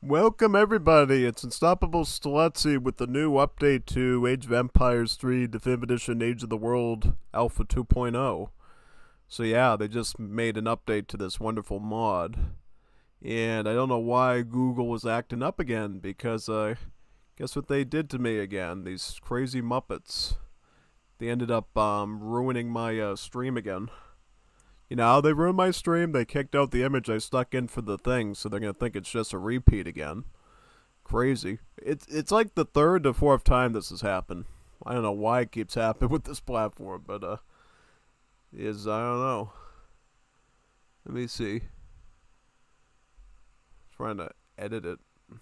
Welcome everybody, it's Unstoppable Stelutzy with the new update to Age of Empires 3 Definitive Edition Age of the World Alpha 2.0. So yeah, they just made an update to this wonderful mod. And I don't know why Google was acting up again, because guess what they did to me again, these crazy Muppets. They ended up ruining my stream again. You know how they ruined my stream? They kicked out the image I stuck in for the thing, so they're gonna think it's just a repeat again. Crazy. It's like the third to fourth time this has happened. I don't know why it keeps happening with this platform, but I don't know. Let me see. Trying to edit it. If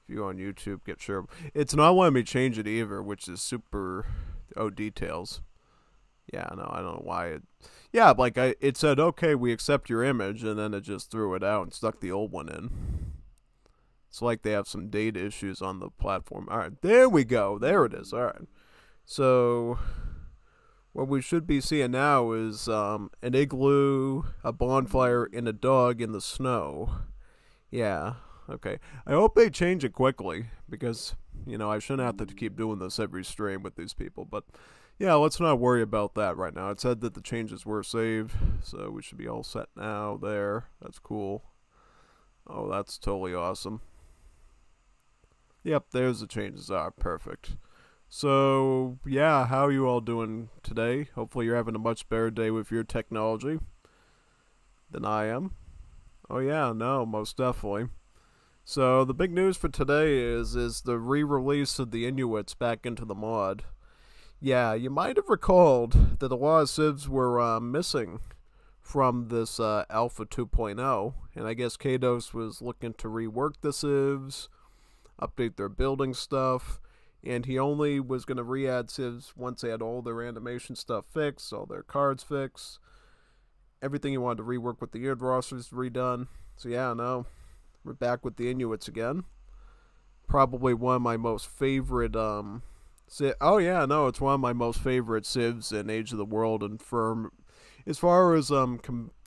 you go on YouTube, get sure. It's not letting me change it either, which is super. Oh, details. Yeah, no, I don't know why it. Yeah, like it said, okay, we accept your image, and then it just threw it out and stuck the old one in. It's like they have some data issues on the platform. All right, there we go. There it is. All right. So what we should be seeing now is an igloo, a bonfire, and a dog in the snow. Yeah. Okay. I hope they change it quickly because I shouldn't have to keep doing this every stream with these people, but. Yeah, let's not worry about that right now. It said that the changes were saved, so we should be all set now there. That's cool. Oh, that's totally awesome. Yep, there's the changes are. Perfect. So, yeah, how are you all doing today? Hopefully you're having a much better day with your technology than I am. Oh yeah, no, most definitely. So, the big news for today is the re-release of the Inuits back into the mod. Yeah, you might have recalled that a lot of civs were missing from this Alpha 2.0, and I guess Kados was looking to rework the civs, update their building stuff, and he only was going to re-add civs once they had all their animation stuff fixed, all their cards fixed, everything he wanted to rework with the Inuit rosters redone. So yeah, no, we're back with the Inuits again. Probably one of my most favorite oh yeah, no, it's one of my most favorite civs in Age of the World and firm, as far as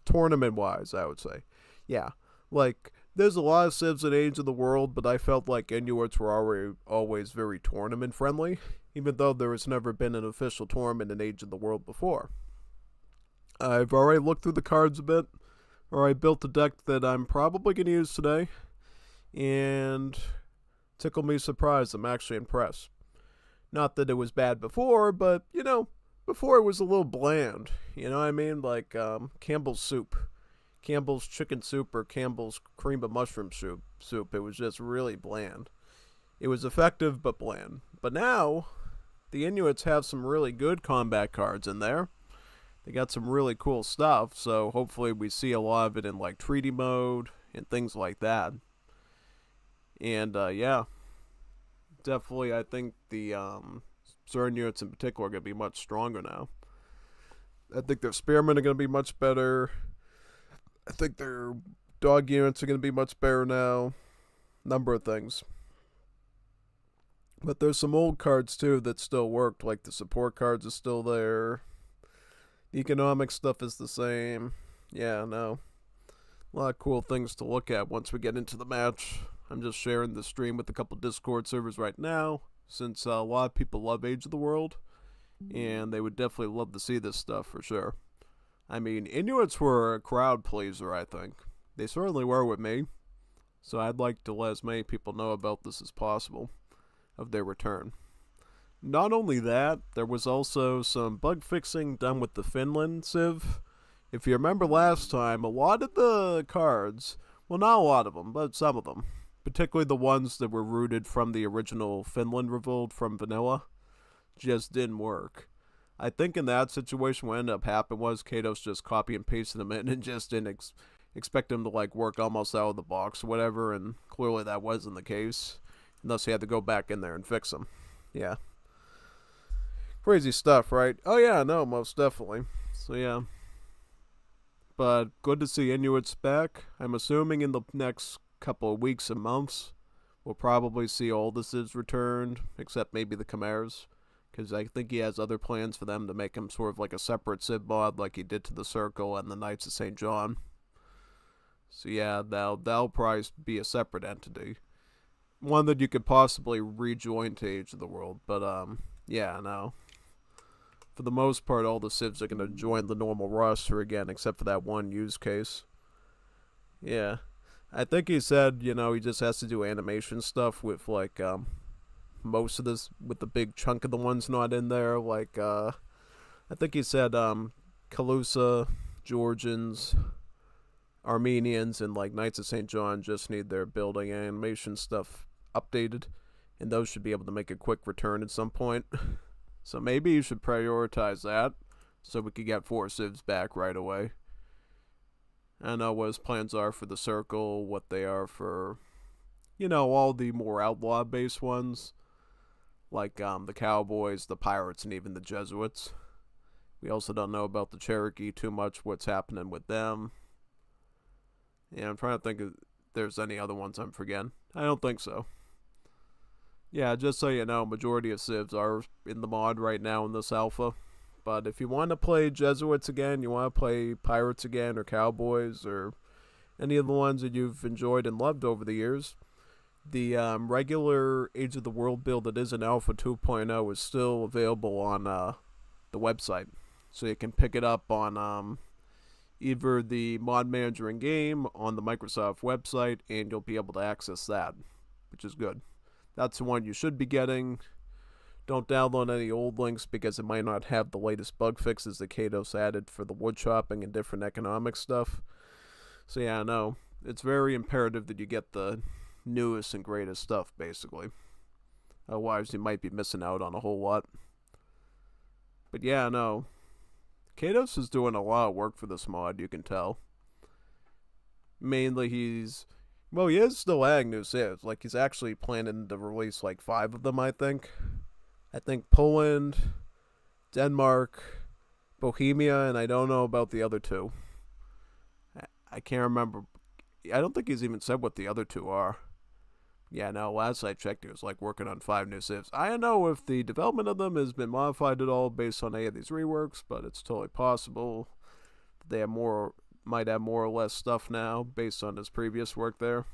tournament wise, I would say. Yeah, like there's a lot of civs in Age of the World, but I felt like Inuits were always very tournament friendly, even though there has never been an official tournament in Age of the World before. I've already looked through the cards a bit, or I built a deck that I'm probably gonna use today, and tickle me surprised. I'm actually impressed. Not that it was bad before, but, before it was a little bland. You know what I mean? Like Campbell's soup. Campbell's chicken soup or Campbell's cream of mushroom soup. It was just really bland. It was effective, but bland. But now, the Inuits have some really good combat cards in there. They got some really cool stuff, so hopefully we see a lot of it in, like, treaty mode and things like that. And, yeah. Definitely, I think the certain units in particular are going to be much stronger now. I think their spearmen are going to be much better. I think their dog units are going to be much better now. Number of things. But there's some old cards too that still worked, like the support cards are still there. The economic stuff is the same. Yeah, no. A lot of cool things to look at once we get into the match. I'm just sharing the stream with a couple Discord servers right now, since a lot of people love Age of the World, and they would definitely love to see this stuff for sure. I mean, Inuits were a crowd pleaser, I think. They certainly were with me, so I'd like to let as many people know about this as possible, of their return. Not only that, there was also some bug fixing done with the Finland Civ. If you remember last time, a lot of the cards, well, not a lot of them, but some of them, particularly the ones that were rooted from the original Finland Revolt from Vanilla, just didn't work. I think in that situation what ended up happening was Kados just copy and pasted them in and just didn't expect them to like work almost out of the box or whatever, and clearly that wasn't the case. And thus he had to go back in there and fix them. Yeah. Crazy stuff, right? Oh yeah, no, most definitely. So yeah. But good to see Inuits back. I'm assuming in the next couple of weeks and months, we'll probably see all the Civs returned, except maybe the Chimeras, because I think he has other plans for them to make him sort of like a separate Civ mod like he did to the Circle and the Knights of St. John. So yeah, that'll probably be a separate entity, one that you could possibly rejoin to Age of the World. But yeah, no. For the most part, all the civs are gonna join the normal roster again, except for that one use case. Yeah, I think he said he just has to do animation stuff with like most of this, with the big chunk of the ones not in there. Like I think he said Kalusa, Georgians, Armenians, and like Knights of St. John just need their building animation stuff updated, and those should be able to make a quick return at some point. So maybe you should prioritize that so we could get 4 civs back right away. I don't know what his plans are for the circle, what they are for, all the more outlaw based ones, like the Cowboys, the Pirates, and even the Jesuits. We also don't know about the Cherokee too much, what's happening with them. Yeah, I'm trying to think if there's any other ones I'm forgetting. I don't think so. Yeah, just so you know, majority of civs are in the mod right now in this alpha. But if you want to play Jesuits again, you want to play Pirates again, or Cowboys, or any of the ones that you've enjoyed and loved over the years, the regular Age of the World build that is in Alpha 2.0 is still available on the website. So you can pick it up on either the mod manager in game, on the Microsoft website, and you'll be able to access that, which is good. That's the one you should be getting. Don't download any old links because it might not have the latest bug fixes that Kados added for the wood chopping and different economic stuff. So yeah, no, it's very imperative that you get the newest and greatest stuff, basically. Otherwise, you might be missing out on a whole lot. But yeah, no, Kados is doing a lot of work for this mod, you can tell. Mainly he is still adding new civs. Like, he's actually planning to release like 5 of them, I think. I think Poland, Denmark, Bohemia, and I don't know about the other 2. I can't remember. I don't think he's even said what the other 2 are. Yeah, no, last I checked, he was like working on 5 new civs. I don't know if the development of them has been modified at all based on any of these reworks, but it's totally possible they might have more or less stuff now based on his previous work there.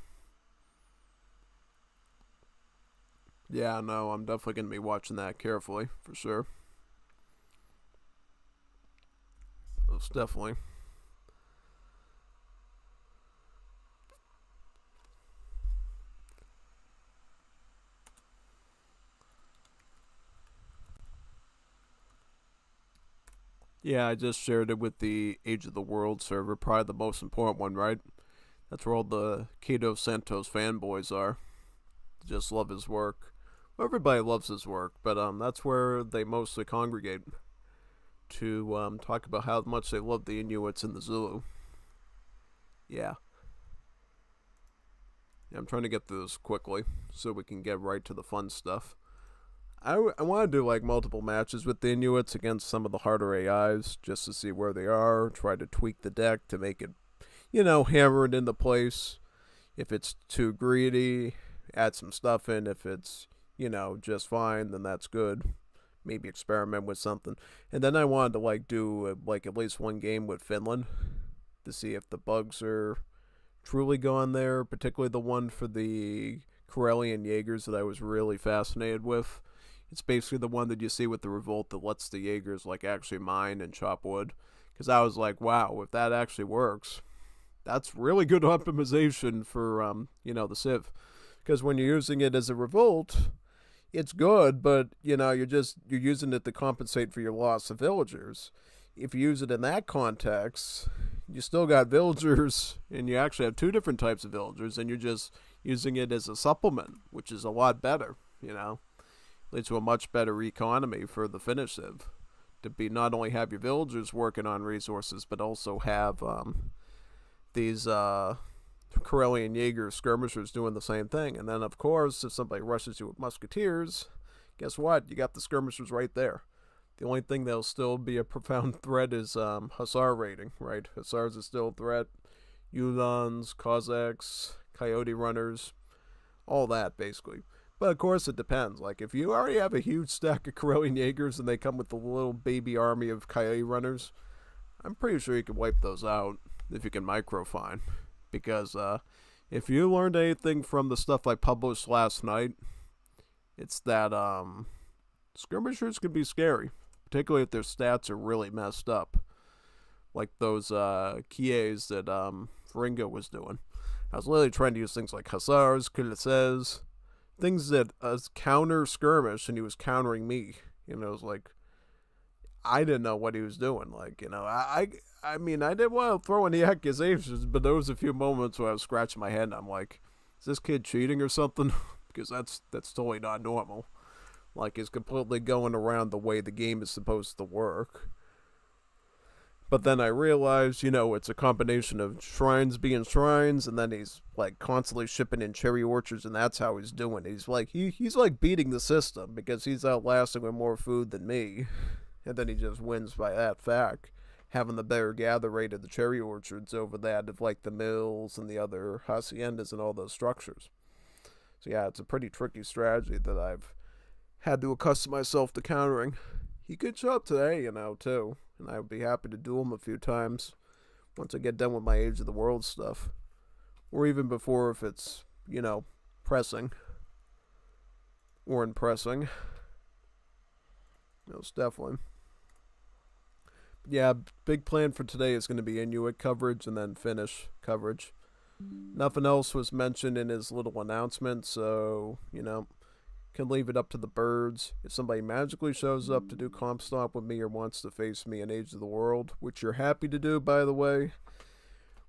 Yeah, no, I'm definitely going to be watching that carefully, for sure. Most definitely. Yeah, I just shared it with the Age of the World server, probably the most important one, right? That's where all the Kato Santos fanboys are. Just love his work. Well, everybody loves his work, but that's where they mostly congregate to talk about how much they love the Inuits and the Zulu. Yeah. I'm trying to get through this quickly so we can get right to the fun stuff. I want to do like multiple matches with the Inuits against some of the harder AIs just to see where they are, try to tweak the deck to make it, hammer it into place. If it's too greedy, add some stuff in. If it's, just fine, then that's good. Maybe experiment with something. And then I wanted to like do like at least one game with Finland to see if the bugs are truly gone there, particularly the one for the Karelian Jaegers that I was really fascinated with. It's basically the one that you see with the revolt that lets the Jaegers like actually mine and chop wood. Because I was like, wow, if that actually works, that's really good optimization for the Civ. Because when you're using it as a revolt, it's good, but you're using it to compensate for your loss of villagers. If you use it in that context, you still got villagers, and you actually have 2 different types of villagers, and you're just using it as a supplement, which is a lot better. Leads to a much better economy for the Finnish Civ. To be not only have your villagers working on resources, but also have these Karelian Jaeger skirmishers doing the same thing. And then, of course, if somebody rushes you with musketeers, guess what? You got the skirmishers right there. The only thing that'll still be a profound threat is Hussar raiding, right? Hussars is still a threat. Uhlans, Cossacks, Coyote runners, all that, basically. But of course it depends. Like, if you already have a huge stack of Karelian Jaegers and they come with a little baby army of Coyote runners, I'm pretty sure you can wipe those out if you can microfine. because if you learned anything from the stuff I published last night, it's that skirmishers can be scary, particularly if their stats are really messed up, like those kies that Ringo was doing. I was literally trying to use things like hussars, cuirassiers, things that counter skirmish, and he was countering me. You know, it was like I didn't know what he was doing. Like, you know, I mean, I didn't want to throw any accusations, but there was a few moments where I was scratching my head, and I'm like, is this kid cheating or something? Because that's totally not normal. Like, he's completely going around the way the game is supposed to work. But then I realized, you know, it's a combination of shrines being shrines, and then he's like constantly shipping in cherry orchards, and that's how he's doing it. He's like he's like beating the system because he's outlasting with more food than me, and then he just wins by that fact, having the better gather rate of the cherry orchards over that of like the mills and the other haciendas and all those structures. So yeah, it's a pretty tricky strategy that I've had to accustom myself to countering. He could show up today, you know, too. And I would be happy to do him a few times once I get done with my Age of the World stuff. Or even before if it's, you know, pressing. Or impressing. Most definitely. Yeah, big plan for today is going to be Inuit coverage and then Finnish coverage. Nothing else was mentioned in his little announcement, so, you know, can leave it up to the birds. If somebody magically shows up to do comp stomp with me or wants to face me in Age of the World, which you're happy to do, by the way.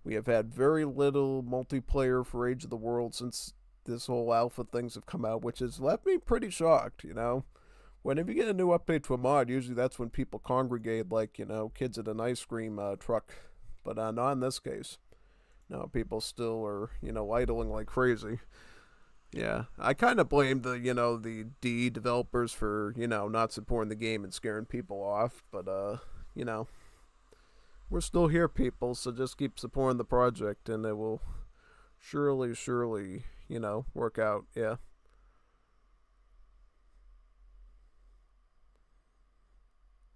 We have had very little multiplayer for Age of the World since this whole alpha things have come out, which has left me pretty shocked, you know. Whenever you get a new update to a mod, usually that's when people congregate like, you know, kids at an ice cream truck. But not in this case. No, people still are, you know, idling like crazy. Yeah, I kind of blame the, you know, the D developers for, you know, not supporting the game and scaring people off. But, you know, we're still here, people, so just keep supporting the project and it will surely, you know, work out. Yeah.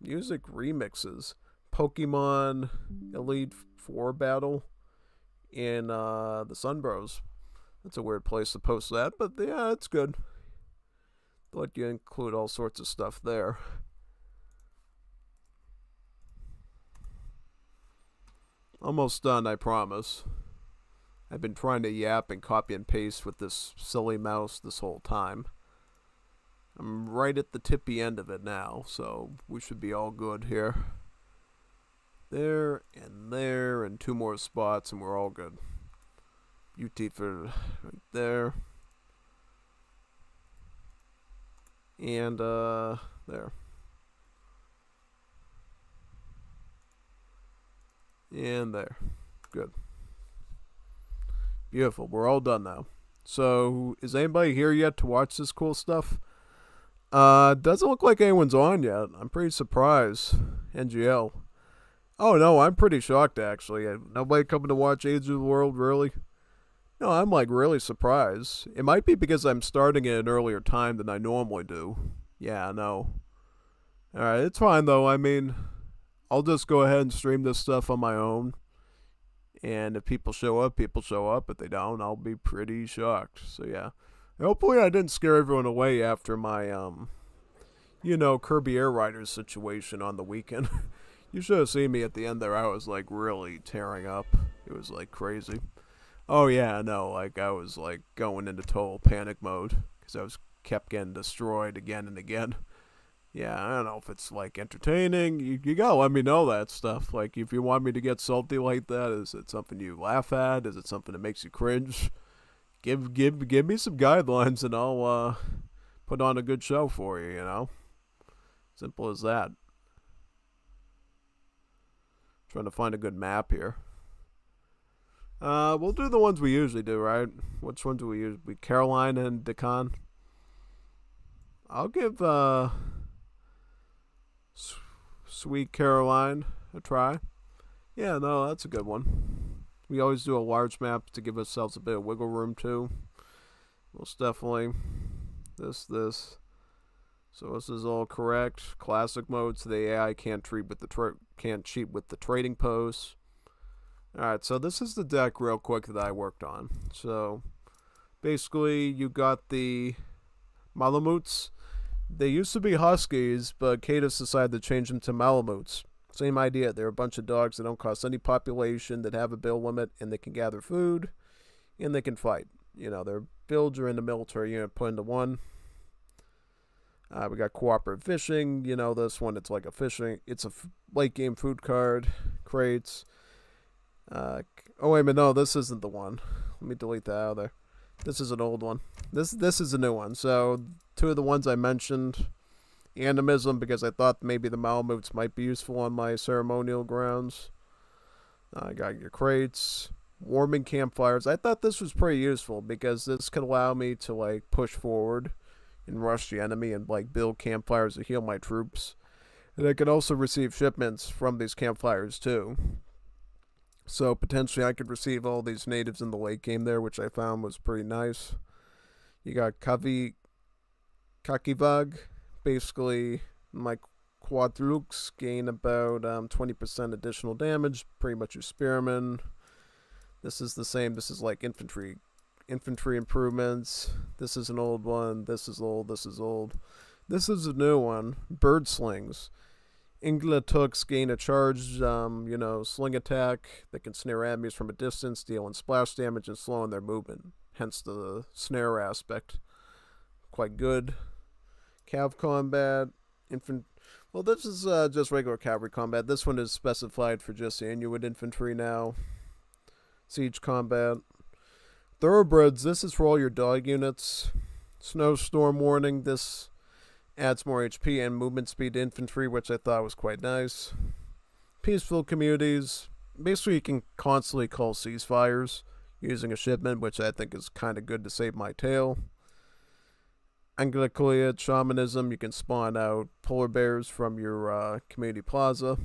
Music remixes. Pokemon Elite Four battle in the Sunbros. That's a weird place to post that, but yeah, it's good. They'll let you include all sorts of stuff there. Almost done, I promise. I've been trying to yap and copy and paste with this silly mouse this whole time. I'm right at the tippy end of it now, so we should be all good here. There, and two more spots, and we're all good. Beautiful right there. And, there. And there. Good. Beautiful. We're all done now. So, is anybody here yet to watch this cool stuff? Doesn't look like anyone's on yet. I'm pretty surprised. NGL. Oh, no, I'm pretty shocked, actually. Nobody coming to watch Age of the World, really? No, I'm, like, really surprised. It might be because I'm starting at an earlier time than I normally do. Yeah, no. Alright, it's fine, though. I mean, I'll just go ahead and stream this stuff on my own. And if people show up, people show up. If they don't, I'll be pretty shocked. So, yeah. Hopefully I didn't scare everyone away after my, you know, Kirby Air Riders situation on the weekend. You should have seen me at the end there. I was, like, really tearing up. It was, like, crazy. Oh, yeah, no, like, I was, like, going into total panic mode. Because I was kept getting destroyed again and again. Yeah, I don't know if it's, like, entertaining. You gotta let me know that stuff. Like, if you want me to get salty like that, is it something you laugh at? Is it something that makes you cringe? Give me some guidelines and I'll put on a good show for you, you know? Simple as that. Trying to find a good map here. We'll do the ones we usually do, right? Which ones do we use? Carolina and Deccan. I'll give Sweet Caroline a try. Yeah, no, that's a good one. We always do a large map to give ourselves a bit of wiggle room too. Most definitely. This. So this is all correct. Classic mode, so the AI can't cheat with the trading posts. Alright, so this is the deck real quick that I worked on. So basically you got the Malamutes. They used to be Huskies, but Cadus decided to change them to Malamutes. Same idea. They're a bunch of dogs that don't cost any population, that have a bill limit, and they can gather food, and they can fight. You know, their builds are in the military unit put into one. We got cooperative fishing. You know, this one, it's like a fishing. It's a late game food card. Crates. Oh, wait a minute. No, this isn't the one. Let me delete that out of there. This is an old one. This is a new one. So, two of the ones I mentioned. Animism, because I thought maybe the Malamutes might be useful on my ceremonial grounds. I got your crates. Warming campfires. I thought this was pretty useful because this could allow me to like push forward and rush the enemy and like build campfires to heal my troops. And I could also receive shipments from these campfires too. So potentially I could receive all these natives in the late game there, which I found was pretty nice. You got Kakivag. Basically, my quadrux gain about 20% additional damage. Pretty much your spearmen. This is the same. This is like infantry improvements. This is an old one. This is old. This is old. This is a new one. Bird slings. Inglatooks gain a charged, sling attack that can snare enemies from a distance, dealing splash damage and slowing their movement. Hence the snare aspect. Quite good. Cav combat. Well, this is just regular cavalry combat. This one is specified for just the Inuit infantry now. Siege combat. Thoroughbreds. This is for all your dog units. Snowstorm warning. This adds more HP and movement speed to infantry, which I thought was quite nice. Peaceful communities. Basically, you can constantly call ceasefires using a shipment, which I think is kind of good to save my tail. Anglicoid shamanism. You can spawn out polar bears from your community plaza.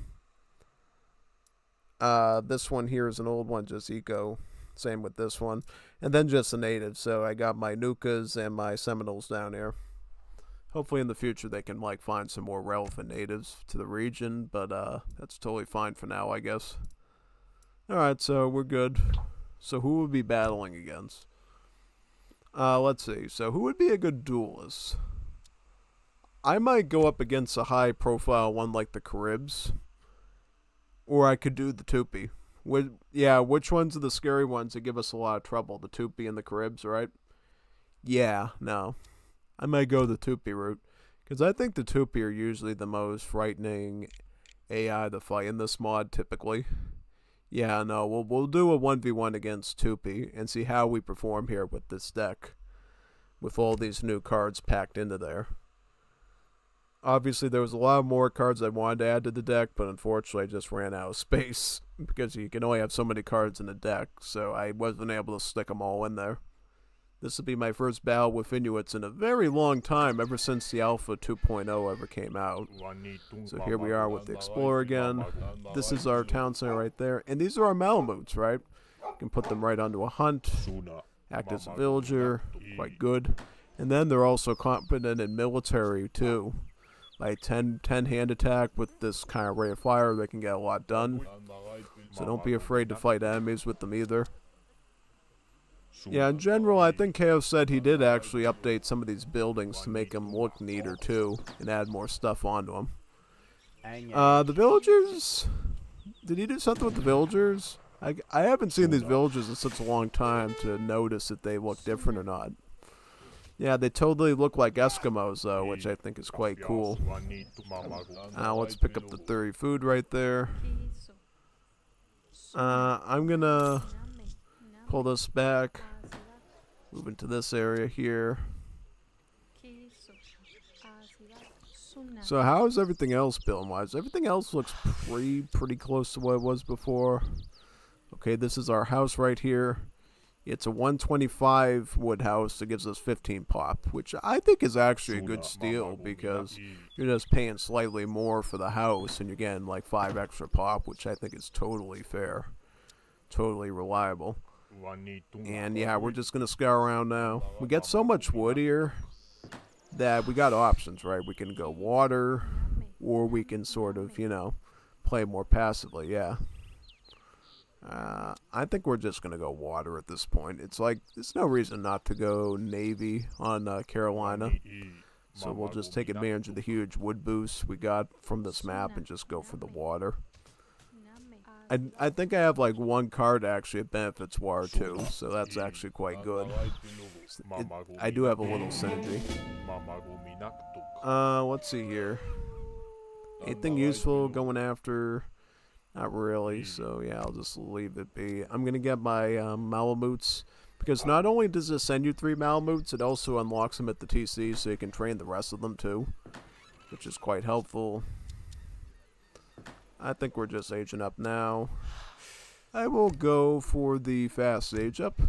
This one here is an old one, just eco. Same with this one. And then just the natives. So I got my Nukas and my Seminoles down here. Hopefully in the future they can like find some more relevant natives to the region, but that's totally fine for now, I guess. Alright, so we're good. So who would be battling against? Let's see. So who would be a good duelist? I might go up against a high profile one like the Caribs. Or I could do the Tupi. Which ones are the scary ones that give us a lot of trouble? The Tupi and the Caribs, right? Yeah, no. I might go the Tupi route. Because I think the Tupi are usually the most frightening AI to fight in this mod, typically. Yeah, no, we'll do a 1v1 against Tupi and see how we perform here with this deck. With all these new cards packed into there. Obviously, there was a lot more cards I wanted to add to the deck, but unfortunately I just ran out of space. Because you can only have so many cards in a deck, so I wasn't able to stick them all in there. This will be my first battle with Inuits in a very long time, ever since the Alpha 2.0 ever came out. So here we are with the Explorer again. This is our town center right there. And these are our Malamutes, right? You can put them right onto a hunt, act as a villager, quite good. And then they're also competent in military, too. Like 10 hand attack with this kind of ray of fire, they can get a lot done. So don't be afraid to fight enemies with them either. Yeah, in general, I think Chaos said he did actually update some of these buildings to make them look neater too, and add more stuff onto them. The villagers? Did he do something with the villagers? I haven't seen these villagers in such a long time to notice if they look different or not. Yeah, they totally look like Eskimos though, which I think is quite cool. Let's pick up the 30 food right there. I'm gonna pull this back, move into this area here. So how is everything else build-wise? Everything else looks pretty close to what it was before. Okay, this is our house right here. It's a 125 wood house that gives us 15 pop, which I think is actually a good steal because you're just paying slightly more for the house and you're getting like 5 extra pop, which I think is totally fair. Totally reliable. And yeah, we're just going to scour around now. We get so much wood here that we got options, right? We can go water or we can sort of, play more passively, yeah. I think we're just gonna go water at this point. It's like there's no reason not to go Navy on Carolina. So we'll just take advantage of the huge wood boost we got from this map and just go for the water. I think I have like one card actually that benefits water too, so that's actually quite good. I do have a little synergy. Let's see here. Anything useful going after? Not really, so yeah, I'll just leave it be. I'm gonna get my Malamutes, because not only does it send you 3 Malamutes, it also unlocks them at the TC, so you can train the rest of them too, which is quite helpful. I think we're just aging up now. I will go for the fast age up,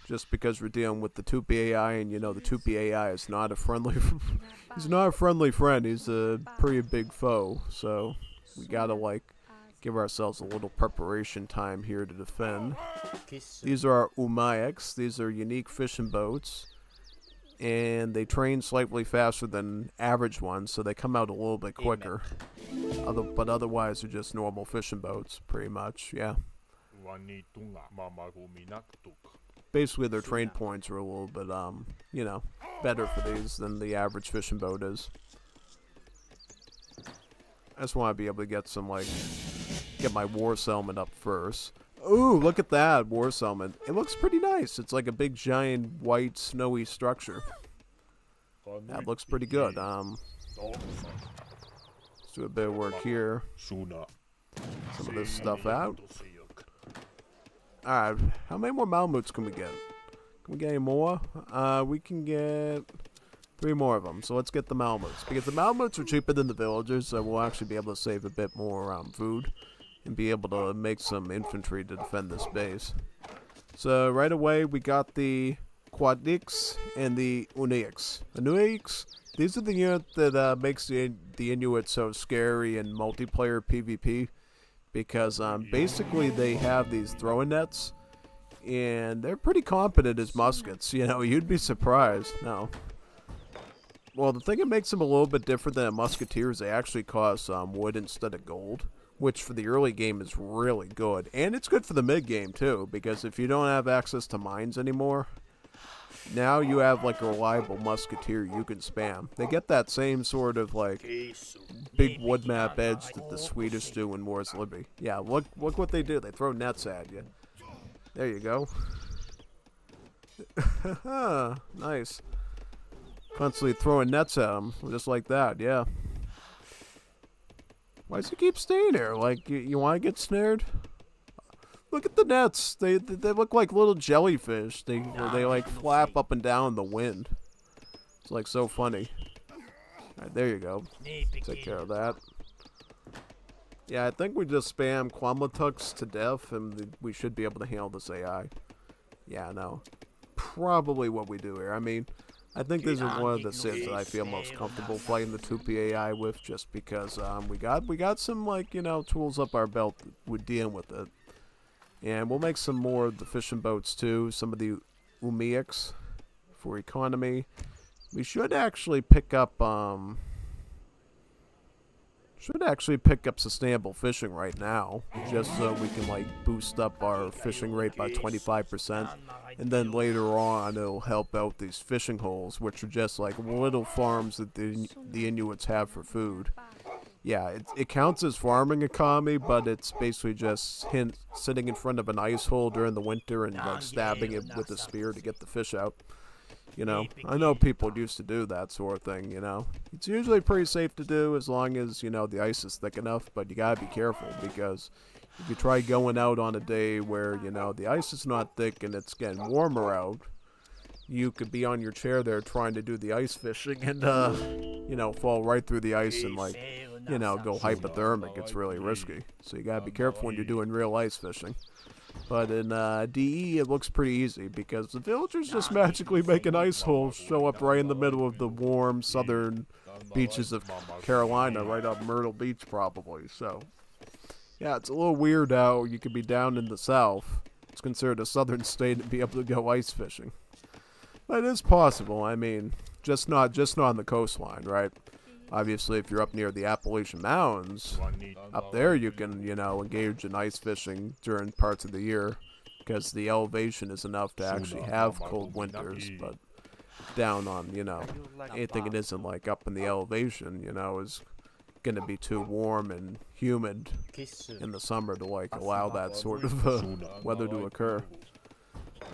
just because we're dealing with the 2P AI, and you know the 2P AI is not a friendly. He's not a friendly friend. He's a pretty big foe, so we gotta like give ourselves a little preparation time here to defend. These are our Umayaks. These are unique fishing boats, and they train slightly faster than average ones, so they come out a little bit quicker. But otherwise, they're just normal fishing boats, pretty much. Yeah. Basically, their train points are a little bit, you know, better for these than the average fishing boat is. I just want to be able to get some, like, get my war settlement up first. Ooh, look at that war settlement. It looks pretty nice. It's like a big, giant, white, snowy structure. That looks pretty good. Let's do a bit of work here. Some of this stuff out. Alright, how many more Malamutes can we get? Can we get any more? We can get 3 more of them. So let's get the Malamutes. Because the Malamutes are cheaper than the villagers, so we'll actually be able to save a bit more food. And be able to make some infantry to defend this base. So right away, we got the Quadniks and the Uniks. Inuits, these are the unit that makes the Inuit so scary in multiplayer PvP. Because basically they have these throwing nets, and they're pretty competent as muskets. You know, you'd be surprised. No. Well, the thing that makes them a little bit different than a musketeer is they actually cost wood instead of gold, which for the early game is really good. And it's good for the mid game too, because if you don't have access to mines anymore, now you have like a reliable musketeer you can spam. They get that same sort of like big wood map edge that the Swedish do in Wars Libby. Yeah, look what they do. They throw nets at you. There you go. Nice. Constantly throwing nets at them, just like that. Yeah. Why does he keep staying there? Like you want to get snared? Look at the nets. They look like little jellyfish. They like flap up and down in the wind. It's like so funny. Alright, there you go. Take care of that. Yeah, I think we just spam Quamlatuks to death, and we should be able to handle this AI. Yeah, no. Probably what we do here. I mean, I think this is one of the Cids that I feel most comfortable fighting the 2P AI with, just because we got some, like, you know, tools up our belt with dealing with it. And we'll make some more of the fishing boats too, some of the Umiaks for economy. We should actually pick up sustainable fishing right now, just so we can like boost up our fishing rate by 25%. And then later on it'll help out these fishing holes, which are just like little farms that the Inuits have for food. Yeah, it counts as farming economy, but it's basically just sitting in front of an ice hole during the winter and like stabbing it with a spear to get the fish out. You know, I know people used to do that sort of thing, you know. It's usually pretty safe to do as long as, you know, the ice is thick enough, but you gotta be careful because if you try going out on a day where, you know, the ice is not thick and it's getting warmer out, you could be on your chair there trying to do the ice fishing and, you know, fall right through the ice and, like, you know, go hypothermic. It's really risky. So you gotta be careful when you're doing real ice fishing. But in DE, it looks pretty easy because the villagers just magically make an ice hole show up right in the middle of the warm southern beaches of Carolina, right up Myrtle Beach probably. So, yeah, it's a little weird how you could be down in the south. It's considered a southern state and be able to go ice fishing. But it is possible. I mean, just not on the coastline, right? Obviously, if you're up near the Appalachian Mountains, up there you can, engage in ice fishing during parts of the year because the elevation is enough to actually have cold winters. But down on, anything it isn't like up in the elevation, is going to be too warm and humid in the summer to like allow that sort of weather to occur.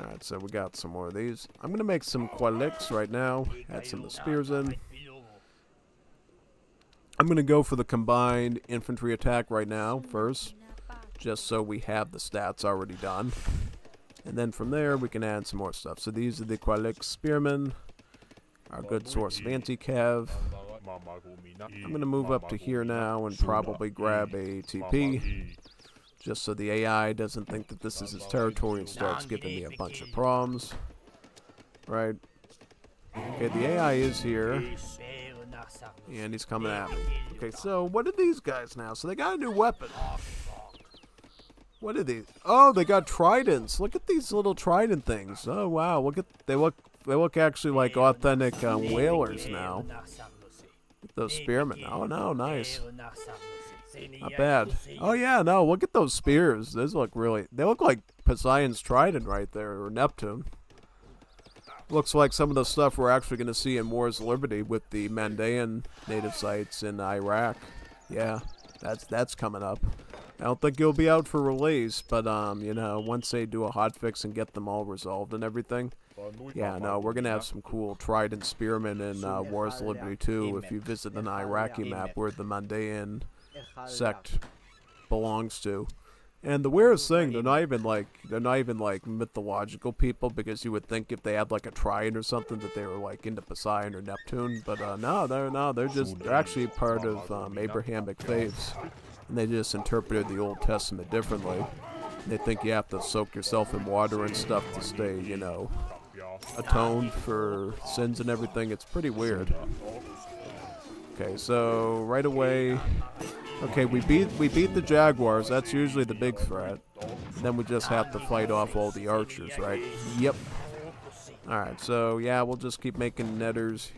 Alright, so we got some more of these. I'm going to make some qualics right now. Add some of the spears in. I'm going to go for the combined infantry attack right now first, just so we have the stats already done. And then from there, we can add some more stuff. So these are the Qualic Spearmen, our good source of anti-cav. I'm going to move up to here now and probably grab a TP, just so the AI doesn't think that this is his territory and starts giving me a bunch of problems. Right? Okay, the AI is here. And he's coming at me. Okay, so what are these guys now? So they got a new weapon. What are these? Oh, they got tridents. Look at these little trident things. Oh wow, they look actually like authentic whalers now. Those spearmen. Oh no, nice. Not bad. Oh yeah, no, look at those spears. They look like Poseidon's trident right there, or Neptune. Looks like some of the stuff we're actually going to see in Wars of Liberty with the Mandaean native sites in Iraq. Yeah, that's coming up. I don't think it'll be out for release, but once they do a hotfix and get them all resolved and everything, yeah, no, we're going to have some cool trident spearmen in Wars of Liberty 2 if you visit an Iraqi map where the Mandaean sect belongs to. And the weirdest thing, they're not even like mythological people, because you would think if they had like a trident or something that they were like into Poseidon or Neptune, but no, they're actually part of Abrahamic faiths, and they just interpreted the Old Testament differently. They think you have to soak yourself in water and stuff to stay, atoned for sins and everything. It's pretty weird. Okay, so right away. Okay, we beat the Jaguars. That's usually the big threat. Then we just have to fight off all the archers, right? Yep. Alright, so yeah, we'll just keep making netters.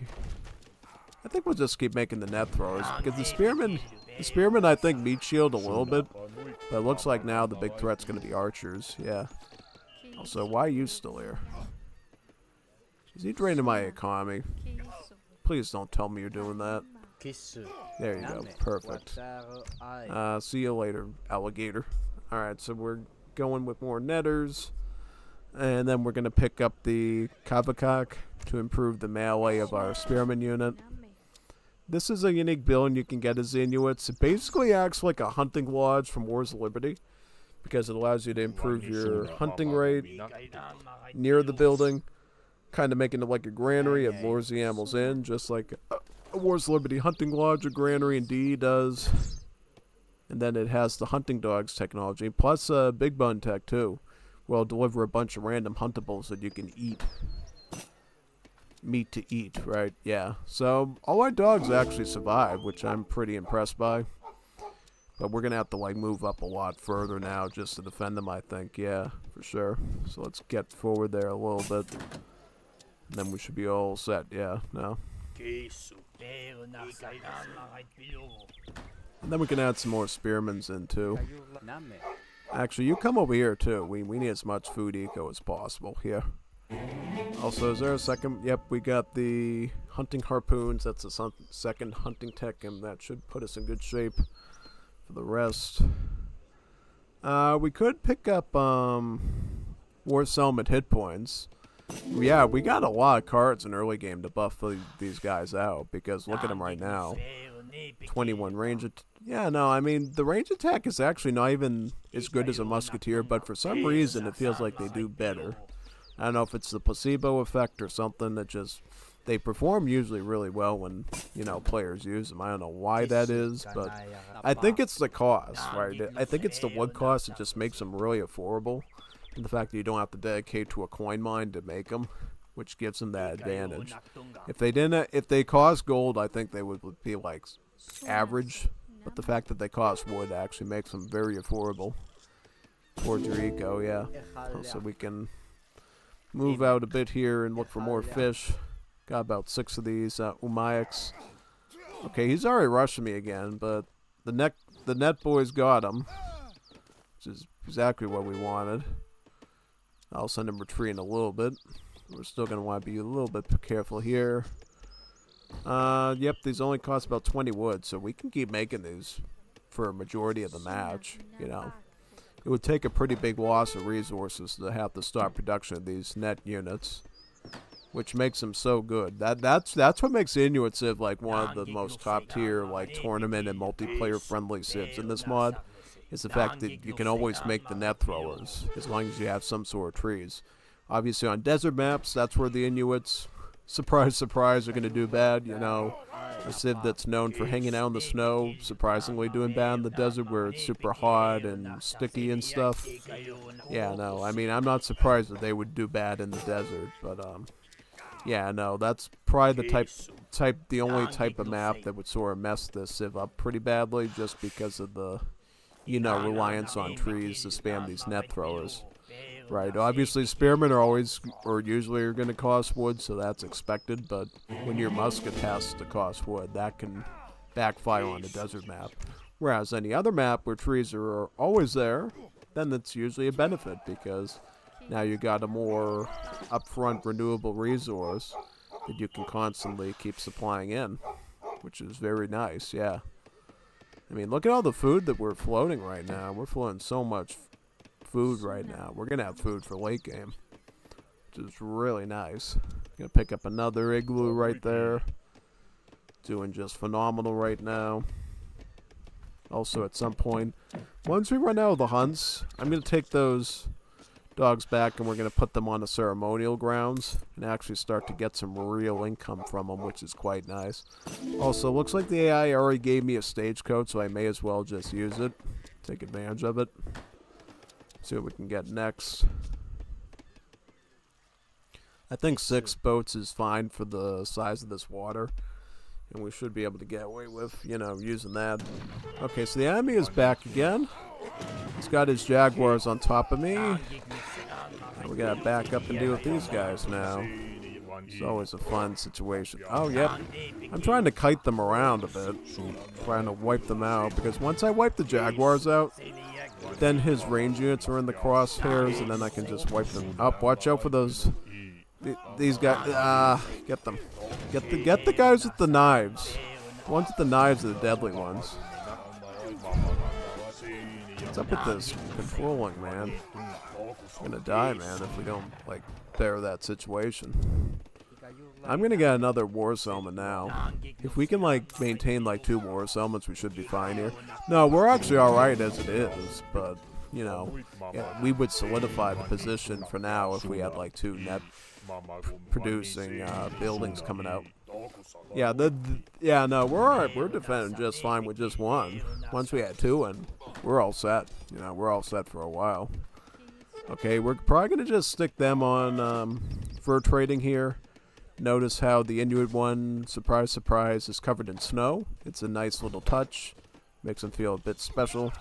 I think we'll just keep making the net throwers, because the spearmen I think meat shield a little bit, but it looks like now the big threat's going to be archers. Yeah. Also, why are you still here? Is he draining my economy? Please don't tell me you're doing that. There you go. Perfect. See you later, alligator. Alright, so we're going with more netters. And then we're going to pick up the Kavakak to improve the melee of our spearman unit. This is a unique build you can get as Inuits. It basically acts like a hunting lodge from Wars of Liberty, because it allows you to improve your hunting rate near the building, kind of making it like a granary. It lures the animals in, just like a Wars of Liberty hunting lodge or granary indeed does. And then it has the hunting dogs technology, plus big bun tech too. Will deliver a bunch of random huntables that you can eat. Meat to eat, right? Yeah. So all our dogs actually survive, which I'm pretty impressed by. But we're gonna have to like move up a lot further now just to defend them, I think. Yeah, for sure. So let's get forward there a little bit. And then we should be all set. Yeah, no. And then we can add some more spearmans in too. Actually, you come over here too. We need as much food eco as possible here. Also, is there a second? Yep, we got the hunting harpoons. That's the second hunting tech, and that should put us in good shape for the rest. We could pick up War Settlement hit points. Yeah, we got a lot of cards in early game to buff these guys out, because look at them right now. 21 range. Yeah, no, I mean, the range attack is actually not even as good as a musketeer, but for some reason it feels like they do better. I don't know if it's the placebo effect or something that just, they perform usually really well when, players use them. I don't know why that is, but I think it's the cost, right? I think it's the wood cost that just makes them really affordable. And the fact that you don't have to dedicate to a coin mine to make them, which gives them that advantage. If they cost gold, I think they would be like average. But the fact that they cost wood actually makes them very affordable towards your eco, yeah. So we can move out a bit here and look for more fish. Got about 6 of these Umayaks. Okay, he's already rushing me again, but the net boys got him, which is exactly what we wanted. I'll send him retreating a little bit. We're still going to want to be a little bit careful here. Yep, these only cost about 20 wood, so we can keep making these for a majority of the match, you know. It would take a pretty big loss of resources to have to start production of these net units, which makes them so good. That's what makes the Inuit Civ like one of the most top tier like tournament and multiplayer friendly civs in this mod. Is the fact that you can always make the net throwers as long as you have some sort of trees. Obviously on desert maps, that's where the Inuits, surprise surprise, are going to do bad, you know. A civ that's known for hanging out in the snow, surprisingly doing bad in the desert where it's super hot and sticky and stuff. Yeah, no, I mean, I'm not surprised that they would do bad in the desert, but yeah, no, that's probably the only type of map that would sort of mess this civ up pretty badly, just because of the, you know, reliance on trees to spam these net throwers. Right, obviously spearmen are usually going to cost wood, so that's expected, but when your musket has to cost wood, that can backfire on a desert map. Whereas any other map where trees are always there, then that's usually a benefit, because now you got a more upfront renewable resource that you can constantly keep supplying in, which is very nice, yeah. I mean, look at all the food that we're floating right now. We're floating so much food right now. We're gonna have food for late game, which is really nice. Gonna pick up another igloo right there. Doing just phenomenal right now. Also, at some point, once we run out of the hunts, I'm gonna take those dogs back and we're gonna put them on the ceremonial grounds and actually start to get some real income from them, which is quite nice. Also, looks like the AI already gave me a stagecoach, so I may as well just use it, take advantage of it. See what we can get next. I think 6 boats is fine for the size of this water. And we should be able to get away with, you know, using that. Okay, so the enemy is back again. He's got his jaguars on top of me. And we gotta back up and deal with these guys now. It's always a fun situation. Oh, yep. I'm trying to kite them around a bit. Trying to wipe them out. Because once I wipe the jaguars out, then his range units are in the crosshairs, and then I can just wipe them up. Watch out for those. These guys. Get them. Get the guys with the knives. The ones with the knives are the deadly ones. What's up with this controlling, man? I'm gonna die, man, if we don't like bear that situation. I'm gonna get another war settlement now. If we can like maintain like 2 war settlements, we should be fine here. No, we're actually alright as it is, but you know, yeah, we would solidify the position for now if we had like 2 net producing buildings coming out. Yeah, yeah, no, we're alright. We're defending just fine with just 1. Once we had 2 in, we're all set. You know, we're all set for a while. Okay, we're probably gonna just stick them on fur trading here. Notice how the Inuit one, surprise, surprise, is covered in snow. It's a nice little touch. Makes them feel a bit special.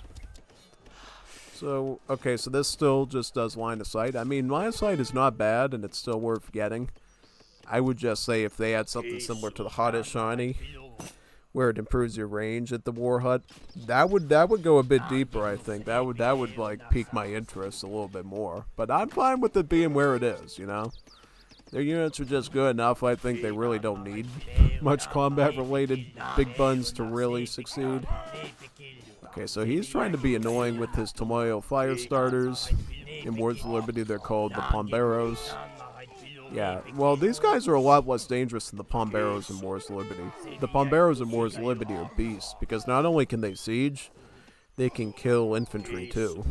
So, okay, so this still just does line of sight. I mean, line of sight is not bad, and it's still worth getting. I would just say if they had something similar to the Hottest Shiny, where it improves your range at the War Hut, that would go a bit deeper, I think. That would like pique my interest a little bit more. But I'm fine with it being where it is, you know? Their units are just good enough. I think they really don't need much combat-related big buns to really succeed. Okay, so he's trying to be annoying with his Tomoyo fire starters. In Wars of Liberty, they're called the Pomberos. Yeah, well, these guys are a lot less dangerous than the Pomberos in Wars of Liberty. The Pomberos in Wars of Liberty are beasts, because not only can they siege, they can kill infantry too.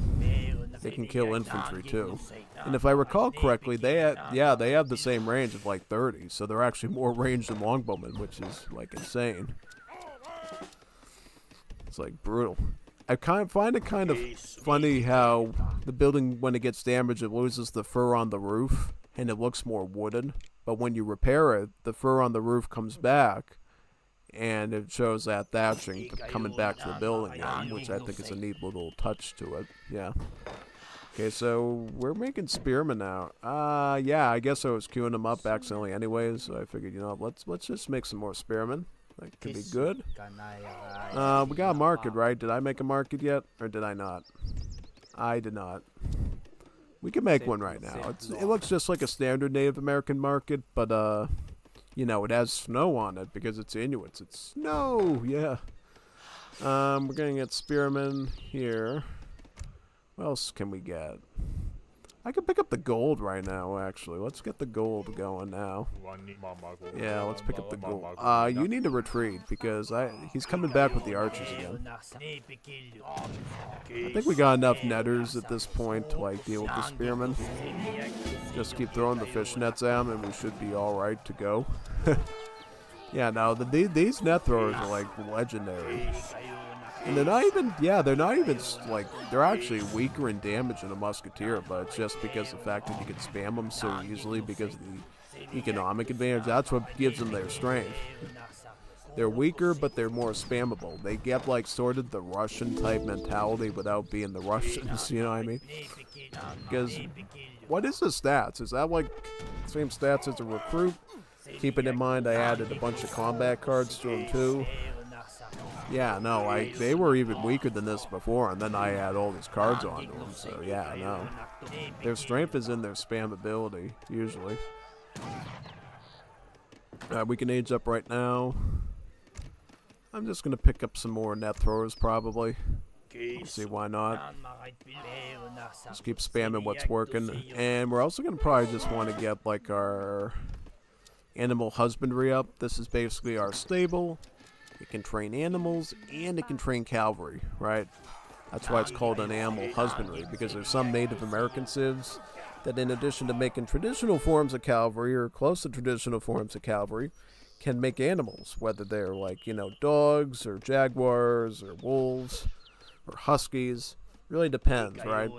They can kill infantry too. And if I recall correctly, they have the same range of like 30, so they're actually more ranged than longbowmen, which is like insane. It's like brutal. I find it kind of funny how the building, when it gets damaged, it loses the fur on the roof, and it looks more wooden. But when you repair it, the fur on the roof comes back, and it shows that thatching coming back to the building again, which I think is a neat little touch to it. Yeah. Okay, so we're making spearmen now. Yeah, I guess I was queuing them up accidentally anyways, so I figured, you know, let's just make some more spearmen. That could be good. We got a market, right? Did I make a market yet? Or did I not? I did not. We can make one right now. It looks just like a standard Native American market, but, you know, it has snow on it because it's Inuits. It's snow, yeah. We're gonna get spearmen here. What else can we get? I can pick up the gold right now, actually. Let's get the gold going now. Yeah, let's pick up the gold. You need to retreat, because he's coming back with the archers again. I think we got enough netters at this point to, like, deal with the spearmen. Just keep throwing the fish nets at them, and we should be alright to go. Yeah, no, these net throwers are, like, legendary. And they're not even, like, they're actually weaker in damage than a musketeer, but it's just because of the fact that you can spam them so easily because of the economic advantage. That's what gives them their strength. They're weaker, but they're more spammable. They get, like, sort of the Russian-type mentality without being the Russians, you know what I mean? Because, what is the stats? Is that, like, the same stats as a recruit? Keeping in mind I added a bunch of combat cards to them, too. Yeah, no, they were even weaker than this before, and then I add all these cards onto them, so yeah, no. Their strength is in their spam ability, usually. We can age up right now. I'm just going to pick up some more net throwers, probably. Let's see, why not? Just keep spamming what's working. And we're also going to probably just want to get, like, our animal husbandry up. This is basically our stable. It can train animals, and it can train cavalry, right? That's why it's called an animal husbandry, because there's some Native American civs that, in addition to making traditional forms of cavalry, or close to traditional forms of cavalry, can make animals, whether they're, like, you know, dogs, or jaguars, or wolves, or huskies. Really depends, right?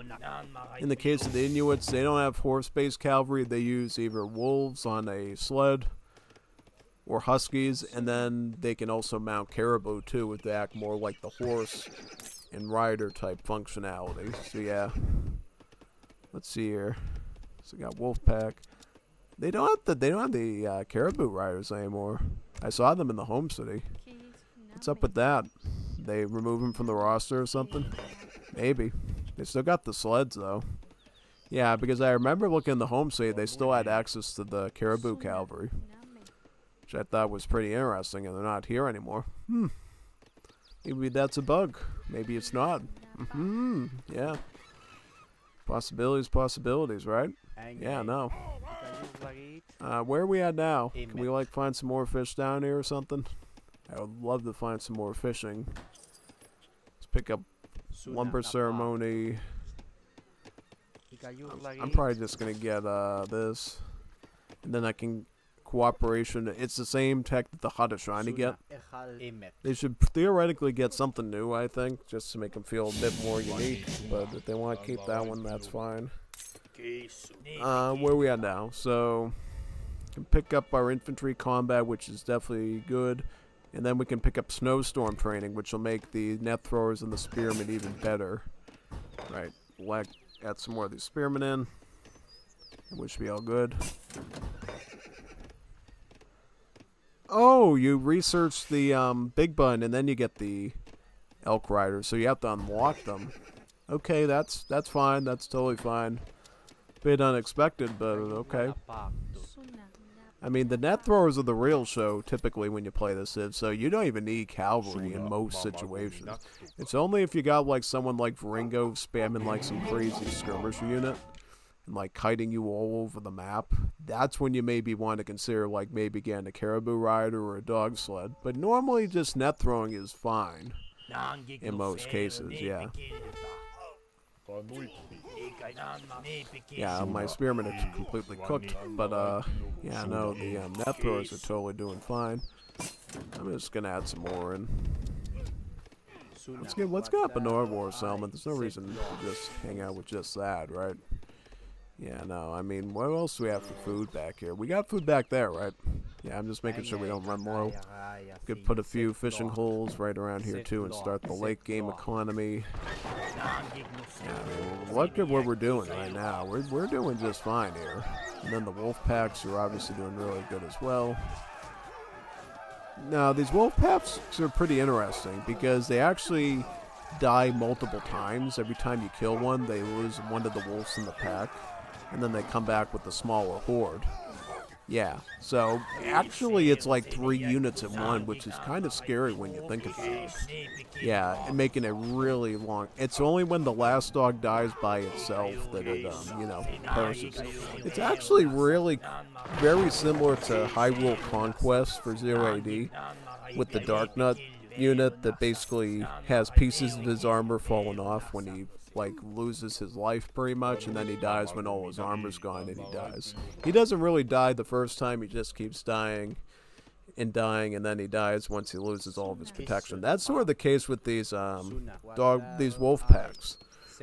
In the case of the Inuits, they don't have horse-based cavalry. They use either wolves on a sled, or huskies, and then they can also mount caribou too, with they act more like the horse and rider type functionality. So yeah, let's see here. So we got wolf pack. They don't have the caribou riders anymore. I saw them in the home city. What's up with that? They remove them from the roster or something? Maybe. They still got the sleds though. Yeah, because I remember looking in the home city, they still had access to the caribou cavalry, which I thought was pretty interesting, and they're not here anymore. Maybe that's a bug. Maybe it's not. Yeah. Possibilities, right? Yeah, no. Where are we at now? Can we, like, find some more fish down here or something? I would love to find some more fishing. Let's pick up lumber ceremony. I'm probably just gonna get this, and then I can cooperation. It's the same tech that the Haudenosaunee get. They should theoretically get something new, I think, just to make them feel a bit more unique. But if they want to keep that one, that's fine. Where are we at now? So, we can pick up our infantry combat, which is definitely good. And then we can pick up snowstorm training, which will make the net throwers and the spearmen even better. Right. We'll add some more of these spearmen in, which should be all good. Oh, you research the big button, and then you get the elk riders, so you have to unlock them. Okay, that's fine. That's totally fine. Bit unexpected, but okay. I mean, the net throwers are the real show, typically, when you play this Civ, so you don't even need cavalry in most situations. It's only if you got, like, someone like Veringo spamming, like, some crazy skirmisher unit, and, like, kiting you all over the map. That's when you maybe want to consider, like, maybe getting a caribou rider or a dog sled. But normally, just net throwing is fine. In most cases, yeah. Yeah, my spearmen are completely cooked, but yeah, no, the net throwers are totally doing fine. I'm just gonna add some more in. Let's get up a Norwar settlement. There's no reason to just hang out with just that, right? Yeah, no, I mean, what else do we have for food back here? We got food back there, right? Yeah, I'm just making sure we don't run low. Could put a few fishing holes right around here, too, and start the late game economy. Yeah, I mean, look at what we're doing right now. We're doing just fine here. And then the wolf packs are obviously doing really good as well. Now, these wolf packs are pretty interesting because they actually die multiple times. Every time you kill one, they lose one of the wolves in the pack, and then they come back with a smaller horde. Yeah, so actually it's like 3 units in one, which is kind of scary when you think about it. Yeah, and making it really long. It's only when the last dog dies by itself that it, perishes. It's actually really very similar to Hyrule Conquest for Zero AD with the Dark Nut unit that basically has pieces of his armor falling off when he like loses his life pretty much, and then he dies when all his armor's gone and he dies. He doesn't really die the first time, he just keeps dying, and then he dies once he loses all of his protection. That's sort of the case with these these wolf packs.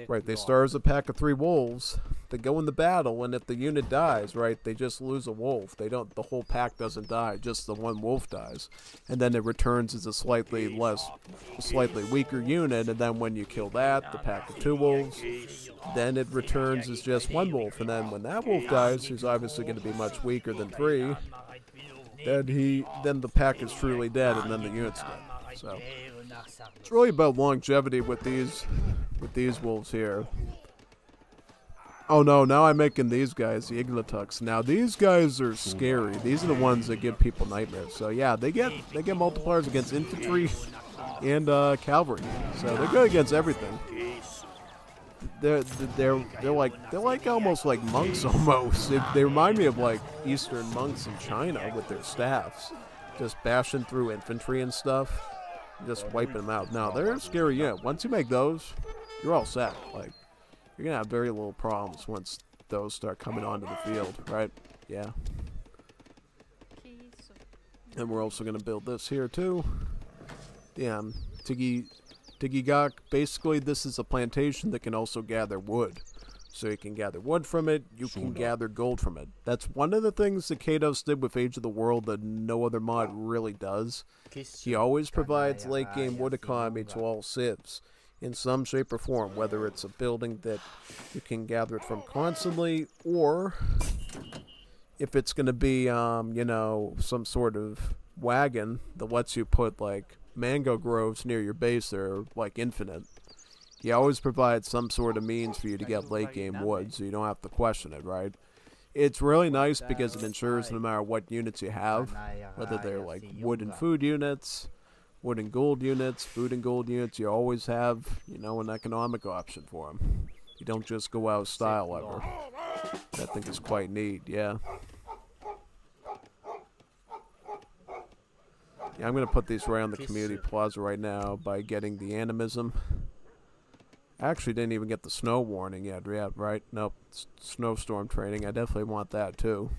Right, they start as a pack of 3 wolves. They go in the battle, and if the unit dies, right, they just lose a wolf. They don't. The whole pack doesn't die. Just the one wolf dies, and then it returns as a slightly weaker unit. And then when you kill that, the pack of 2 wolves, then it returns as just 1 wolf. And then when that wolf dies, who's obviously going to be much weaker than 3, then the pack is truly dead, and then the unit's dead. So it's really about longevity with these wolves here. Oh no, now I'm making these guys the Iglatucks. Now these guys are scary. These are the ones that give people nightmares. So yeah, they get multipliers against infantry and cavalry. So they're good against everything. They're like almost like monks almost. They remind me of like Eastern monks in China with their staffs, just bashing through infantry and stuff. Just wiping them out. Now, they're scary, yeah. Once you make those, you're all set. Like, you're going to have very little problems once those start coming onto the field, right? Yeah. And we're also going to build this here, too. Yeah, Tigigak, basically, this is a plantation that can also gather wood. So you can gather wood from it, you can gather gold from it. That's one of the things that Kados did with Age of the World that no other mod really does. He always provides late game wood economy to all civs in some shape or form, whether it's a building that you can gather it from constantly, or if it's going to be, some sort of wagon that lets you put, like, mango groves near your base that are, like, infinite. He always provides some sort of means for you to get late game wood, so you don't have to question it, right? It's really nice because it ensures no matter what units you have, whether they're like wood and food units, wood and gold units, food and gold units, you always have, an economic option for them. You don't just go out of style ever. That thing is quite neat, yeah. Yeah, I'm going to put these right on the community plaza right now by getting the animism. I actually didn't even get the snow warning yet, right? Nope, snowstorm training. I definitely want that too.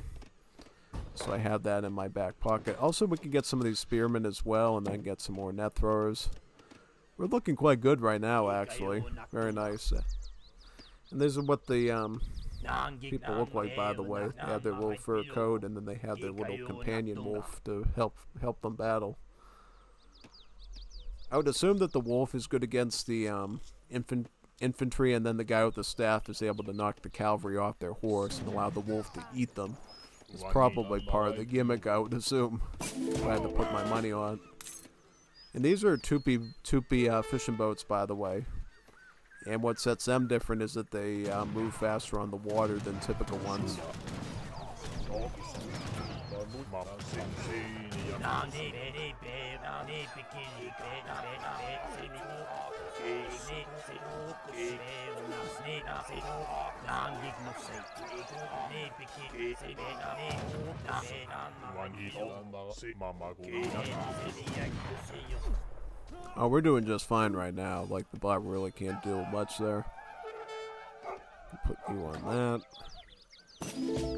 So I have that in my back pocket. Also, we can get some of these spearmen as well and then get some more net throwers. We're looking quite good right now, actually. Very nice. And this is what the people look like, by the way. They have their little fur coat, and then they have their little companion wolf to help them battle. I would assume that the wolf is good against the infantry, and then the guy with the staff is able to knock the cavalry off their horse and allow the wolf to eat them. It's probably part of the gimmick, I would assume, if I had to put my money on it. And these are Tupi fishing boats, by the way. And what sets them different is that they move faster on the water than typical ones. Oh, we're doing just fine right now. Like, the bot really can't do much there. Put you on that.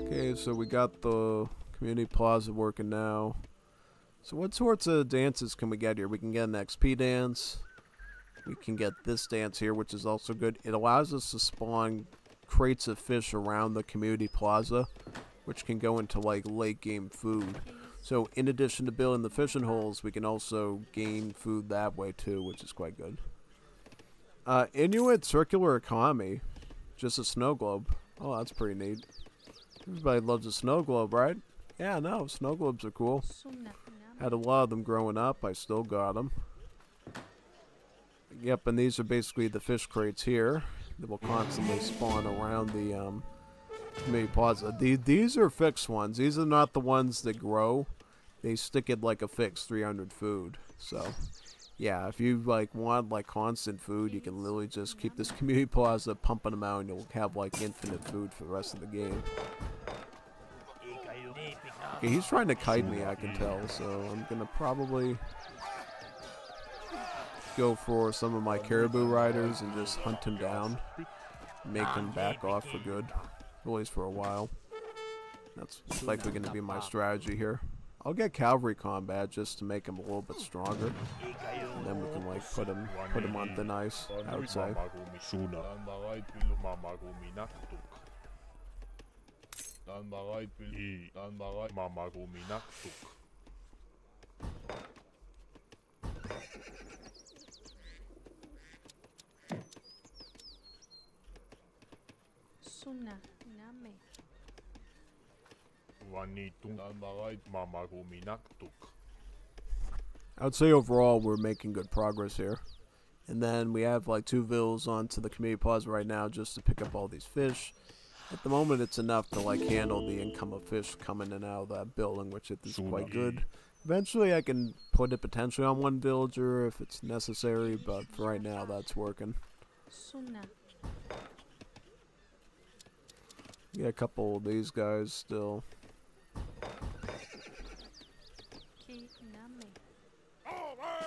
Okay, so we got the community plaza working now. So what sorts of dances can we get here? We can get an XP dance. We can get this dance here, which is also good. It allows us to spawn crates of fish around the community plaza, which can go into, like, late game food. So in addition to building the fishing holes, we can also gain food that way too, which is quite good. Inuit circular economy. Just a snow globe. Oh, that's pretty neat. Everybody loves a snow globe, right? Yeah, no, snow globes are cool. Had a lot of them growing up. I still got them. Yep, and these are basically the fish crates here that will constantly spawn around the community plaza. These are fixed ones. These are not the ones that grow. They stick it like a fixed 300 food. So, yeah, if you like want like constant food, you can literally just keep this community plaza pumping them out, and you'll have like infinite food for the rest of the game. Okay, he's trying to kite me, I can tell, so I'm gonna probably go for some of my caribou riders and just hunt him down, make him back off for good, at least for a while. That's likely going to be my strategy here. I'll get cavalry combat just to make him a little bit stronger, and then we can like put him on thin ice, I would say. I would say overall we're making good progress here. And then we have like 2 villas onto the community plaza right now just to pick up all these fish. At the moment it's enough to like handle the income of fish coming in and out of that building, which is quite good. Eventually I can put it potentially on 1 villager if it's necessary, but for right now that's working. Yeah, a couple of these guys still.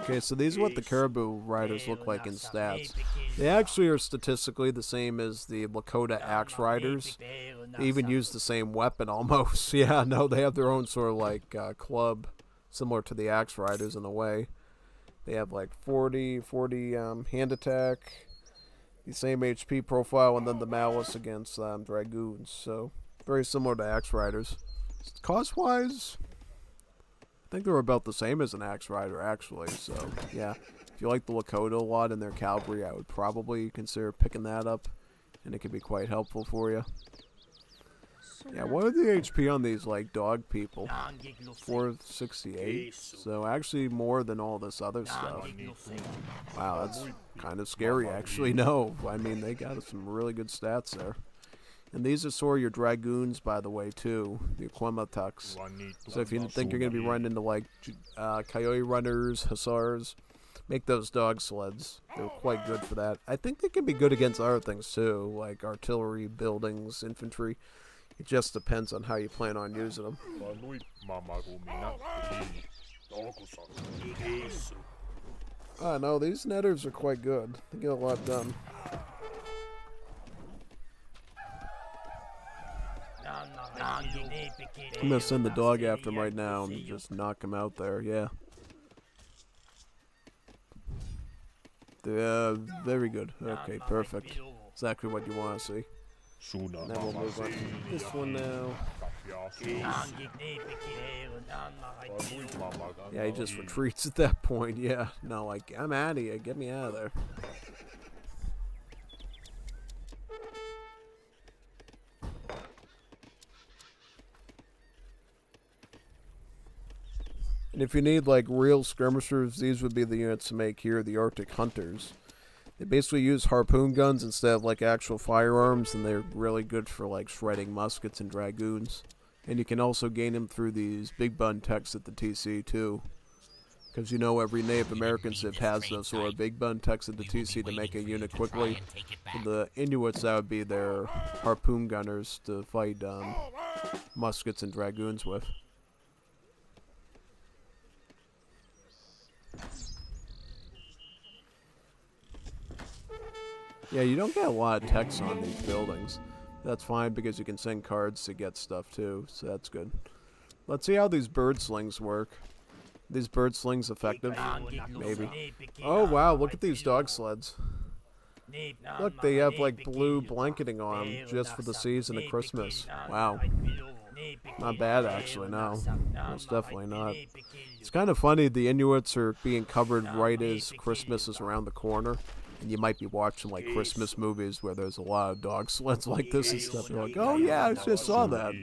Okay, so these are what the caribou riders look like in stats. They actually are statistically the same as the Lakota axe riders. They even use the same weapon almost. Yeah, no, they have their own sort of like club, similar to the axe riders in a way. They have like 40 hand attack, the same HP profile, and then the malice against dragoons. So very similar to axe riders. Cost-wise, I think they're about the same as an axe rider, actually. So yeah, if you like the Lakota a lot in their cavalry, I would probably consider picking that up, and it could be quite helpful for you. Yeah, what are the HP on these like dog people? 468. So actually more than all this other stuff. Wow, that's kind of scary actually. No, I mean they got some really good stats there. And these are sort of your dragoons, by the way, too. The Aquematucks. So if you think you're going to be running into like coyote runners, hussars, make those dog sleds. They're quite good for that. I think they can be good against other things too, like artillery, buildings, infantry. It just depends on how you plan on using them. No, these netters are quite good. They get a lot done. I'm gonna send the dog after him right now and just knock him out there, yeah. Very good. Okay, perfect. Exactly what you want to see. And then we'll move on to this one now. Yeah, he just retreats at that point, yeah. No, like, I'm out of here. Get me out of there. And if you need like real skirmishers, these would be the units to make here, the Arctic Hunters. They basically use harpoon guns instead of like actual firearms, and they're really good for like shredding muskets and dragoons. And you can also gain them through these big bun techs at the TC too. Because you know every Native American civ has those sort of big bun techs at the TC to make a unit quickly. For the Inuits, that would be their harpoon gunners to fight muskets and dragoons with. Yeah, you don't get a lot of text on these buildings. That's fine because you can send cards to get stuff too, so that's good. Let's see how these bird slings work. These bird slings effective? Maybe. Oh wow, look at these dog sleds. Look, they have like blue blanketing on them just for the season of Christmas. Wow. Not bad actually, no. Most definitely not. It's kind of funny, the Inuits are being covered right as Christmas is around the corner. And you might be watching like Christmas movies where there's a lot of dog sleds like this and stuff. You're like, oh yeah, I just saw that.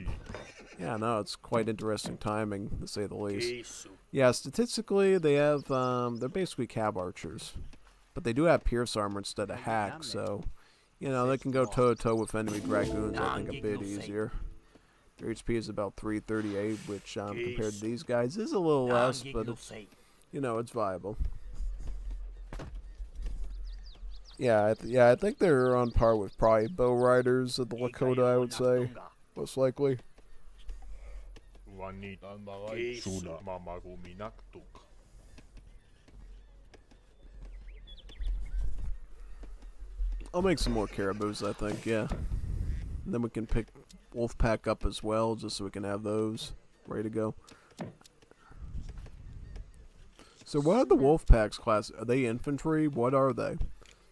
Yeah, no, it's quite interesting timing, to say the least. Yeah, statistically, they have, they're basically cab archers. But they do have pierce armor instead of hack, so, you know, they can go toe-to-toe with enemy dragoons, I think, a bit easier. Their HP is about 338, which, compared to these guys, is a little less, but it's, you know, it's viable. Yeah, I think they're on par with probably bow riders of the Lakota, I would say, most likely. I'll make some more caribous, I think, yeah. And then we can pick Wolfpack up as well, just so we can have those ready to go. So what are the Wolfpack's class? Are they infantry? What are they?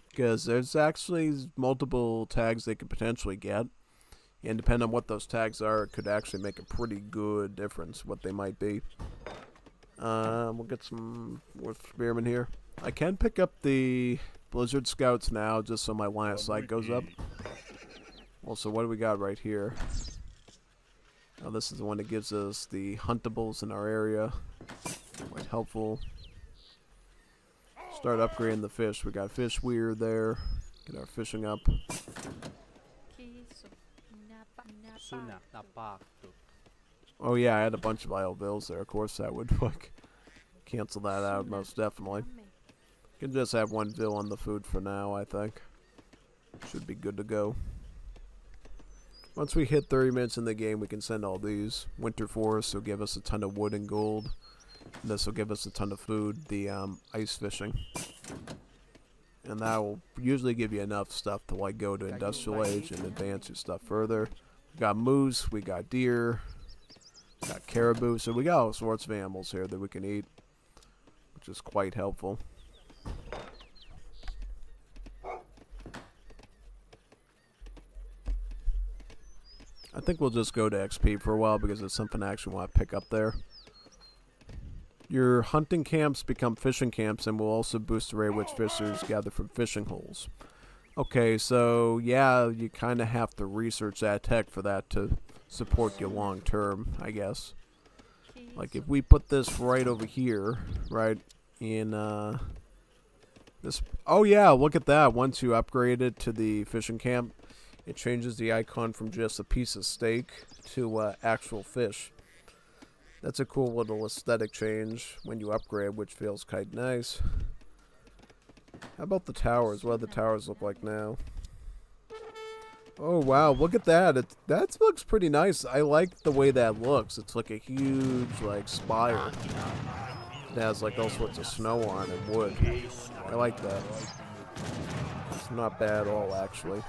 Because there's actually multiple tags they could potentially get. And depending on what those tags are, it could actually make a pretty good difference what they might be. We'll get some more spearmen here. I can pick up the Blizzard Scouts now, just so my line of sight goes up. Also, what do we got right here? Oh, this is the one that gives us the huntables in our area. Quite helpful. Start upgrading the fish. We got fish weir there. Get our fishing up. Oh yeah, I had a bunch of idle bills there. Of course, that would like cancel that out most definitely. Can just have one bill on the food for now, I think. Should be good to go. Once we hit 30 minutes in the game, we can send all these. Winter Forest will give us a ton of wood and gold. And this will give us a ton of food, the ice fishing. And that will usually give you enough stuff to like go to Industrial Age and advance your stuff further. We got moose, we got deer, we got caribou, so we got all sorts of animals here that we can eat, which is quite helpful. I think we'll just go to XP for a while because it's something I actually want to pick up there. Your hunting camps become fishing camps and will also boost the rate at which fishers gather from fishing holes. Okay, so yeah, you kind of have to research that tech for that to support you long term, I guess. Like if we put this right over here, right, in this... Oh yeah, look at that. Once you upgrade it to the fishing camp, it changes the icon from just a piece of steak to actual fish. That's a cool little aesthetic change when you upgrade, which feels quite nice. How about the towers? What do the towers look like now? Oh wow, look at that. That looks pretty nice. I like the way that looks. It's like a huge like spire. It has like all sorts of snow on and wood. I like that. It's not bad at all, actually.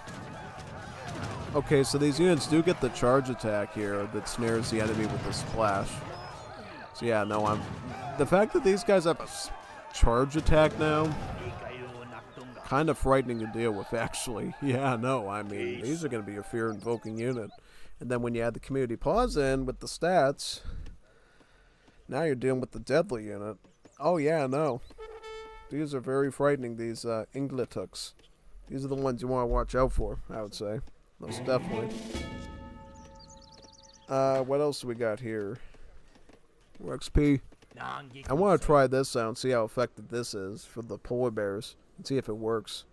Okay, so these units do get the charge attack here that snares the enemy with the splash. So yeah, no, the fact that these guys have a charge attack now, kind of frightening to deal with, actually. Yeah, no, I mean, these are going to be a fear-invoking unit. And then when you add the community pause in with the stats, now you're dealing with the deadly unit. Oh yeah, no. These are very frightening, these Inglituks. These are the ones you want to watch out for, I would say. Most definitely. What else do we got here? More XP. I want to try this out and see how effective this is for the polar bears. And see if it works.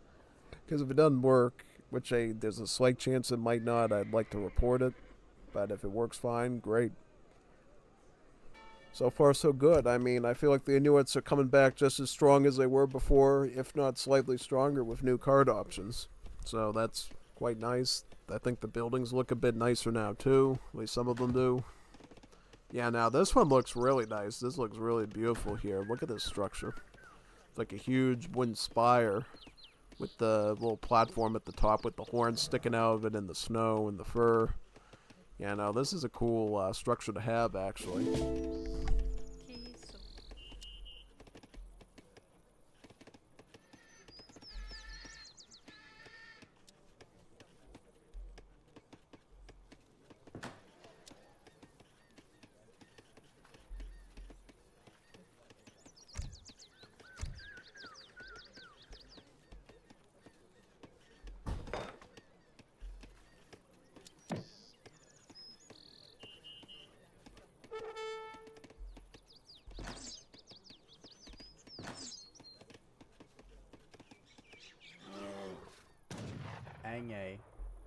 Because if it doesn't work, which there's a slight chance it might not, I'd like to report it. But if it works fine, great. So far, so good. I mean, I feel like the Inuits are coming back just as strong as they were before, if not slightly stronger with new card options. So that's quite nice. I think the buildings look a bit nicer now, too. At least some of them do. Yeah, now this one looks really nice. This looks really beautiful here. Look at this structure. It's like a huge wooden spire with the little platform at the top with the horns sticking out of it and the snow and the fur. Yeah, no, this is a cool structure to have, actually.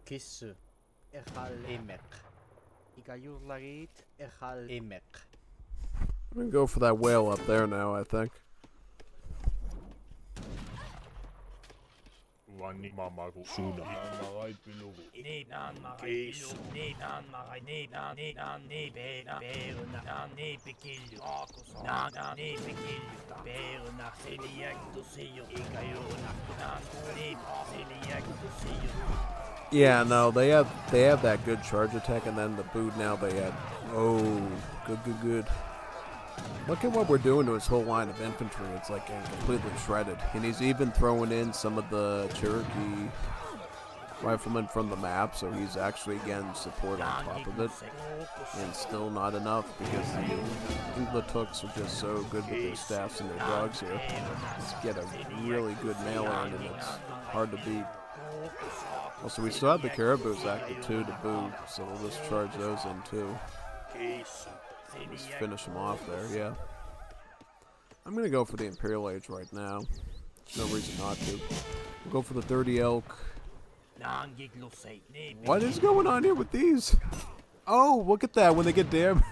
Kissu. Echal emek. Ikayurlarit. Echal emek. I'm gonna go for that whale up there now, I think. Yeah, no, they have that good charge attack, and then the boot now they have. Oh, good. Look at what we're doing to his whole line of infantry. It's like getting completely shredded. And he's even throwing in some of the Cherokee riflemen from the map, so he's actually getting support on top of it. And still not enough because the Inuits are just so good with their staffs and their dogs here. Just get a really good melee in, and it's hard to beat. Also, we still have the Caribous active too to boot, so we'll just charge those in too. Just finish them off there, yeah. I'm gonna go for the Imperial Age right now. There's no reason not to. We'll go for the 30 elk. What is going on here with these? Oh, look at that when they get damaged.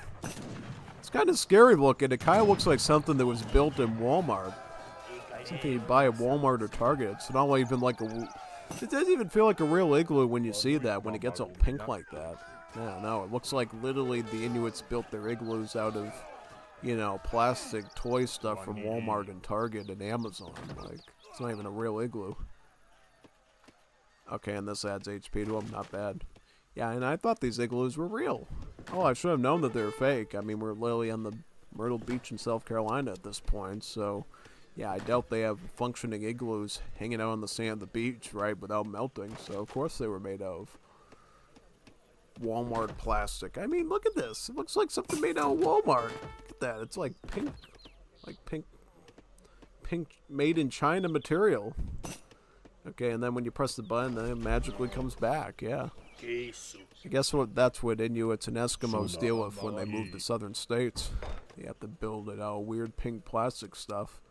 It's kind of scary looking. It kind of looks like something that was built in Walmart. Something you buy at Walmart or Target. It's not even like a... It doesn't even feel like a real igloo when you see that, when it gets all pink like that. Yeah, no, it looks like literally the Inuits built their igloos out of, you know, plastic toy stuff from Walmart and Target and Amazon. Like, it's not even a real igloo. Okay, and this adds HP to them, not bad. Yeah, and I thought these igloos were real. Oh, I should have known that they were fake. I mean, we're literally on the Myrtle Beach in South Carolina at this point, so... Yeah, I doubt they have functioning igloos hanging out on the sand of the beach, right, without melting. So, of course they were made of Walmart plastic. I mean, look at this. It looks like something made out of Walmart. Look at that. It's like pink, made in China material. Okay, and then when you press the button, then it magically comes back, yeah. I guess that's what Inuits and Eskimos deal with when they move to southern states. You have to build it out of weird pink plastic stuff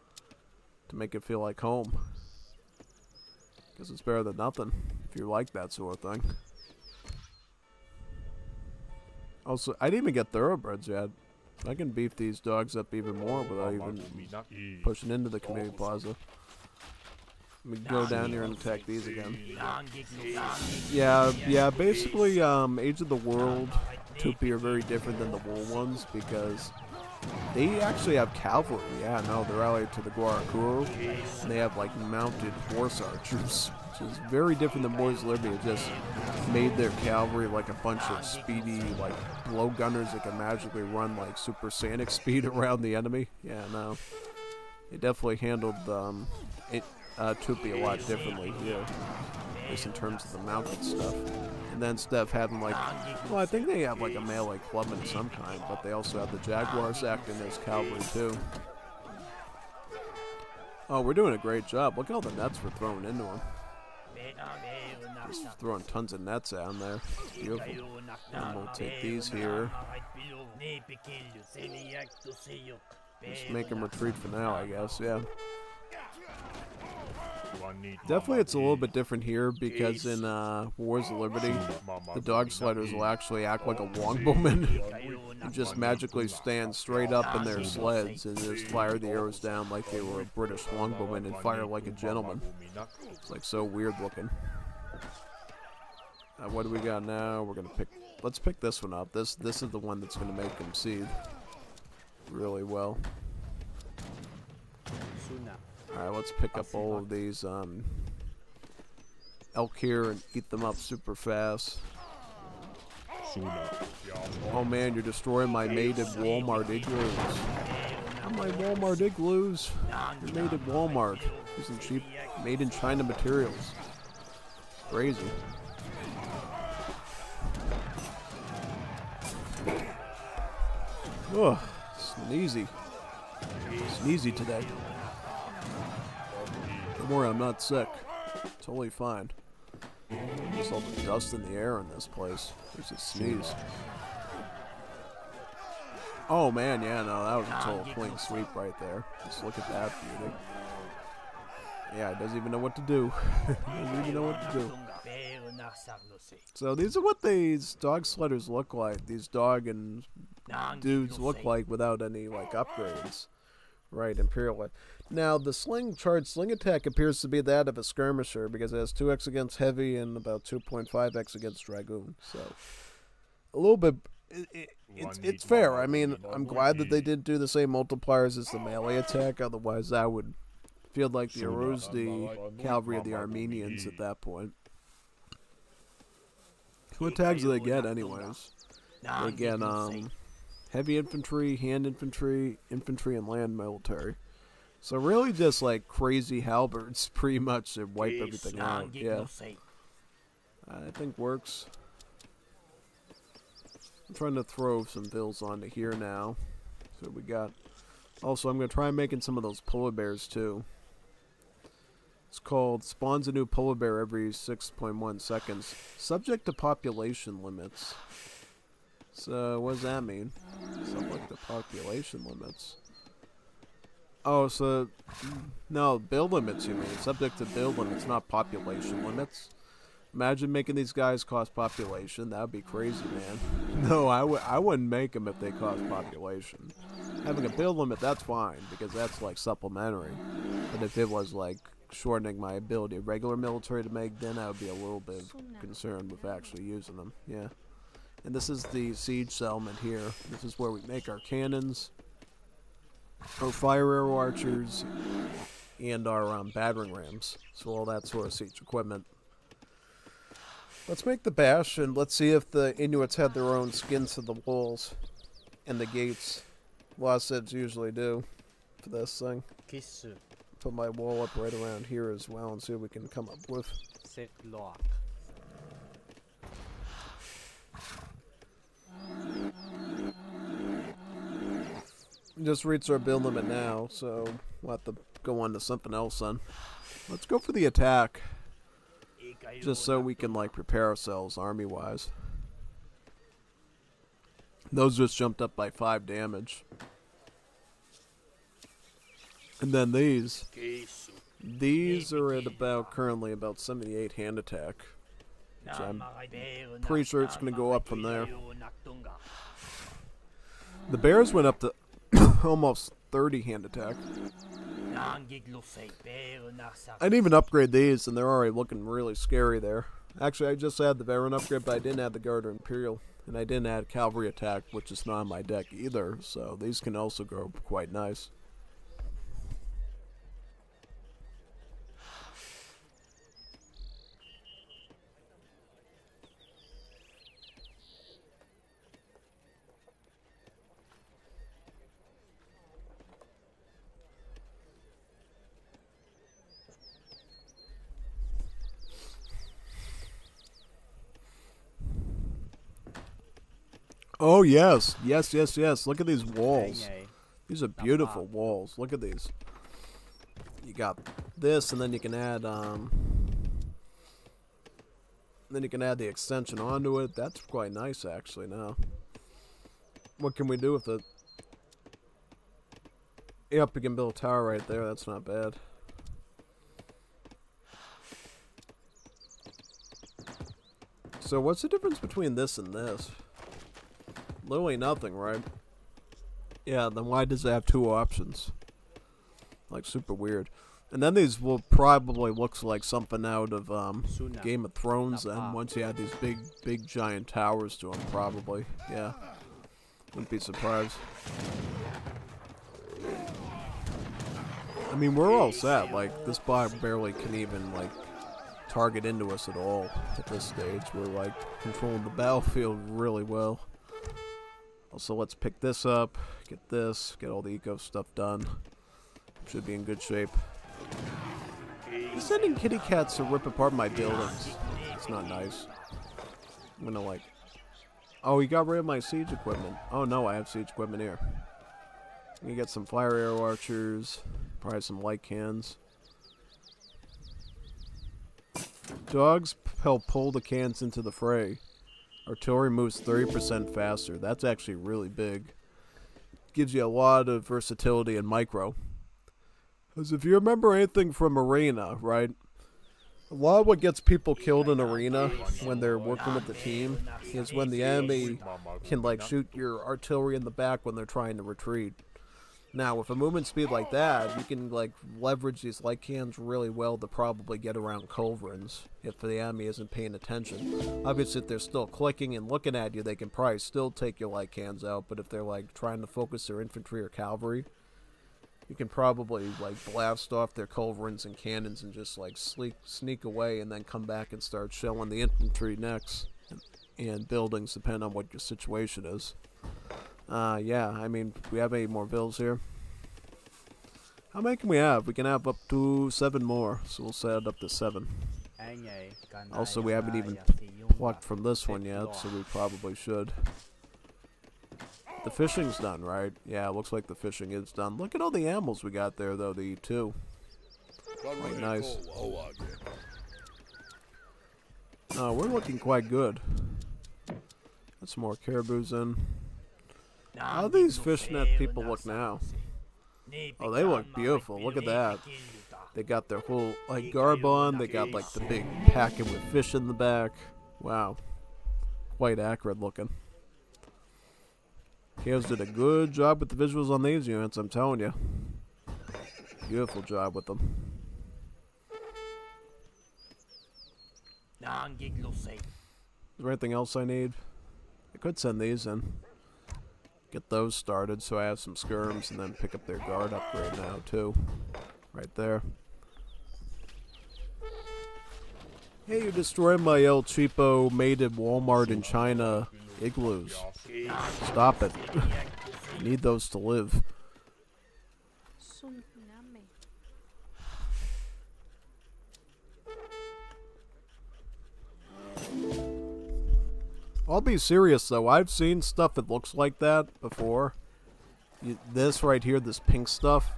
to make it feel like home. Because it's better than nothing, if you like that sort of thing. Also, I didn't even get thoroughbreds yet. I can beef these dogs up even more without even pushing into the community plaza. Let me go down here and attack these again. Yeah, basically, Age of the World Tupi are very different than the wool ones because they actually have cavalry. Yeah, no, they're allied to the Guaracuru, and they have like mounted horse archers, which is very different than Boys Liberty. It just made their cavalry like a bunch of speedy, like blow gunners that can magically run like supersonic speed around the enemy. Yeah, no, they definitely handled Tupi a lot differently here, at least in terms of the mounted stuff. And then instead of having like, well, I think they have like a melee clubman of some kind, but they also have the Jaguars acting as cavalry too. Oh, we're doing a great job. Look at all the nets we're throwing into them. Just throwing tons of nets down there. Beautiful. And we'll take these here. Just make them retreat for now, I guess, yeah. Definitely it's a little bit different here because in Wars of Liberty, the dog sliders will actually act like a longbowman and just magically stand straight up in their sleds and just fire the arrows down like they were a British longbowman and fire like a gentleman. It's like so weird looking. What do we got now? We're gonna let's pick this one up. This is the one that's gonna make them seethe really well. Alright, let's pick up all of these elk here and eat them up super fast. Oh man, you're destroying my made in Walmart igloos. Oh, my Walmart igloos. They're made in Walmart. Using cheap, made in China materials. Crazy. Ugh, sneezy. Sneezy today. Don't worry, I'm not sick. Totally fine. Just all the dust in the air in this place. There's a sneeze. Oh man, yeah, no, that was a total clean sweep right there. Just look at that beauty. Yeah, it doesn't even know what to do. Doesn't even know what to do. So these are what these dog sledders look like. These dog and dudes look like without any like upgrades. Right, Imperial. Now the charged sling attack appears to be that of a skirmisher because it has 2x against heavy and about 2.5x against dragoon. So a little bit. It's fair. I mean, I'm glad that they did do the same multipliers as the melee attack. Otherwise, that would feel like the Oruzdi cavalry of the Armenians at that point. What tags do they get, anyways? They get heavy infantry, hand infantry, infantry, and land military. So really just like crazy halberds pretty much to wipe everything out. Yeah. I think works. I'm trying to throw some bills onto here now. So we got... Also, I'm going to try making some of those polar bears too. It's called spawns a new polar bear every 6.1 seconds. Subject to population limits. So, what does that mean? Subject to population limits. Oh, so... No, build limits you mean. Subject to build limits, not population limits. Imagine making these guys cost population. That would be crazy, man. No, I wouldn't make them if they cost population. Having a build limit, that's fine, because that's, like, supplementary. But if it was, like, shortening my ability of regular military to make, then I would be a little bit concerned with actually using them. Yeah. And this is the siege settlement here. This is where we make our cannons, our fire arrow archers, and our battering rams. So all that sort of siege equipment. Let's make the bash, and let's see if the Inuits had their own skins to the walls and the gates. Wassids usually do for this thing. Put my wall up right around here as well and see what we can come up with. Just reached our build limit now, so we'll have to go on to something else then. Let's go for the attack. Just so we can, like, prepare ourselves army-wise. Those just jumped up by 5 damage. And then these. These are at currently about 78 hand attack. Which I'm pretty sure it's going to go up from there. The bears went up to almost 30 hand attack. I didn't even upgrade these, and they're already looking really scary there. Actually, I just had the Baron upgrade, but I didn't add the Guard or Imperial. And I didn't add Cavalry attack, which is not on my deck either, so these can also go quite nice. Oh, yes. Yes, yes, yes. Look at these walls. These are beautiful walls. Look at these. You got this, and then you can add, the extension onto it. That's quite nice, actually, now. What can we do with it? Yep, we can build a tower right there. That's not bad. So, what's the difference between this and this? Literally nothing, right? Yeah, then why does it have 2 options? Like, super weird. And then these will probably look like something out of Game of Thrones then, once you add these big giant towers to them, probably. Yeah. Wouldn't be surprised. I mean, we're all set. Like, this bot barely can even, like, target into us at all at this stage. We're, like, controlling the battlefield really well. Also, let's pick this up, get all the eco stuff done. Should be in good shape. I'm sending kitty cats to rip apart my buildings. It's not nice. I'm gonna, like... Oh, he got rid of my siege equipment. Oh no, I have siege equipment here. I'm gonna get some fire arrow archers, probably some light cans. Dogs help pull the cans into the fray. Artillery moves 30% faster. That's actually really big. Gives you a lot of versatility in micro. Because if you remember anything from Arena, right? A lot of what gets people killed in arena when they're working with the team is when the enemy can like shoot your artillery in the back when they're trying to retreat. Now, with a movement speed like that, you can like leverage these light cans really well to probably get around culverins if the enemy isn't paying attention. Obviously, if they're still clicking and looking at you, they can probably still take your light cans out, but if they're like trying to focus their infantry or cavalry, you can probably like blast off their culverins and cannons and just like sneak away and then come back and start shelling the infantry next and buildings depending on what your situation is. Yeah, I mean, we have 8 more bills here. How many can we have? We can have up to 7 more, so we'll set it up to 7. Also, we haven't even plucked from this one yet, so we probably should. The fishing's done, right? Yeah, it looks like the fishing is done. Look at all the animals we got there, though, to eat, too. Quite nice. Oh, we're looking quite good. Got some more caribous in. How do these fishnet people look now? Oh, they look beautiful. Look at that. They got their whole, like, garb on. They got, like, the big packet with fish in the back. Wow. Quite accurate looking. Chaos did a good job with the visuals on these units, I'm telling you. Beautiful job with them. Is there anything else I need? I could send these in. Get those started so I have some skirms and then pick up their guard upgrade now too. Right there. Hey, you destroyed my El Cheapo made at Walmart in China igloos. Stop it. I need those to live. I'll be serious though, I've seen stuff that looks like that before. This right here, this pink stuff.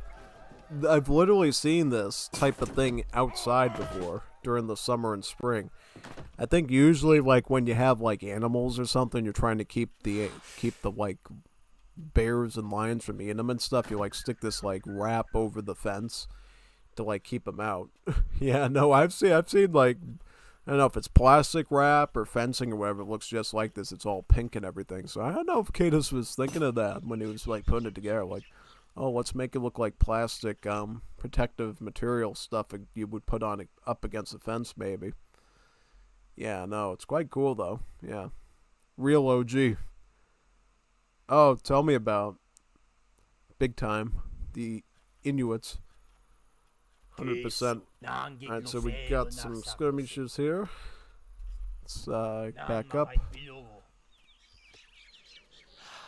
I've literally seen this type of thing outside before, during the summer and spring. I think usually like when you have like animals or something, you're trying to keep the like bears and lions from eating them and stuff, you like stick this like wrap over the fence to like keep them out. Yeah, no, I've seen like, I don't know if it's plastic wrap or fencing or whatever. It looks just like this. It's all pink and everything. So I don't know if Katos was thinking of that when he was like putting it together. Like, oh, let's make it look like plastic protective material stuff you would put on up against the fence maybe. Yeah, no, it's quite cool though. Yeah. Real OG. Oh, tell me about big time. The Inuits. 100%. Alright, so we got some skirmishes here. Let's back up.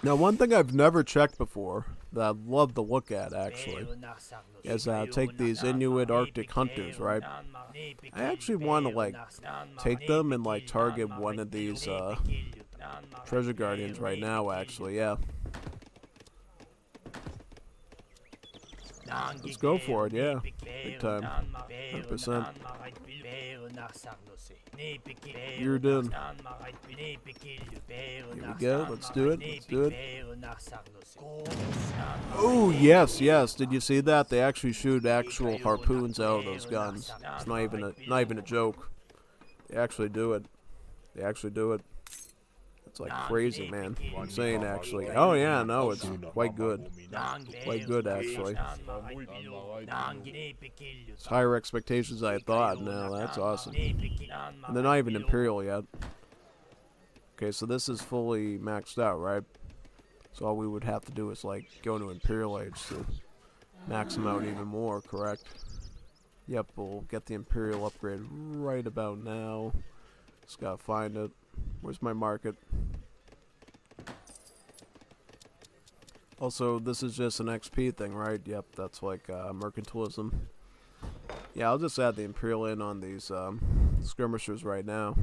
Now, one thing I've never checked before that I'd love to look at actually is take these Inuit Arctic hunters, right? I actually want to like take them and like target one of these treasure guardians right now actually, yeah. Let's go for it, yeah. Big time. 100%. You're done. Here we go. Let's do it. Let's do it. Oh, yes, yes. Did you see that? They actually shoot actual harpoons out of those guns. It's not even a joke. They actually do it. They actually do it. It's like crazy, man. Insane, actually. Oh, yeah, no, it's quite good. Quite good, actually. It's higher expectations than I thought. No, that's awesome. And they're not even Imperial yet. Okay, so this is fully maxed out, right? So all we would have to do is, like, go to Imperial Age to max them out even more, correct? Yep, we'll get the Imperial upgrade right about now. Just gotta find it. Where's my market? Also, this is just an XP thing, right? Yep, that's like mercantilism. Yeah, I'll just add the Imperial in on these skirmishers right now.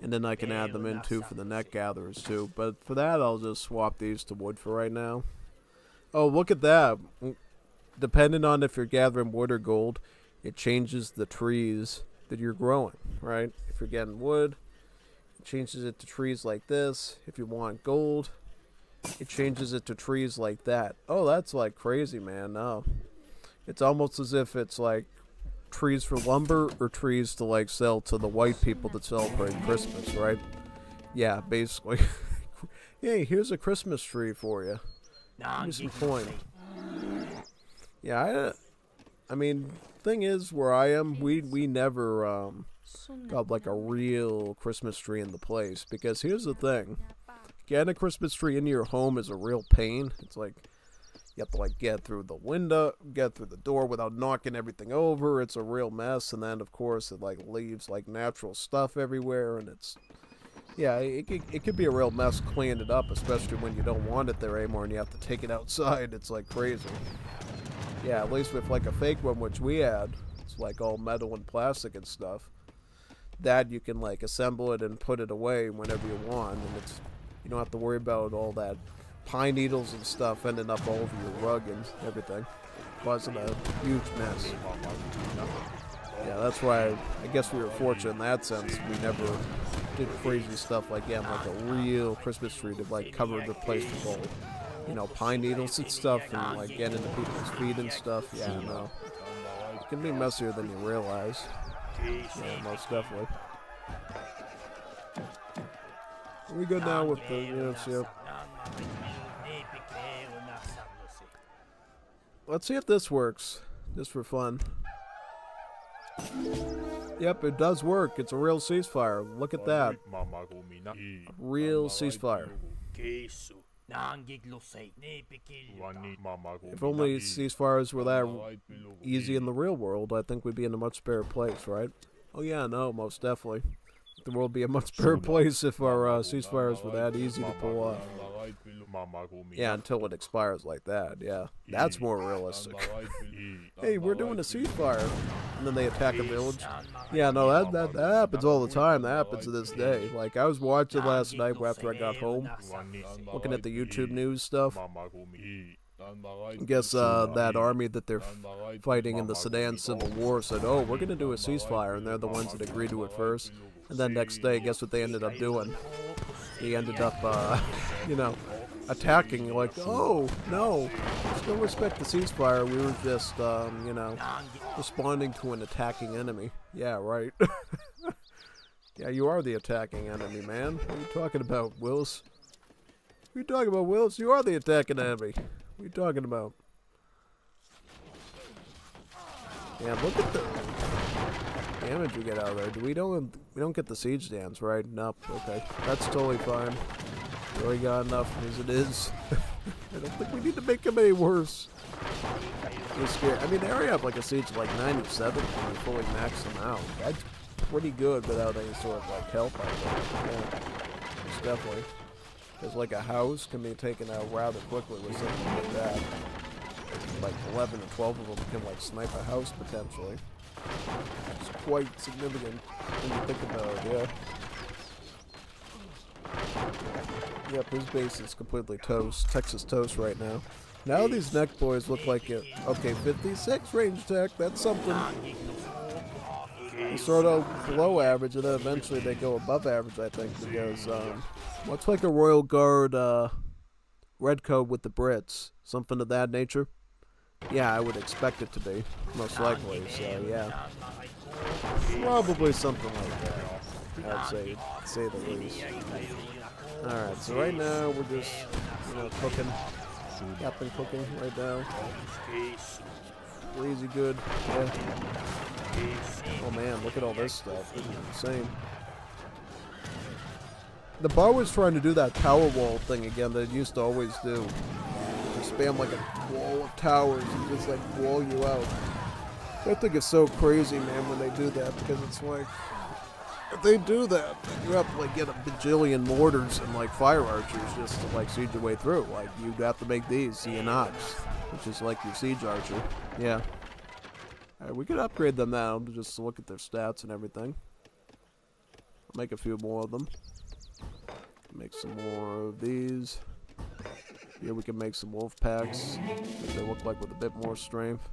And then I can add them in too for the net gatherers too. But for that, I'll just swap these to wood for right now. Oh, look at that. Depending on if you're gathering wood or gold, it changes the trees that you're growing, right? If you're getting wood, changes it to trees like this. If you want gold, it changes it to trees like that. Oh, that's like crazy, man. No, it's almost as if it's like trees for lumber or trees to like sell to the white people that celebrate Christmas, right? Yeah, basically. Hey, here's a Christmas tree for you. Give me some coin. Yeah, I mean, thing is, where I am, we never got like a real Christmas tree in the place, because here's the thing: getting a Christmas tree into your home is a real pain. It's like you have to like get through the window, get through the door without knocking everything over. It's a real mess, and then of course it like leaves like natural stuff everywhere, and it's yeah, it could be a real mess cleaning it up, especially when you don't want it there anymore and you have to take it outside. It's like crazy. Yeah, at least with like a fake one, which we had, it's like all metal and plastic and stuff. That you can like assemble it and put it away whenever you want, and it's you don't have to worry about all that pine needles and stuff ending up all over your rug and everything, causing a huge mess. Yeah, that's why I guess we were fortunate in that sense. We never did crazy stuff like getting like a real Christmas tree to like cover the place with all, you know, pine needles and stuff, and like get into people's feet and stuff. Yeah, no, it can be messier than you realize. Yeah, most definitely. We good now with the yeah. Let's see if this works. Just for fun. Yep, it does work. It's a real ceasefire. Look at that. A real ceasefire. If only ceasefires were that easy in the real world, I think we'd be in a much better place, right? Oh yeah, no, most definitely. The world would be a much better place if our ceasefires were that easy to pull off. Yeah, until it expires like that, yeah. That's more realistic. Hey, we're doing a ceasefire. And then they attack a village. Yeah, no, that happens all the time. That happens to this day. Like, I was watching last night after I got home, looking at the YouTube news stuff. I guess that army that they're fighting in the Sudan Civil War said, oh, we're going to do a ceasefire, and they're the ones that agreed to it first. And then next day, guess what they ended up doing? They ended up, you know, attacking, like, oh, no, still respect the ceasefire, we were just, you know, responding to an attacking enemy. Yeah, right. Yeah, you are the attacking enemy, man. What are you talking about, Wills? What are you talking about, Wills? You are the attacking enemy. What are you talking about? Yeah, look at the damage we get out of there. We don't get the siege dance, right? Nope. Okay, that's totally fine. We already got enough as it is. I don't think we need to make them any worse. It's scary. I mean, they already have like a siege of like 97 when you fully max them out. That's pretty good without any sort of like help, I think. Yeah, it's definitely. Because like a house can be taken out rather quickly with something like that. Like 11 or 12 of them can like snipe a house potentially. It's quite significant when you think about it, yeah. Yep, his base is completely toast. Texas toast right now. Now these neck boys look like it. Okay, 56 range tech, that's something. They start out below average and then eventually they go above average, I think, because, what's like a Royal Guard, red code with the Brits? Something of that nature? Yeah, I would expect it to be, most likely, so yeah. Probably something like that, I'd say the least. Alright, so right now we're just, you know, cooking. Captain cooking right now. Crazy good, yeah. Oh man, look at all this stuff, this is insane. The bar was trying to do that tower wall thing again that it used to always do. Just spam like a wall of towers and just like wall you out. I think it's so crazy, man, when they do that, because it's like, if they do that, then you have to like get a bajillion mortars and like fire archers just to like siege your way through. Like, you have to make these Inuits, which is like your siege archer. Yeah. Alright, we could upgrade them now to just look at their stats and everything. I'll make a few more of them. Make some more of these. Here we can make some wolf packs that they look like with a bit more strength.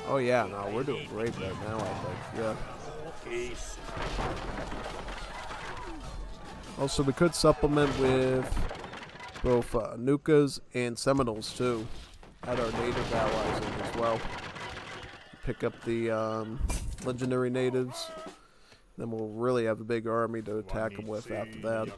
Oh yeah, no, we're doing great right now, I think. Yeah. Also, we could supplement with both Nukas and Seminoles too. Add our native allies in as well. pick up the legendary natives. Then we'll really have a big army to attack them with after that.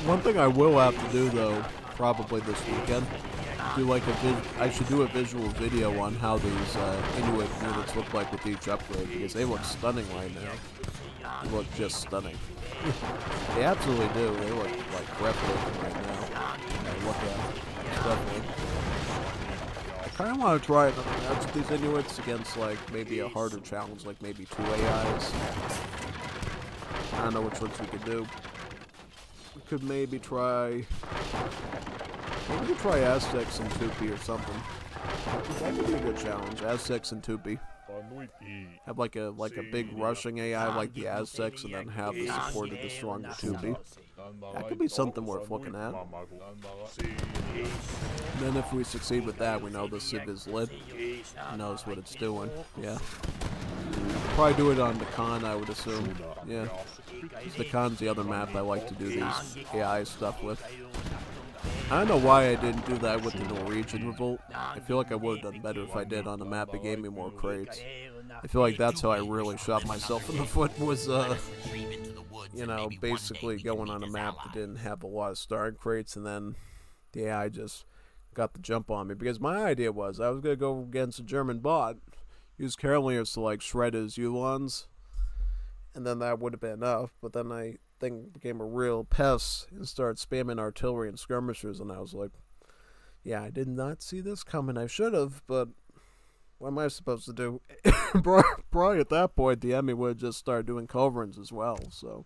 One thing I will have to do though, probably this weekend, do like I should do a visual video on how these Inuit units look like with each upgrade, because they look stunning right now. They look just stunning. They absolutely do. They look like breathtaking right now. Look at it. Definitely. I kind of want to try another match with these Inuits against like maybe a harder challenge, like maybe 2 AIs. I don't know which ones we could do. We could maybe try Aztecs and Tupi or something. That could be a good challenge. Aztecs and Tupi. Have like a big rushing AI like the Aztecs, and then have the support of the stronger Tupi. That could be something worth looking at. And then if we succeed with that, we know the Civ is lit. It knows what it's doing. Yeah. Probably do it on the Khan, I would assume. Yeah. The Khan's the other map I like to do these AI stuff with. I don't know why I didn't do that with the Norwegian Revolt. I feel like I would have done better if I did on a map that gave me more crates. I feel like that's how I really shot myself in the foot, was, you know, basically going on a map that didn't have a lot of starting crates, and then the AI just got the jump on me. Because my idea was I was going to go against a German bot, use Carolineers to, like, shred his Ulons, and then that would have been enough, but then I thing became a real pest and started spamming artillery and skirmishers, and I was like, yeah, I did not see this coming. I should have, but what am I supposed to do? Probably at that point the enemy would have just started doing culverins as well. So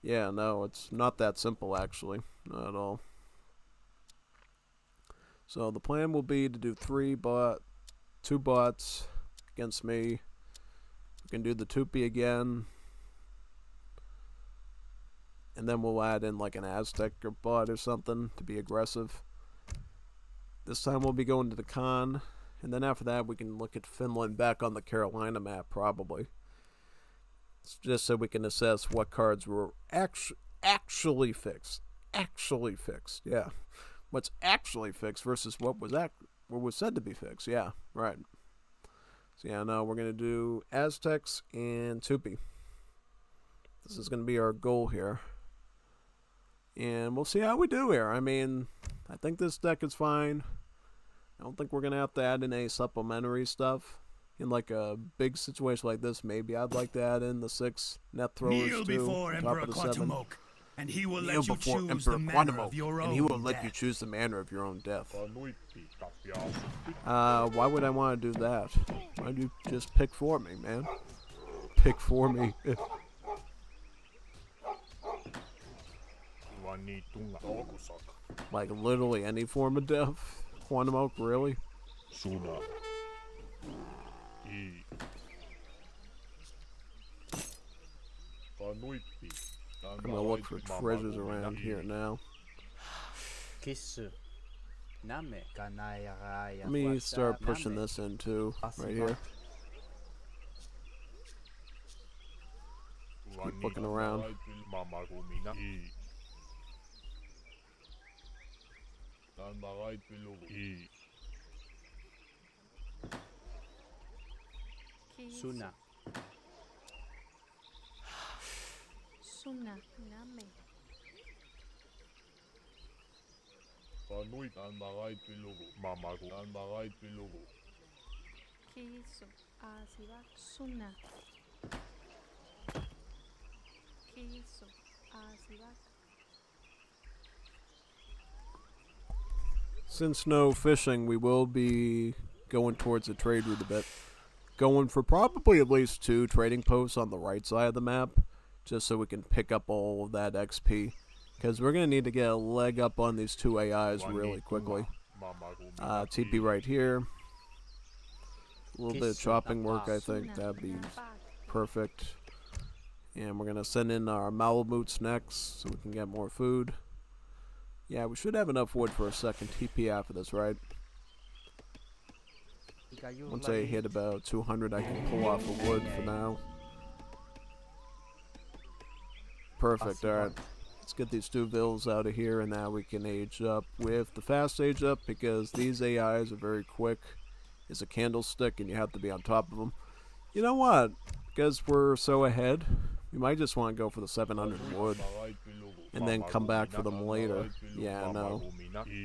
yeah, no, it's not that simple actually, not at all. So the plan will be to do 2 bots against me. We can do the Tupi again. And then we'll add in like an Aztec or bot or something to be aggressive. This time we'll be going to the Khan. And then after that we can look at Finland back on the Carolina map probably. It's just so we can assess what cards were actually fixed. Actually fixed, yeah. What's actually fixed versus what was said to be fixed, yeah, right. So yeah, no, we're going to do Aztecs and Tupi. This is going to be our goal here. And we'll see how we do here. I mean, I think this deck is fine. I don't think we're going to have to add in any supplementary stuff. In like a big situation like this, maybe I'd like to add in the 6 net throwers Kneel too. before On top Emperor of the 7. Quatamok, and he will Kneel let you before choose Emperor the manner Quatamok, of your and he will own let you death. choose the manner of your own death. Why would I want to do that? Why don't you just pick for me, man? Pick for me. Like literally any form of death? Quantum Oak, really? I'm gonna look for treasures around here now. Let me start pushing this in too, right here. Keep looking around. Suna. Suna name. Kiso asibak suna. Kiso asibak. Since no fishing, we will be going towards the trade route a bit. Going for probably at least 2 trading posts on the right side of the map, just so we can pick up all of that XP. Because we're going to need to get a leg up on these 2 AIs really quickly. TP right here. A little bit of chopping work, I think. Suna. That'd be Napak. perfect. And we're going to send in our Malamutes next so we can get more food. Yeah, we should have enough wood for a second TP after this, right? Once I hit about 200, I can pull off the wood for now. Perfect, alright. Let's get these two vills out of here, and now we can age up with the fast age up, because these AIs are very quick. It's a candlestick, and you have to be on top of them. You know what? Because we're so ahead, we might just want to go for the 700 wood, and then come back for them later. Yeah, I know.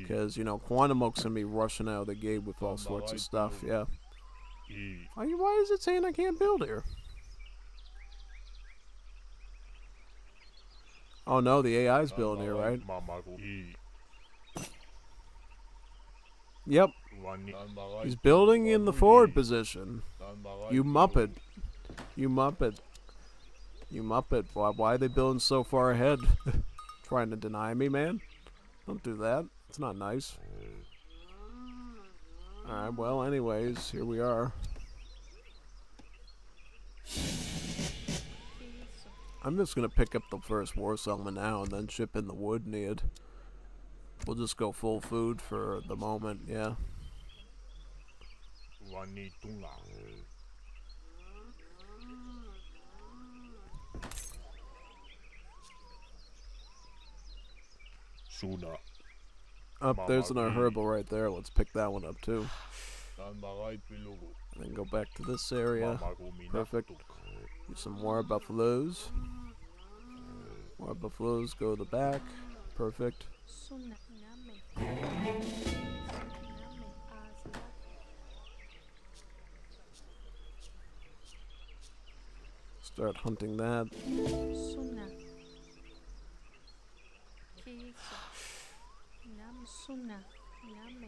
Because, you know, Quantum Oak's going to be rushing out of the gate with all sorts of stuff, yeah. Why is it saying I can't build here? Oh no, the AI's building here, right? Yep. He's building in the forward position. You muppet. You muppet. You muppet. Why are they building so far ahead? Trying to deny me, man? Don't do that. It's not nice. Alright, well, anyways, here we are. I'm just gonna pick up the first war settlement now and then ship in the wood needed. We'll just go full food for the moment, yeah. Up there's an herbal right there. Let's pick that one up too. And then go back to this area. Perfect. Get some more buffaloes. More buffaloes go to the back. Perfect. Start hunting that.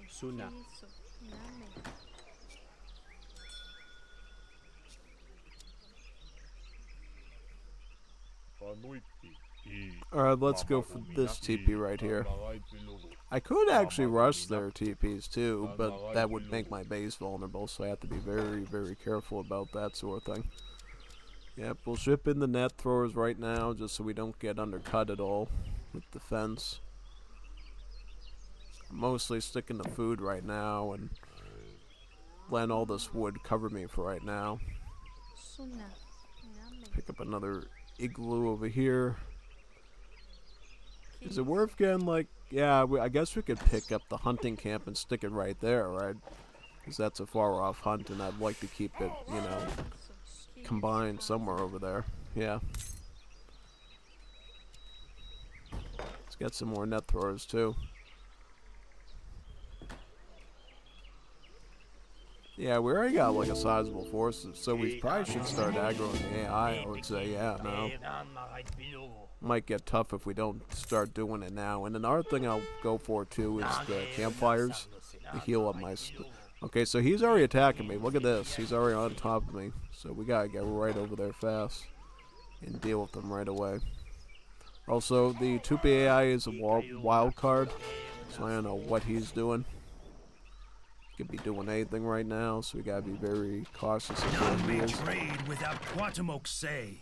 Suna. Alright, let's go for this TP right here. I could actually rush their TPs too, but that would make my base vulnerable, so I have to be very, very careful about that sort of thing. Yep, we'll ship in the net throwers right now, just so we don't get undercut at all with defense. I'm mostly sticking to food right now, and letting all this wood cover me for right now. Pick up another igloo over here. Is it worth getting, like, yeah, I guess we could pick up the hunting camp and stick it right there, right? Because that's a far off hunt, and I'd like to keep it, you know, combined somewhere over there. Yeah. Let's get some more net throwers too. Yeah, we already got like a sizable force, so we probably should start aggroing the AI, I would say. Yeah, no. Might get tough if we don't start doing it now. And another thing I'll go for too is the campfires to heal up my... Okay, so he's already attacking me. Look at this. He's already on top of me. So we gotta get right over there fast and deal with them right away. Also, the Tupi AI is a wild card, so I don't know what he's doing. Could be doing anything right now, so we gotta be very cautious of what he is. Trade without Quantum Oak say.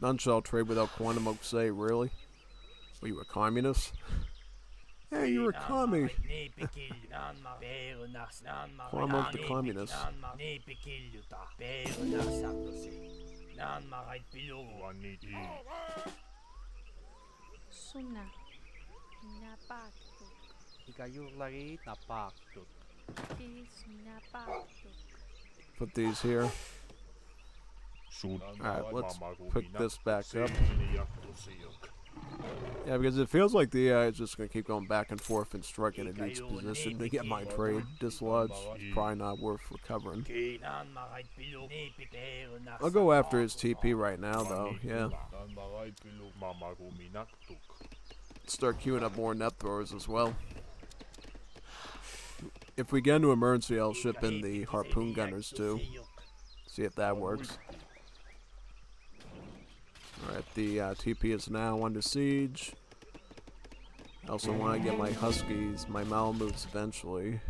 None shall trade without Quantum Oak say, really? Were you a communist? Hey, you're a commie. Quantum Oak the communist. Suna. Napak. Put these here. Alright, let's pick this back up. Yeah, because it feels like the AI is just going to keep going back and forth and striking at each position to get my trade dislodged. It's probably not worth recovering. I'll go after his TP right now, though, yeah. Start queuing up more net throwers as well. If we get into emergency, I'll ship in the harpoon gunners too. See if that works. Alright, the TP is now under siege. I also want to get my huskies, my Malamutes eventually.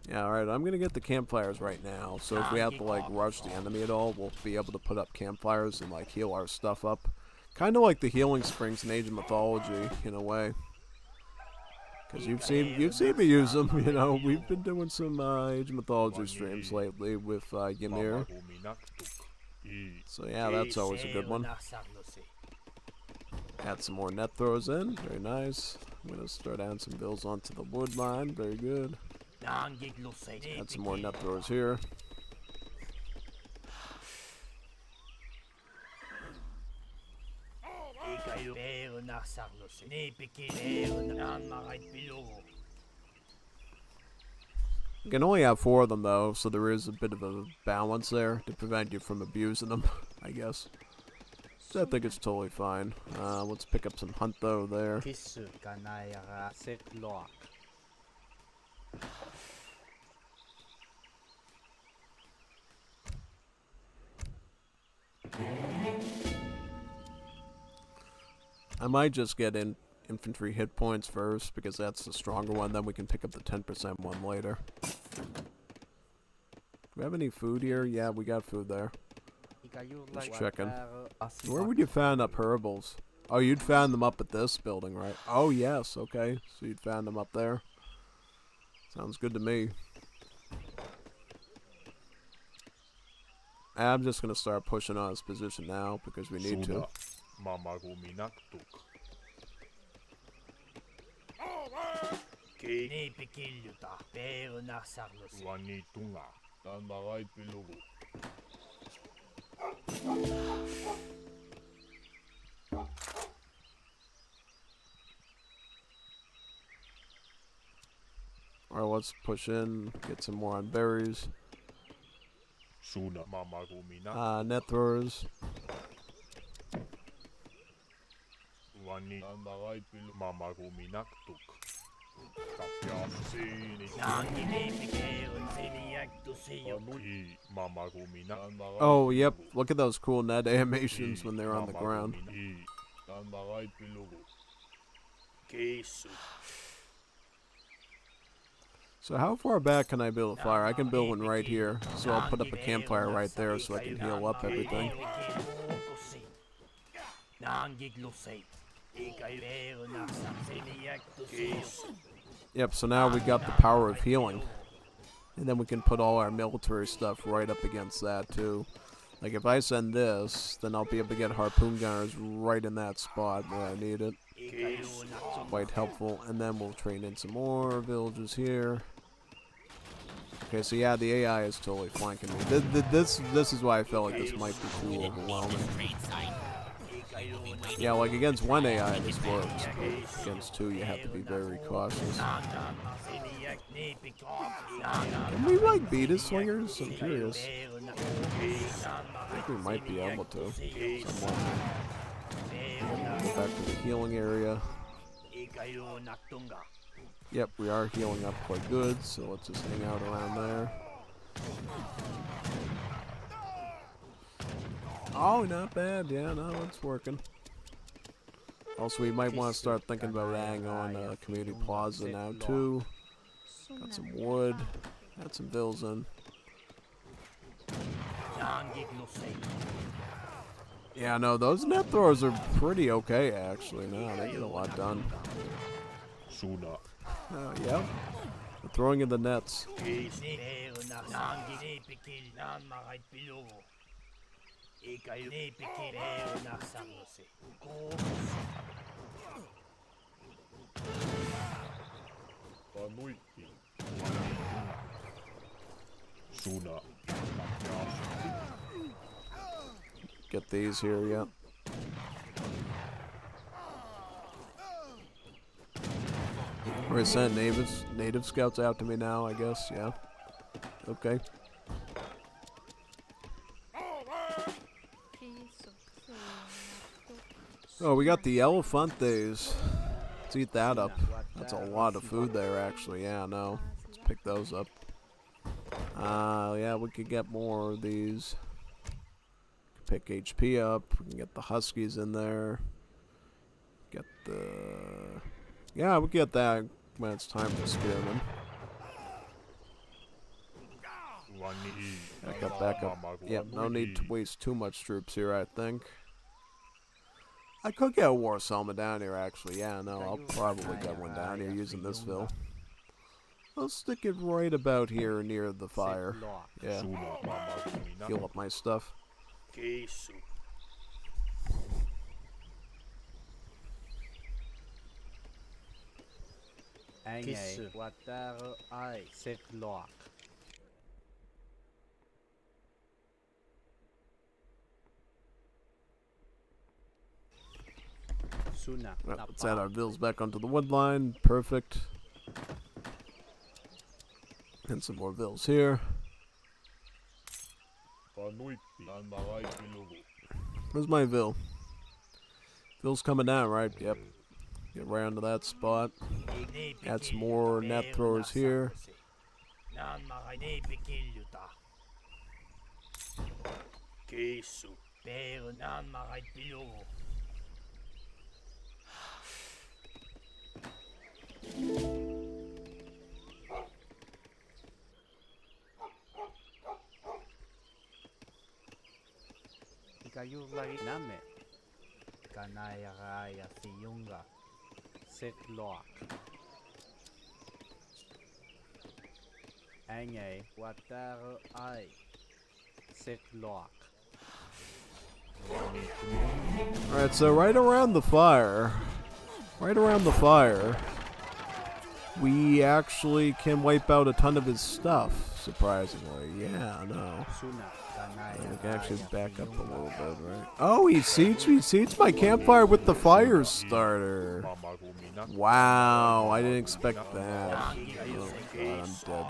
Yeah, alright, I'm gonna get the campfires right now, so if we have to, like, rush the enemy at all, we'll be able to put up campfires and, like, heal our stuff up. Kinda like the healing springs in Age of Mythology, in a way. Because you've seen me use them, you know, we've been doing some, Age of Mythology streams lately with, Ymir. So yeah, that's always a good one. Add some more net throws in, very nice. I'm gonna start adding some bills onto the wood line, very good. Add some more net throwers here. You can only have 4 of them though, so there is a bit of a balance there to prevent you from abusing them, I guess. So I think it's totally fine. Let's pick up some hunt though there. I might just get in infantry hit points first because that's the stronger one, then we can pick up the 10% one later. Do we have any food here? Yeah, we got food there. Just checking. Where would you find up herbals? Oh, you'd found them up at this building, right? Oh, yes, okay. So you'd found them up there. Sounds good to me. I'm just going to start pushing on his position now because we need to. Alright, let's push in, get some more on berries. Net throwers. Oh, yep. Look at those cool net animations when they're on the ground. So how far back can I build a fire? I can build one right here. So I'll put up a campfire right there so I can heal up everything. Yep, so now we got the power of healing. And then we can put all our military stuff right up against that too. Like if I send this, then I'll be able to get harpoon gunners right in that spot where I need it. It's quite helpful. And then we'll train in some more villages here. Okay, so yeah, the AI is totally flanking me. This is why I felt like this might be too overwhelming. Yeah, like against one AI this works, but against 2 you have to be very cautious. Can we like beat his swingers? I'm curious. I think we might be able to. Somewhat. Go back to the healing area. Yep, we are healing up quite good, so let's just hang out around there. Oh, not bad. Yeah, no, it's working. Also, we might want to start thinking about adding on Community Plaza now, too. Got some wood. Add some bills in. Yeah, no, those net throwers are pretty okay, actually. No, they get a lot done. Yep. We're throwing in the nets. Get these here, yep. We're gonna send native scouts out to me now, I guess, yeah. Okay. Oh, we got the elefantes. Let's eat that up. That's a lot of food there, actually. Yeah, no. Let's pick those up. Yeah, we could get more of these. Pick HP up. We can get the huskies in there. Get the... Yeah, we get that when it's time for spearmen. Back up, back up. Yep, no need to waste too much troops here, I think. I could get a war settlement down here, actually. Yeah, no, I'll probably get one down here using this ville. I'll stick it right about here near the fire. Yeah. Heal up my stuff. Right, let's add our vills back onto the wood line. Perfect. And some more vills here. Where's my vill? Vill's coming down, right? Yep. Get right onto that spot. Add some more net throwers here. Alright, so right around the fire, we actually can wipe out a ton of his stuff, surprisingly. Yeah, no. We can actually back up a little bit, right? Oh, he sieged my campfire with the fire starter. Wow, I didn't expect that. Oh god, I'm dead.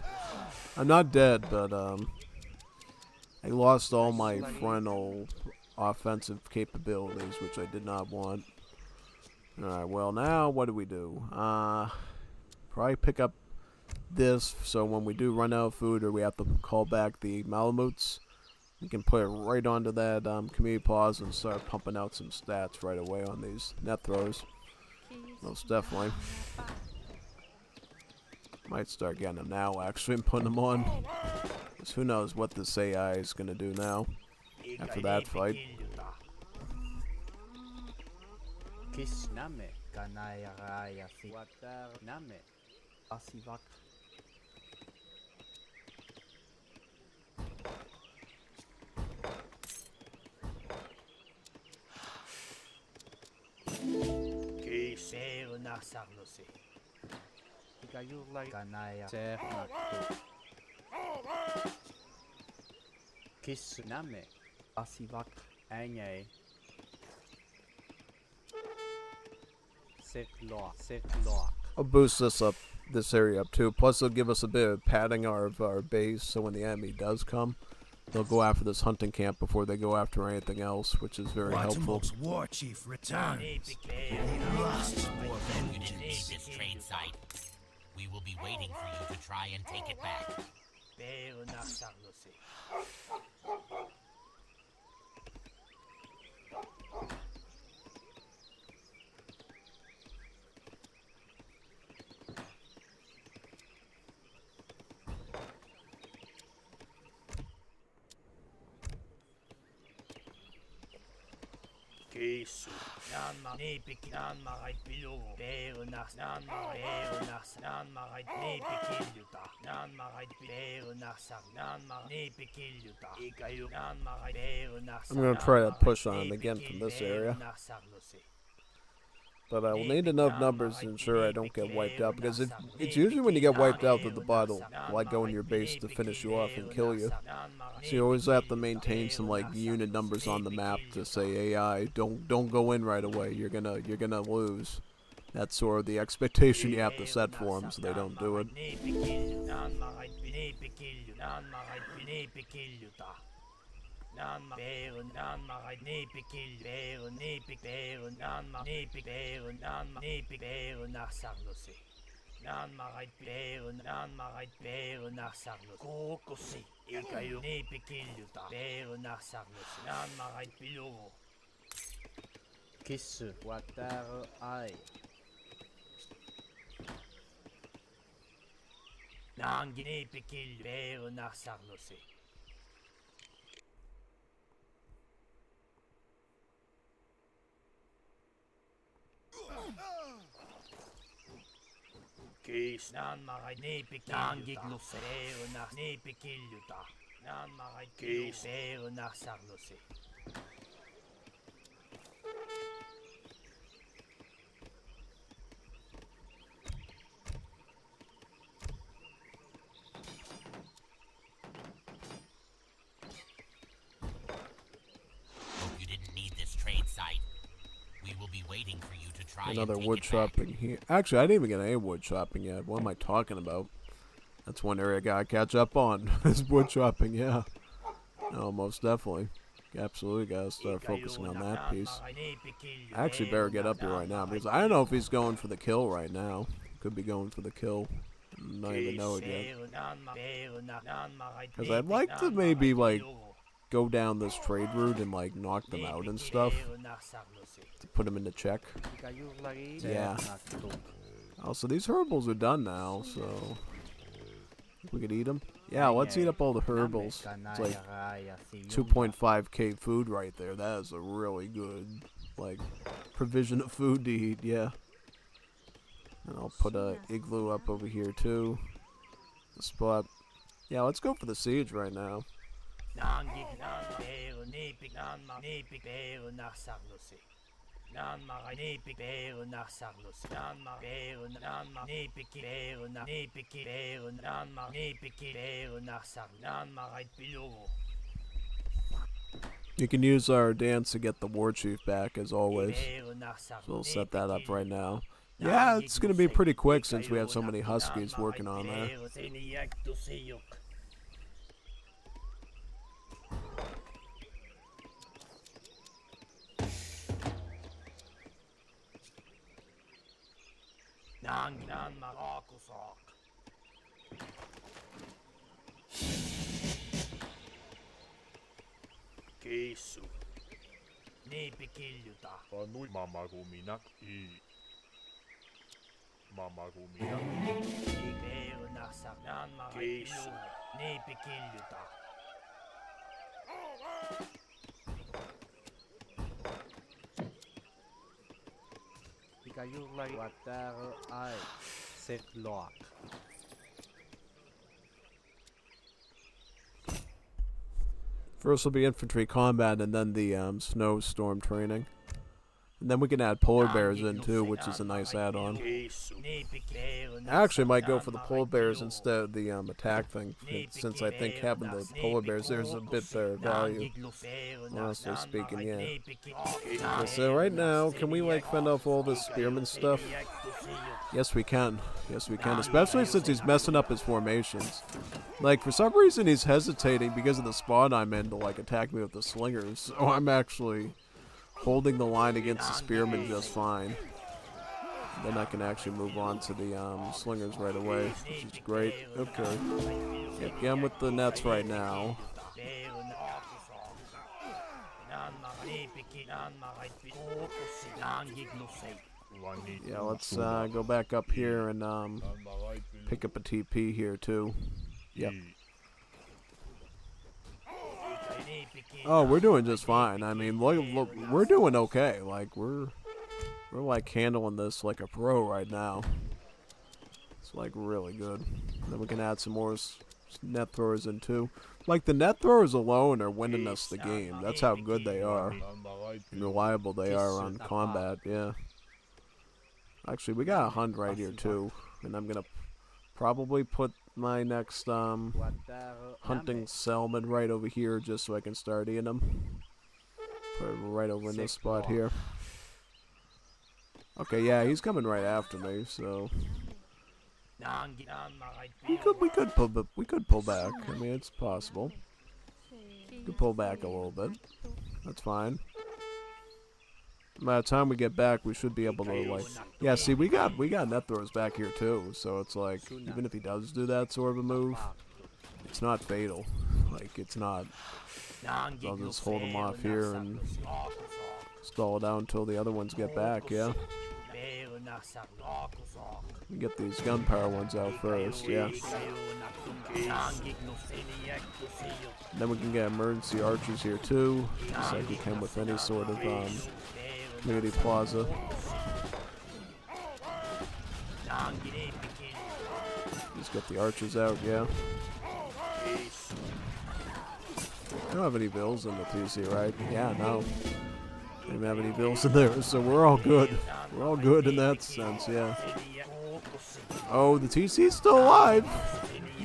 I'm not dead, but I lost all my frontal offensive capabilities, which I did not want. Alright, well now, what do we do? Probably pick up this, so when we do run out of food or we have to call back the Malamutes, we can put it right onto that community pause and start pumping out some stats right away on these net throws. Most definitely. Might start getting them now, actually, and putting them on. Because who knows what this AI is going to do now after that fight. I'll boost this area up too. Plus, it'll give us a bit of padding of our base, so when the enemy does come, they'll go after this hunting camp before they go after anything else, which is very helpful. Quatamok's war chief returns. He lusts for vengeance. This trade site. We will be waiting for you to try and take it back. I'm going to try to push on him again from this area. But I will need enough numbers to ensure I don't get wiped out, because it's usually when you get wiped out that the bot will like go in your base to finish you off and kill you. So you always have to maintain some like unit numbers on the map to say AI, don't go in right away. You're gonna lose. That's sort of the expectation you have to set for them, so they don't do it. Keis nan marait nepik nan giglose na nepikiljuta. Nan marait keis na sarlose. Hope you didn't need this trade site. We will be waiting for you to try Another and take wood it back. chopping here. Actually, I didn't even get any wood chopping yet. What am I talking about? That's one area I gotta catch up on. Is wood chopping, yeah. No, most definitely. Absolutely gotta start focusing on that piece. I actually better get up here right now because I don't know if he's going for the kill right now. Could be going for the kill. Not even know it yet. Because I'd like to maybe like go down this trade route and like knock them out and stuff to put them into check. Yeah. Oh, so these herbals are done now, so we could eat them. Yeah, let's eat up all the herbals. It's like 2.5k food right there. That is a really good like provision of food to eat. Yeah. And I'll put a igloo up over here too. The spot. Yeah, let's go for the siege right now. You can use our dance to get the war chief back as always. So we'll set that up right now. Yeah, it's gonna be pretty quick since we have so many huskies working on there. Keissu. Niipikiljuta. Panui mamaruminak I. Mamaruminak. Keissu. Niipikiljuta. First will be infantry combat and then the snowstorm training. And then we can add polar bears in too, which is a nice add-on. I actually might go for the polar bears instead of the attack thing, since I think having the polar bears there is a bit better value. Honestly speaking, yeah. Okay, so right now, can we like fend off all this spearman stuff? Yes, we can. Yes, we can. Especially since he's messing up his formations. Like, for some reason he's hesitating because of the spawn I'm in to like attack me with the slingers. So I'm actually holding the line against the spearmen just fine. Then I can actually move on to the slingers right away, which is great. Okay. Yep, get him with the nets right now. Yeah, let's go back up here and pick up a TP here too. Yep. Oh, we're doing just fine. I mean, look, we're doing okay. Like we're like handling this like a pro right now. It's like really good. Then we can add some more net throwers in too. Like the net throwers alone are winning us the game. That's how good they are and reliable they are on combat. Yeah. Actually, we got a hunt right here too, and I'm gonna probably put my next hunting salmon right over here just so I can start eating them. Put it right over in this spot here. Okay, yeah, he's coming right after me, so we could pull back. I mean, it's possible. We could pull back a little bit. That's fine. By the time we get back, we should be able to like. Yeah, see, we got net throwers back here too, so it's like even if he does do that sort of a move, it's not fatal. Like it's not. So I'll just hold him off here and stall it out until the other ones get back. Yeah. Get these gunpowder ones out first. Yeah. Then we can get emergency archers here too, just like we can with any sort of community plaza. Just get the archers out, yeah. I don't have any bills in the PC, right? Yeah, no. I don't even have any bills in there, so we're all good. We're all good in that sense, yeah. Oh, the TC's still alive!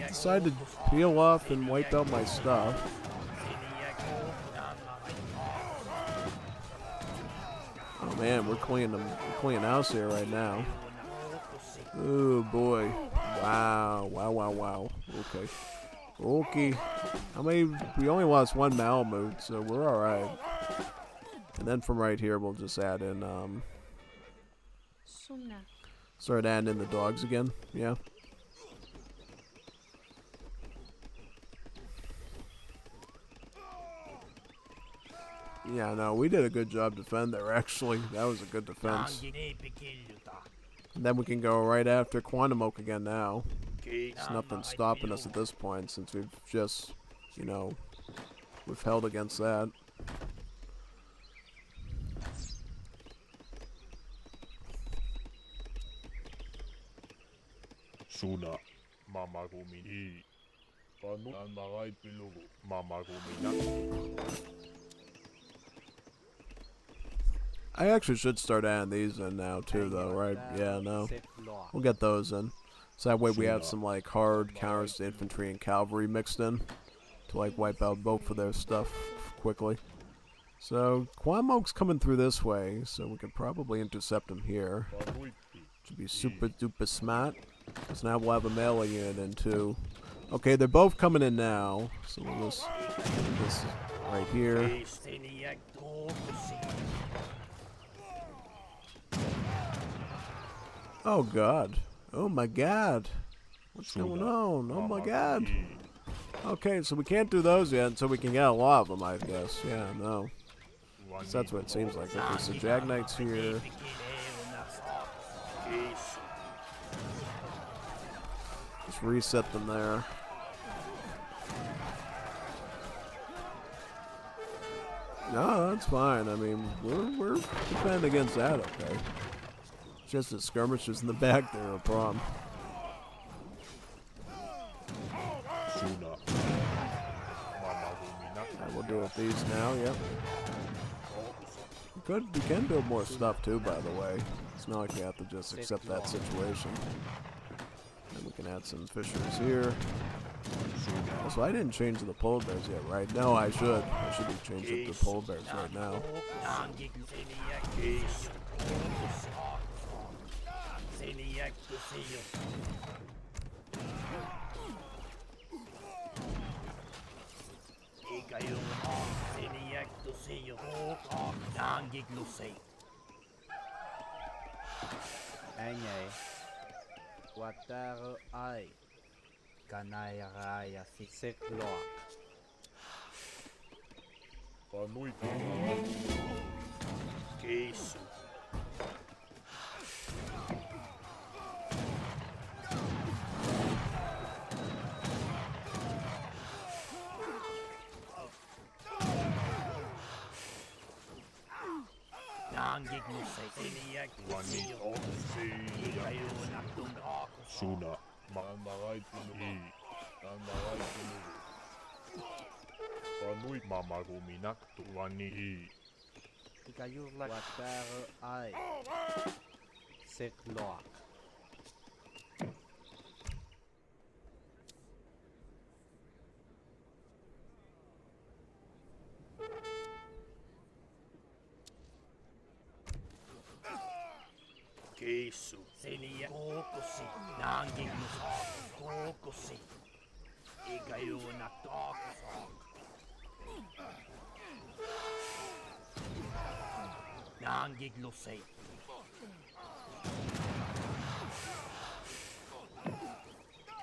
Decided to peel off and wipe out my stuff. Oh man, we're cleaning house here right now. Oh boy. Wow. Wow. Okay. Okay. We only lost one Malamute, so we're alright. And then from right here, we'll just add in, Suna. start adding in the dogs again. Yeah. Yeah, no, we did a good job defending there, actually. That was a good defense. And then we can go right after Quantum Oak again now. There's nothing stopping us at this point since we've just, you know, we've held against that. Suna, Mama Gumini. Panu ang maray pilugo, Mama Gumina. I actually should start adding these in now too, though, right? Yeah, no. We'll get those in. So that way we have some, like, hard counters to infantry and cavalry mixed in to, like, wipe out both of their stuff quickly. So, Quantum Oak's coming through this way, so we could probably intercept him here. Which would be super duper smart. Because now we'll have a melee unit in too. Okay, they're both coming in now. So we'll just do this right here. Oh god. Oh my god. What's going on? Oh my god. Okay, so we can't do those yet until we can get a lot of them, I guess. Yeah, no. So that's what it seems like. Okay, so Jag Knight's here. Just reset them there. No, that's fine. I mean, we're defending against that, okay. Just the skirmishers in the back there are a problem. Alright, we'll deal with these now, yep. We can build more stuff too, by the way. It's not like we have to just accept that situation. And we can add some fishers here. Also, I didn't change the polar bears yet, right? No, I should. I should be changing the polar bears right now. Water ai. Kanaya raya sisekloak. Panuit. Kesu. Suna, Mamaray Pilugi. Mamaray Pilugi. Panuit Mama Guminak Tuwani. Ikayurla water ai. Sekloak. Kesu. Senia kokosi. Nangigmus. Kokosi. Ikayuna tokosok. Nangiglosay.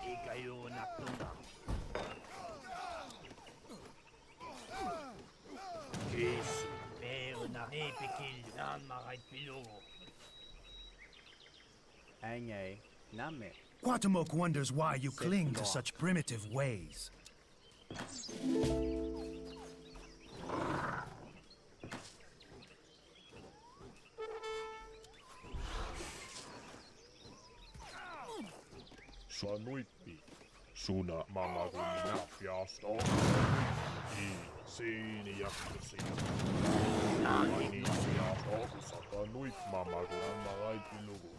Ikayuna tuna. Kesu. Pero na ipikil na makay pilugo. Angay. Name. Quatamok wonders why you cling to such primitive ways. Vanuitti. Suna mamagumina fiasto. I siini jakkusi. Aini fiasto satanuit mamagumina laitilugu.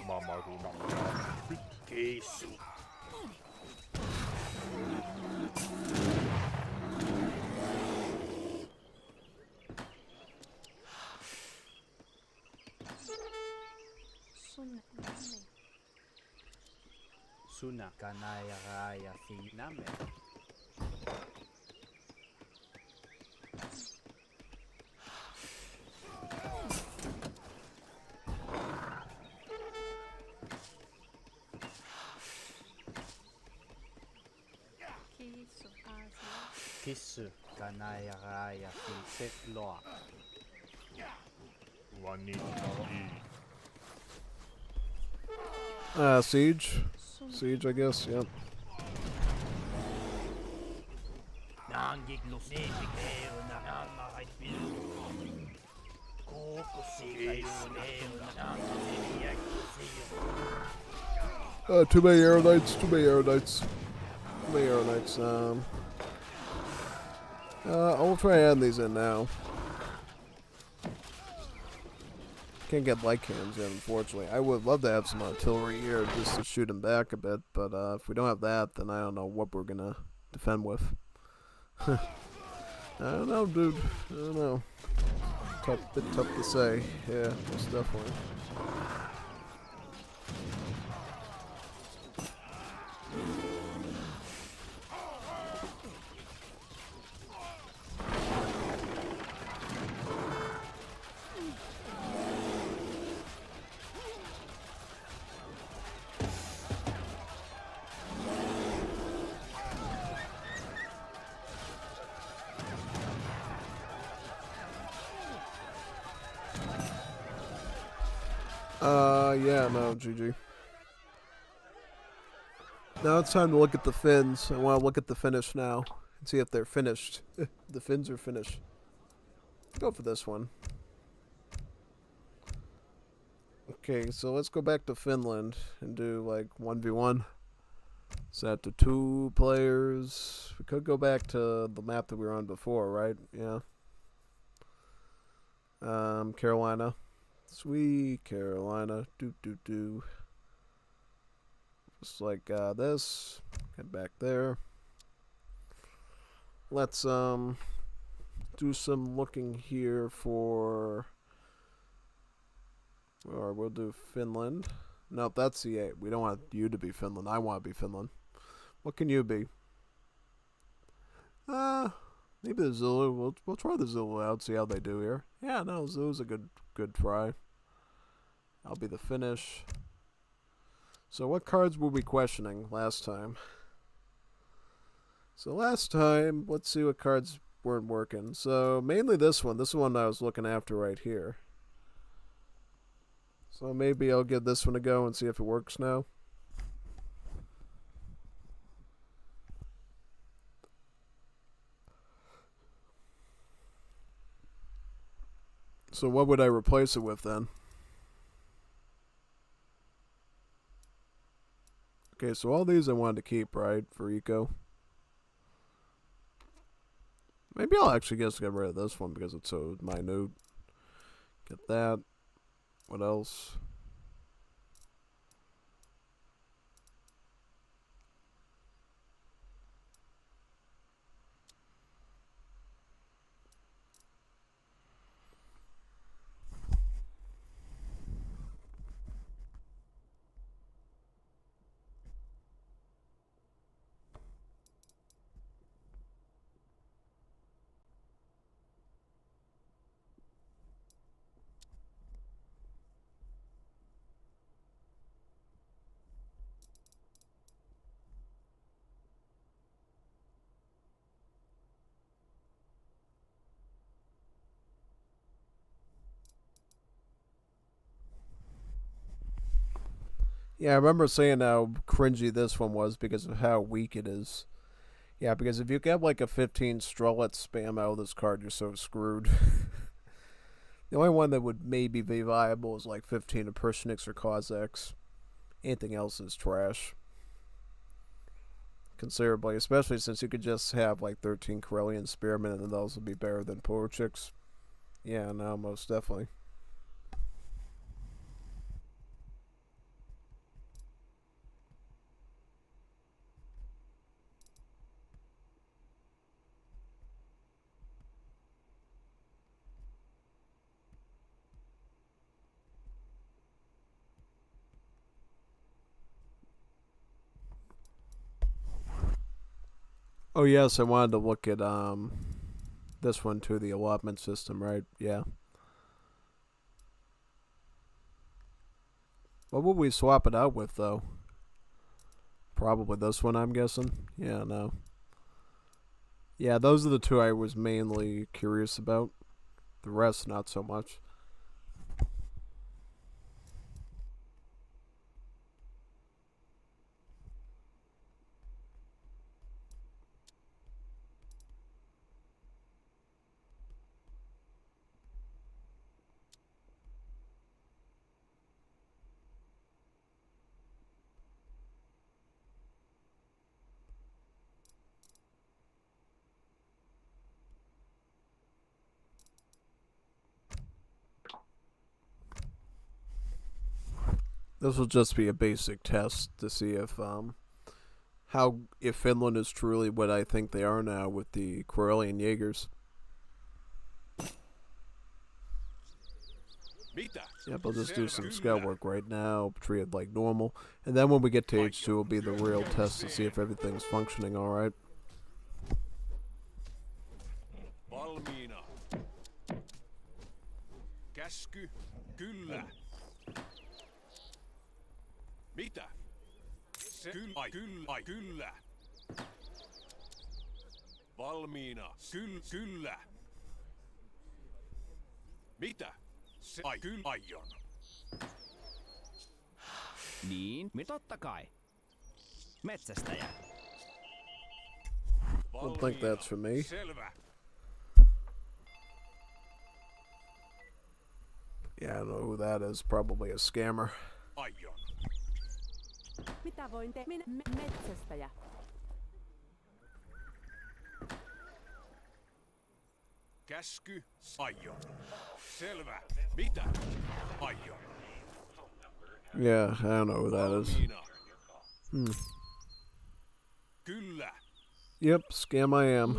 Mamagumina fiaspit. Kisu. Sun name. Suna kanaya raya si name. Kisu Asia. Kissu kanaya raya si sekloa. Vanitti. Siege. Sun Siege, I guess, yep. Nangiglus nepikeo na nanmarait pilu. Kokosi kayo neo na nangiyak siyo. Too many Aerodikes, too many Aerodikes. Too many Aerodikes, I'll try adding these in now. Can't get light cams in, unfortunately. I would love to have some artillery here just to shoot them back a bit, but if we don't have that, then I don't know what we're gonna defend with. I don't know, dude. I don't know. Bit tough to say. Yeah, most definitely. Yeah, no, GG. Now it's time to look at the Finns. I want to look at the Finnish now and see if they're finished. The Finns are finished. Go for this one. Okay, so let's go back to Finland and do like 1v1. Set to 2 players. We could go back to the map that we were on before, right? Yeah. Carolina. Sweet Carolina. Do. Just like this. Get back there. Let's do some looking here for, or we'll do Finland. Nope, that's C8. We don't want you to be Finland. I want to be Finland. What can you be? Maybe the Zulu. We'll try the Zulu out, see how they do here. Yeah, no, Zulu's a good try. I'll be the Finnish. So what cards were we questioning last time? So last time, let's see what cards weren't working. So mainly this one. This is one I was looking after right here. So maybe I'll give this one a go and see if it works now. So what would I replace it with then? Okay, so all these I wanted to keep, right, for eco. Maybe I'll actually just get rid of this one because it's so minute. Get that. What else? Yeah, I remember saying how cringy this one was because of how weak it is. Yeah, because if you get like a 15 Strellet spam out of this card, you're so screwed. The only one that would maybe be viable is like 15 Impersonix or Cossacks. Anything else is trash. considerably, especially since you could just have like 13 Corellian spearmen and those would be better than Porchicks. Yeah, no, most definitely. Oh yes, I wanted to look at this one too, the allotment system, right? Yeah. What would we swap it out with though? Probably this one, I'm guessing. Yeah, no. Yeah, those are the two I was mainly curious about. The rest, not so much. This will just be a basic test to see if if Finland is truly what I think they are now with the Corellian Jaegers. Yep, I'll just do some scout work right now, treat it like normal, and then when we get to H2 it'll be the real test to see if everything's functioning alright. Valmiina. Käsky, kyllä. Mitä? Kyllä. Valmiina. Kyllä. Mitä? Kyllä aion. Niin, totta kai. Metsästäjä. Don't think that's for me. Selvä. Yeah, I don't know who that is. Probably a scammer. Aion. Mitä voin tehdä? Minä metsästäjä. Käsky, aion. Selvä. Mitä? Aion. Yeah, I don't know who that is. Valmiina. Kyllä. Yep, scam I am.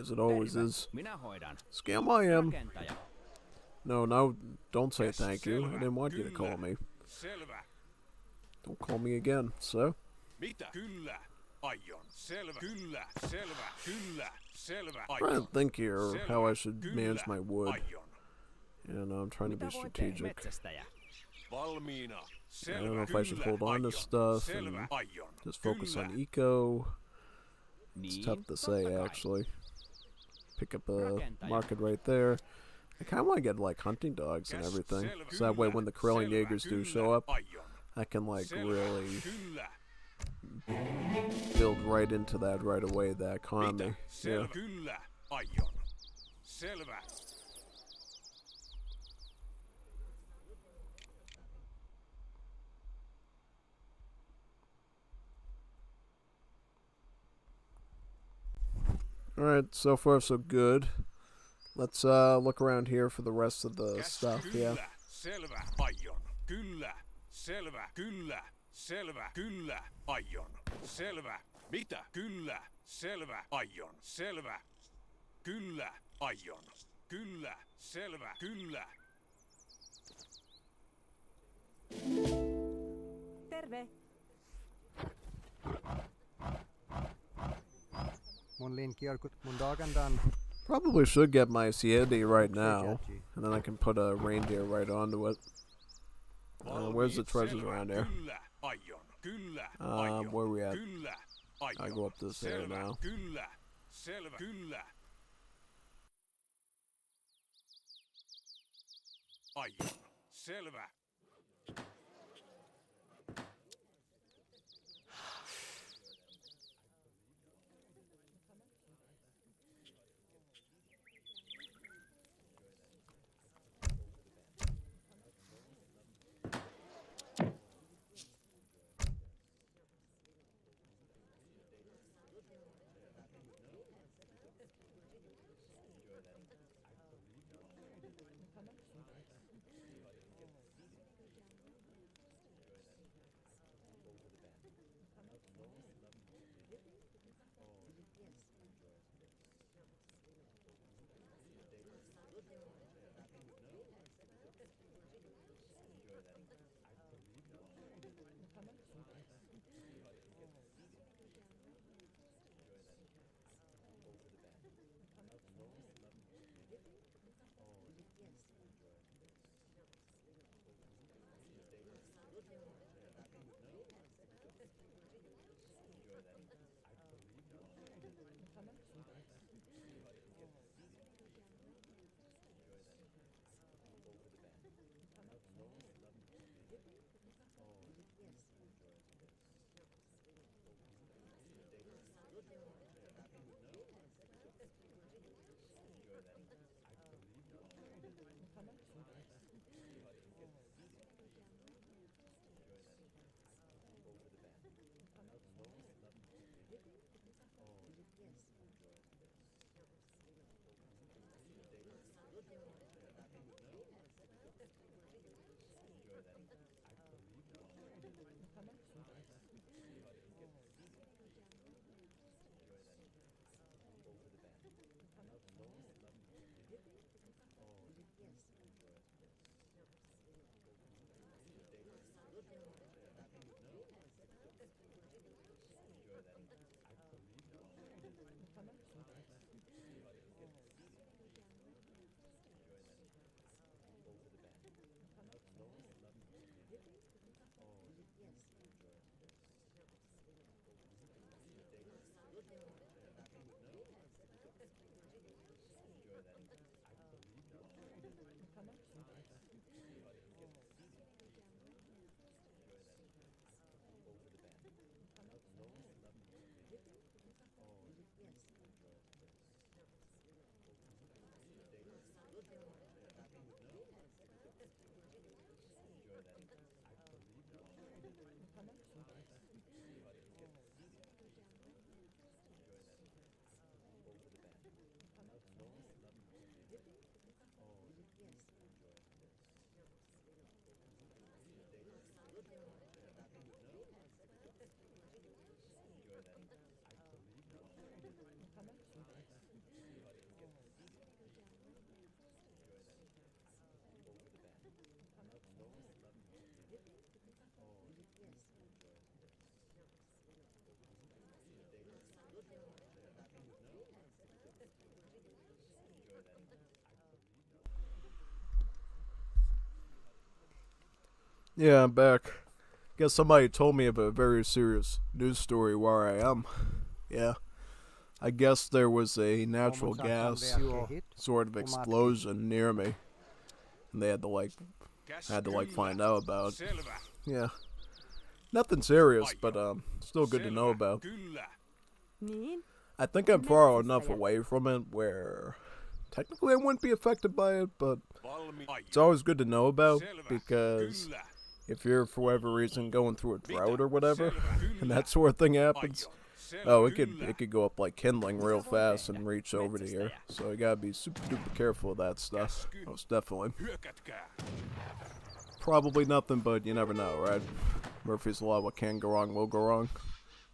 As it always is. Minä hoidan. Scam I am. Rakentaja. No, don't say thank you. I didn't want you to call me. Selvä. Don't call me again, so. Mitä? Kyllä. Aion. Selvä. Kyllä. Selvä. Kyllä. Selvä. I'm trying to think here how I should manage my wood. Aion. And I'm trying to be strategic. Metsästäjä. Valmiina. I don't know if I should hold on to stuff and just focus on eco. It's tough to say, actually. Pick up a market right there. I kind of want to get, like, hunting dogs and everything. So that way when the Corellian Jaegers do show up, I can, like, really build right into that right away, that economy. Yeah. Kyllä. Aion. Selvä. Alright, so far so good. Let's look around here for the rest of the stuff, yeah. Selvä. Aion. Kyllä. Selvä. Kyllä. Selvä. Kyllä. Aion. Selvä. Mitä? Kyllä. Selvä. Aion. Selvä. Kyllä. Aion. Kyllä. Selvä. Kyllä. Terve. Probably should get my Siedi right now, and then I can put a reindeer right onto it. Where's the treasures around here? Kyllä. Aion. Kyllä. Aion. Where are we at? Kyllä. Aion. I go up this area Selvä. now. Kyllä. Selvä. Kyllä. Aion. Selvä. Yeah, I'm back. Guess somebody told me of a very serious news story where I am. Yeah. I guess there was a natural gas sort of explosion near me. And they had to find out about. Selvä. Yeah. Nothing serious, but still good to know about. Kyllä. Niin? I think I'm far enough away from it where technically I wouldn't be affected by it, but it's always good to know about because if you're for whatever reason going through a drought or whatever, and that sort of thing happens, oh, it could go up like kindling real fast and reach over to here. So you gotta be super duper careful of that stuff. Most definitely. Hyökätkää. Probably nothing, but you never know, right? Murphy's Law, what can go wrong will go wrong,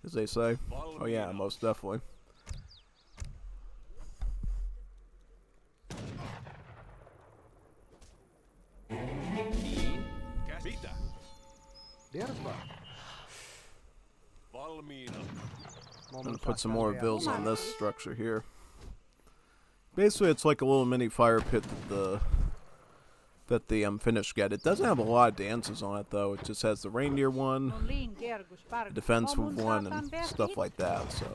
as they say. Oh yeah, most definitely. Mitä? Valmiina. I'm gonna put some more bills on this structure here. Basically, it's like a little mini fire pit that the Finnish get. It doesn't have a lot of dances on it though. It just has the reindeer one, the defensive one, and stuff like that. So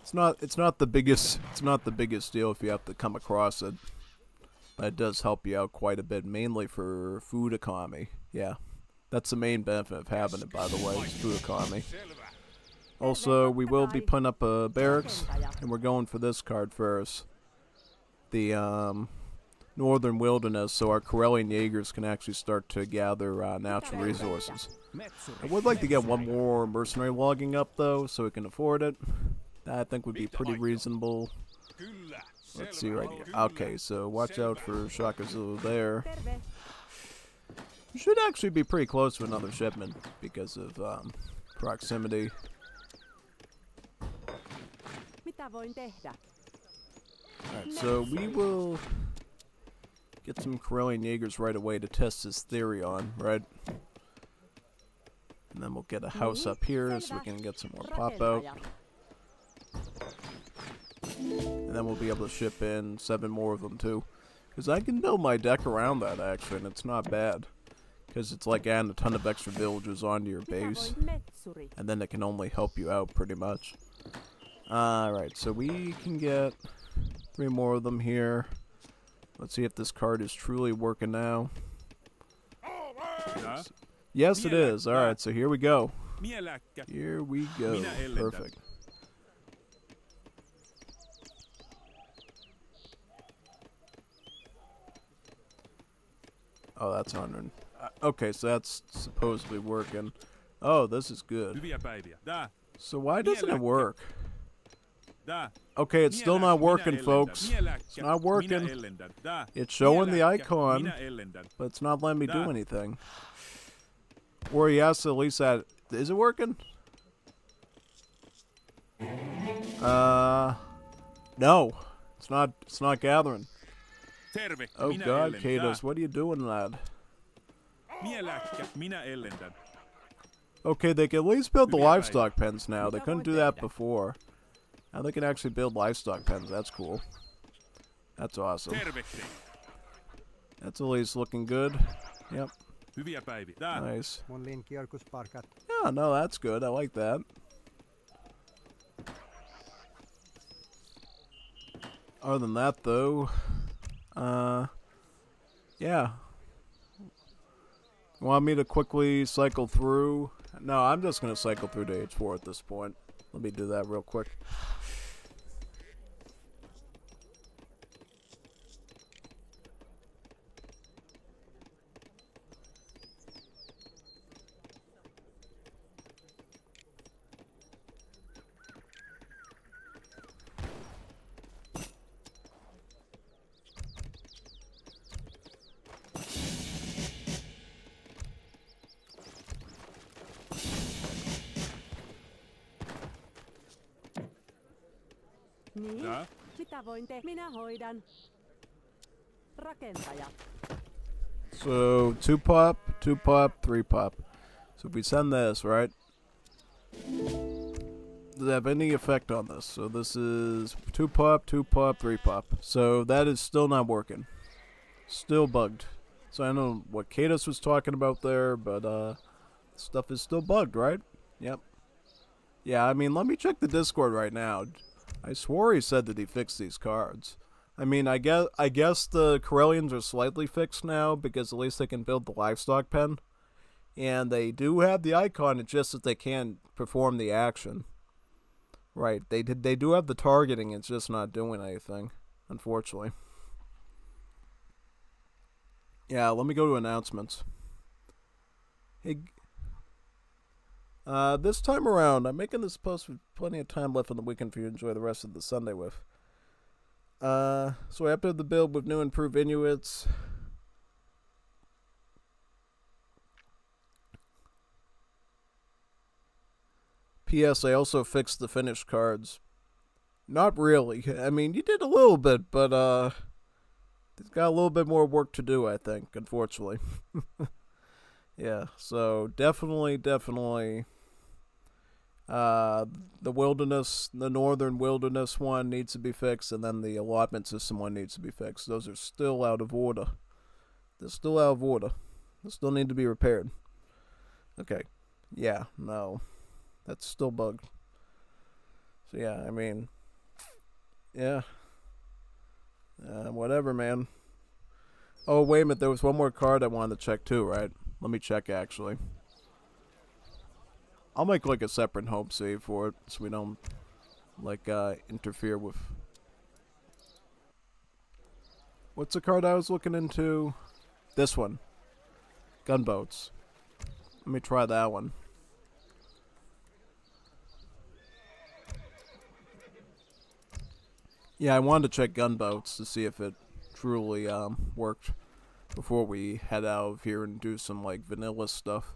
it's not the biggest deal if you have to come across it. But it does help you out quite a bit, mainly for food economy. Yeah, that's the main benefit of having it, by the way, is food economy. Selvä. Also, we will be putting up a barracks, and we're going for this card first. The Northern Wilderness, so our Karelian Jaegers can actually start to gather natural resources. I would like to get one more mercenary logging up, though, so we can afford it. That I think would be pretty reasonable. Kyllä. Let's see right here. Okay, so watch out for Shaka Zulu there. You should actually be pretty close to another shipment because of proximity. Mitä voin tehdä? Alright, so we will get some Karelian Jaegers right away to test this theory on, right? And then we'll get a house up here so we can get some more pop out. And then we'll be able to ship in 7 more of them too. Because I can build my deck around that actually, and it's not bad. Because it's like adding a ton of extra villagers onto your base. And then it can only help you out pretty much. Alright, so we can get 3 more of them here. Let's see if this card is truly working now. Yes, it is. Alright, so here we go. Here we go. Perfect. Oh, that's 100. Okay, so that's supposedly working. Oh, this is good. So why doesn't it work? Okay, it's still not working, folks. It's not working. It's showing the icon, but it's not letting me do anything. Or yes, at least that... Is it working? No. It's not gathering. Oh god, Kados, what are you doing, lad? Okay, they can at least build the livestock pens now. They couldn't do that before. Now they can actually build livestock pens. That's cool. That's awesome. That's at least looking good. Yep. Nice. Yeah, no, that's good. I like that. Other than that, though, yeah. Want me to quickly cycle through? No, I'm just going to cycle through to H4 at this point. Let me do that real quick. Niin? Mitä voin tehdä? Minä hoidan. Rakentaja. So 2 pop, 2 pop, 3 pop. So if we send this, right? Does it have any effect on this? So this is 2 pop, 2 pop, 3 pop. So that is still not working. Still bugged. So I know what Kados was talking about there, but stuff is still bugged, right? Yep. Yeah, I mean, let me check the Discord right now. I swore he said that he fixed these cards. I mean, I guess the Karelians are slightly fixed now because at least they can build the livestock pen, and they do have the icon. It's just that they can't perform the action. Right? They do have the targeting. It's just not doing anything, unfortunately. Yeah, let me go to announcements. Hey. This time around, I'm making this post with plenty of time left on the weekend for you to enjoy the rest of the Sunday with. So I updated the build with new improved Inuits. P.S. I also fixed the Finnish cards. Not really. I mean, you did a little bit, but, it's got a little bit more work to do, I think, unfortunately. Yeah, so definitely, the wilderness, the northern wilderness one needs to be fixed, and then the allotment system one needs to be fixed. Those are still out of order. They're still out of order. They still need to be repaired. Okay. Yeah, no. That's still bugged. So yeah, I mean, yeah. Whatever, man. Oh, wait a minute. There was one more card I wanted to check too, right? Let me check, actually. I'll make, like, a separate home save for it so we don't, like, interfere with... What's the card I was looking into? This one. Gunboats. Let me try that one. Yeah, I wanted to check gunboats to see if it truly worked before we head out of here and do some like vanilla stuff.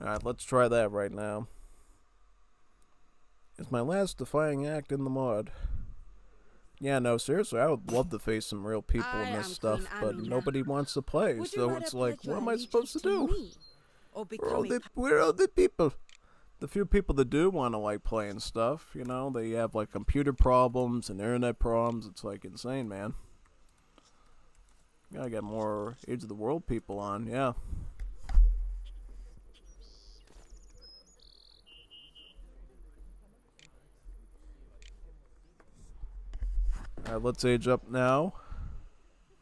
Alright, let's try that right now. It's my last defying act in the mod. Yeah, no, seriously, I would love to face some real people in this stuff, but nobody wants to play, so it's like, what am I supposed to do? Where are the people? The few people that do want to, like, playing stuff, you know, they have, like, computer problems and internet problems. It's, like, insane, man. Gotta get more Age of the World people on, yeah. Alright, let's age up now.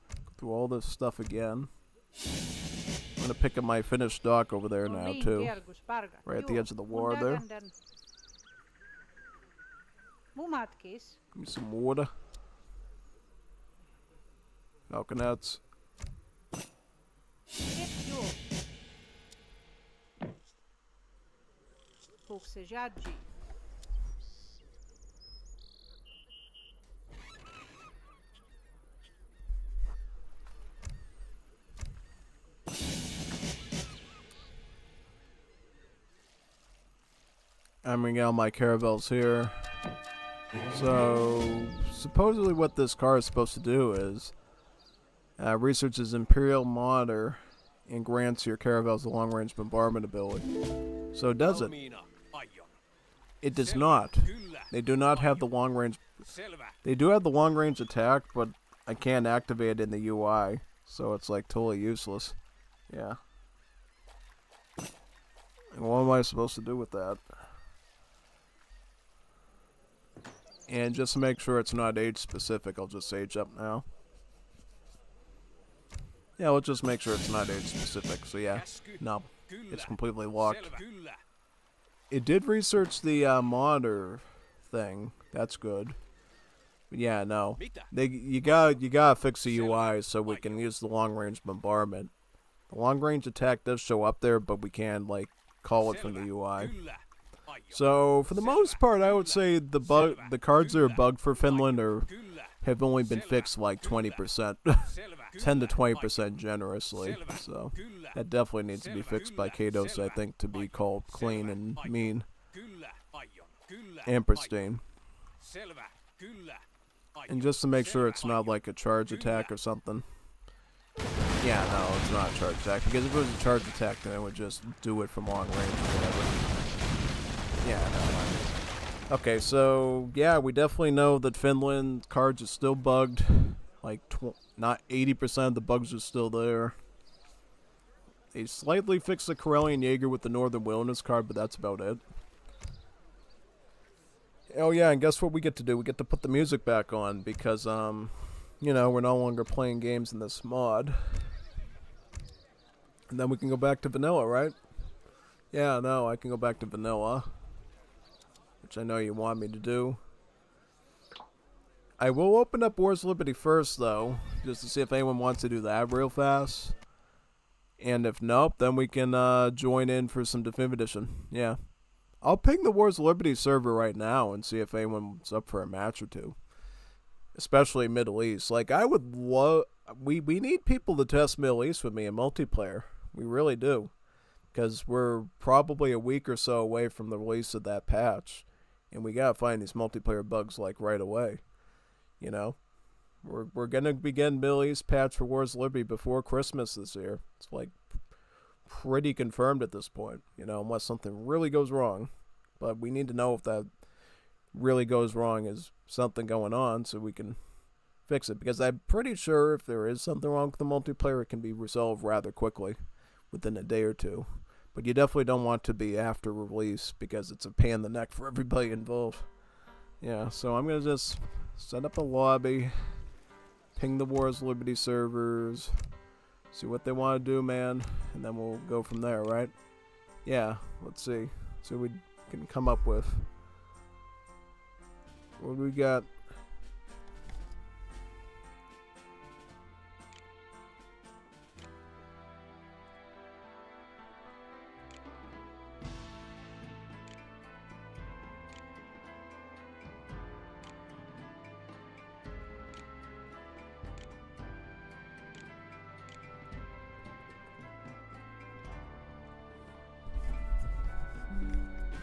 Go through all this stuff again. I'm gonna pick up my Finnish dock over there now, too. Right at the edge of the war there. Give me some water. Falconets. I'm bringing out my caravels here. So, supposedly what this car is supposed to do is researches Imperial Modder and grants your caravels a long-range bombardment ability. So it does it. It does not. They do not have the long-range... They do have the long-range attack, but I can't activate it in the UI. So it's like totally useless. Yeah. And what am I supposed to do with that? And just to make sure it's not age specific, I'll just age up now. Yeah, we'll just make sure it's not age specific. So yeah, no, it's completely locked. It did research the modder thing. That's good. But yeah, no, you gotta fix the UI so we can use the long range bombardment. The long range attack does show up there, but we can like call it from the UI. So for the most part, I would say the cards that are bugged for Finland have only been fixed like 20%, 10 to 20% generously. So that definitely needs to be fixed by Kados, I think, to be called clean and mean and pristine. And just to make sure it's not like a charge attack or something. Yeah, no, it's not a charge attack, because if it was a charge attack, then it would just do it from long range or whatever. Yeah, no. Okay, so yeah, we definitely know that Finland cards are still bugged. Like, not 80% of the bugs are still there. They slightly fixed the Karelian Jaeger with the Northern Wilderness card, but that's about it. Oh yeah, and guess what we get to do? We get to put the music back on because, you know, we're no longer playing games in this mod. And then we can go back to vanilla, right? Yeah, no, I can go back to vanilla. Which I know you want me to do. I will open up Wars of Liberty first, though, just to see if anyone wants to do that real fast. And if nope, then we can join in for some Definitive Edition. Yeah. I'll ping the Wars of Liberty server right now and see if anyone's up for a match or two. Especially Middle East. Like, I would love... We need people to test Middle East with me in multiplayer. We really do. Because we're probably a week or so away from the release of that patch. And we gotta find these multiplayer bugs, like, right away. You know? We're gonna begin Middle East patch for Wars of Liberty before Christmas this year. It's, like, pretty confirmed at this point. You know, unless something really goes wrong. But we need to know if that really goes wrong, is something going on, so we can fix it. Because I'm pretty sure if there is something wrong with the multiplayer, it can be resolved rather quickly. Within a day or two. But you definitely don't want to be after release because it's a pain in the neck for everybody involved. Yeah, so I'm going to just set up a lobby, ping the Wars of Liberty servers, see what they want to do, man, and then we'll go from there, right? Yeah, let's see. So we can come up with. What do we got?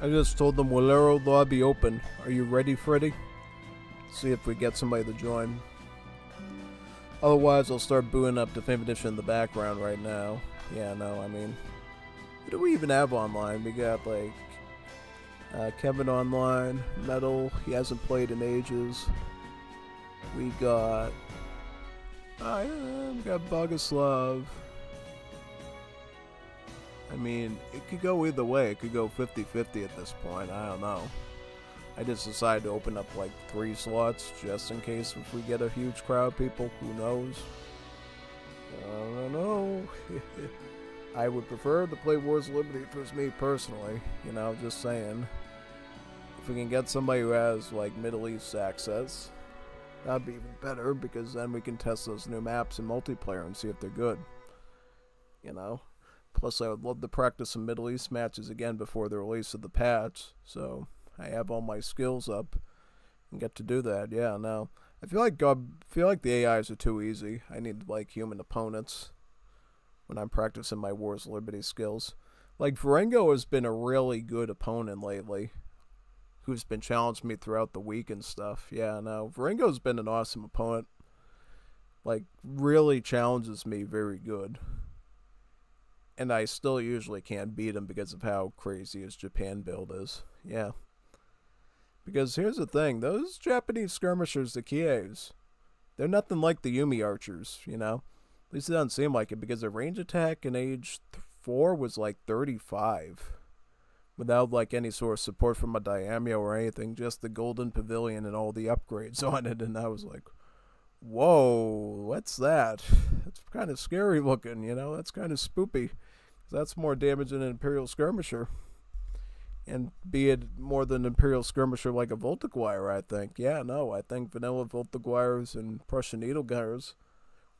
I just told them Walero lobby open. Are you ready, Freddy? See if we get somebody to join. Otherwise, I'll start booing up Definition in the background right now. Yeah, no, I mean, who do we even have online? We got like Kevin online, Metal. He hasn't played in ages. We got Boguslav. I mean, it could go either way. It could go 50-50 at this point. I don't know. I just decided to open up like 3 slots just in case if we get a huge crowd of people. Who knows? I don't know. I would prefer to play Wars of Liberty if it was me personally. You know, just saying. If we can get somebody who has like Middle East access, that'd be even better because then we can test those new maps in multiplayer and see if they're good. You know? Plus, I would love to practice some Middle East matches again before the release of the patch. So I have all my skills up and get to do that. Yeah, no. I feel like the AIs are too easy. I need like human opponents when I'm practicing my Wars of Liberty skills. Like Varengo has been a really good opponent lately, who's been challenging me throughout the week and stuff. Yeah, no. Varengo's been an awesome opponent. Like really challenges me very good. And I still usually can't beat him because of how crazy his Japan build is. Yeah. Because here's the thing, those Japanese skirmishers, the Kievs, they're nothing like the Yumi archers, you know? At least it doesn't seem like it, because their range attack in age 4 was like 35. Without like any sort of support from a Daimyo or anything, just the golden pavilion and all the upgrades on it, and I was like, whoa, what's that? That's kind of scary looking, you know? That's kind of spoopy. That's more damage than an Imperial Skirmisher. And be it more than an Imperial Skirmisher like a Voltaguire, I think. Yeah, no, I think vanilla Voltaguires and Prussian Needle Gunners,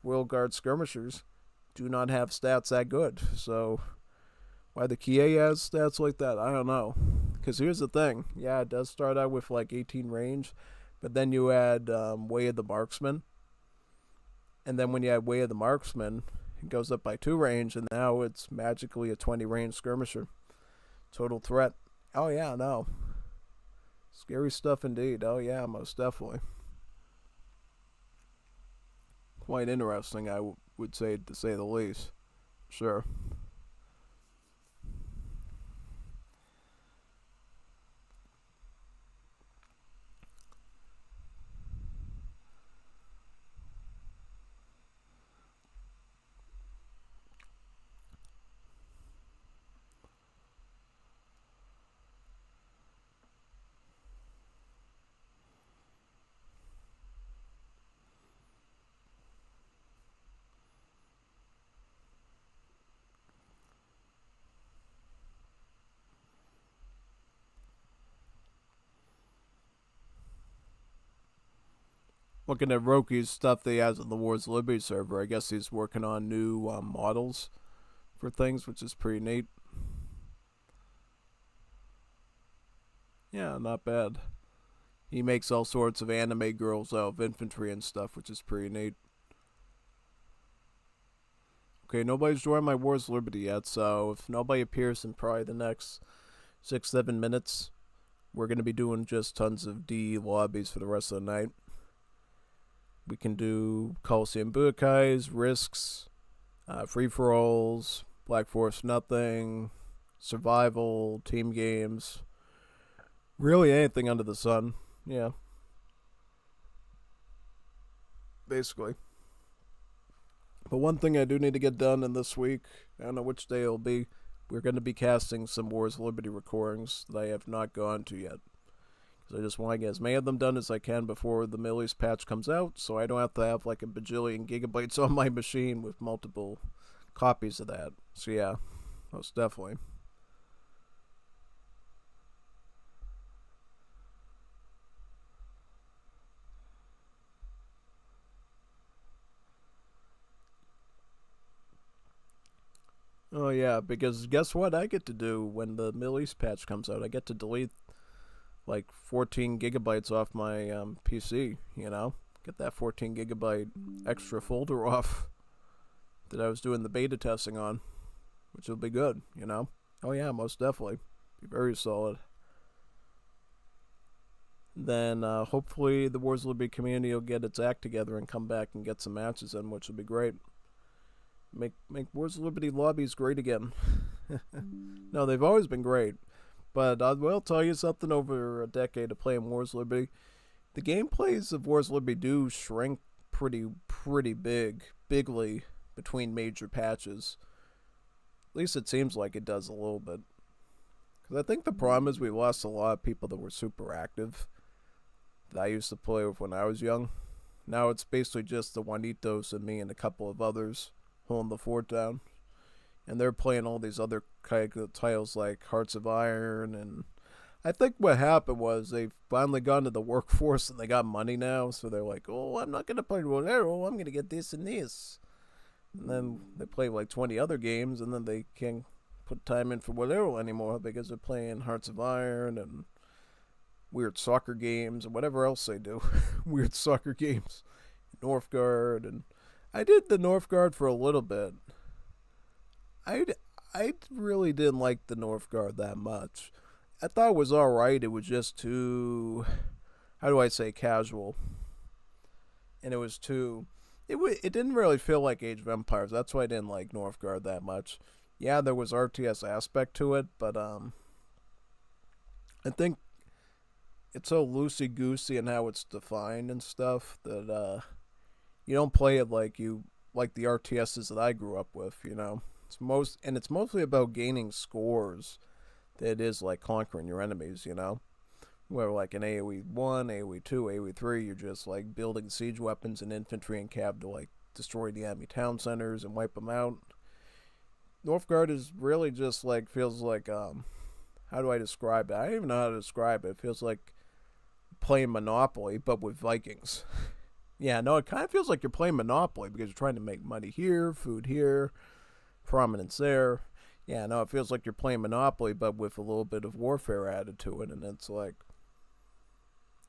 Royal Guard Skirmishers, do not have stats that good. So, why the Kie has stats like that, I don't know. Because here's the thing. Yeah, it does start out with like 18 range, but then you add Way of the Marksman. And then when you add Way of the Marksman, it goes up by 2 range, and now it's magically a 20 range skirmisher. Total threat. Oh yeah, no. Scary stuff indeed. Oh yeah, most definitely. Quite interesting, I would say, to say the least. Sure. Looking at Roki's stuff that he has on the Wars of Liberty server, I guess he's working on new models for things, which is pretty neat. Yeah, not bad. He makes all sorts of anime girls out of infantry and stuff, which is pretty neat. Okay, nobody's joined my Wars of Liberty yet, so if nobody appears in probably the next 6-7 minutes, we're going to be doing just tons of D lobbies for the rest of the night. We can do Coliseum Budokais, Risks, Free-for-alls, Black Forest Nothing, Survival, Team Games. Really anything under the sun. Yeah. Basically. But one thing I do need to get done in this week, I don't know which day it'll be, we're going to be casting some Wars of Liberty recordings that I have not gone to yet. I just want to get as many of them done as I can before the Middle East patch comes out, so I don't have to have like a bajillion gigabytes on my machine with multiple copies of that. So yeah, most definitely. Oh yeah, because guess what I get to do when the Middle East patch comes out? I get to delete like 14 gigabytes off my PC, you know? Get that 14 gigabyte extra folder off that I was doing the beta testing on, which will be good, you know? Oh yeah, most definitely. Be very solid. then hopefully the Wars of Liberty community will get its act together and come back and get some matches in, which would be great. Make Wars of Liberty lobbies great again. No, they've always been great, but I will tell you something. Over a decade of playing Wars of Liberty, the gameplays of Wars of Liberty do shrink pretty bigly between major patches. At least it seems like it does a little bit. Because I think the problem is we lost a lot of people that were super active that I used to play with when I was young. Now it's basically just the Juanitos and me and a couple of others holding the fort down. And they're playing all these other kind of titles like Hearts of Iron. And I think what happened was they've finally gone to the workforce and they got money now. So they're like, oh, I'm not going to play Rolero. I'm going to get this and this. And then they play like 20 other games and then they can't put time in for Rolero anymore because they're playing Hearts of Iron and weird soccer games and whatever else they do. Weird soccer games. Northgard. And I did the Northgard for a little bit. I really didn't like the Northgard that much. I thought it was alright. It was just too, how do I say, casual. And it was too, it didn't really feel like Age of Empires. That's why I didn't like Northgard that much. Yeah, there was RTS aspect to it, but I think it's so loosey-goosey in how it's defined and stuff that you don't play it like the RTSs that I grew up with, you know. It's mostly about gaining scores that it is like conquering your enemies, you know. Where like in AoE 1, AoE 2, AoE 3, you're just like building siege weapons and infantry and cav to like destroy the enemy town centers and wipe them out. Northgard is really just like, feels like, how do I describe it? I don't even know how to describe it. It feels like playing Monopoly, but with Vikings. Yeah, no, it kind of feels like you're playing Monopoly because you're trying to make money here, food here, prominence there. Yeah, no, it feels like you're playing Monopoly, but with a little bit of warfare added to it, and it's like,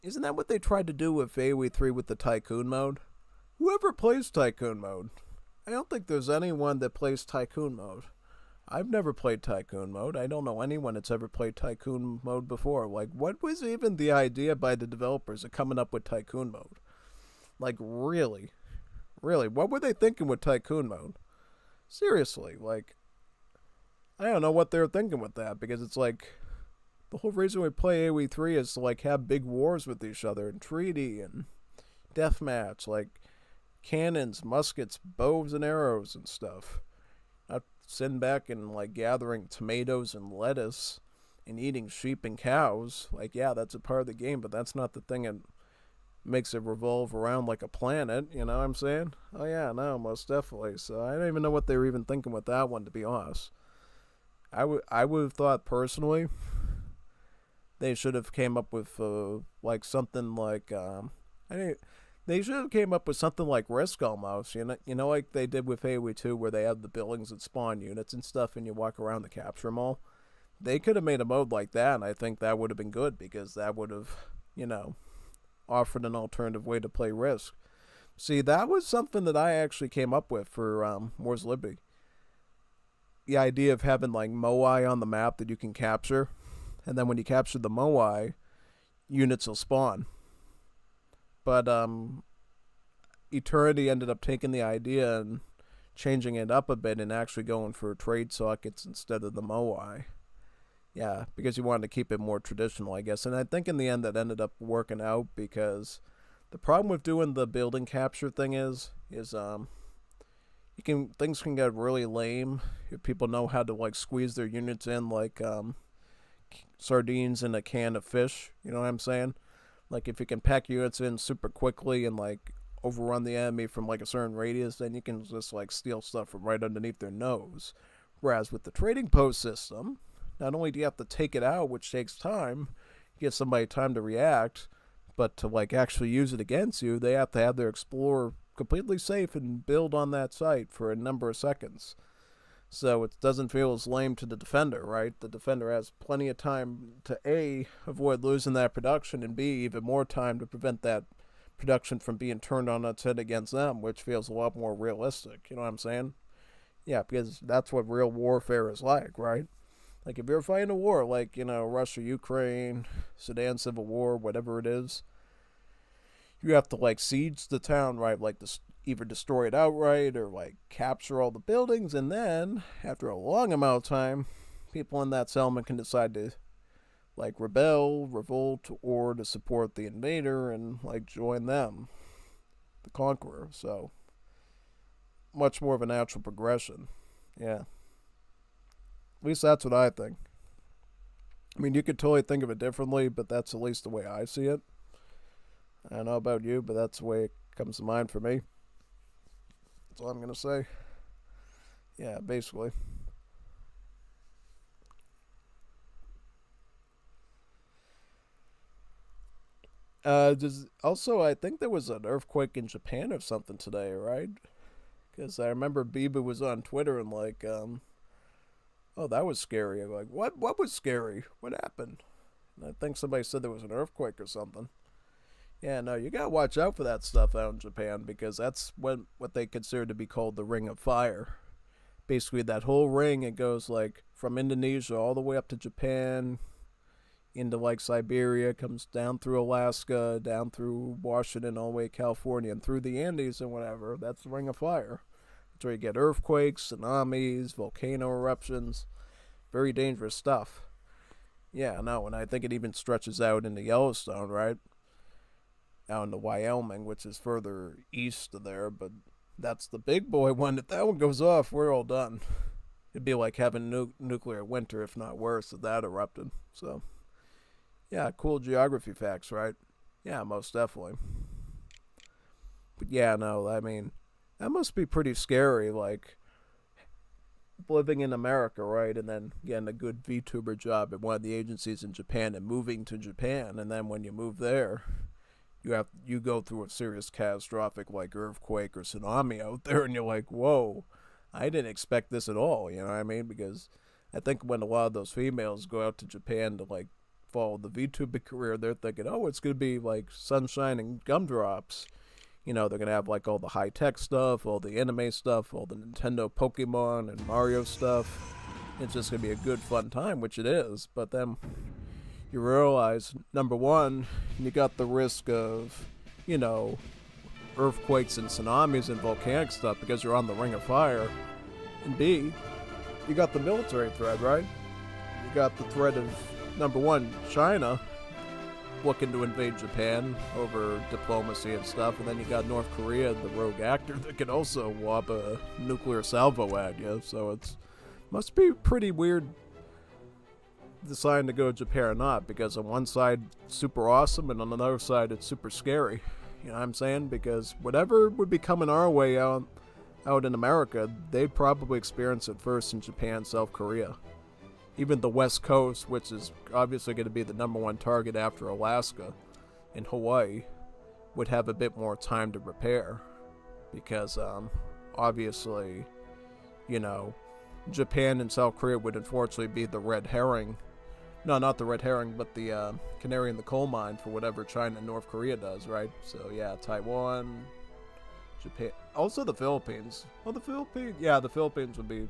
isn't that what they tried to do with AoE 3 with the Tycoon mode? Whoever plays Tycoon mode, I don't think there's anyone that plays Tycoon mode. I've never played Tycoon mode. I don't know anyone that's ever played Tycoon mode before. Like, what was even the idea by the developers of coming up with Tycoon mode? Like, really? Really, what were they thinking with Tycoon mode? Seriously, like, I don't know what they were thinking with that, because it's like, the whole reason we play AoE 3 is to, like, have big wars with each other, and treaty, and deathmatch, like, cannons, muskets, bows, and arrows, and stuff. Not sitting back and, like, gathering tomatoes and lettuce, and eating sheep and cows. Like, yeah, that's a part of the game, but that's not the thing that makes it revolve around like a planet, you know what I'm saying? Oh yeah, no, most definitely. So I don't even know what they were even thinking with that one, to be honest. I would have thought personally they should have came up with like something like they should have came up with something like Risk almost, you know, like they did with AoE 2 where they have the buildings that spawn units and stuff and you walk around to capture them all. They could have made a mode like that, and I think that would have been good because that would have, you know, offered an alternative way to play Risk. See, that was something that I actually came up with for Wars of Liberty. The idea of having like Moai on the map that you can capture, and then when you capture the Moai, units will spawn. But Eternity ended up taking the idea and changing it up a bit and actually going for trade sockets instead of the Moai. Yeah, because you wanted to keep it more traditional, I guess. And I think in the end that ended up working out because the problem with doing the building capture thing is things can get really lame if people know how to like squeeze their units in like sardines in a can of fish, you know what I'm saying? Like if you can pack units in super quickly and like overrun the enemy from like a certain radius, then you can just like steal stuff from right underneath their nose. Whereas with the trading post system, not only do you have to take it out, which takes time, give somebody time to react, but to like actually use it against you, they have to have their explorer completely safe and build on that site for a number of seconds. So it doesn't feel as lame to the defender, right? The defender has plenty of time to A, avoid losing that production, and B, even more time to prevent that production from being turned on its head against them, which feels a lot more realistic, you know what I'm saying? Yeah, because that's what real warfare is like, right? Like if you're fighting a war, like, Russia, Ukraine, Sudan Civil War, whatever it is, you have to like siege the town, right? Like either destroy it outright or like capture all the buildings, and then after a long amount of time, people in that settlement can decide to like rebel, revolt, or to support the invader and like join them, the conqueror. So much more of a natural progression. Yeah. At least that's what I think. I mean, you could totally think of it differently, but that's at least the way I see it. I don't know about you, but that's the way it comes to mind for me. That's all I'm going to say. Yeah, basically. Also, I think there was an earthquake in Japan or something today, right? Because I remember Biba was on Twitter and like, oh, that was scary. I'm like, what? What was scary? What happened? And I think somebody said there was an earthquake or something. Yeah, no, you gotta watch out for that stuff out in Japan because that's what they consider to be called the Ring of Fire. Basically, that whole ring, it goes like from Indonesia all the way up to Japan, into like Siberia, comes down through Alaska, down through Washington, all the way to California, and through the Andes and whatever. That's the Ring of Fire. That's where you get earthquakes, tsunamis, volcano eruptions. Very dangerous stuff. Yeah, no, and I think it even stretches out into Yellowstone, right? Out into Wyoming, which is further east of there, but that's the big boy one. If that one goes off, we're all done. It'd be like having nuclear winter, if not worse, if that erupted. So, yeah, cool geography facts, right? Yeah, most definitely. But yeah, no, I mean, that must be pretty scary, like, living in America, right, and then getting a good VTuber job at one of the agencies in Japan and moving to Japan, and then when you move there, you go through a serious catastrophic like earthquake or tsunami out there, and you're like, whoa, I didn't expect this at all. You know what I mean? Because I think when a lot of those females go out to Japan to like follow the VTuber career, they're thinking, oh, it's gonna be like sunshine and gumdrops. They're gonna have like all the high tech stuff, all the anime stuff, all the Nintendo, Pokemon, and Mario stuff. It's just gonna be a good fun time, which it is. But then you realize, number one, you got the risk of, earthquakes and tsunamis and volcanic stuff because you're on the Ring of Fire. And B, you got the military threat, right? You got the threat of, number one, China looking to invade Japan over diplomacy and stuff, and then you got North Korea, the rogue actor, that can also lob a nuclear salvo at you. So it must be pretty weird deciding to go to Japan or not, because on one side it's super awesome and on another side it's super scary. You know what I'm saying? Because whatever would be coming our way out in America, they'd probably experience it first in Japan, South Korea. Even the West Coast, which is obviously going to be the number one target after Alaska and Hawaii, would have a bit more time to prepare. Because obviously, Japan and South Korea would unfortunately be the red herring. No, not the red herring, but the canary in the coal mine for whatever China and North Korea does, right? So, yeah, Taiwan, Japan, also the Philippines. Well, the Philippines would be...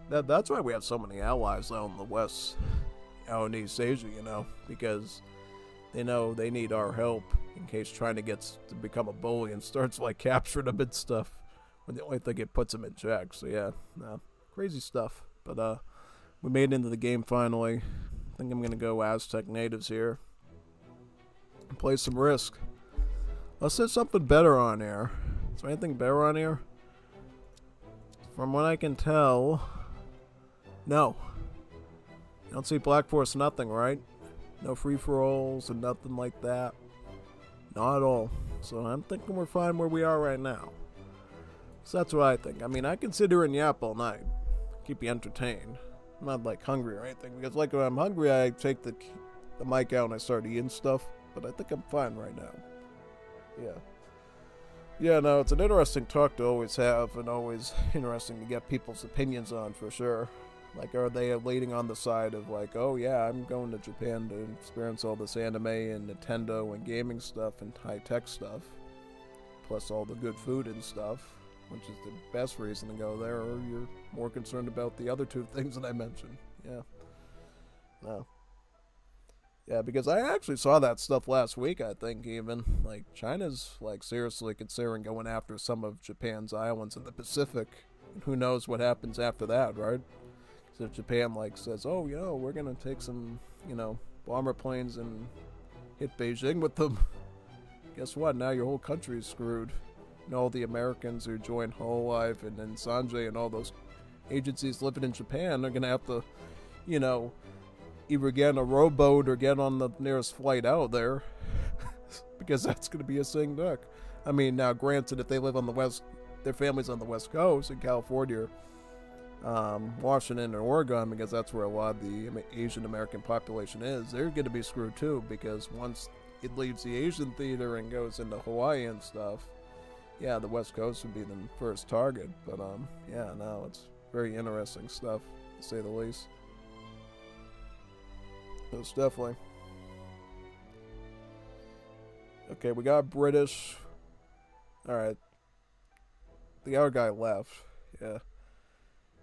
That's why we have so many allies out in the West, out in East Asia, because they know they need our help in case China gets to become a bully and starts, like, capturing them and stuff, when the only thing it puts them in check. So, yeah, no, crazy stuff. But, we made it into the game finally. I think I'm going to go Aztec natives here and play some Risk. Let's set something better on here. Is there anything better on here? From what I can tell, no. You don't see Black Force nothing, right? No free-for-alls and nothing like that. Not at all. So I'm thinking we're fine where we are right now. So that's what I think. I mean, I can sit here and yap all night. Keep you entertained. I'm not like hungry or anything, because like when I'm hungry I take the mic out and I start eating stuff, but I think I'm fine right now. Yeah, no, it's an interesting talk to always have, and always interesting to get people's opinions on, for sure. Like, are they leaning on the side of like, oh yeah, I'm going to Japan to experience all this anime and Nintendo and gaming stuff and high-tech stuff, plus all the good food and stuff, which is the best reason to go there, or you're more concerned about the other two things that I mentioned. Yeah. No. Yeah, because I actually saw that stuff last week, I think, even. Like, China's, like, seriously considering going after some of Japan's islands in the Pacific. And who knows what happens after that, right? Because if Japan, like, says, oh, we're going to take some, bomber planes and hit Beijing with them, guess what? Now your whole country's screwed. And all the Americans who joined Hololive and then Sanjay and all those agencies living in Japan are going to have to, either get on a rowboat or get on the nearest flight out there. Because that's going to be a sing duck. I mean, now granted, if they live on the west, their family's on the west coast in California, Washington, and Oregon, because that's where a lot of the Asian American population is, they're going to be screwed too, because once it leaves the Asian theater and goes into Hawaii and stuff, yeah, the west coast would be the first target. But it's very interesting stuff, to say the least. Most definitely. Okay, we got British. Alright. The other guy left. Yeah.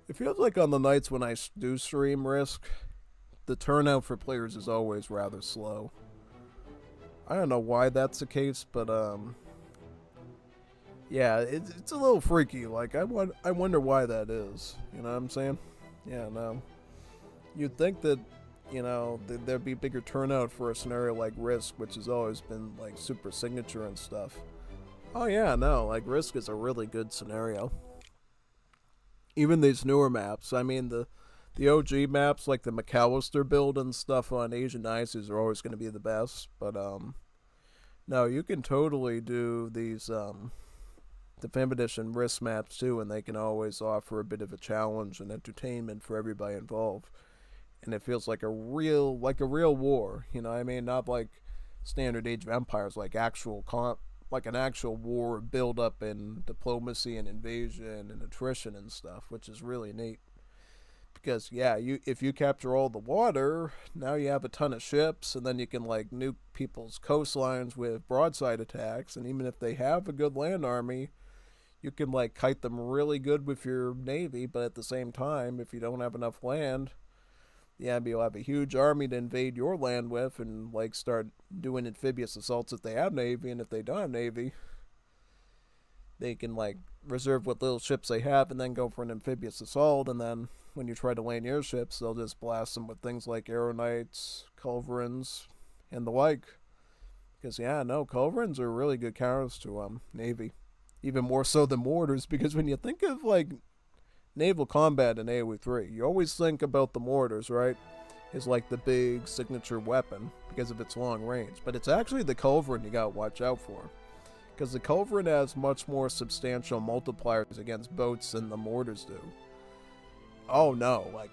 It feels like on the nights when I do stream Risk, the turnout for players is always rather slow. I don't know why that's the case, but yeah, it's a little freaky. Like, I wonder why that is. You know what I'm saying? Yeah, no. You'd think that, there'd be bigger turnout for a scenario like Risk, which has always been, like, super signature and stuff. Oh, yeah, no, like, Risk is a really good scenario. Even these newer maps, I mean, the OG maps, like the McAllister build and stuff on Asian Ices are always going to be the best, but, no, you can totally do these, Definitive Edition Risk maps, too, and they can always offer a bit of a challenge and entertainment for everybody involved. And it feels like a real war, I mean? Not like standard Age of Empires, like an actual war build up in diplomacy and invasion and attrition and stuff, which is really neat. Because, yeah, if you capture all the water, now you have a ton of ships, and then you can, like, nuke people's coastlines with broadside attacks, and even if they have a good land army, you can, like, kite them really good with your navy, but at the same time, if you don't have enough land, yeah, you'll have a huge army to invade your land with and, like, start doing amphibious assaults if they have navy, and if they don't have navy, they can, like, reserve what little ships they have and then go for an amphibious assault, and then when you try to land your ships, they'll just blast them with things like Arrow Knights, Culverins, and the like. Because, yeah, no, Culverins are really good counters to navy. Even more so than mortars, because when you think of, like, naval combat in AoE 3, you always think about the mortars, right? Is like the big signature weapon because of its long range. But it's actually the Culverin you gotta watch out for. Because the Culverin has much more substantial multipliers against boats than the mortars do. Oh no, like,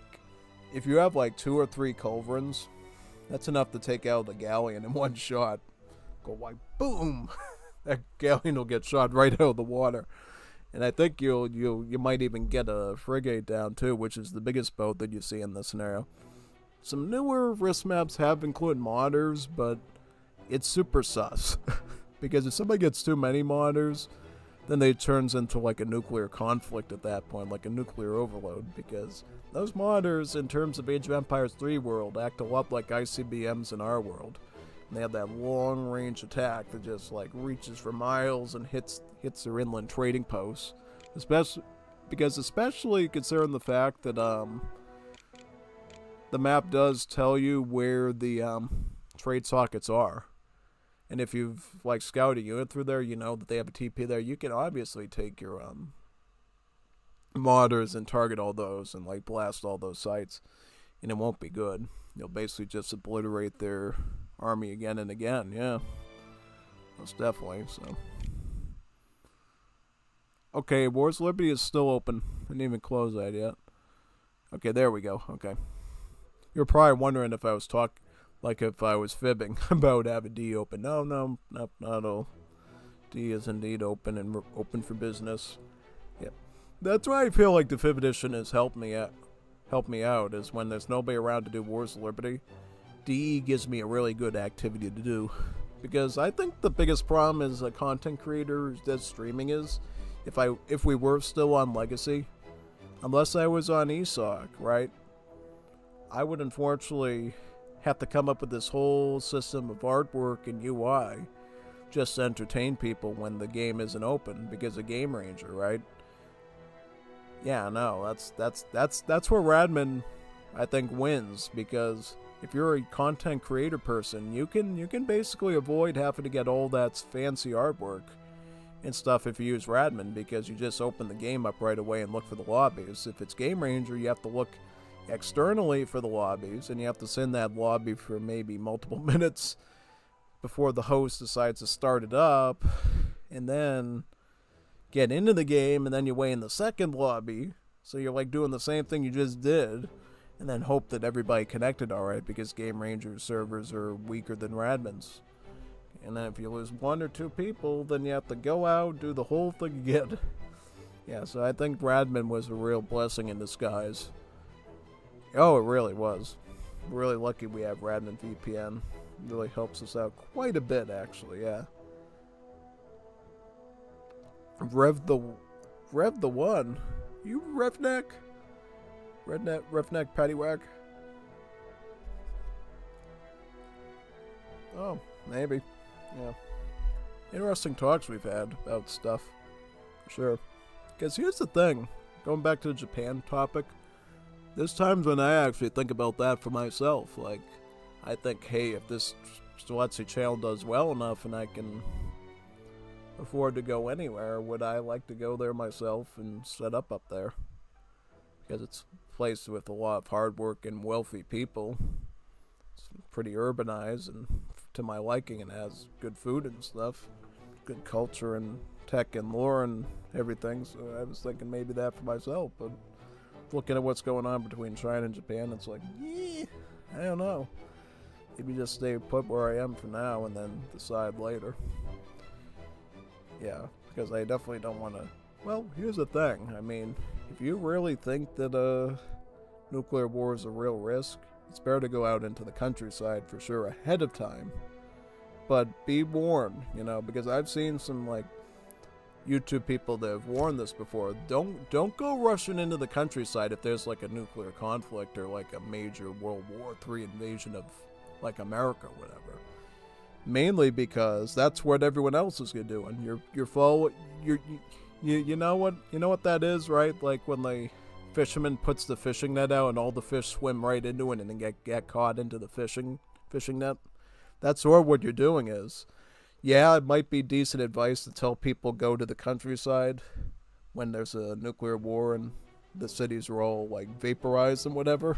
if you have like 2 or 3 Culverins, that's enough to take out a galleon in one shot. Go like, boom! That galleon will get shot right out of the water. And I think you might even get a frigate down too, which is the biggest boat that you see in this scenario. Some newer Risk maps have included modders, but it's super sus. Because if somebody gets too many modders, then it turns into like a nuclear conflict at that point, like a nuclear overload. Because those modders, in terms of Age of Empires 3 world, act a lot like ICBMs in our world. And they have that long-range attack that just, like, reaches for miles and hits their inland trading posts. Especially considering the fact that, the map does tell you where the, trade sockets are. And if you've, like, scouted a unit through there, you know that they have a TP there. You can obviously take your, modders and target all those and, like, blast all those sites. And it won't be good. You'll basically just obliterate their army again and again, yeah. Most definitely, so. Okay, Wars Liberty is still open. I didn't even close that yet. Okay, there we go, okay. You're probably wondering if I was if I was fibbing about having D open. No, not all. D is indeed open and open for business. Yep. That's why I feel like the Fifth Edition has helped me out, is when there's nobody around to do Wars of Liberty. DE gives me a really good activity to do. Because I think the biggest problem as a content creator that streaming is, if we were still on Legacy, unless I was on ESOC, right? I would unfortunately have to come up with this whole system of artwork and UI just to entertain people when the game isn't open because of Game Ranger, right? Yeah, no, that's where Radman, I think, wins, because if you're a content creator person, you can basically avoid having to get all that fancy artwork and stuff if you use Radman, because you just open the game up right away and look for the lobbies. If it's Game Ranger, you have to look externally for the lobbies, and you have to send that lobby for maybe multiple minutes before the host decides to start it up, and then get into the game, and then you wait in the second lobby, so you're like doing the same thing you just did, and then hope that everybody connected alright, because Game Ranger servers are weaker than Radman's. And then if you lose 1 or 2 people, then you have to go out, do the whole thing again. Yeah, so I think Radman was a real blessing in disguise. Oh, it really was. We're really lucky we have Radman VPN. It really helps us out quite a bit, actually, yeah. Rev the one. You Revneck? Revneck Paddywhack? Oh, maybe. Yeah. Interesting talks we've had about stuff. Sure. Because here's the thing. Going back to the Japan topic. There's times when I actually think about that for myself. Like, I think, hey, if this Let's channel does well enough and I can afford to go anywhere, would I like to go there myself and set up there? Because it's a place with a lot of hard work and wealthy people. It's pretty urbanized and to my liking, and has good food and stuff, good culture and tech and lore and everything. So I was thinking maybe that for myself, but looking at what's going on between China and Japan, it's like, I don't know. Maybe just stay put where I am for now and then decide later. Yeah, because I definitely don't want to. Well, here's the thing. I mean, if you really think that nuclear war is a real risk, it's better to go out into the countryside for sure ahead of time. But be warned, because I've seen some YouTube people that have warned this before. Don't go rushing into the countryside if there's a nuclear conflict or a major World War III invasion of America or whatever. Mainly because that's what everyone else is doing. You know what that is, right? Like when the fisherman puts the fishing net out and all the fish swim right into it and then get caught into the fishing net. That's sort of what you're doing is. Yeah, it might be decent advice to tell people go to the countryside when there's a nuclear war and the cities are all vaporized and whatever.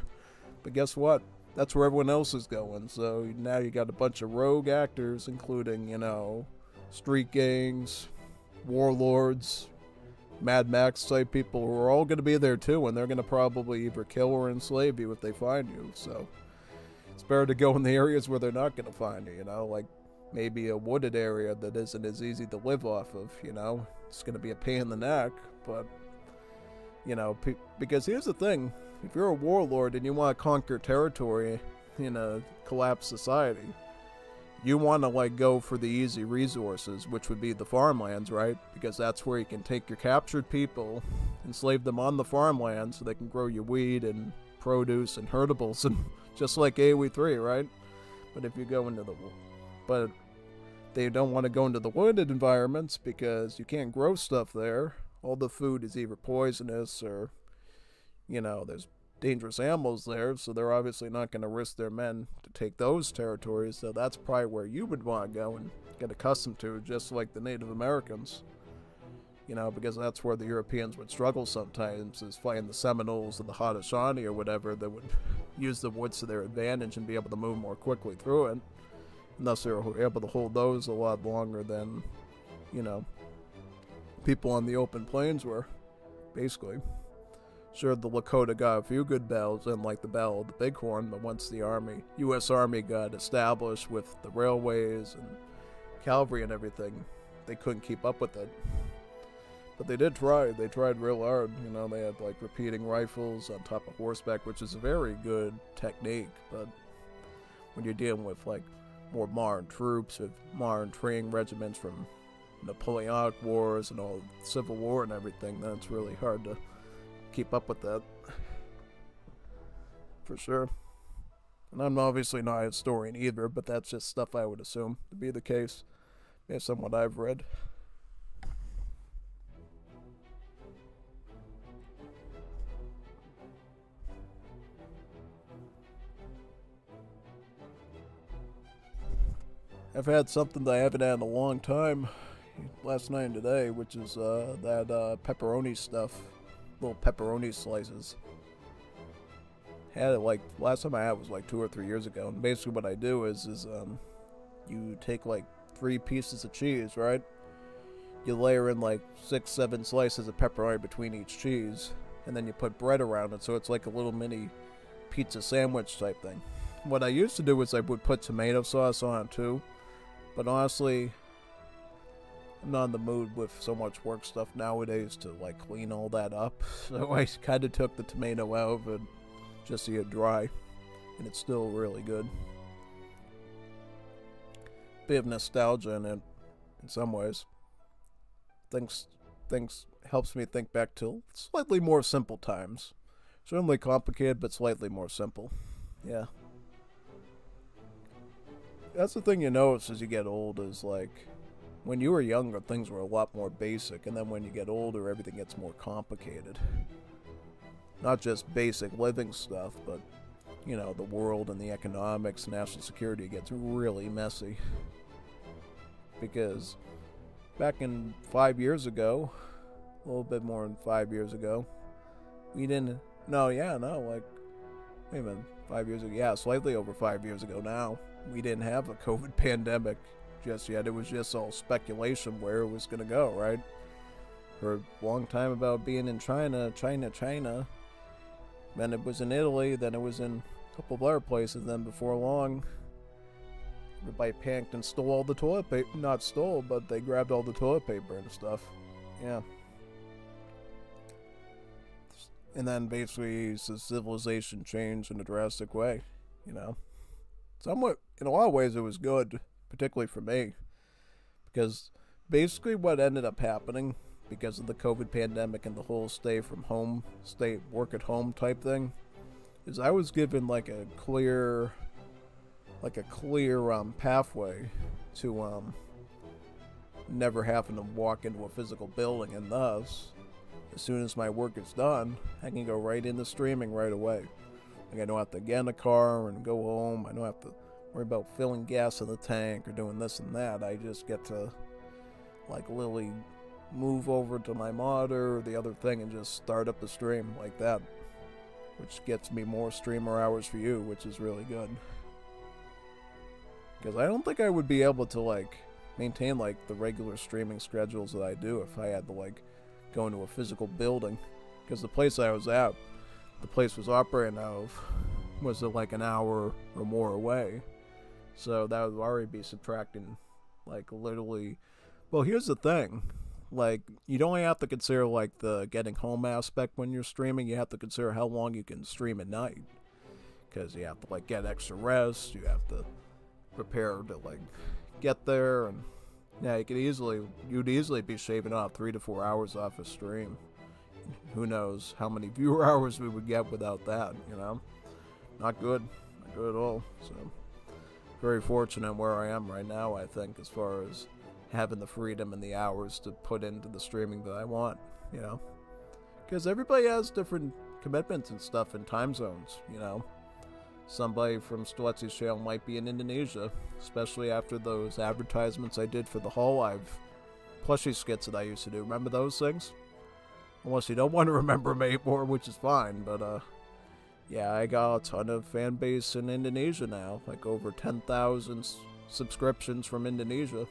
But guess what? That's where everyone else is going. So now you got a bunch of rogue actors, including, street gangs, warlords, Mad Max type people who are all going to be there too, and they're going to probably either kill or enslave you if they find you. So it's better to go in the areas where they're not going to find you, like maybe a wooded area that isn't as easy to live off of, It's going to be a pain in the neck, but, because here's the thing. If you're a warlord and you want to conquer territory in a collapsed society, you want to go for the easy resources, which would be the farmlands, right? Because that's where you can take your captured people, enslave them on the farmland so they can grow your weed and produce and herdables, and just like AOE3, right? But if you go into but they don't want to go into the wooded environments because you can't grow stuff there. All the food is either poisonous or there's dangerous animals there, so they're obviously not going to risk their men to take those territories, so that's probably where you would want to go and get accustomed to, just like the Native Americans. Because that's where the Europeans would struggle sometimes, is fighting the Seminoles and the Haudenosaunee or whatever that would use the woods to their advantage and be able to move more quickly through it. And thus they were able to hold those a lot longer than, people on the open plains were, basically. Sure, the Lakota got a few good battles, and the Battle of the Bighorn, but once the U.S. Army got established with the railways and cavalry and everything, they couldn't keep up with it. But they did try. They tried real hard. They had repeating rifles on top of horseback, which is a very good technique. But when you're dealing with more modern troops, with modern training regiments from Napoleonic Wars and all the Civil War and everything, then it's really hard to keep up with that. for sure. And I'm obviously not a historian either, but that's just stuff I would assume to be the case based on what I've read. I've had something that I haven't had in a long time last night and today, which is that pepperoni stuff, little pepperoni slices. Had it like last time I had it was like 2 or 3 years ago, and basically what I do is you take like 3 pieces of cheese, right? You layer in like 6-7 slices of pepperoni between each cheese, and then you put bread around it, so it's like a little mini pizza sandwich type thing. What I used to do was I would put tomato sauce on it too, but honestly, I'm not in the mood with so much work stuff nowadays to like clean all that up, so I kind of took the tomato out of it just to get dry, and it's still really good. Bit of nostalgia in it, in some ways. Things helps me think back to slightly more simple times. Certainly complicated, but slightly more simple. Yeah. That's the thing you notice as you get old is like, when you were younger, things were a lot more basic, and then when you get older, everything gets more complicated. Not just basic living stuff, but, you know, the world and the economics, national security gets really messy. Because back in 5 years ago, a little bit more than 5 years ago, we didn't, wait a minute, 5 years ago, yeah, slightly over 5 years ago now, we didn't have a COVID pandemic just yet. It was just all speculation where it was going to go, right? For a long time about being in China. Then it was in Italy, then it was in a couple of other places, then before long, everybody panicked and stole all the toilet paper. Not stole, but they grabbed all the toilet paper and stuff. Yeah. And then basically, the civilization changed in a drastic way, you know. Somewhat, in a lot of ways, it was good, particularly for me, because basically what ended up happening because of the COVID pandemic and the whole work at home type thing, is I was given like a clear pathway to never having to walk into a physical building, and thus, as soon as my work is done, I can go right into streaming right away. Like I don't have to get in a car and go home. I don't have to worry about filling gas in the tank or doing this and that. I just get to like literally move over to my monitor or the other thing and just start up the stream like that, which gets me more streamer hours for you, which is really good. Because I don't think I would be able to like maintain like the regular streaming schedules that I do if I had to like go into a physical building. Because the place I was at, the place was operating out of, was like an hour or more away. So that would already be subtracting like literally. Well, here's the thing. Like, you don't only have to consider, like, the getting home aspect when you're streaming. You have to consider how long you can stream at night. Because you have to, like, get extra rest. You have to prepare to, like, get there. And, yeah, you'd easily be shaving off 3 to 4 hours off a stream. Who knows how many viewer hours we would get without that, you know? Not good. Not good at all. So, very fortunate where I am right now, I think, as far as having the freedom and the hours to put into the streaming that I want, you know? Because everybody has different commitments and stuff in time zones, you know? Somebody from Stletzy's channel might be in Indonesia, especially after those advertisements I did for the Hall Live plushie skits that I used to do. Remember those things? Unless you don't want to remember them anymore, which is fine, but, yeah, I got a ton of fan base in Indonesia now, like over 10,000 subscriptions from Indonesia.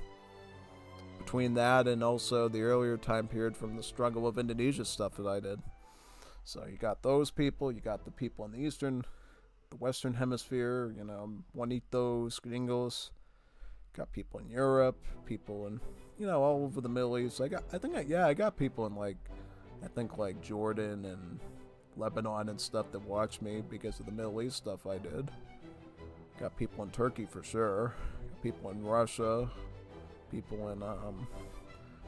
Between that and also the earlier time period from the Struggle of Indonesia stuff that I did. So you got those people, you got the people in the Western Hemisphere, you know, Juanitos, Gringos. Got people in Europe, people in, you know, all over the Middle East. I got people in like Jordan and Lebanon and stuff that watch me because of the Middle East stuff I did. Got people in Turkey for sure. Got people in Russia. People in,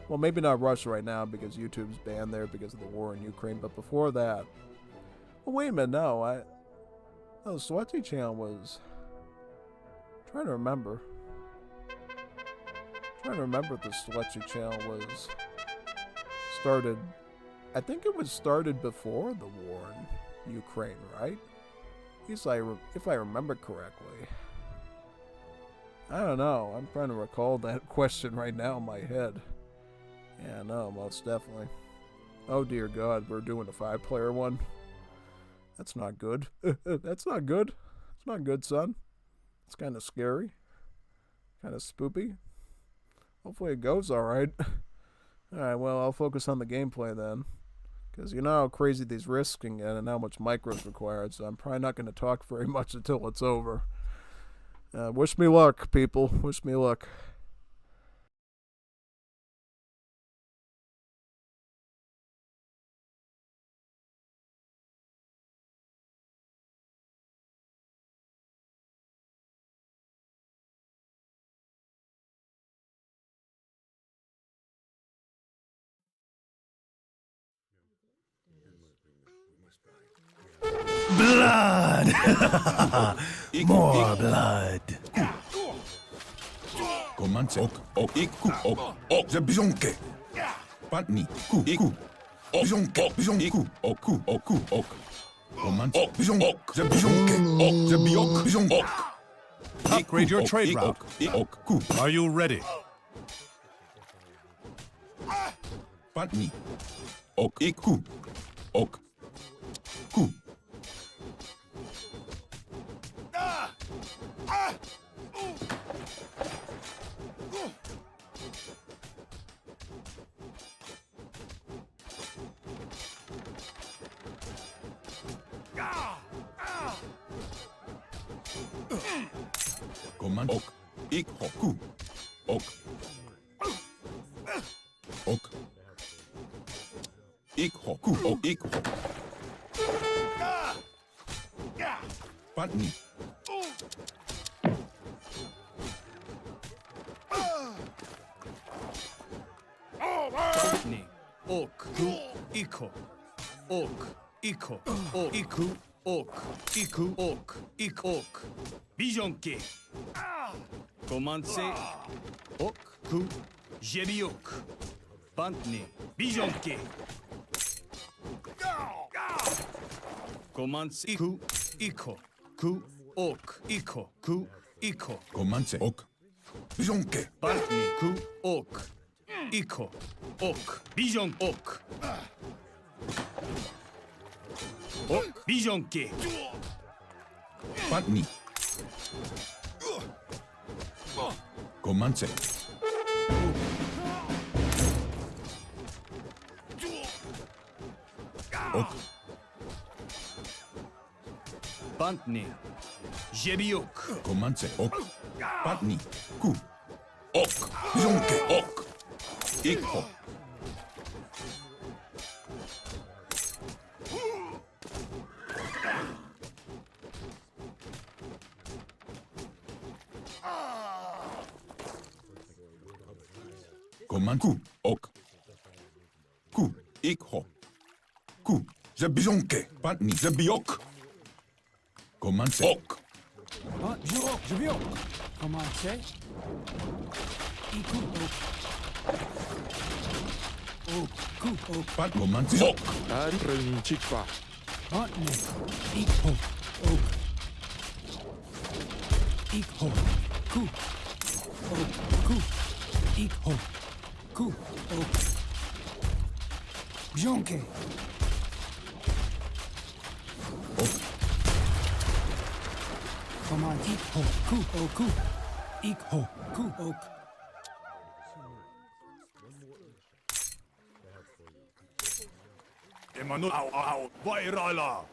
well, maybe not Russia right now because YouTube's banned there because of the war in Ukraine, but before that, well, wait a minute, no, Oh, Sweaty Chan was... trying to remember. Trying to remember if the Sweaty Channel was started. I think it was started before the war in Ukraine, right? If I remember correctly. I don't know. I'm trying to recall that question right now in my head. Yeah, no, most definitely. Oh dear God, we're doing a 5-player one. That's not good. That's not good. It's not good, son. It's kind of scary. Kind of spoopy. Hopefully it goes alright. Alright, well, I'll focus on the gameplay then. Because you know how crazy these risks can get and how much micro's required, so I'm probably not going to talk very much until it's over. Wish me luck, people. Wish me luck. Blood! More blood. Komanse ok iku ok ze bizonke. Patni ku iku bizonke bizonku oku ok. Komanse ok bizonk ze bizonke ok ze biok bizonk. Upgrade your trade route. Ok ku. Are you ready? Patni ok iku ok ku. Command ok ik hoku ok ok ik hoku ok ik hok. Patni Ni. Ok. Ku. Iko. Ok. Iko. Ok. Iku. Ok. Iku. Ok. Ik. Ok. Bijonke. Komanse. Ok. Ku. Jebiok. Bantni. Bijonke. Komanse. Iku. Iko. Ku. Ok. Iko. Ku. Iko. Komanse ok bizonke. Bantni. Ku. Ok. Iko. Ok. Bijon. Ok. Ok. Bijonke. Patni Komanse ok Bantni. Jebiok. Komanse ok Patni ku ok bizonke ok ik hok. Command ku ok ku ik hok ku ze bizonke patni ze biok. Command se ok Biok, biok. Commencez. Iku ok. Ok, ku ok. pat command se ok Botany. Iko ok. Iko ku ok ku. Iko ku ok. Bjonke. ok Command Iko ku ok. Iko ku ok. Emanu au vairaila.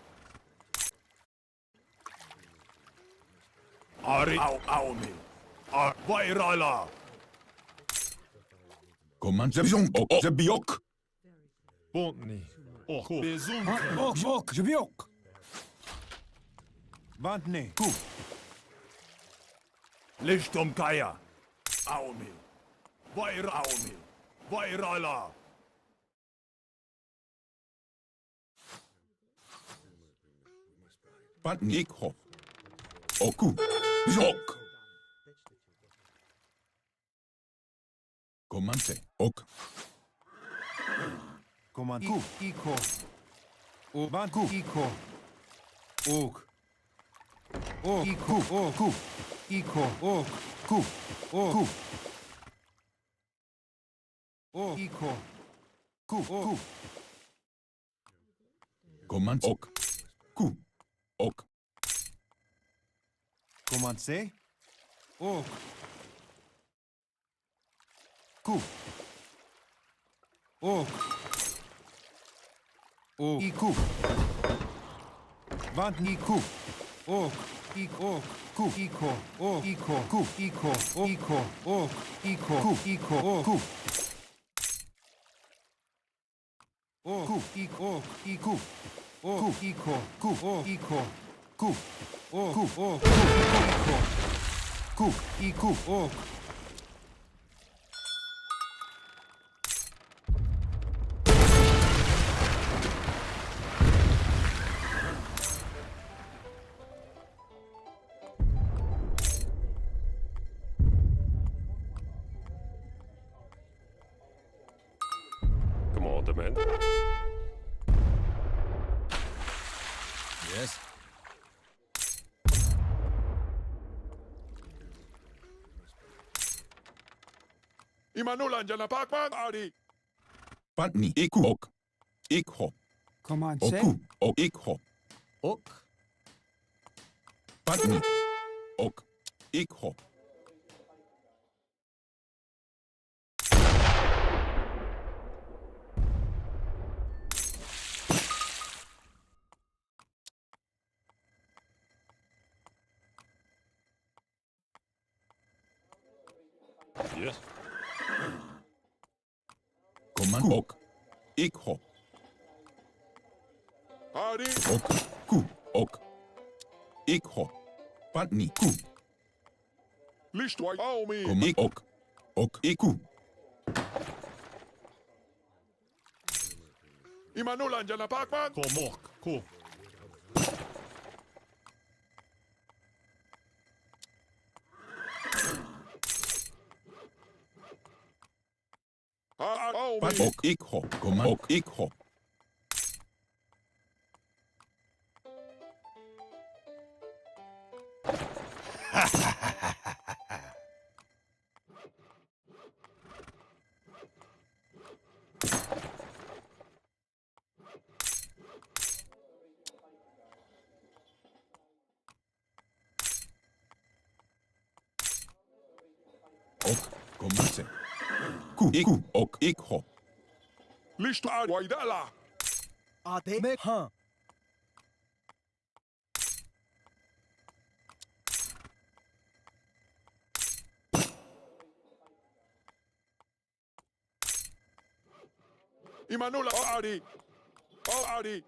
Ari aumi. Vairaila. command ze bizonke ok ze biok. Bontni. Ok. Bezun. Ok, ok, biok. Bantni. Ku. Lichtum kaya. Aumi. Vairaumi. Vairaila. Patni ik hok Oku. Bision. Ok. Comanche. Ok. Command Q. Eco. Oban Q. Eco. Ok. O. Eco. O. Q. Eco. O. Q. O. Q. O. Eco. Q. O. Q. Comanche. Ok. Q. Ok. Command C. Ok. Q. Ok. O. IQ. Van IQ. Ok. IQ. Q. IQ. O. IQ. Q. IQ. O. IQ. O. IQ. Q. IQ. O. Q. O. Q. IQ. IQ. O. IQ. Q. O. IQ. Q. O. Q. O. Q. IQ. O. Commandment. Yes. Imanulan dyan na pakman, Adi. Patni. Iku. Ok. Ikho. Command C. Oku. Ok. Ikho. Ok. Patni. Ok. Ikho. Yes. Command. Ok. Ikho. Adi. Ok. Q. Ok. Ikho. Patni. Q. Listwai. Aumi. Command. Ok. Ok. Iku. Imanulan dyan na pakman. Komok. Ko. Aumi. Pat. Ok. Ikho. Command. Ok. Ikho. Ok. Command. Q. Iku. Ok. Ikho. Listwai. Waidala. Ade. Me. Huh. Imanula. Oh, Adi. Oh, Adi.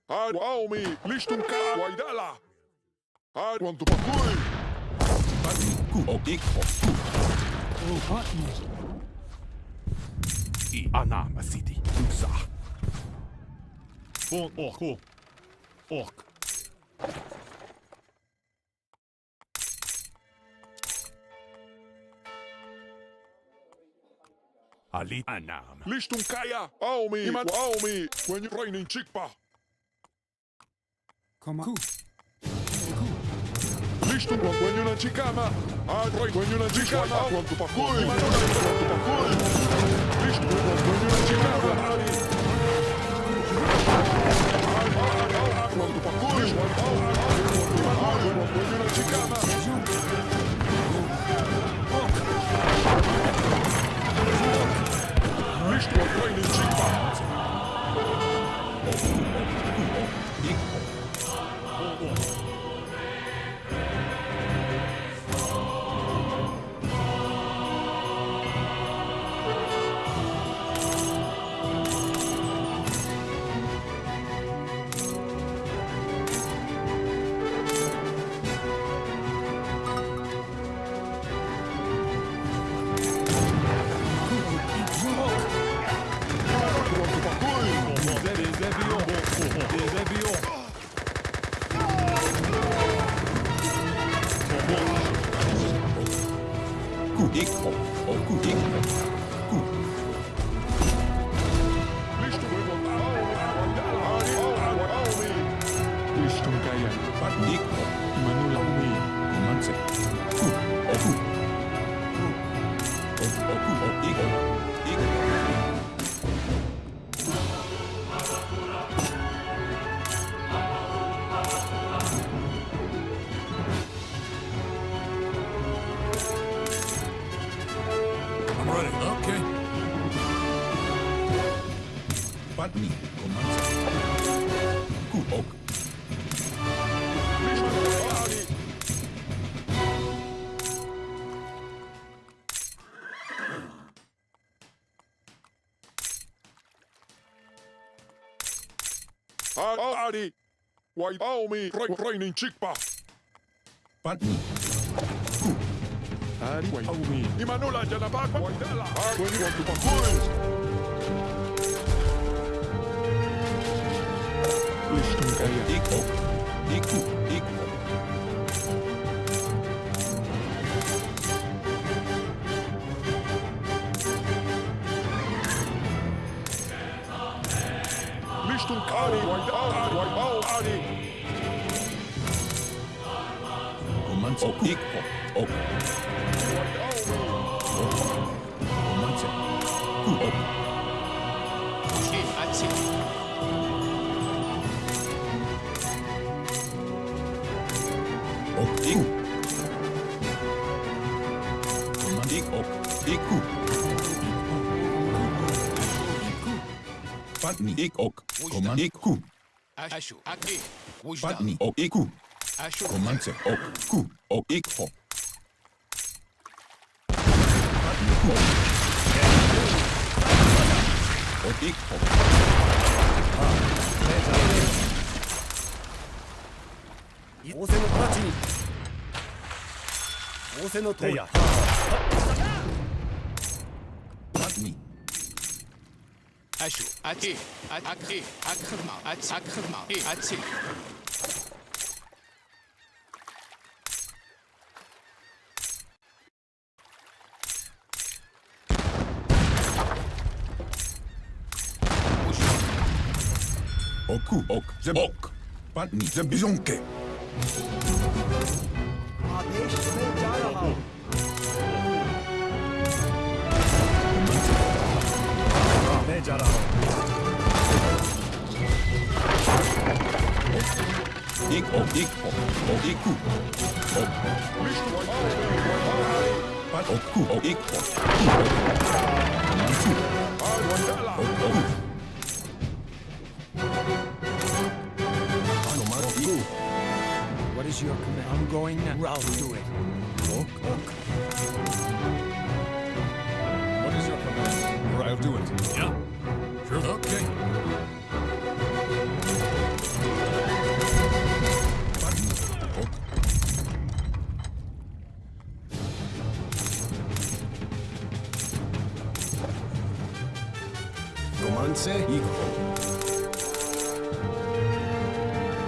Adi. Aumi. Listunka. Waidala. Adi. Want to pakui. Patni. Q. Ok. Ikho. Q. O Patni. I. Anama City. Uksa. Bon. Ok. Ko. Ok. Ali. Anam. Listunkaya. Aumi. Iman. Aumi. When you raining chikpa. Command Q. Listung. When you na chikama. Adi. When you na chikama. Want to pakui. Imanula. Want to pakui. Listung. When you na chikama. Adi. Want to pakui. Imanula. When you na chikama. Listung. Raining chikpa. Want to pakui. Ku ik ho. O ku ik ho. Ku. Listung kaya. Pat ik ho. Manula umi. Komanse. Ku. O ku. O ku. O ik ho. Ik. I'm ready. Okay. Pat ni. Komanse. Ku ok. Adi. Wai aumi. Rainin chikpa. Pat ni. Adi wai aumi. Imanula janabak. Waidala. When you want to pakul. Listung kaya. Ik ho. Ik ku. Ik ho. Listung kali. Wai Adi. Komanse. Ik ho. Ok. Komanse. Ku ok. Ok. Ik. Komanse. Ik ok. Ik ku. Pat ni. Ik ok. Komanse. Ik ku. Pat ni. Ok. Ik ku. Komanse. Ok. Ku. Ok. Ik ho. Pat ni. Ku. Ok. Ik ho. 仰せの直ちに仰せの通り Pat ni. Oku. Ok. Ze ok. Pat ni. Ze bizonke. आदेश में जा रहा हूँ मैं जा रहा हूँ Ik ok. Ik ho. Ok. Ik ku. Ok. Pat ok. Ku. Ok. Ik ho. Ku. Ok. Komanse. Ok. Ok. What is your command? I'm going now. I'll do it. What is your command? Or I'll do it. Yeah. Sure. Okay. Pat ni. Ok. Komanse. Iko.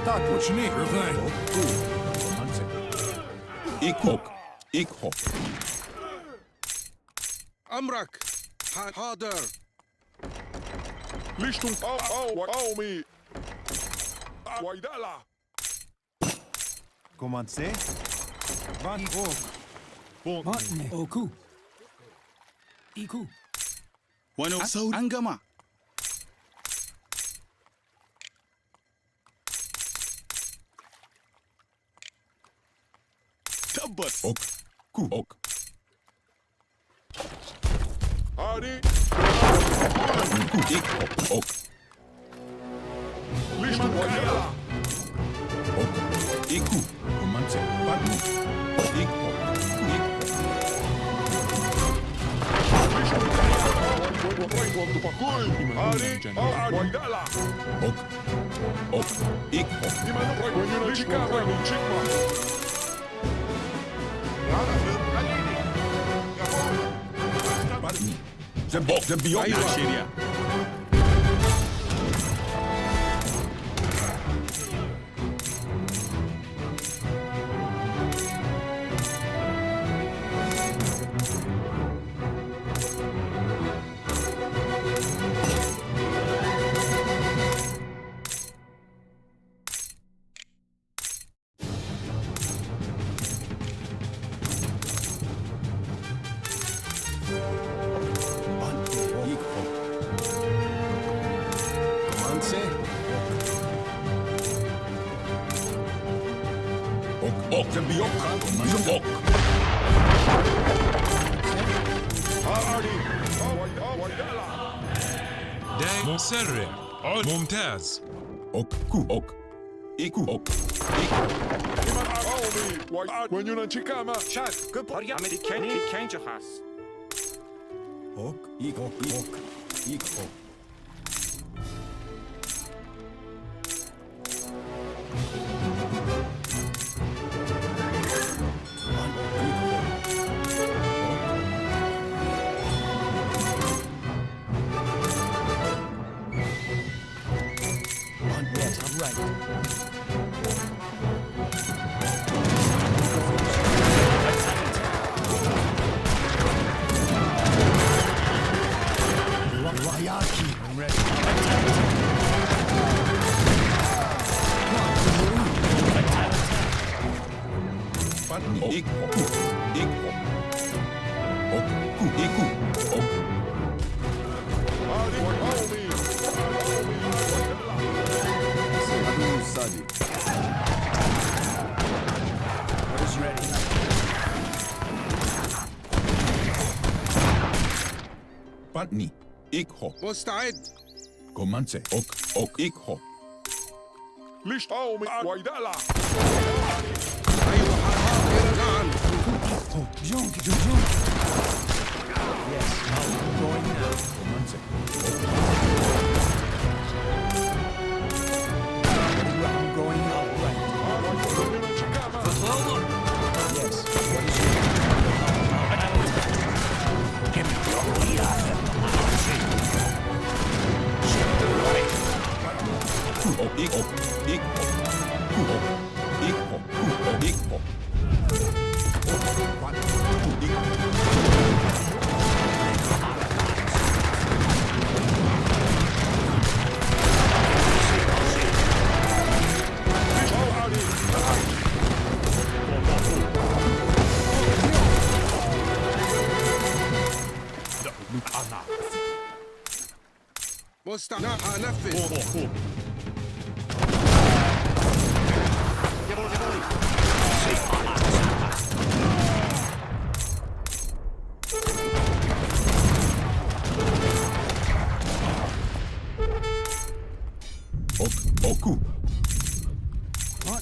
Так, What you need? Sure thing. Komanse. Ik ok. Ik ho. Amrak. Harder. Listung aumi. Waidala. Komanse. Van ok. Matne. Oku. Iku. Wano Saud Angama. Tabbat. Ok. Ku. Ok. Adi. Ku. Ik ho. Ok. Listung kaya. Ok. Ik ku. Komanse. Pat ni. Ok. Ik ho. Ku. Ik ho. Listung kaya. Want to pakul. Adi. Waidala. Ok. Ok. Ik ho. When you chika. Rainin chikpa. Pat ni. Ze bok. Ze biyok. Syria. Ok, ze biok. Bijong ok. داي مسرع ممتاز Ok, ku ok. Iku ok. When you're not Chicama, Shad, good boy. Amerikani kanske has. Ok, ik ok, ok. Ik ok. Yes, I'm right. Wayaki. I'm ready. Patni. Ik ok. Ik ok. Ok, ku, iku. Ok. Sadi. What is ready? Patni. Ik ho. مستعد. Komanse. Ok, ok. Ik ho. ليش قومي ويدلع أيوة حاضر نعم. Oh, junk, junk. Yes, I'm going now. Komanse. I'm going out right. Yes, what is your... Give me your lead. Ku ok. Ik ok. Ik ho. Ku ok. Ik ho. Ku ok. Ik ho. Patni. Ku ik ho. مستعد. أنفذ. Ok, oku.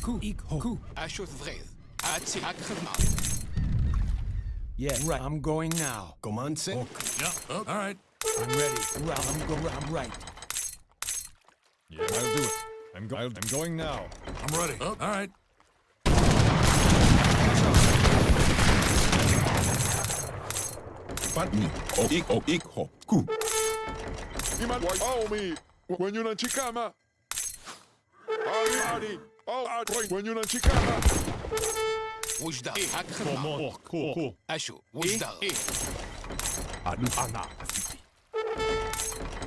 Ku, ik, ho. Ku. أشوف غيظ. أتي أكخذ معه. Yeah, right. I'm going now. Comanse. Yeah, all right. I'm ready. I'm right. Yeah, I'll do it. I'm going now. I'm ready. All right. Patni. Ok, ik ok. Ik ho. Ku. Iman قومي when you're not Chicama. Ali. When you're not Chicama. وجدة. أكخذ معه. أشو. وجدة.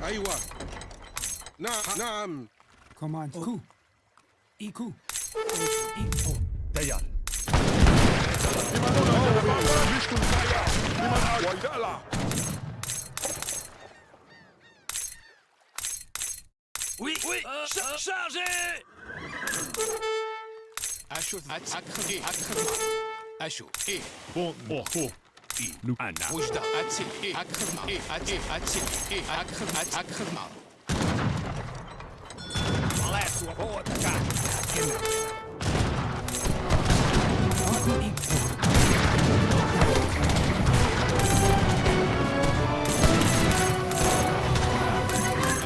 أيوة. نعم. Command. Ku. Iku. Ik, ho. Dayal. ويدلع Oui, chargez. أشوف أكخذ معه. أشو. وجدة. أتي أكخذ معه. أتي أكخذ معه. Let's report the guy. Ku, ik, ho.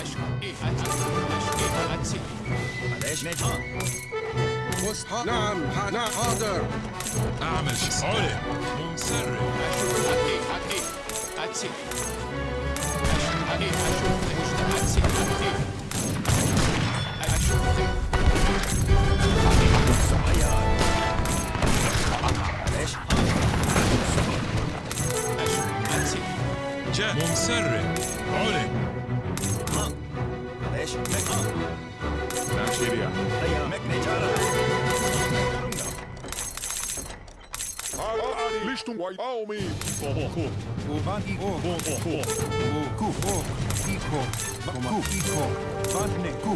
أشو. أتي. معلش نعم حاضر. أعمل صالح منسرع أتي. جاء منسرع علم معلش ناشيريا ليش قومي Van iko. Ku. Iko. Ku. Iko. Van ku.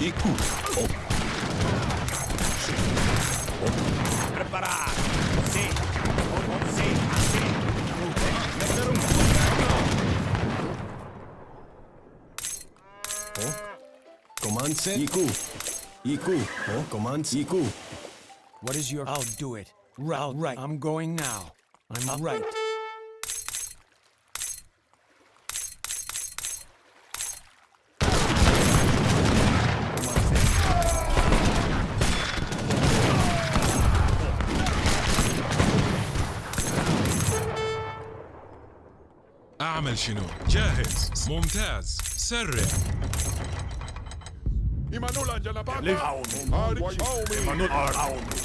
Iku. Ok. Preparar. Sì. Sì. Sì. Command set. Iku. Iku. Oh, command set. Iku. What is your... I'll do it. Right. I'm going now. I'm right. أعمل شنو؟ جاهز ممتاز سرع Imanulan dyan na bata! Arik Aumi Imanul Aumi!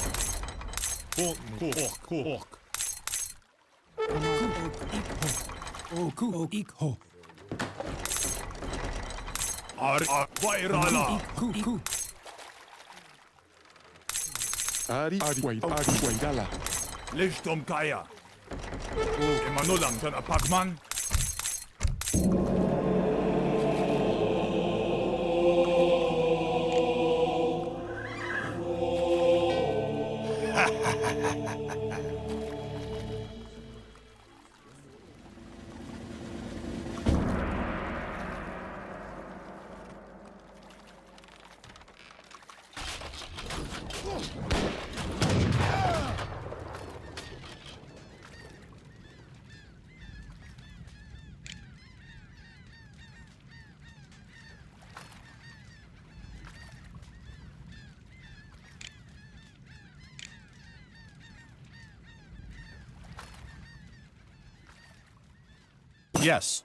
Kok! Oku. Ikho. Vairala! Iku. Ari Waidala Lichtum Kaya! Imanulang dyan na pagman! Yes.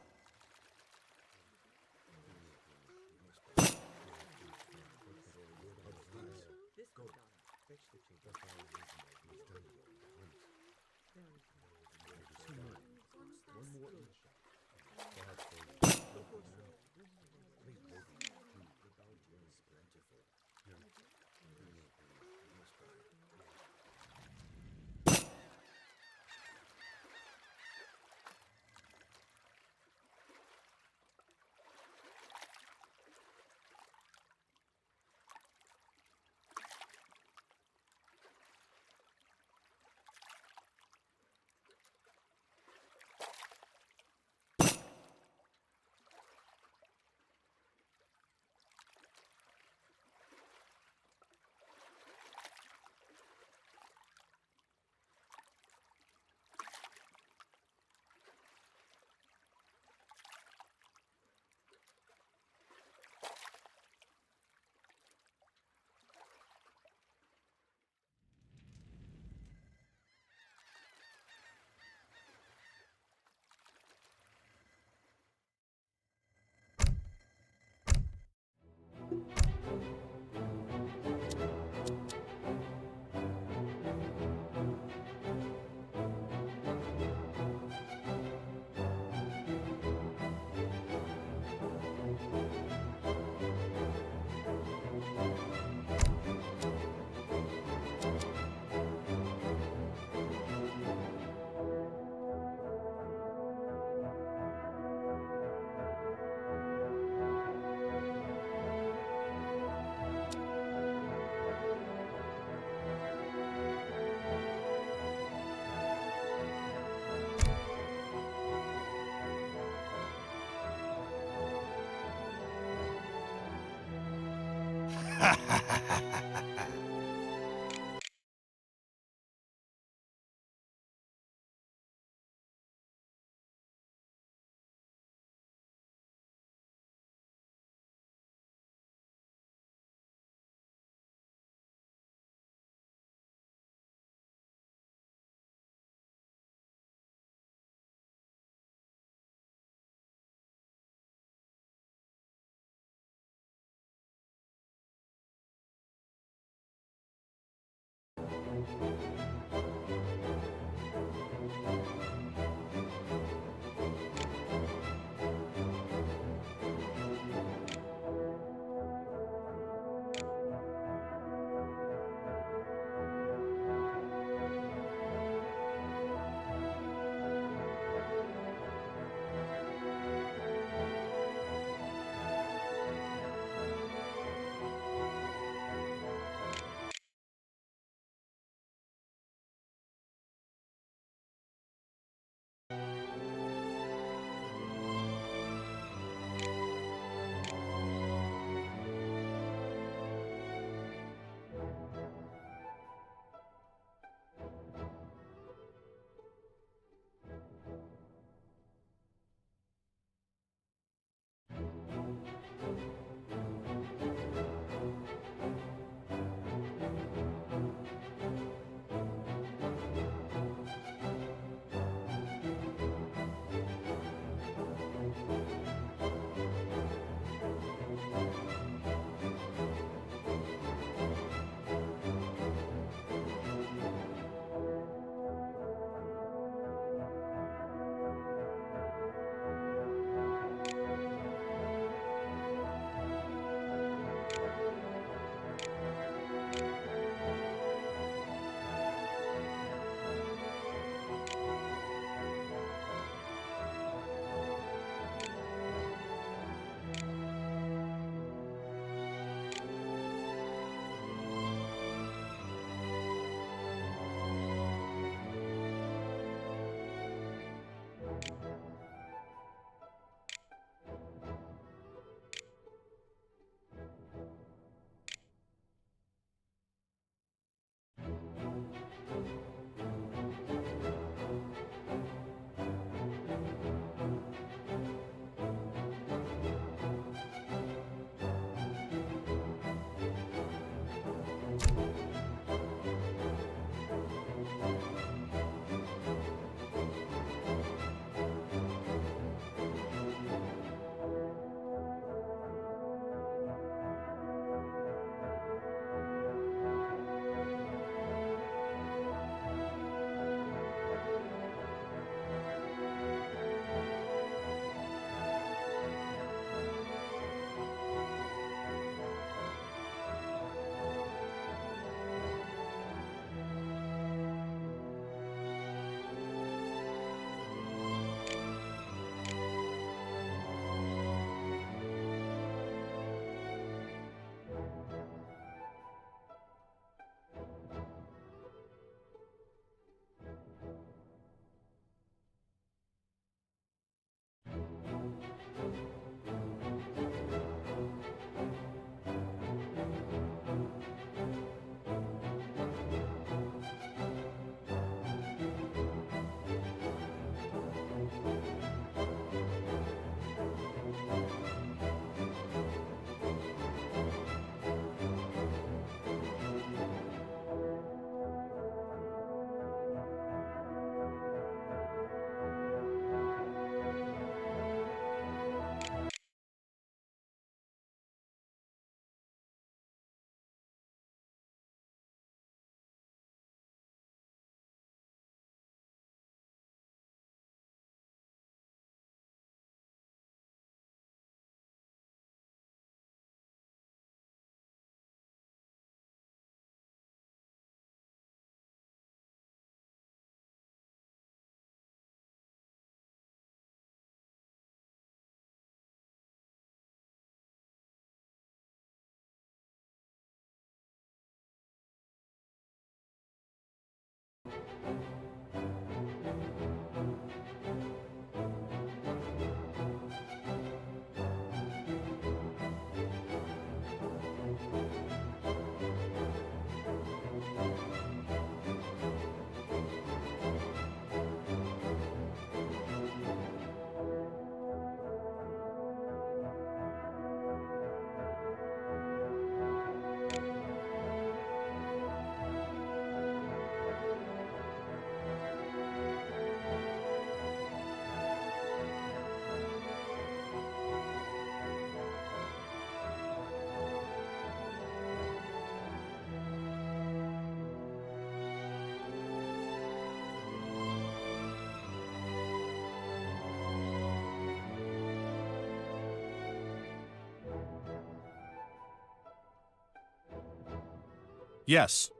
Yes.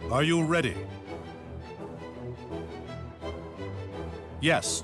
Are you ready? Yes.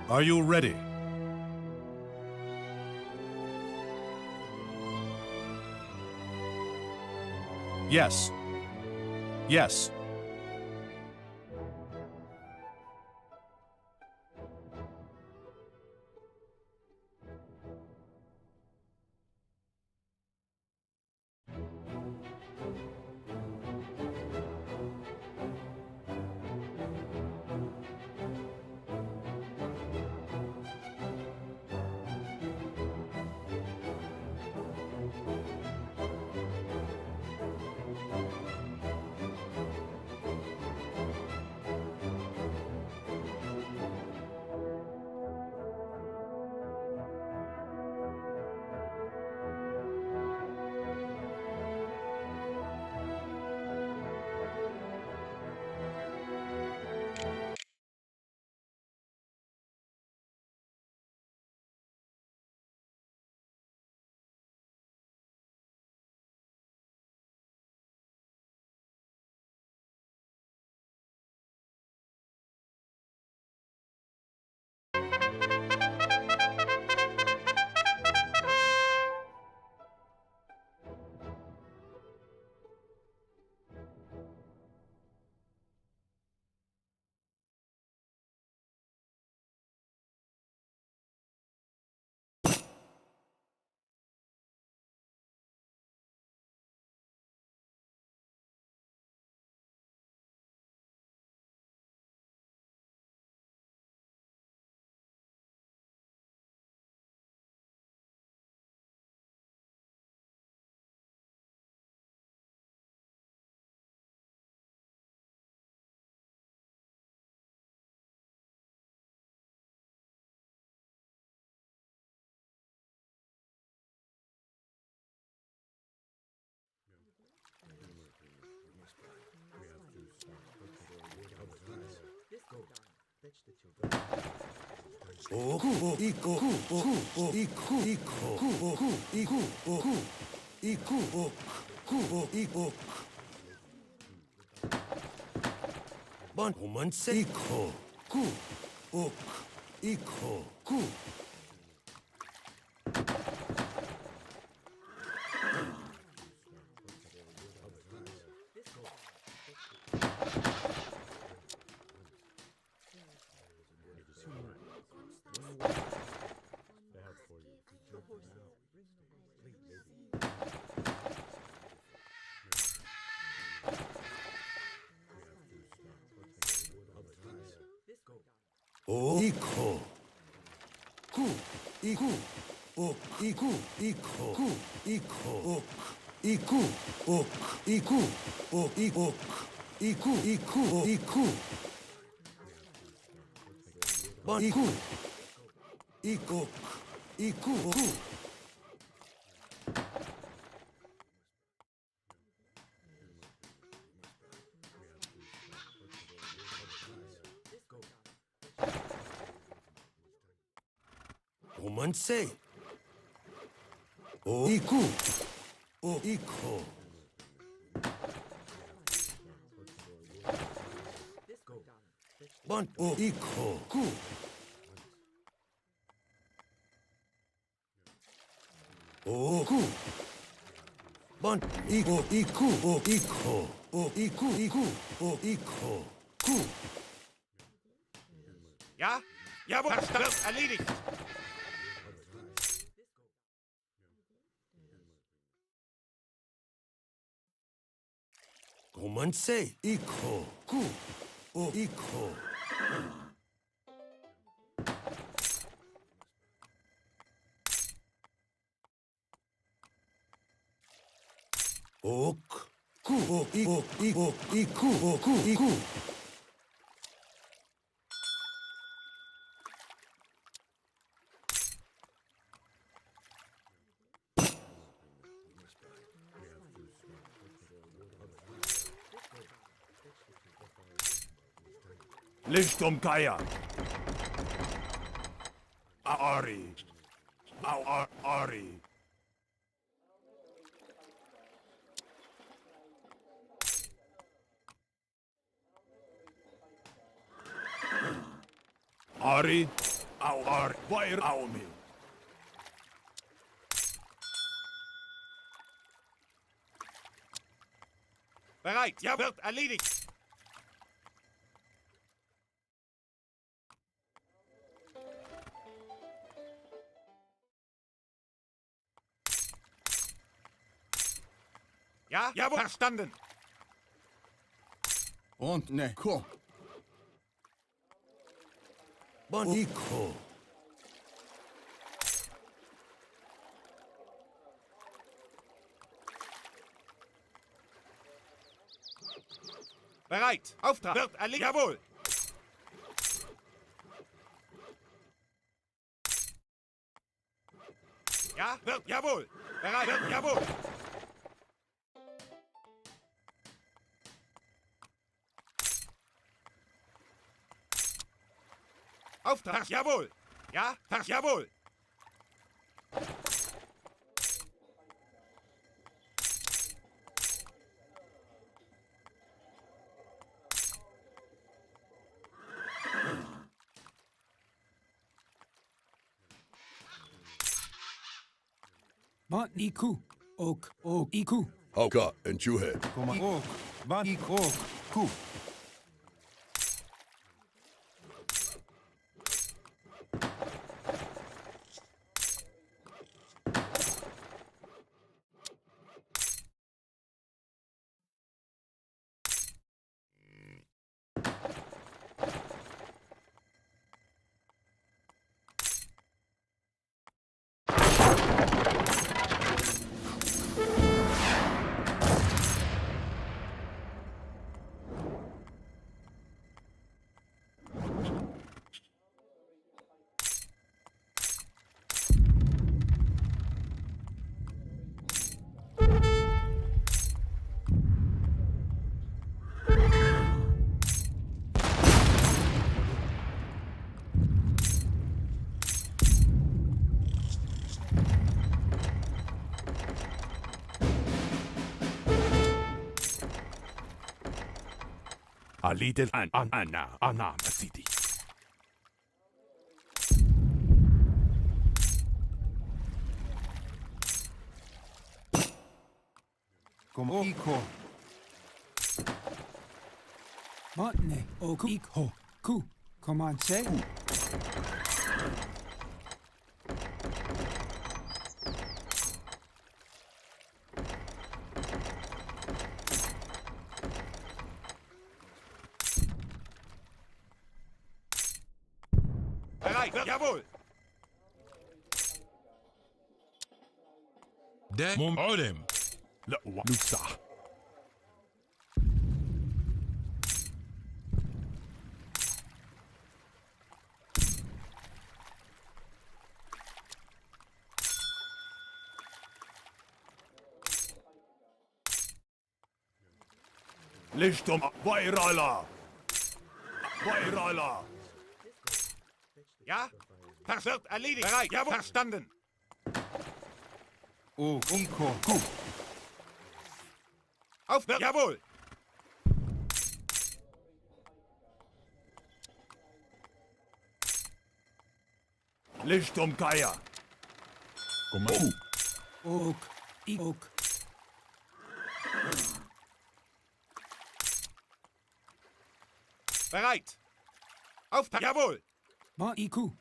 Are you ready? Yes. Yes. Romanse. O iku. O iko. Bon o iko. Ku. O ku. Bon iko iku o iko. O iku iku o iko. Ku. Ja? Jawohl, wird erledigt. Romanse. Iko. Ku. O iko. Ok. Ku o iku o iku o ku iku. Licht Geier. Aori. Aori. Ari. Aori. Fire Aumi. Bereit. Ja, wird erledigt. Ja, jawohl, verstanden. Und ne, komm. Boniko. Bereit. Auftrag. Wird erledigt. Jawohl. Ja, wird, jawohl. Bereit. Wird, jawohl. Auftrag. Jawohl. Ja, jawohl. Bant iku. Ok. Ok. Iku. Hauka and Chewhead. Ok. Ban ik ok. Ku. A little Anna City. Como Iko. Matne oku ikho. Ku. Commence. Bereit, jawohl! ده علم. لا لسه. Lichtum, Weirala! Weirala! Ja? Wird erledigt! Bereit, jawohl! Verstanden! Oh, Iko. Ku. Auf, jawohl! Lichtum, Geier! Como Ok. Ok. Bereit! Auf, jawohl! Ma iku.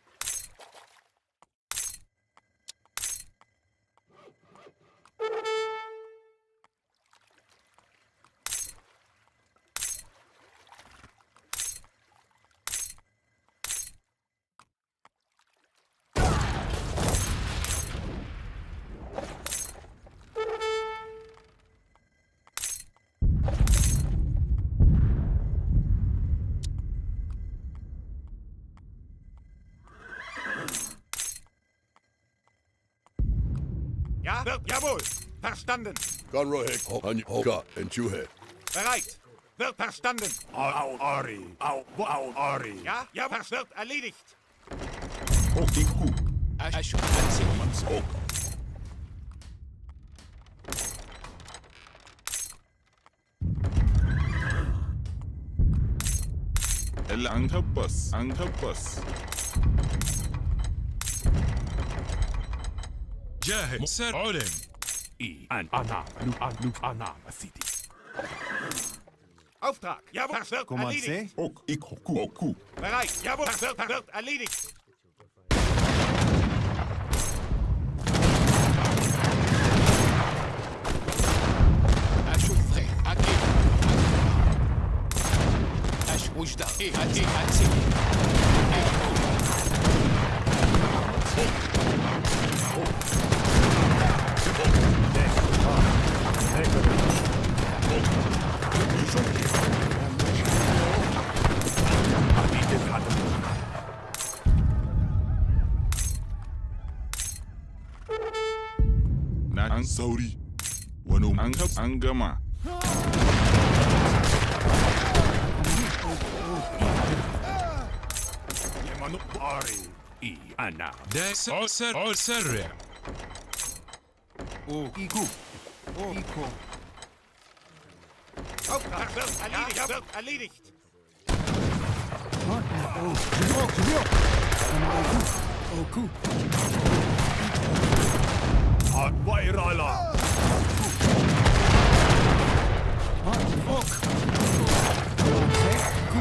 Ja? Jawohl! Verstanden! Conrohek Hoka and Chuhe. Bereit! Wird verstanden! Au Ari. Au Ari. Ja? Ja, das wird erledigt! Ok Iku. Mans Ok. العنكبس جاهز سر علم. Anna City. Auftrag! Jawohl, das wird Commence. erledigt! Ok Iku. Bereit! Jawohl, das wird erledigt! An Saudi. Wano an gama. Yemanu Ari. Anna. Das Osser. Oh, Iku. Oh, Iko. Auftrag! Das wird erledigt! Ja, wird erledigt! Matne ok. Oku. Weirala! Matne ok.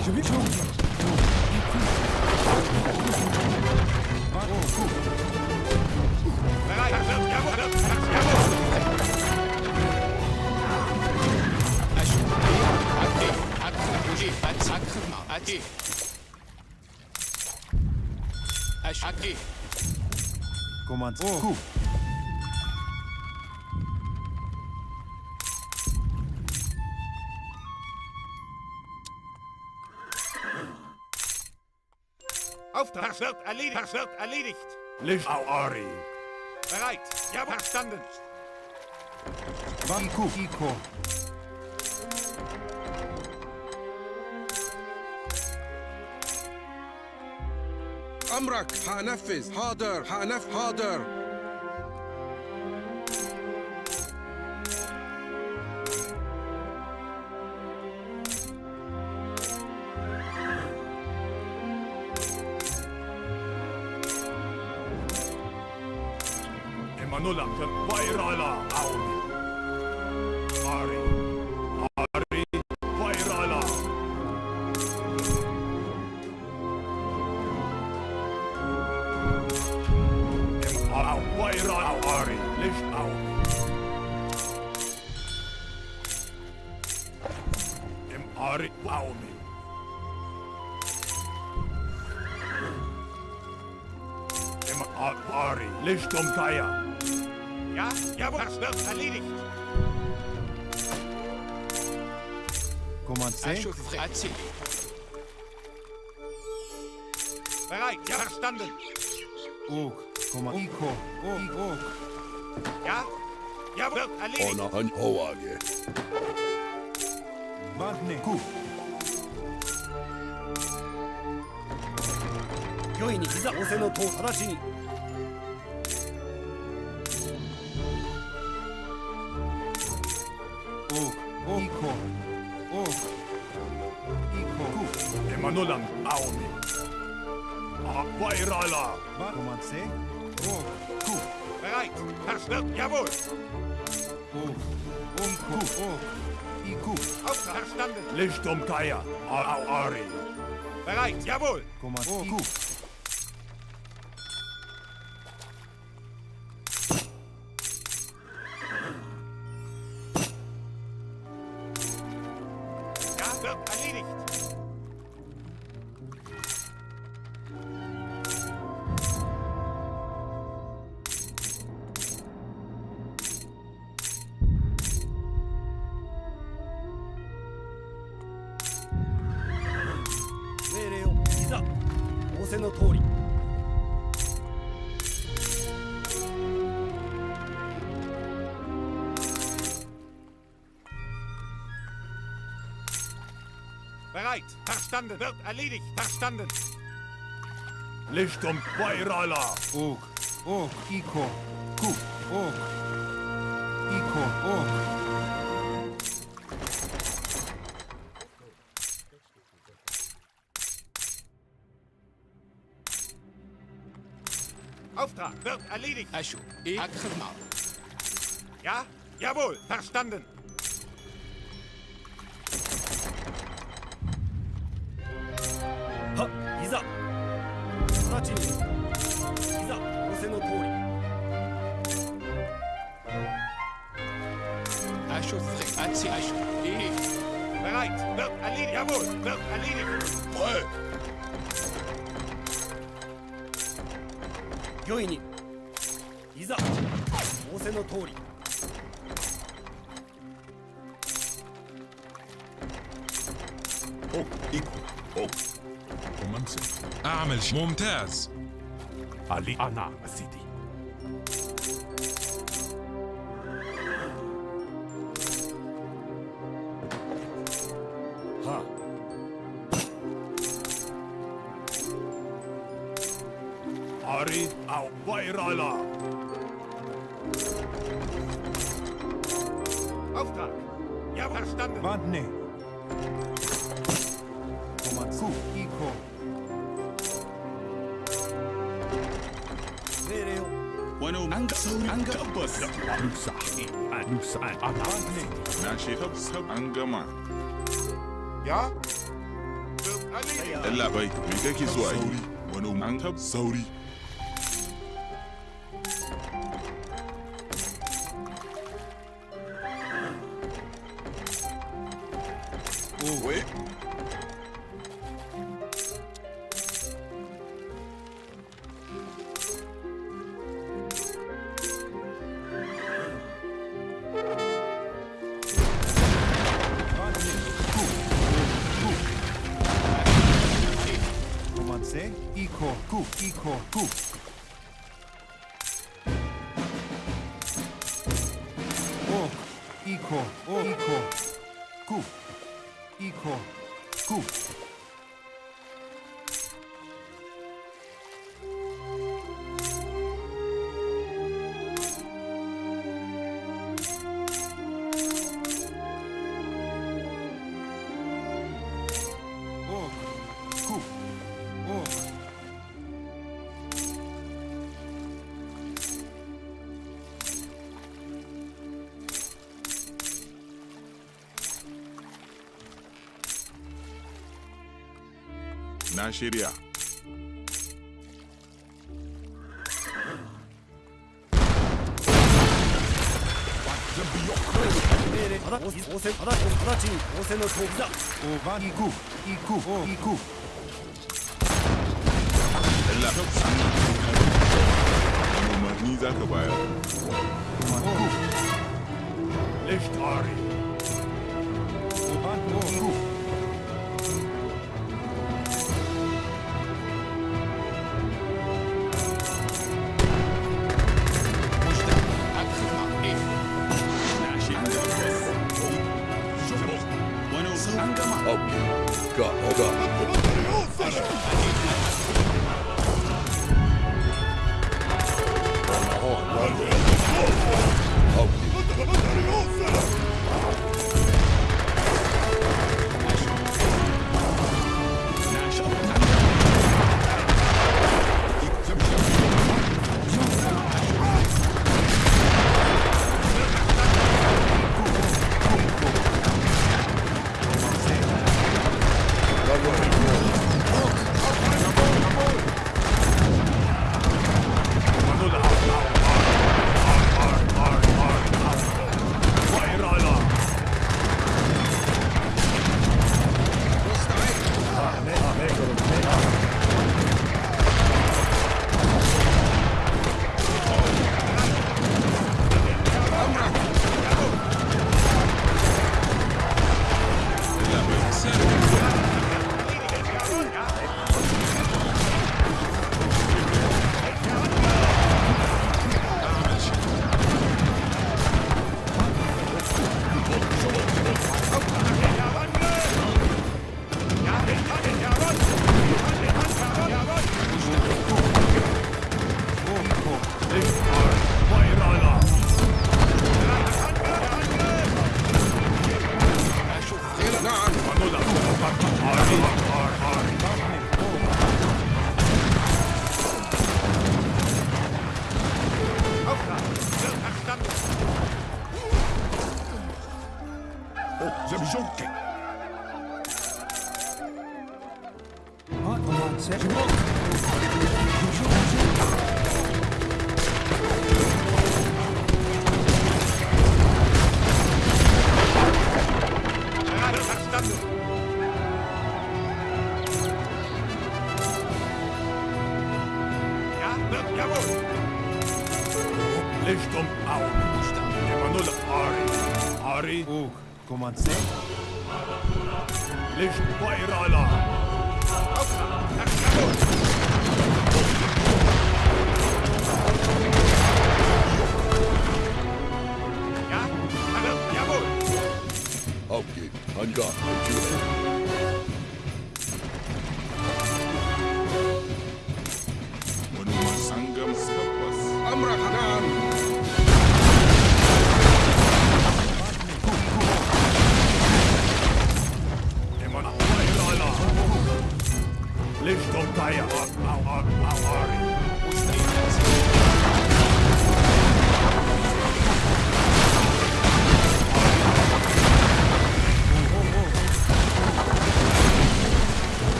Commence. Ku. Bereit! Jawohl! Commence. Oh. Ku. Auftrag! Das wird erledigt! Licht au Ari! Bereit! Ja, verstanden! Iku. Iko. أمرك حنفذ حاضر حاضر Emanulam Vairala Auni. Ari. Ari Vairala. Vairala Ari. Licht Auni. Ari Auni. Ari, Licht Kaya. Ja, jawohl, das wird erledigt. Commencez. Bereit, ja, verstanden. Ok. Iko. Ok. Ja, ja, wird erledigt. Onahan hoage. Bantne. Ku. 御意にいざ仰せの塔直ちに。Ok. Iko. Ok. Iko. Ku. Emanulam Auni. Vairala. Commencez. Ok. Ku. Bereit, das wird, jawohl. Ok. Iko. Ok. Iku. Auftrag verstanden. Licht Kaya. Ari. Bereit, jawohl. Commencez. Ku. Ja, wird erledigt. Bereit, verstanden, wird erledigt, verstanden. Licht Vairala. Ok. Ok. Iko. Ku. Ok. Iko. Ok. Auftrag wird erledigt. Ja, jawohl, verstanden. Bereit, wird erledigt, jawohl, wird erledigt. 御意にいざ仰せの通り。Ok. Iko. Ok. Commencez. أعمل ممتاز. علي أنا سيدي. ها. أري أو فايرالا. Auftrag. Ja, verstanden. Bantne. Commencez. Iko. 命令を。 Bueno, anga. Bus. أنجما. Ja? Wird erledigt. إلا بيت بيجاكي سواي. ونو أنجب سوري. Oui. Commencez. Iko. Ku. Iko. Ku. Ok. Iko. Iko. Ku. Iko. Ku. Ok. Ku. Ok. Nashiria.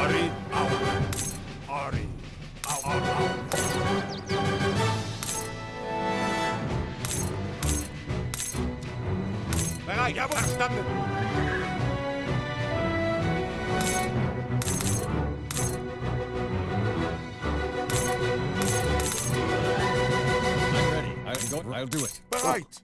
Ari, au. Ari, au, au, au. Bereit, jawohl, verstanden. I'm ready. I'll do it. Bereit.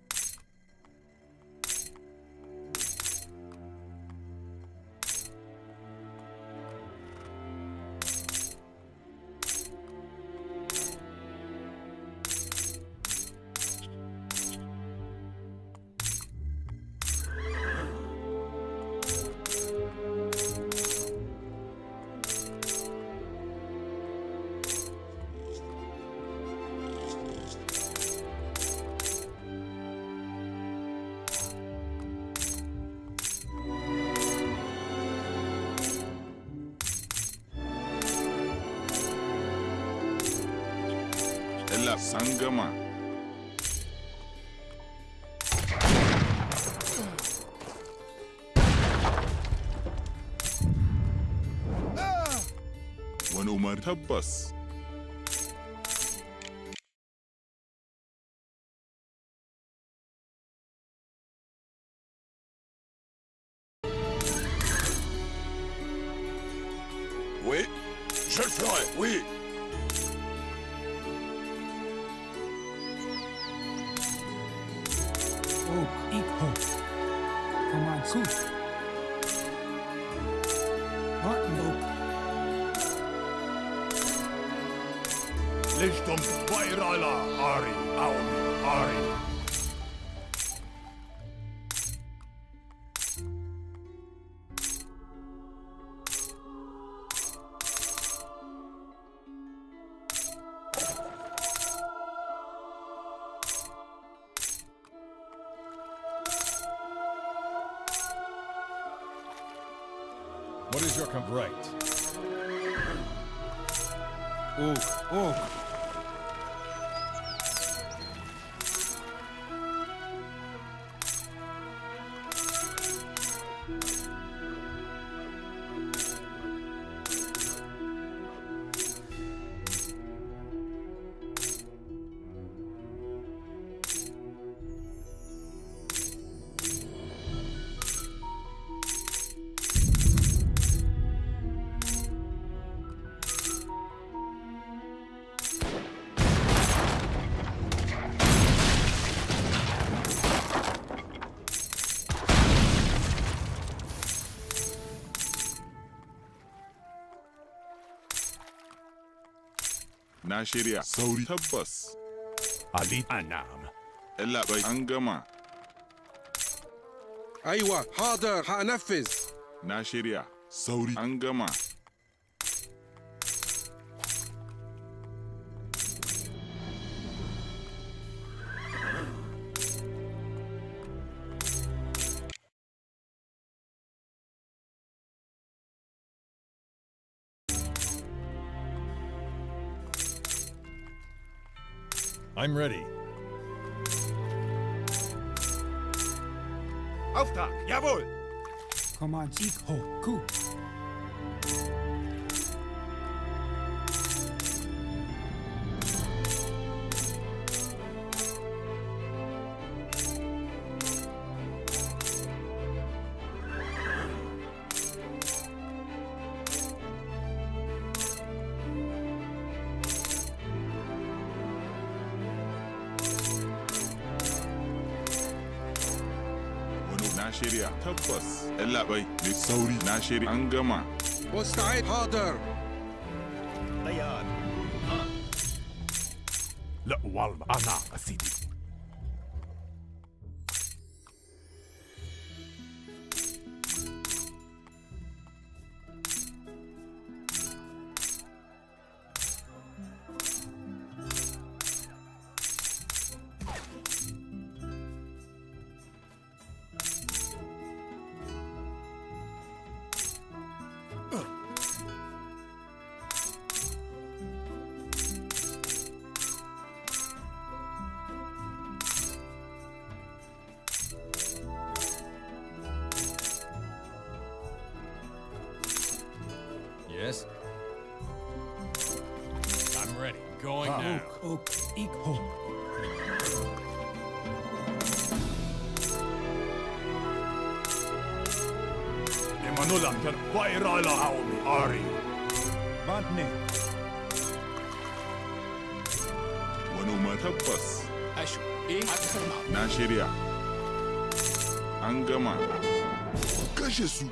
Ella Sangama. Wani Umar tabbas. Oui, je le ferai, oui. Oak, ik ho. Command coup. Button oak. Lichtum Bayrala, Ari, au, Ari. What is your right? Oak, oak. Na shirya. Sauri tabbas. Ali Anam. Ella bai an gama. أيوة حاضر هنفذ. Na shirya. Sauri an gama. I'm ready. Auftrag, jawohl. Command ik ho. Coup. Na shirya tabbas. Ella bai mai sauri. Na shirya an gama. مستعد حاضر. طيار. لا والله أنا سيدي. I'm ready. Going now. Ok, ik ho. Emanulam kan vairala aumi Ari. Bantne. Manoma tabbas. Ashu. Aksar ma. Na shirya. An gama. Kashe su.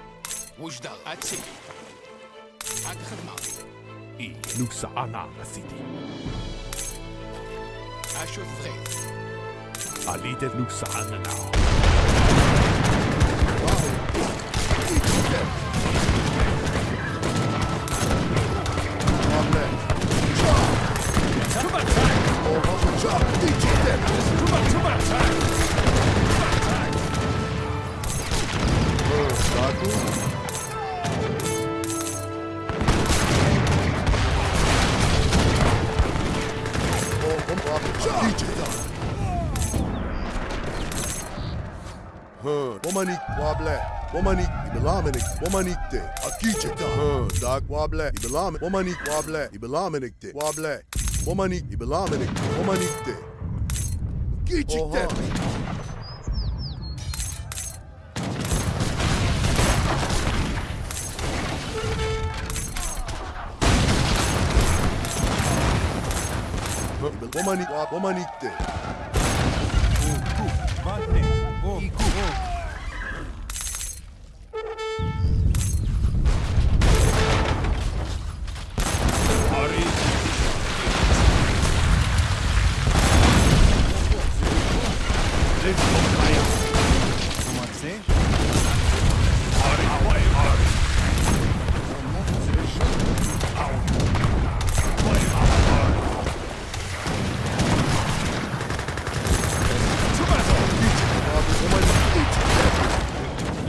Wujdal. Atsik. Aksar ma. Nuksa ana city. Ashu vrede. Alite nuksa ana now. Womanik wable, womanik ibelamenik, womanikte, akicheta, dak wable, ibelamen, womanik wable, ibelamenikte, wable, womanik ibelamenik, womanikte, akicheta. Womanikte. Bantne. Oh, iku, oh. Ari. Komanse. Ari, Ari, Ari.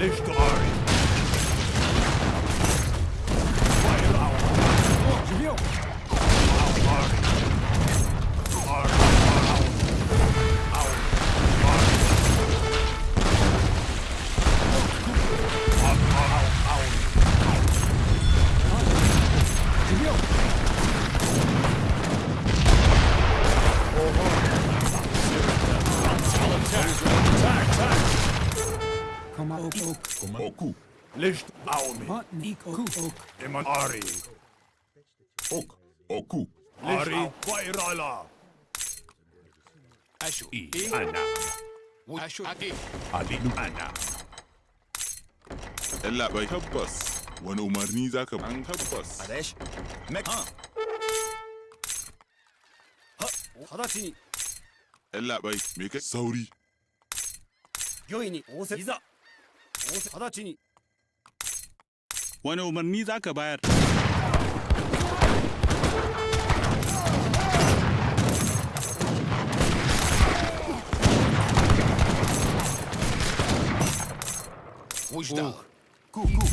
Licht Ari. Oku. Licht Aumi. Bantne, ik ok. Eman Ari. Ok. Oku. Ari. Vairala. Ashu. Ana. Ashu. Agi. Ali Ana. Ella bai tabbas. Wani umarni zaka an tabbas. Adesh. Mek. Hadachi. Ella bai me kai sauri. Yoi ni ose. Iza. Ose hadachi ni. Wani umarni zaka bayar. Wujdal. Ku, ku.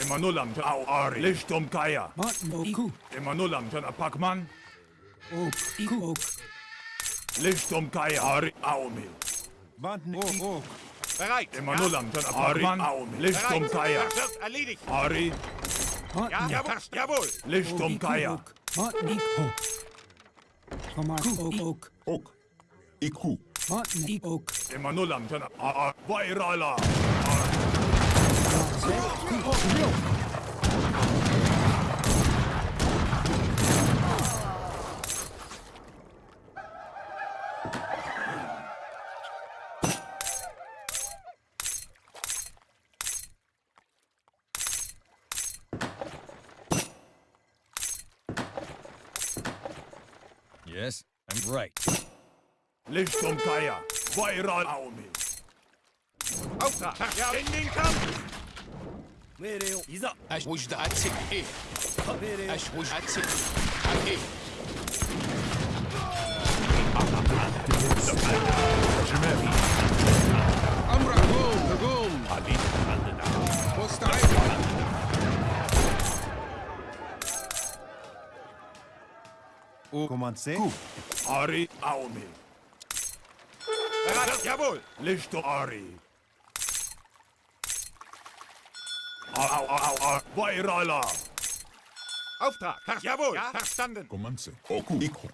Emanulam tan au Ari. Licht Kaya. Bantne, iku. Emanulam tan Apakman. Ok, ik ok. Licht Kaya. Ari Aumi. Bantne, oh. Bereit. Emanulam tan Apakman. Aumi. Licht Kaya. Erledigt. Ari. Bantne, Jawohl. Licht Kaya. Bantne, ik ho. Komas, ok. Ok. Iku. Bantne, ik ok. Emanulam tan Vairala. Yes, I'm right. Licht Kaya. Vairal Aumi. Auftrag. Ja, in den Kampf. Mereo. Iza. Ash Wujdal. Atsik. Mereo. Ash Wujdal. Atsik. Agi. Amra, Gom. Ali Ana. Musta'id. Oh, komanse. Ari Aumi. Bereit. Jawohl. Licht Ari. Weirala! Auftrag. Jawohl. Ja, verstanden. Comanche. Oku. Ikho.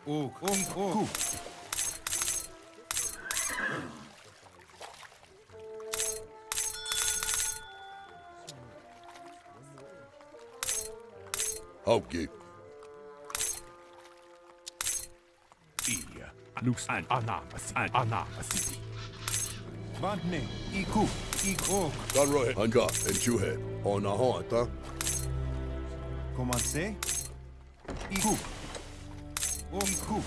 Ook. Ook. Haukki. Iya. Anus an anamasi. Bantne. Iku. Ik. Karrohe. Anka. Enchuhe. Ona hoata. Commencez. Iku. Iku.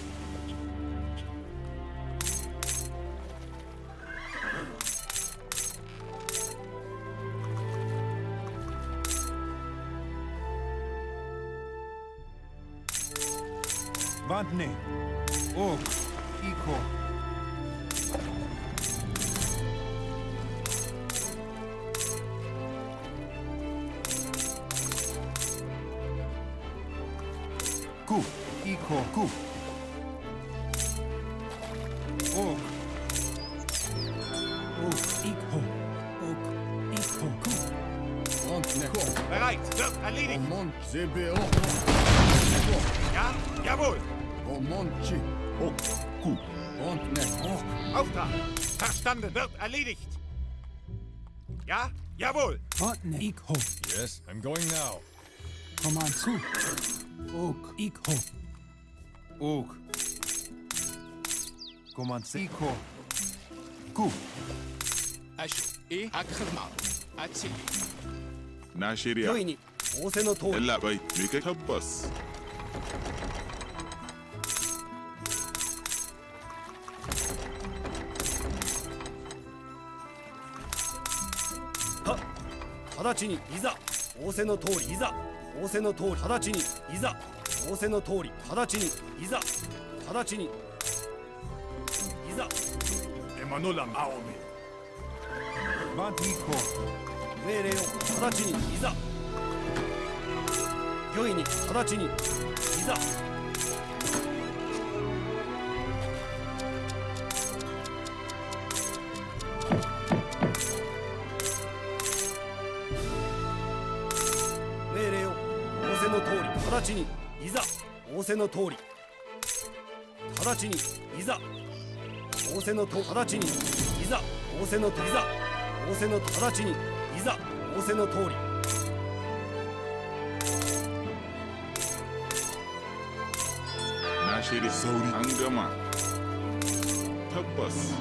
Bantne. Ok. Iko. Ku. Iko. Ku. Ok. Ok. Ikho. Ok. Ikho. Ku. Bereit. Wird erledigt. CBO. Ja, jawohl. Omonchi. Oku. Auftrag. Verstanden. Wird erledigt. Ja, jawohl. Bantne. Ikho. Yes, I'm going now. Command zu. Ok. Ikho. Ok. Commencez. Iko. Ku. أشو إيه أكخدمة أتسلي ناشيريا. に仰せの通り إلا بي. ميكي تبص.は直ちにいざ仰せの通りいざ仰せの通り直ちにいざ仰せの通り直ちにいざ直ちにいざエマノランアオメ Bant Iko. 命令を直ちにいざ御意に直ちにいざ命令を仰せの通り直ちにいざ仰せの通り直ちにいざ仰せのと直ちにいざ仰せのといざ仰せの直ちにいざ仰せの通りناشيري. سوري. أنجما. تبص.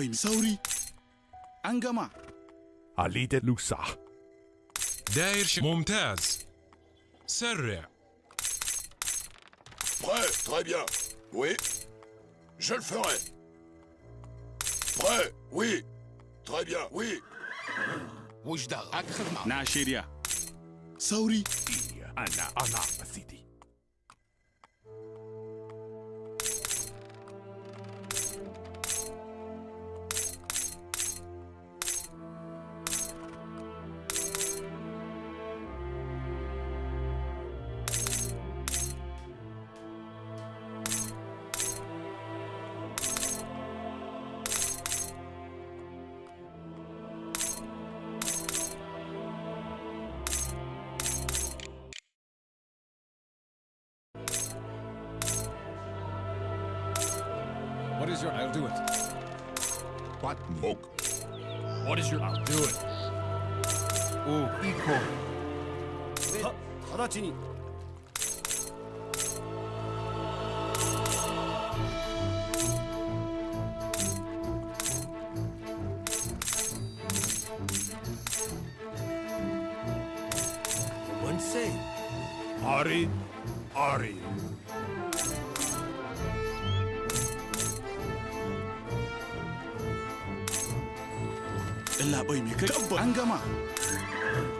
boy, sorry. Angama. عليد لوسا. داير ممتاز. سرع. Prêt, très bien. Oui. Je le ferai. Prêt, oui. Très bien, oui. وجدة أكثر ناشيريا. سوري. أنا سيدي. What is your I'll do it? What? Oak. What is your I'll do it? Oh, equal. 直ちに say? Ari. Ari. لا باي ميكا انجما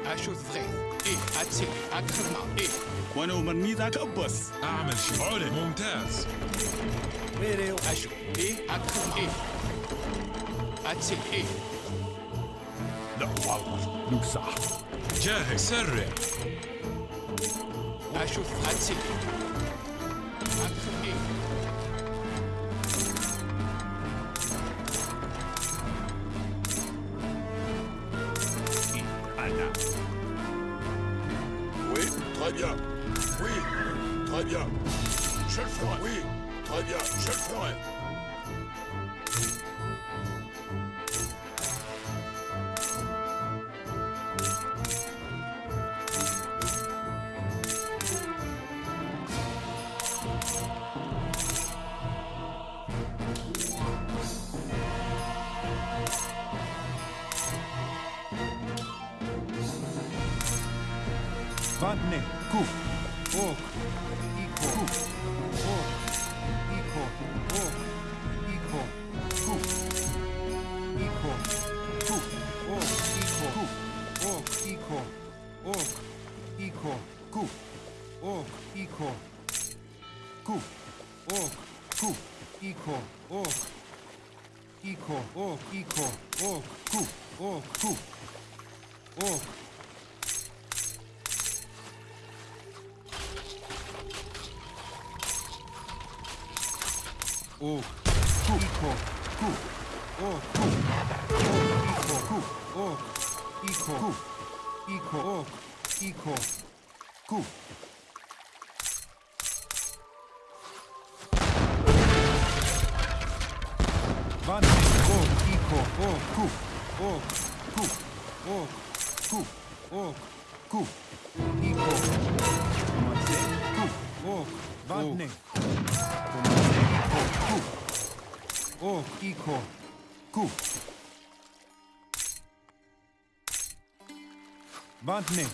اشوف غير ايه اتسي اكثر ما ايه وانا ومرني ذاك ابس اعمل شغل ممتاز اشوف ايه اكثر ايه اتسي ايه لا والله نوسع جاهز سرع اشوف اتسي اكثر ايه Oui, très bien. Oui, très bien. Je le ferai. Oui, très bien. Je le ferai. Vantne, ku, ok, iko, ku, ok, iko, ok, iko, ku, iko, ku, ok, iko, ku, ok, iko, ku, ok, iko, ku, ok, ku, iko, ok, iko, ok, iko, ok, ku, ok, ku, ok. Oh, ku, iko, ku, oh, ku, oh, iko, ku, iko, oh, iko, ku. Van, oh, iko, oh, ku, oh, ku, oh, ku, oh, ku, iko. Ku, oh, van, oh, iko, ku. Vantne.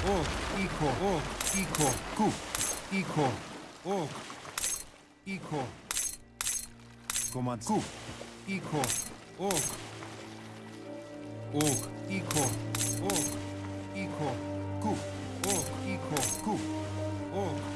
Oh, iko, ku, iko, oh, iko. Ku, iko, oh, iko, oh, iko, ku, oh, iko, ku, oh.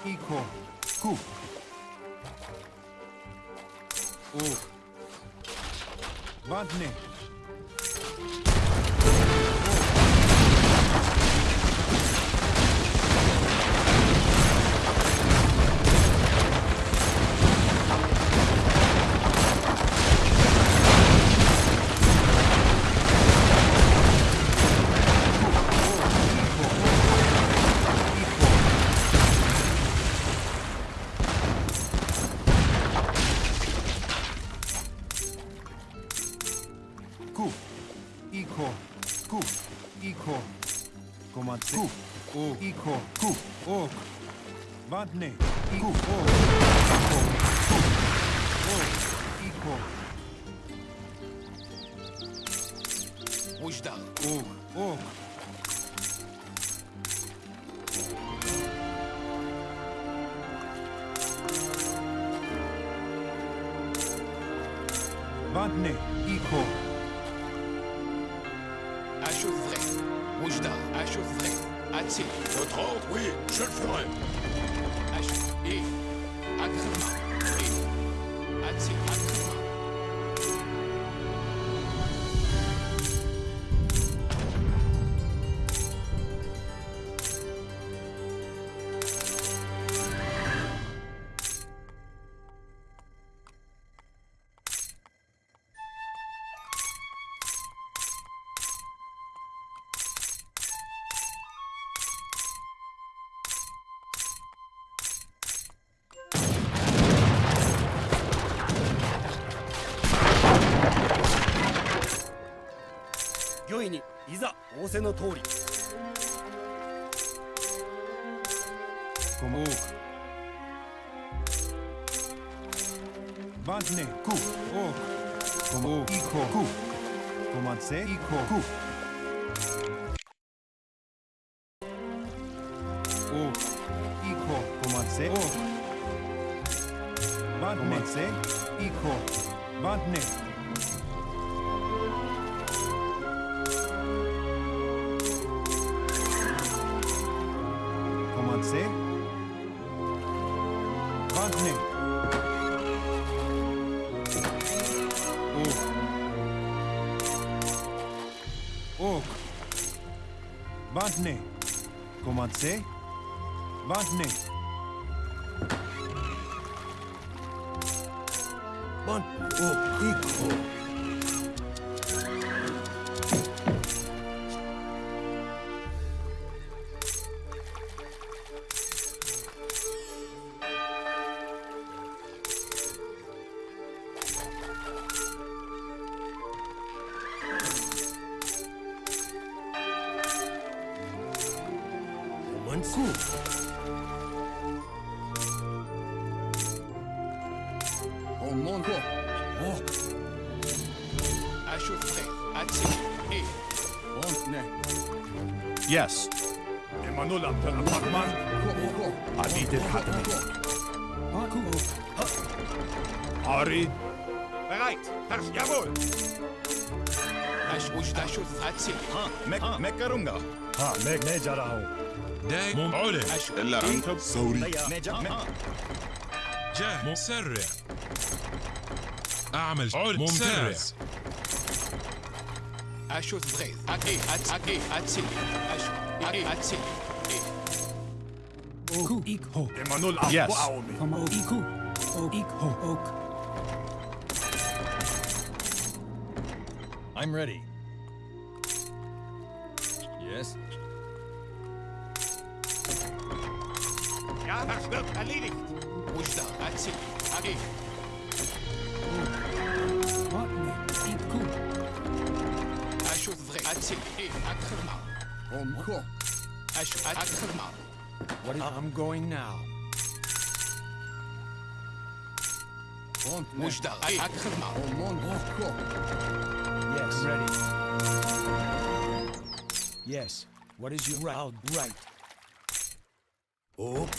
Iko. Ku. Oh. Vantne. Ku. Iko. Ku. Iko. Komatse. Ku. Oh. Iko. Ku. Ok. Vantne. Ku. Oh. Iko. Ku. Oh. Iko. وجدة Ok. Ok. Vantne. Iko. أشوف vrai وجدة أشوف vrai أتي Votre ordre, oui, je le ferai. أشوف إيه أكرمة إيه أتي أكرمة御意にいざ仰せの通り。 Kom ook. Vantne. Ku. Ok. Kom ook. Iko. Ku. Komatse. Iko. Ku. Ok. Iko. Komatse. Ok. Vantne. Komatse. Iko. Vantne. Komatse. Vantne. Ok. Ok. Vantne. Komatse. Vantne. Vantne. Ok. Iko. Mansu. On monte quoi? Oh. أشوف vrai أتي إيه Vantne. Yes. Emanuel Abdelrahman. Abide Hadmi. Aku. Ari. Bereit. Jawohl. وجدة أشوف أتي Mekarunga. Ha, me jarao. داي علم. أشوف إلا أنت سوري. جاه مسرع. أعمل علم ممتاز. أشوف vrai أكي أتي أتي أشوف إيه أتي Ku. Ikho. Emanuel Yes. Aomi. Kom ook. Iku. Ok. Ikho. Ok. I'm ready. Yes. Ja, das wird erledigt. وجدة أتي أكي Vantne. Iku. أشوف vrai أتي إيه أكرمة On quoi? أشوف أكرمة I'm going now. Vantne. وجدة أكرمة On monte quoi? Yes. Ready. Yes. What is your route? Right. Ok.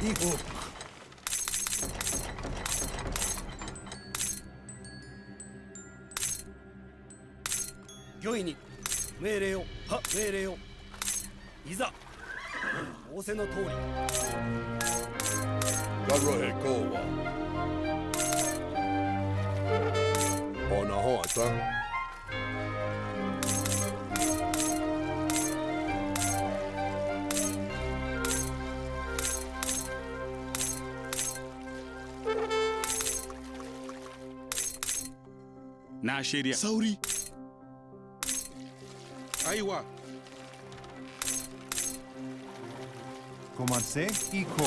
Iko.御意に命令を命令をいざ仰せの通り。Karohe kowa. Ona hoata. Na shirya. Sauri. Aiwa. Commencez. Iko.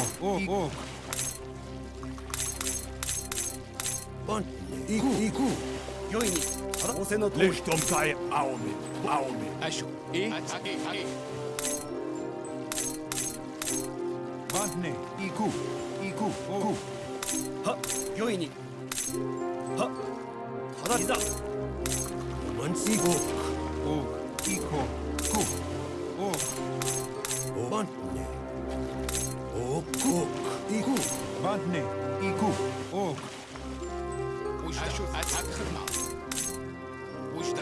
Ok. Iku. Yoini. 仰せの通り。 Lichtum kai Aume. Asho. Attaque. Vantne. Iku. Ok. は、よいに。は、ただいざ。マンチーゴ。 Ok. Iko. Ku. Ok. おばんね。おこ。いく。 Vantne. Iku. Ok. Asho. Attaque khidma.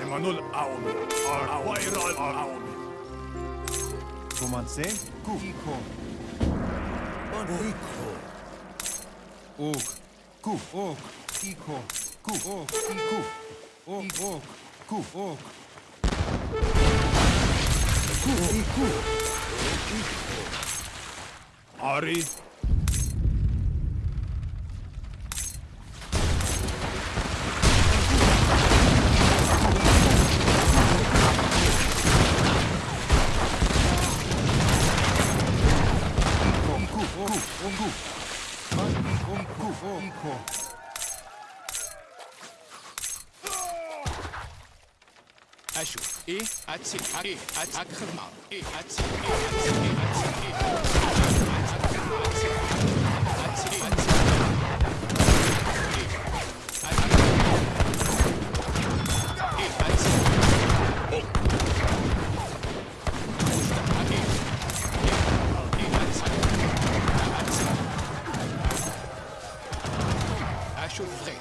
Emanul Aume. Arwairal Aume. Commencez. Ku. Iko. ばんいこ。 Ok. Ku. Ok. Iko. Ku. Ok. Iku. Ok. Ku. Ok. いく。 Ari. Iko. Asho. Attaque khidma. Asho frei.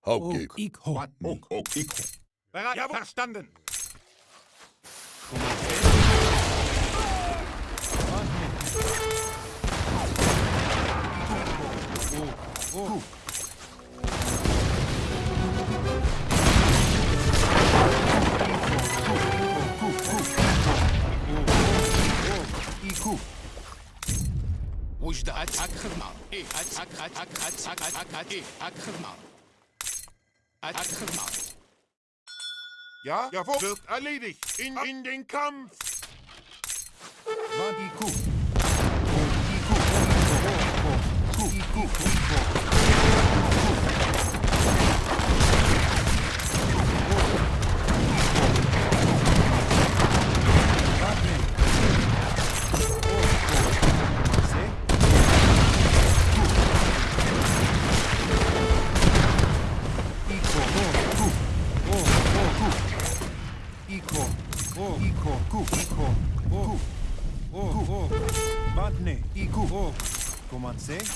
Hauptgeg. Iko. Ok. Iko. Ja, verstanden. Ok. Iku. وجد أتاك خدمة. أتاك خدمة. أتاك خدمة. Ja, jawohl. Wird erledigt. In den Kampf. Iku. Commencez.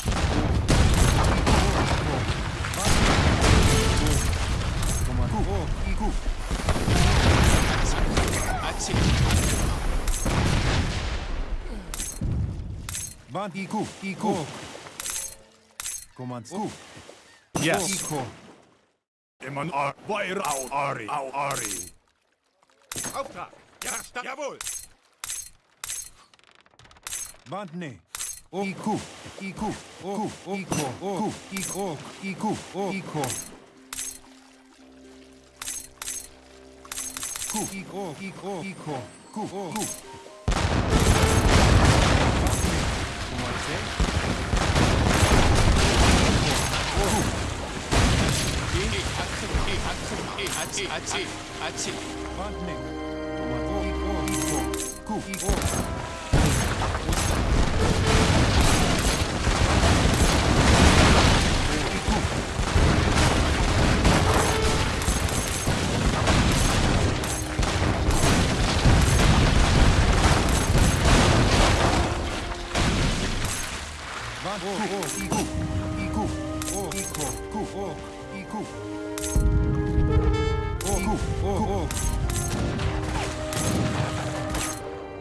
Van Iku. Commencez. Yes. Immer Weir Ari. Auftrag. Ja, jawohl. Bandne. Iku.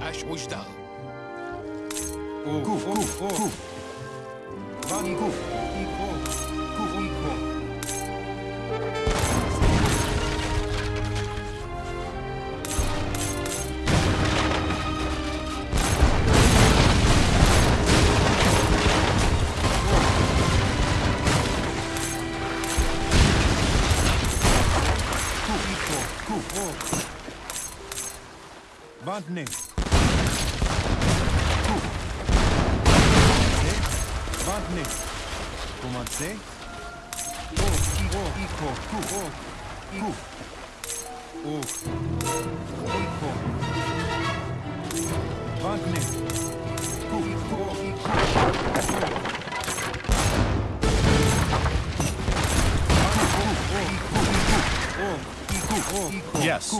Ash Ujda. Bandne. Bandne. Commencez. Bandne. Yes.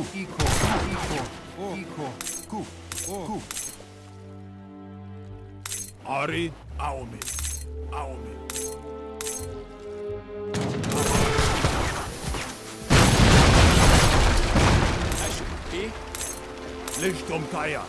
Ari Aumi. Licht Kaya.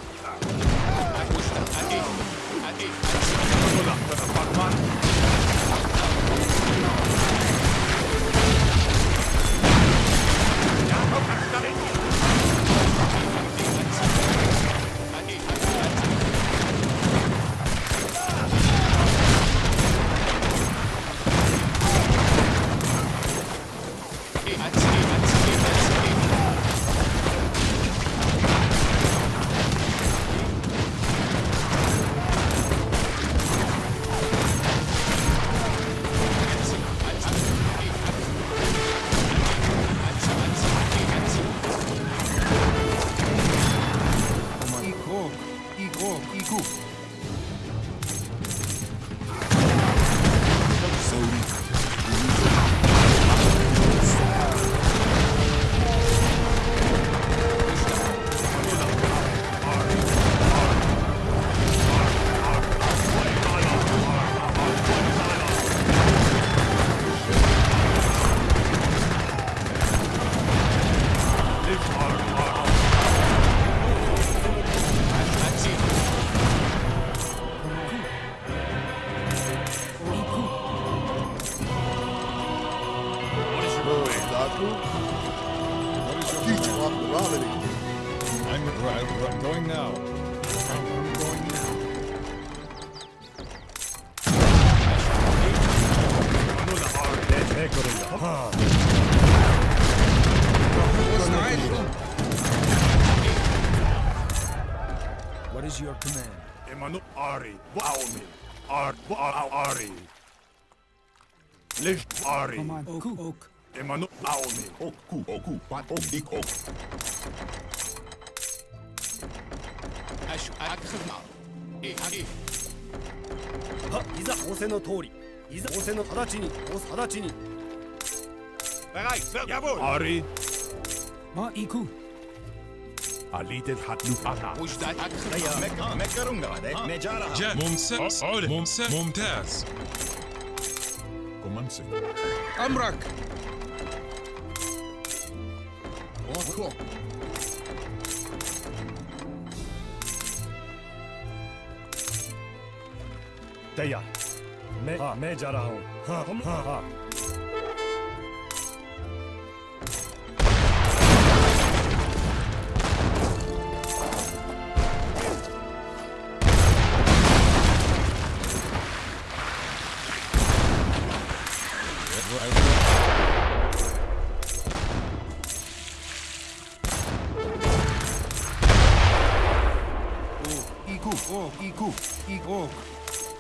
I'm going now. What's the Command. Emanu Ari, Waomi, Ari. Licht Ari, Command. Ok. Emanu Waomi. Oku, pat ok, ik ok. Ashu, Akhma. E. はいざ仰せの通りいざ仰せの直ちに直ちに Bereit, jawohl. Ari, Ma iku. Alidet hat Lupana. Ujdat Akhma. جاء ممتاز ممتاز Command say. أمرك. Ok. तैयार मैं जा रहा हूँ हाँ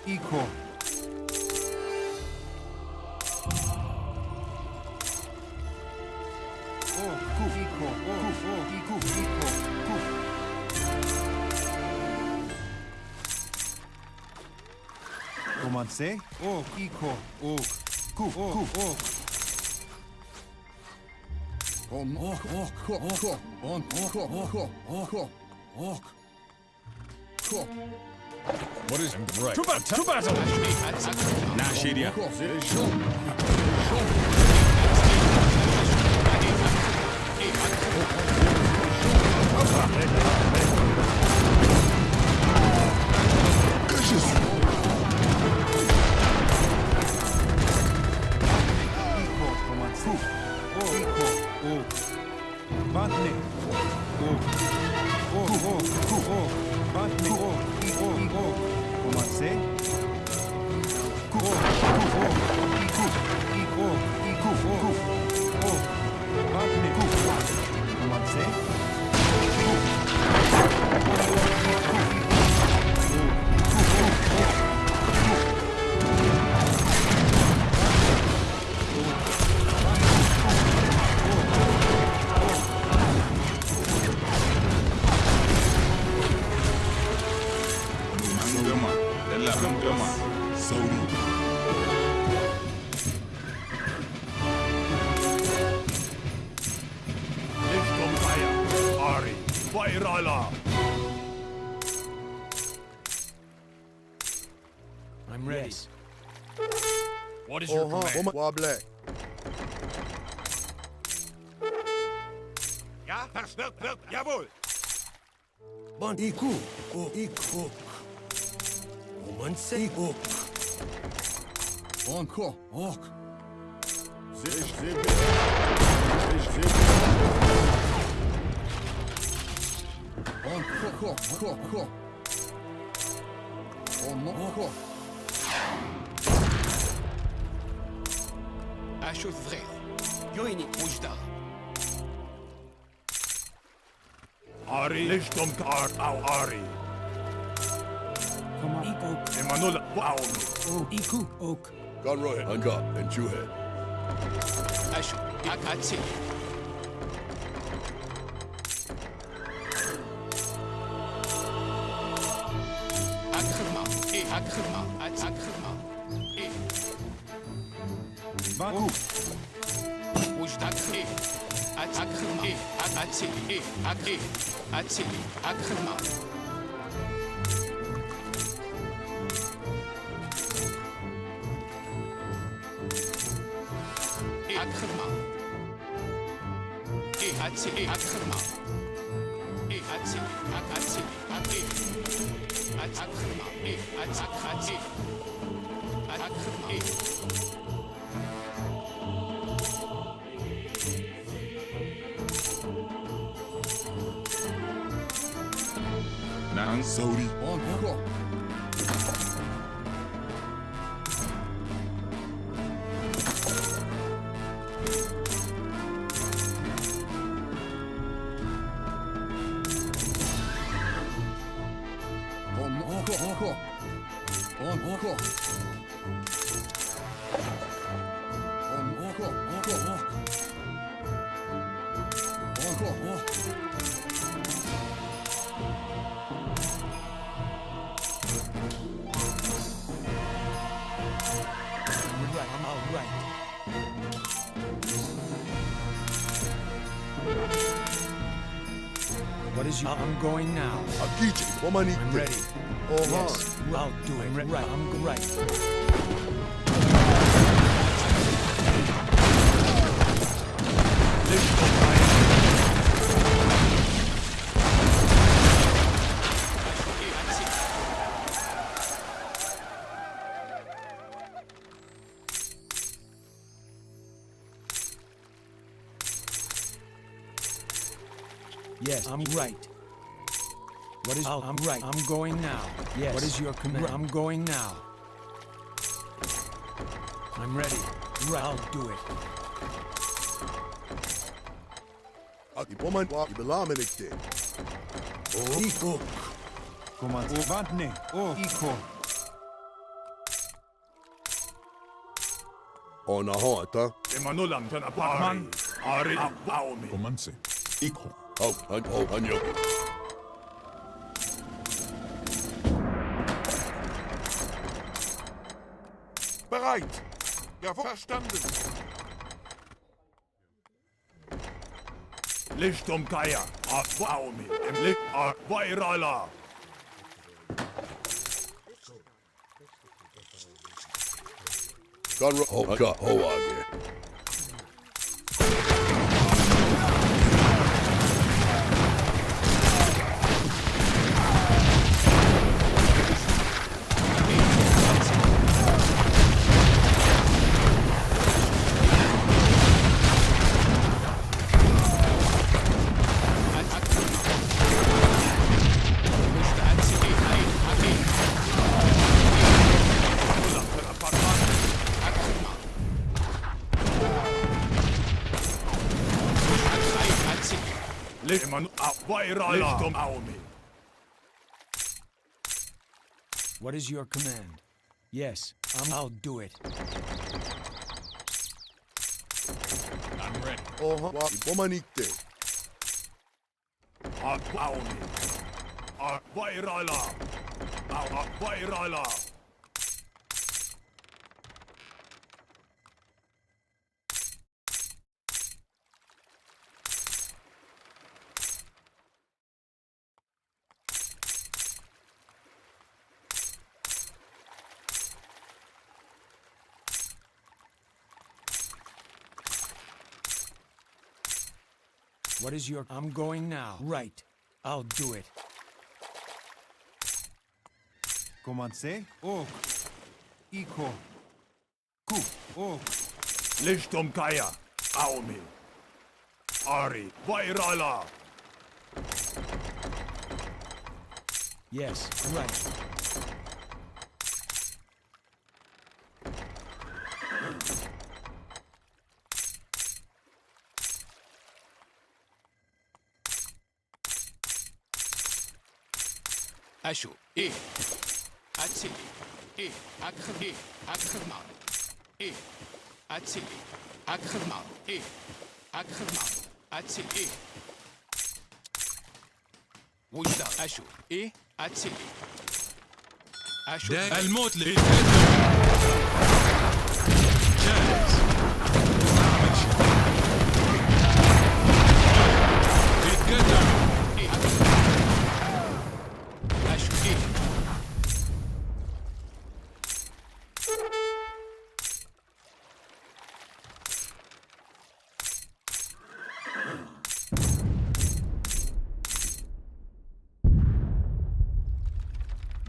Eco. Commencez. Oh, Eco. Oh, coup. Oh, oh. What is right? To battle. Nah, Shadia. Ari, Vairala. I'm ready. What is your command? Wobble. Ja, perfekt, jawohl. Bon. Iku. Oh, Iku. Commencez. Iku. Encore. Ok. Encore. Oh non, encore. Ashu Vreth. Joini. Ujda. Ari, Licht au Ari. Command. Ik. Emmanuel, Waomi. Oh, iku. Ok. Gun Rohit. Anga. And you head. Ashu, Akatsi. Akhma. Akhma. Baku. Ujdat. Akhma. Akatsi. Atsi. Akhma. Akhma. Atsi. Akhma. Atsi. Akatsi. Akhma. Akhati. Akhma. Nang Saudi. Encore. I'm all right. What is your? I'm going now. I'm ready. Yes, I'll do it. Right, I'm right. Yes, I'm right. What is? I'm right. I'm going now. Yes. What is your command? I'm going now. I'm ready. Right. I'll do it. Komandne. Iko. Ona hoata. Emanulam tana Batman. Ari Baumi. Komanse. Iko. Anjo. Bereit. Ja, verstanden. Licht Geier. Baumi. Im Licht Wairala. Kan hoage. What is your command? Yes, I'll do it. I'm ready. Pomanite. Baumi. Wairala. Wairala. What is your? I'm going now. Right. I'll do it. Komanse. Ok. Iko. Ku. Ok. Licht Geier. Baumi. Ari Wairala. Yes, right. Asho. Atsili. Akhma. Atsili. Akhma. Akhma. Atsili. Wujda. Asho. Atsili. Asho. الموت للقدم. جاهز. أعمل شيء. للقدم.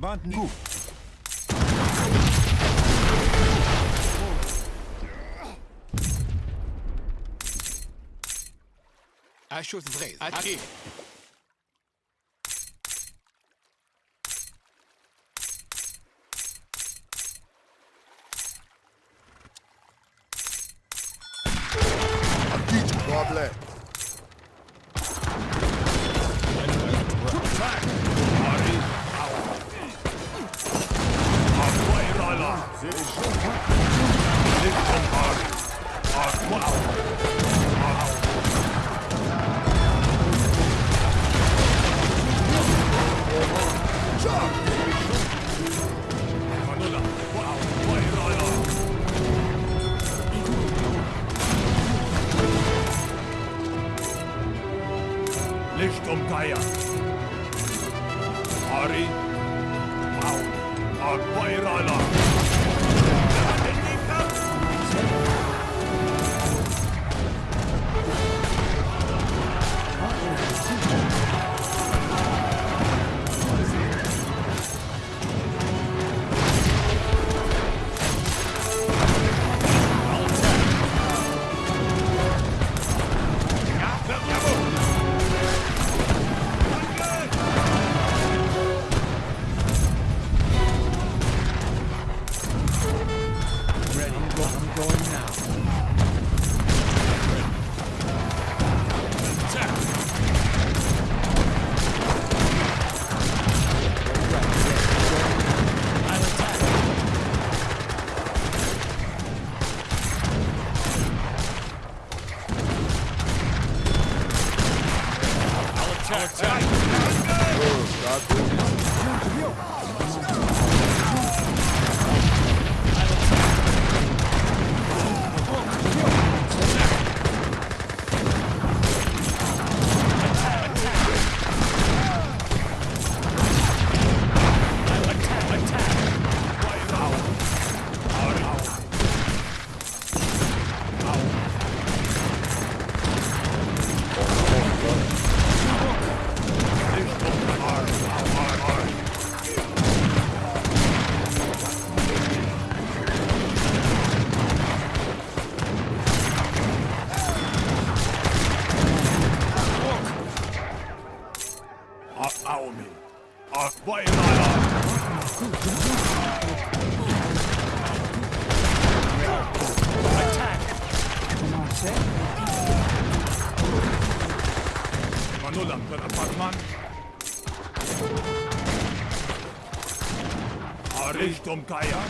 Bandni. Asho Vrez. Ati. Goblin. Lichtum Kaya. Ari. Au. Akwairala. Richtung Kaya.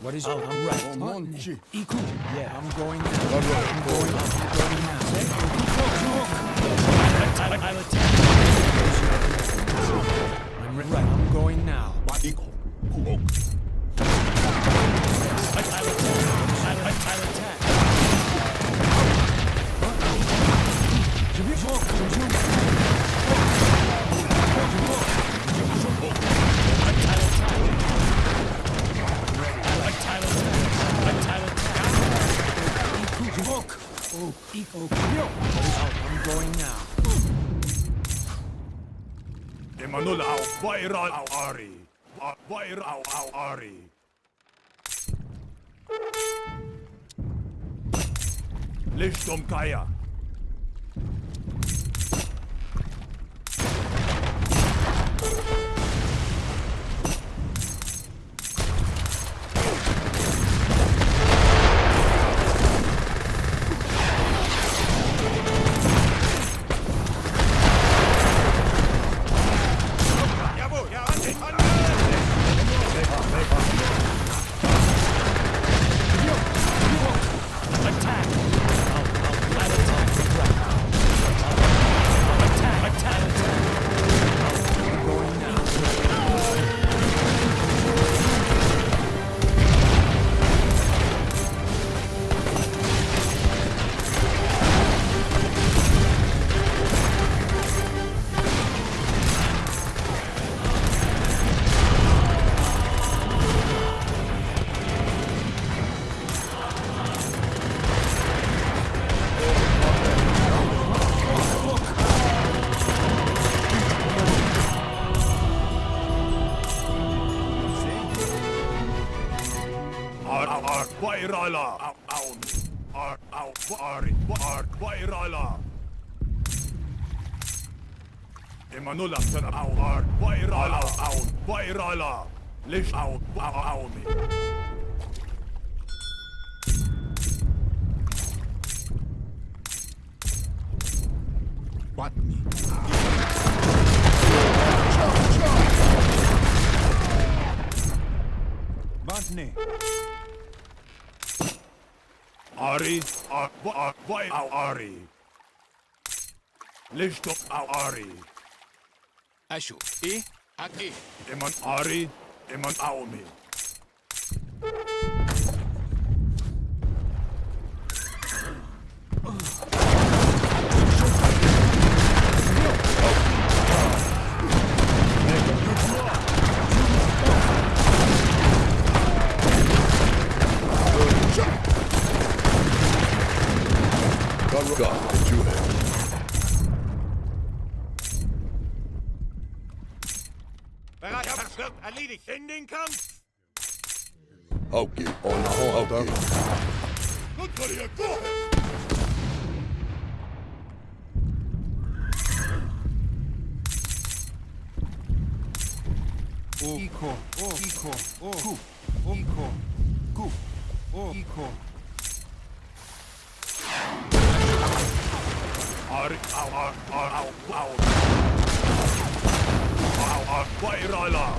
What is your right? Iku. Yeah, I'm going now. I'm going now. I'll attack. I'm right. I'm going now. Iku. I'll attack. I'm going now. Emanul au viral au Ari. Viral au Ari. Lichtum Kaya. Vairala aun au vairala Emanula sana au vairala aun vairala lish au aun Patni. Bantne. Ari, vai au Ari. Lichtop au Ari. Ashu, ak Eman Ari, eman Aumi. God, did you have? Bereitschaft wird erledigt. In den Kampf! Okay, on the whole, okay. Gut for you, go ahead! Iko, Iko, Ku, Iko, Ku, Iko. Vairala!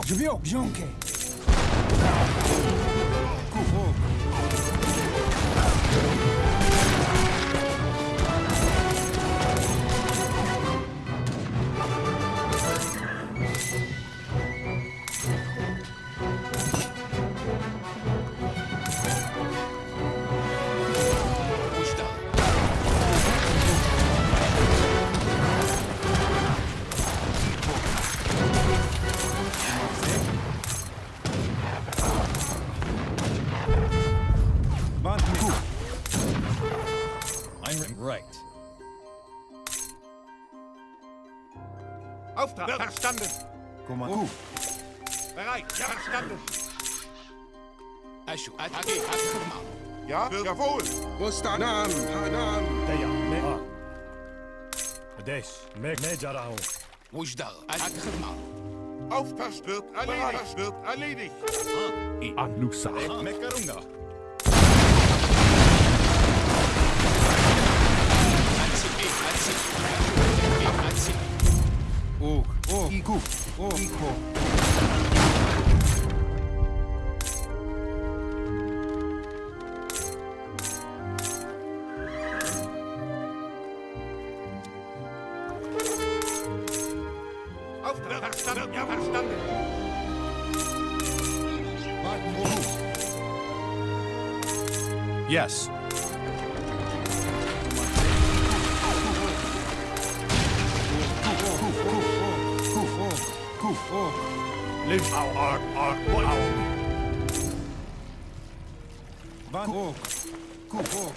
Je viens, Jonke. Auftrag verstanden. Kommando. Bereit, ja, verstanden. Ja, jawohl. Hanan. Teja, me. Des, me jarao. Aufpasst wird erledigt. Anusa. Mekarunga. Iku, Iko. Auftrag verstanden, ja, verstanden. Yes. Live our Van Ok. Ku, Ok.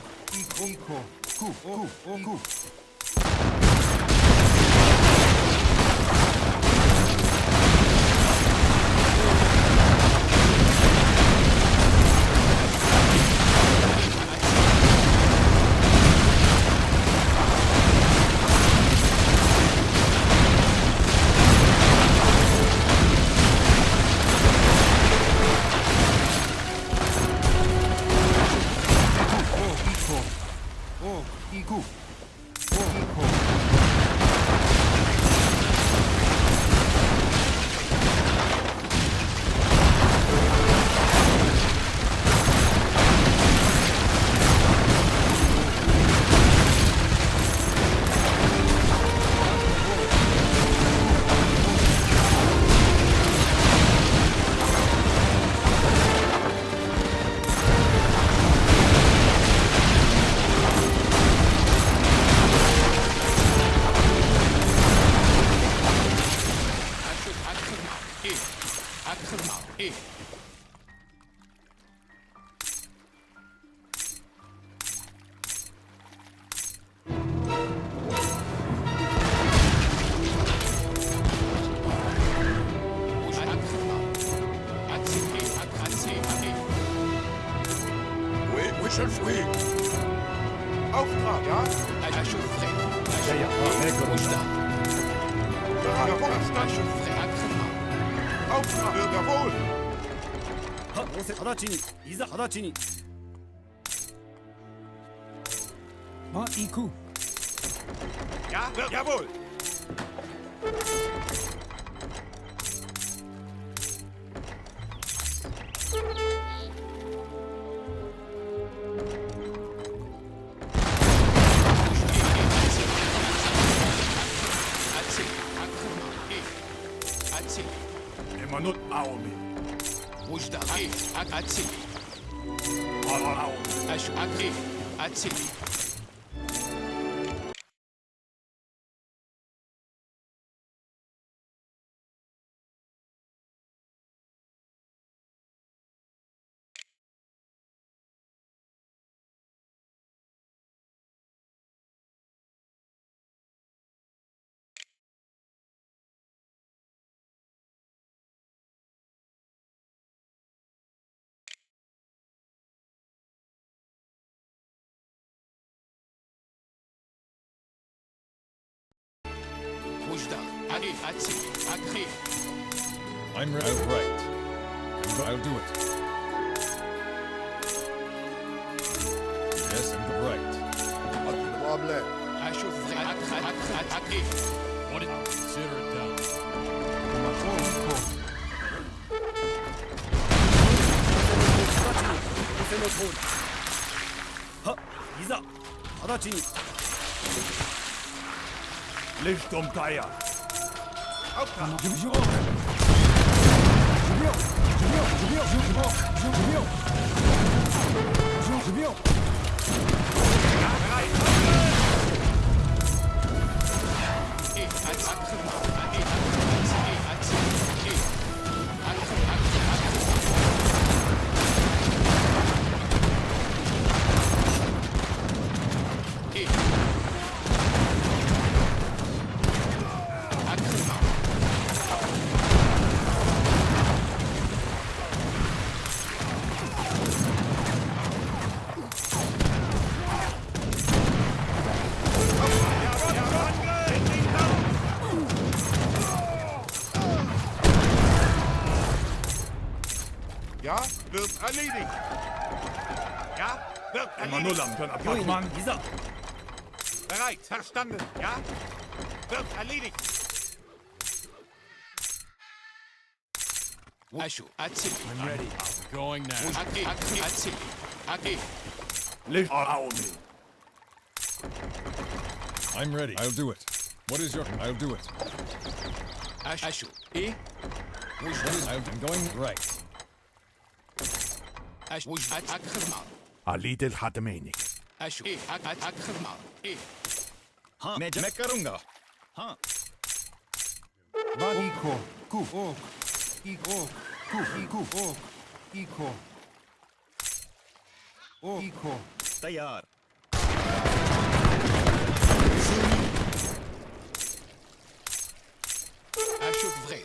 Iko. Ku. Achève-free. Auftrag, ja? Achève-frei. Ja, ja, Ruhig da. Jawohl, verstanden. Achève-frei. Agrément. Auftrag, jawohl. は仰せ直ちにいざ直ちに Ma iku. Ja, jawohl. Emanut Aomi. Ruhig da. Atsili. Aomi. Atsili. I'm right. I'll do it. Yes, I'm right. Pas de problème. What did consider it done? Licht um Geier. Ja, wird erledigt. Ja, wird erledigt. Emanulam, dann Abmann. Bereit, verstanden. Ja, wird erledigt. I'm ready. I'm going now. Licht Aomi. I'm ready. I'll do it. What is your... I'll do it. I'm going right. Alidel Hatemeni. Mekarunga. Van iko. Ku. Ok. Iko. Ku. Iku. Ok. Iko. Ok. Iko. Tayar. Achève-frei.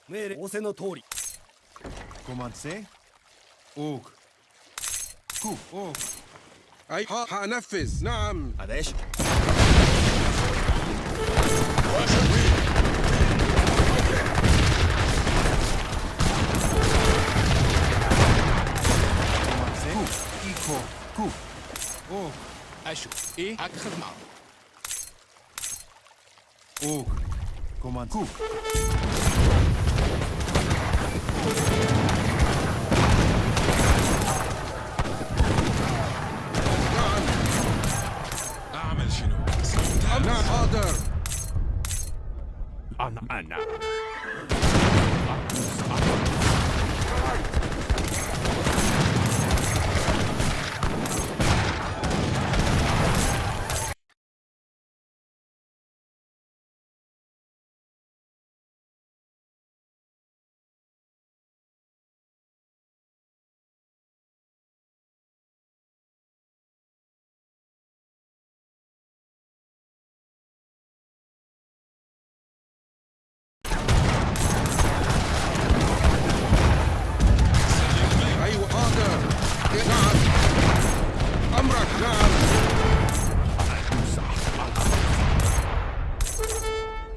命令仰せの通り Commencez. Ok. Ku. Ok. أي هنفذ نعم. معلش Commencez. Iko. Ku. Ok. Agrément. Ok. Commencez. Ku. أعمل شنو؟ نعم حاضر. أنا.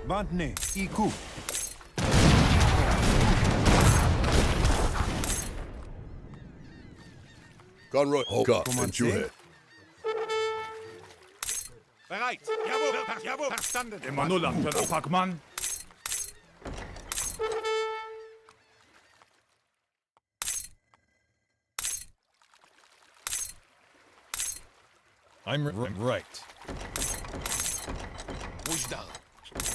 Vantne, Iku. Conroy, Hawk, Commencez. Bereit. Jawohl, jawohl, verstanden. Emanuela, Pac-Man. I'm right. Wujdal.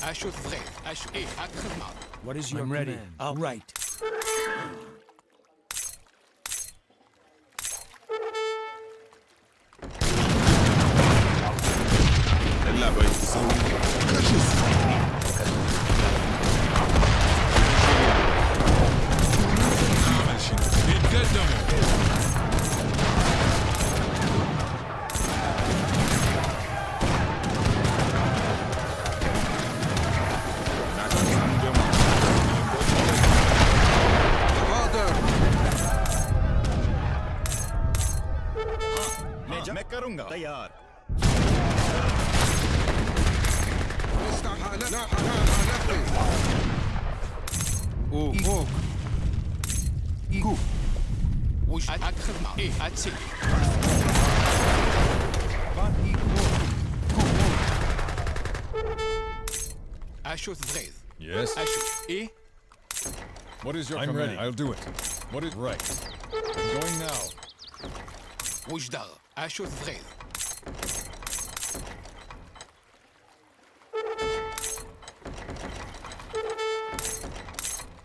Ashut Vred. Ashut Akhemal. What is your I'm ready. command? I'll write. اللعبة يتسوي मैं करूंगा तैयार Oak. Iku. Wuj Akhemal. Atsik. Van Iku. Ashut Vred. Yes. Ashut. What is your I'm command? ready. I'll do it. What is right? I'm going now. Wujdal. Ashut Vred.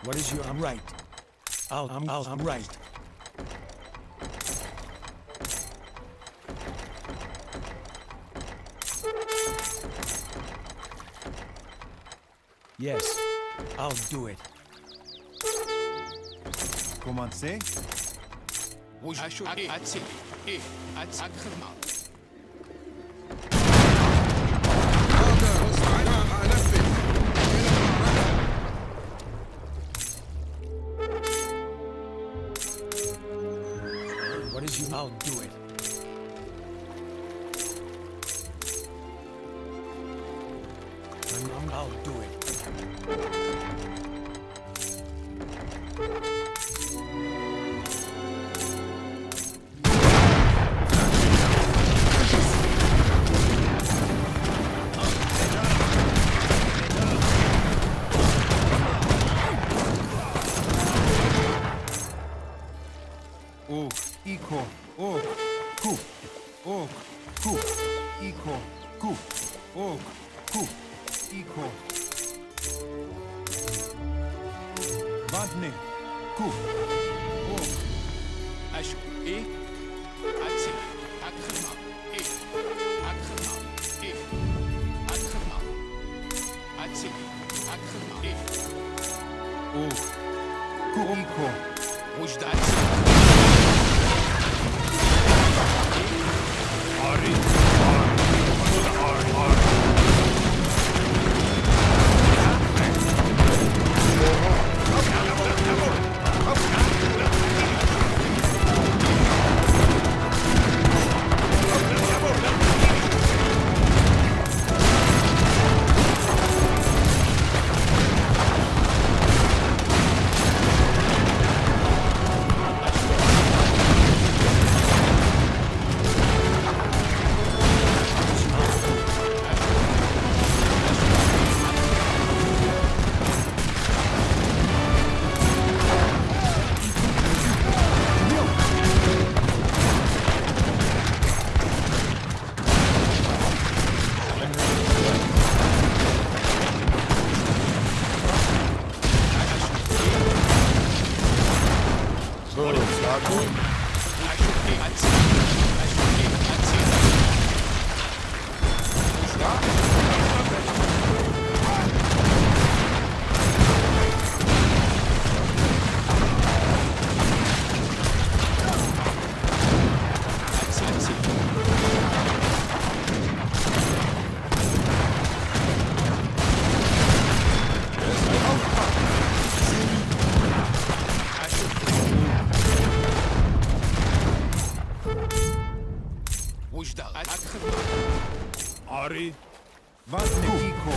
What is your? I'm right. I'm right. Yes, I'll do it. Commencez. Wuj Ashut Atsik. Akhemal. What is you? I'll do it. I'll do it. Oak. Iko. Oak. Ku. Oak. Ku. Iko. Ku. Oak. Ku. Iko. Vantne. Ku. Oak. Ashut. Atsik. Akhemal. Akhemal. Akhemal. Atsik. Akhemal. Oak. Ku. Iko. Wujdal. Ari. Emanuela, Ari. Wujdal. Ari. Vantne. Iko.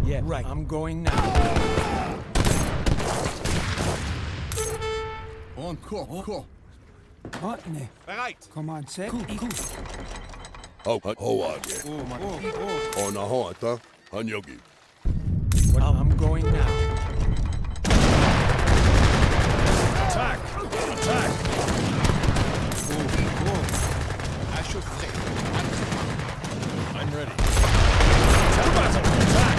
Yeah, right. I'm going now. On cool. Botany. Bereit. Commencez. Hoage. Onahoata. Hanyogi. Well, I'm going now. Attack! Attack! I'm ready. To battle! Attack!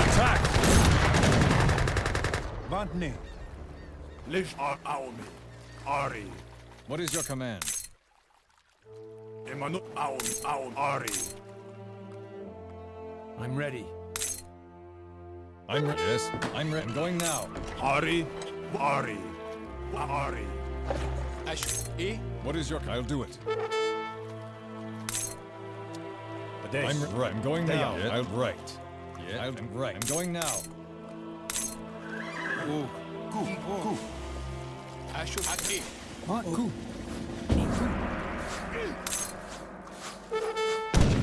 Attack! Botany. Lish Aomi. Ari. What is your command? Emanu Aomi. Ari. I'm ready. I'm ready. Yes, I'm ready. I'm going now. Ari. Ari. Ari. What is your... I'll do it. I'm right. I'm going now. Yeah, I'll right. Yeah, I'm right. I'm going now. Botany.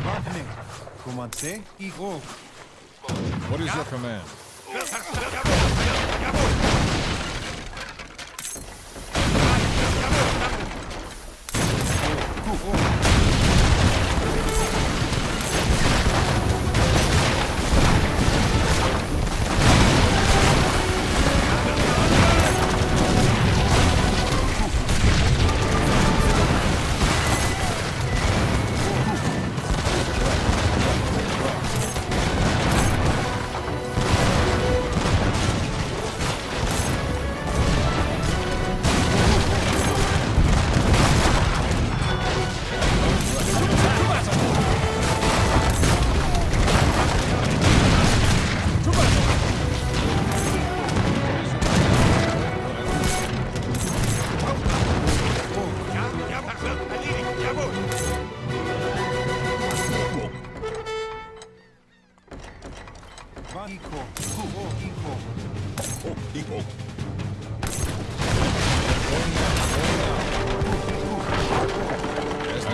Botany. Commencez. What is your command? Yes,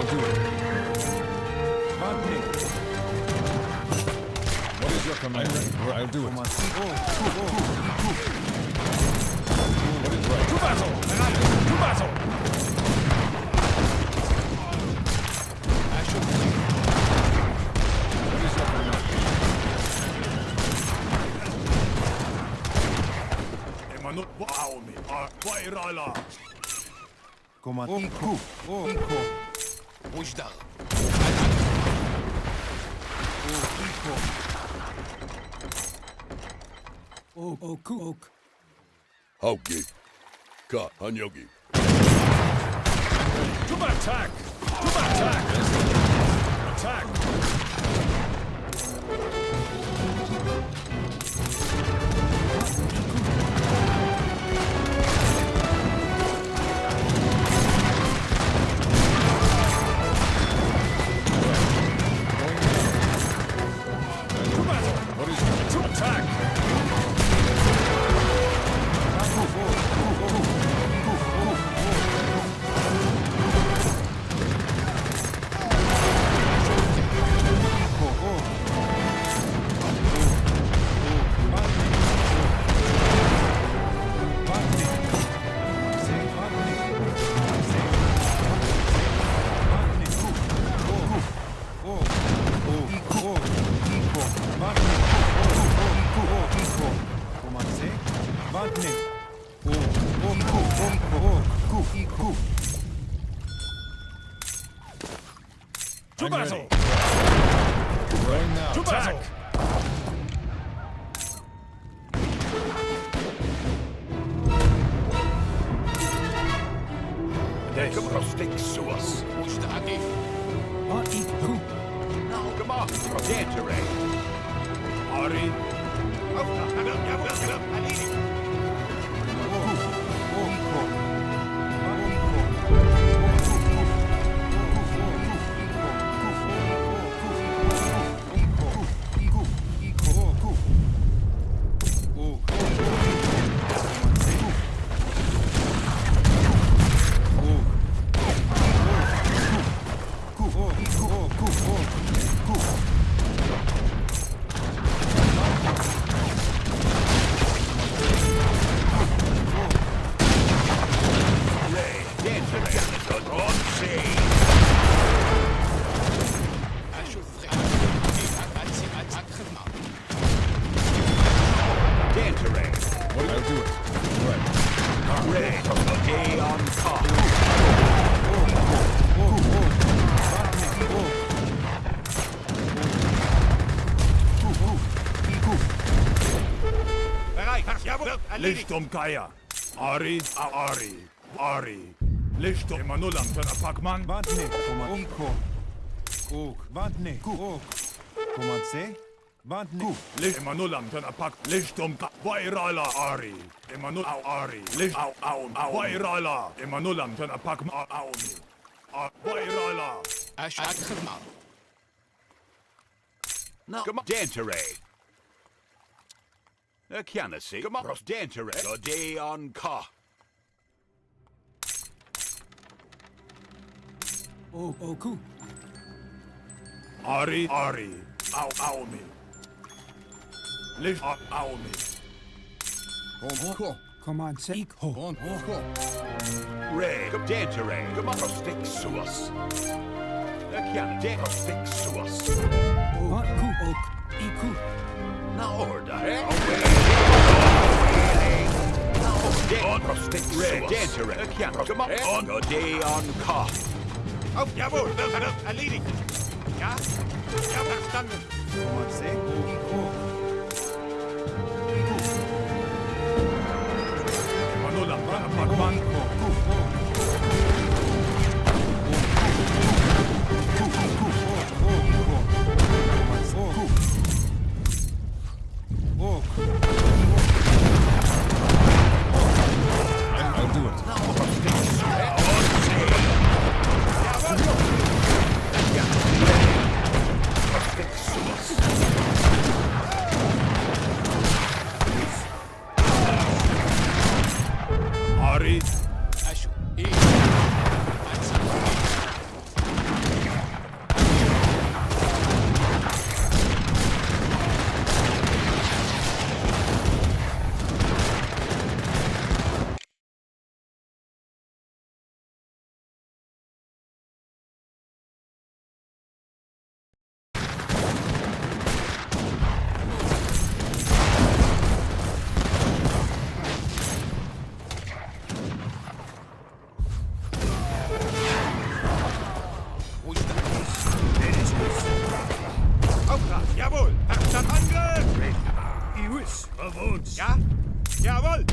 I'll do it. What is your command? I'll do it. What is right? To battle! To battle! What is your command? Emanu Aomi. Vairala. Oak. Hauki. Ka. Hanyogi. To attack! To attack! Attack! To battle! Going now. To battle! Rustic suas. Usta agi. Now, come on. Dantere. Ari. Lichtum Kaya. Ari, Ari, Ari. Lichtum Manulam Tanapakman. Vantne, Iko. Ok, Vantne, Ok. Commencez. Vantne. Manulam Tanapak. Lichtum Vairala Ari. Emanul Ari. Lish Au Vairala. Emanulam Tanapakma Auni. Vairala. Ashakma. Now, come on. Dantere. Kianasi. Come on. Dantere. Gode on ka. Oku. Ari, Aumi. Lish Aumi. Commencez. Ray. Dantere. Come on. Rustic suas. Kiana. Rustic suas. Iku. Now order. On rustic red. Dantere. Kiana. Come on. Gode on ka. Auf, jawohl, erledigt. Ja? Ja, verstanden. Commencez. Iko. Manulam Tanapakman. I'll do it. Ari, Ashu. E. Auftrag, jawohl. Verstanden. Angriff. Iwis, of uns. Ja? Jawohl.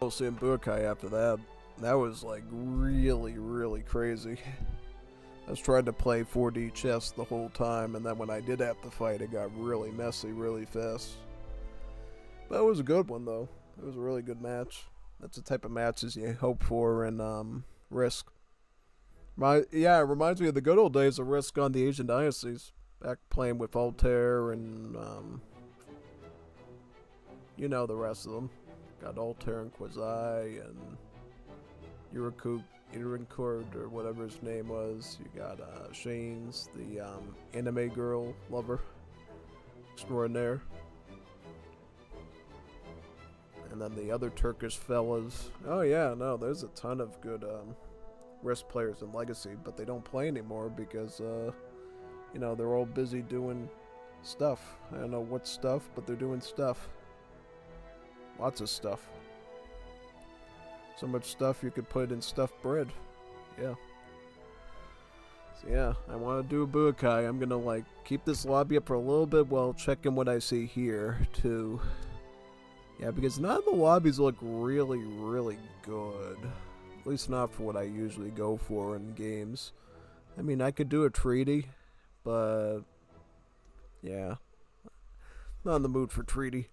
Seeing Bukai after that. That was like really, really crazy. I was trying to play 4D chess the whole time, and then when I did have to fight, it got really messy really fast. But it was a good one, though. It was a really good match. That's the type of matches you hope for in Risk. Yeah, it reminds me of the good old days of Risk on the Asian Dynasties. Back playing with Altair and, you know the rest of them. Got Altair and Quasi and Irincourt, or whatever his name was. You got Shane's, the anime girl lover extraordinaire. And then the other Turkish fellas. Oh yeah, no, there's a ton of good Risk players in Legacy, but they don't play anymore because, you know, they're all busy doing stuff. I don't know what stuff, but they're doing stuff. Lots of stuff. So much stuff you could put in stuffed bread. Yeah. So yeah, I want to do a Bukai. I'm gonna like keep this lobby up for a little bit while checking what I see here too. Yeah, because none of the lobbies look really, really good. At least not for what I usually go for in games. I mean, I could do a treaty, but yeah, not in the mood for treaty.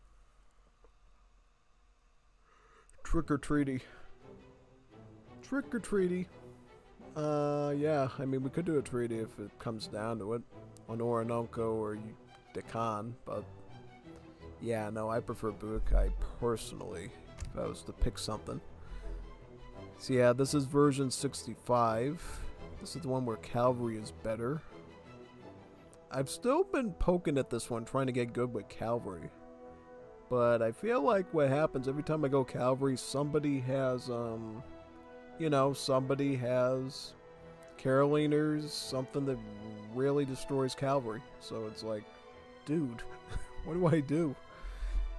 Trick or treaty. Trick or treaty. Yeah, I mean, we could do a treaty if it comes down to it. On Orinoco or Deccan, but yeah, no, I prefer Bukai personally, if I was to pick something. So yeah, this is version 65. This is the one where Cavalry is better. I've still been poking at this one, trying to get good with Cavalry. But I feel like what happens every time I go Cavalry, somebody has, you know, somebody has Caroliners, something that really destroys Cavalry. So it's like, dude, what do I do?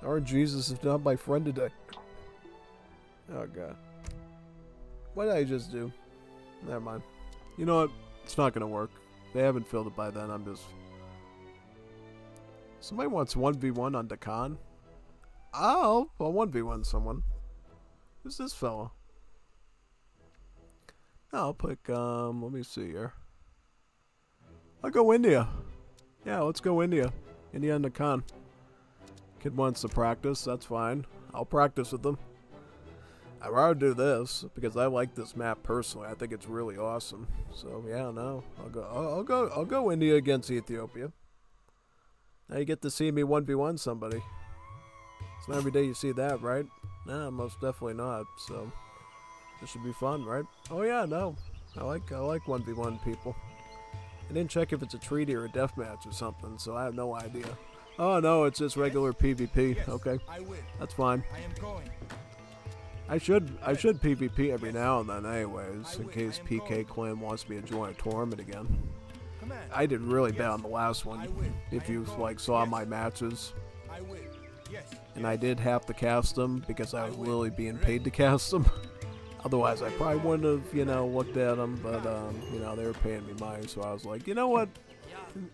Our Jesus is not my friend today. Oh, God. What did I just do? Never mind. You know what? It's not going to work. If they haven't filled it by then, I'm just... Somebody wants 1v1 on Deccan? Oh, I'll 1v1 someone. Who's this fella? I'll pick, let me see here. I'll go India. Yeah, let's go India. India and Deccan. Kid wants to practice, that's fine. I'll practice with them. I'd rather do this because I like this map personally. I think it's really awesome. So yeah, no, I'll go India against Ethiopia. Now you get to see me 1v1 somebody. It's not every day you see that, right? Nah, most definitely not. So this should be fun, right? Oh yeah, no, I like 1v1 people. I didn't check if it's a treaty or a deathmatch or something, so I have no idea. Oh no, it's just regular PvP. Yes, okay, I win. that's fine. I am going. I should PvP every now and then anyways, in case PK Clan wants me to join a tournament again. I did really bad on the last one, if you like saw my matches. And I did have to cast them because I was literally being paid to cast them. Otherwise I probably wouldn't have, you know, looked at them, but you know, they were paying me money, so I was like, you know what?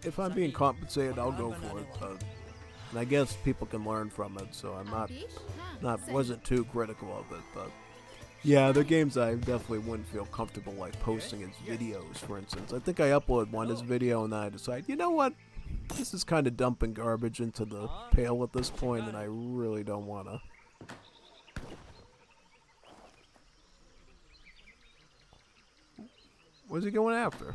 If I'm being compensated, I'll go for it. But and I guess people can learn from it, so I'm wasn't too critical of it, but yeah, they're games I definitely wouldn't feel comfortable like posting as videos, for instance. I think I uploaded one as video and then I decided, you know what? This is kind of dumping garbage into the pail at this point, and I really don't want to. What's he going after?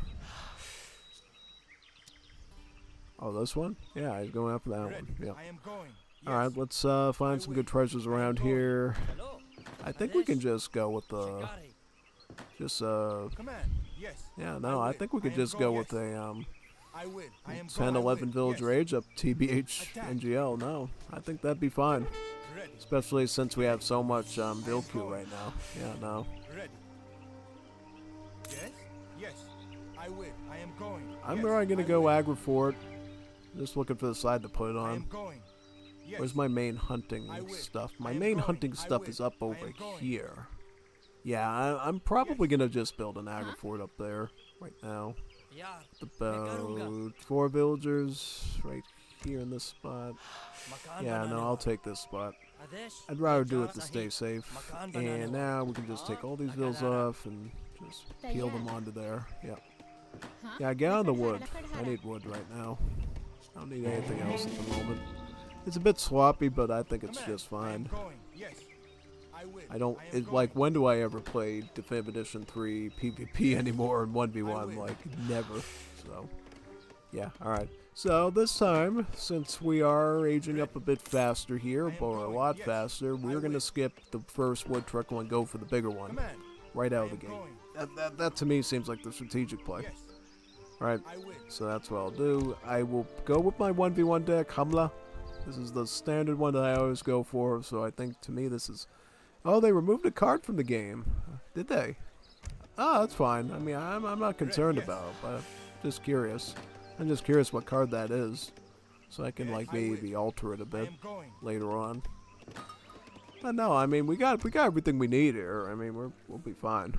Oh, this one? Yeah, he's going after that one. Yeah. Alright, let's find some good treasures around here. I think we can just go with the... Yeah, no, I think we could just go with a 10-11 villager age up TBH NGL. No, I think that'd be fine. Especially since we have so much Vilku right now. Yeah, no. I'm probably gonna go Agra Fort. Just looking for the side to put it on. Where's my main hunting stuff? My main hunting stuff is up over here. Yeah, I'm probably gonna just build an Agra Fort up there right now. About 4 villagers right here in this spot. Yeah, no, I'll take this spot. I'd rather do it to stay safe. And now we can just take all these bills off and just peel them onto there. Yep. Yeah, get on the wood. I need wood right now. I don't need anything else at the moment. It's a bit sloppy, but I think it's just fine. I don't, like, when do I ever play Definitive Edition 3 PvP anymore in 1v1? Like, never. So, yeah, alright. So, this time, since we are aging up a bit faster here, or a lot faster, we're going to skip the first wood trickle and go for the bigger one. Right out of the gate. That to me seems like the strategic play. Right, so that's what I'll do. I will go with my 1v1 deck, Hamla. This is the standard one that I always go for, so I think to me this is... Oh, they removed a card from the game. Did they? Oh, that's fine. I mean, I'm not concerned about it, but I'm just curious. I'm just curious what card that is, so I can, like, maybe alter it a bit later on. But no, I mean, we got everything we need here. I mean, we'll be fine.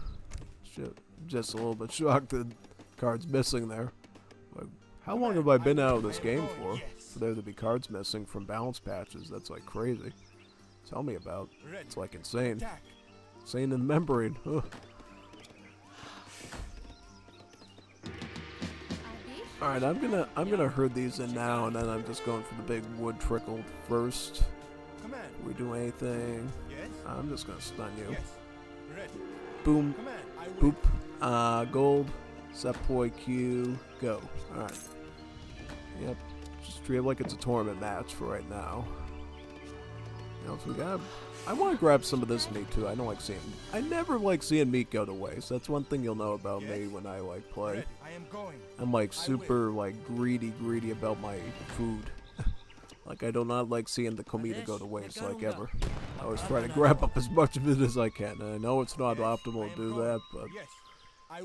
Just a little bit shocked that cards missing there. Like, how long have I been out of this game for there to be cards missing from balance patches? That's like crazy. Tell me about. It's like insane. Insane in membrane. Alright, I'm gonna herd these in now, and then I'm just going for the big wood trickle first. If we do anything, I'm just gonna stun you. Boom. Boop. Gold. Sepoy Q. Go. Alright. Yep. Just treat it like it's a tournament match for right now. What else we got? I want to grab some of this meat too. I don't like seeing... I never like seeing meat go to waste. That's one thing you'll know about me when I like play. I'm like super like greedy about my food. Like I do not like seeing the comida go to waste like ever. I always try to grab up as much of it as I can. And I know it's not optimal to do that, but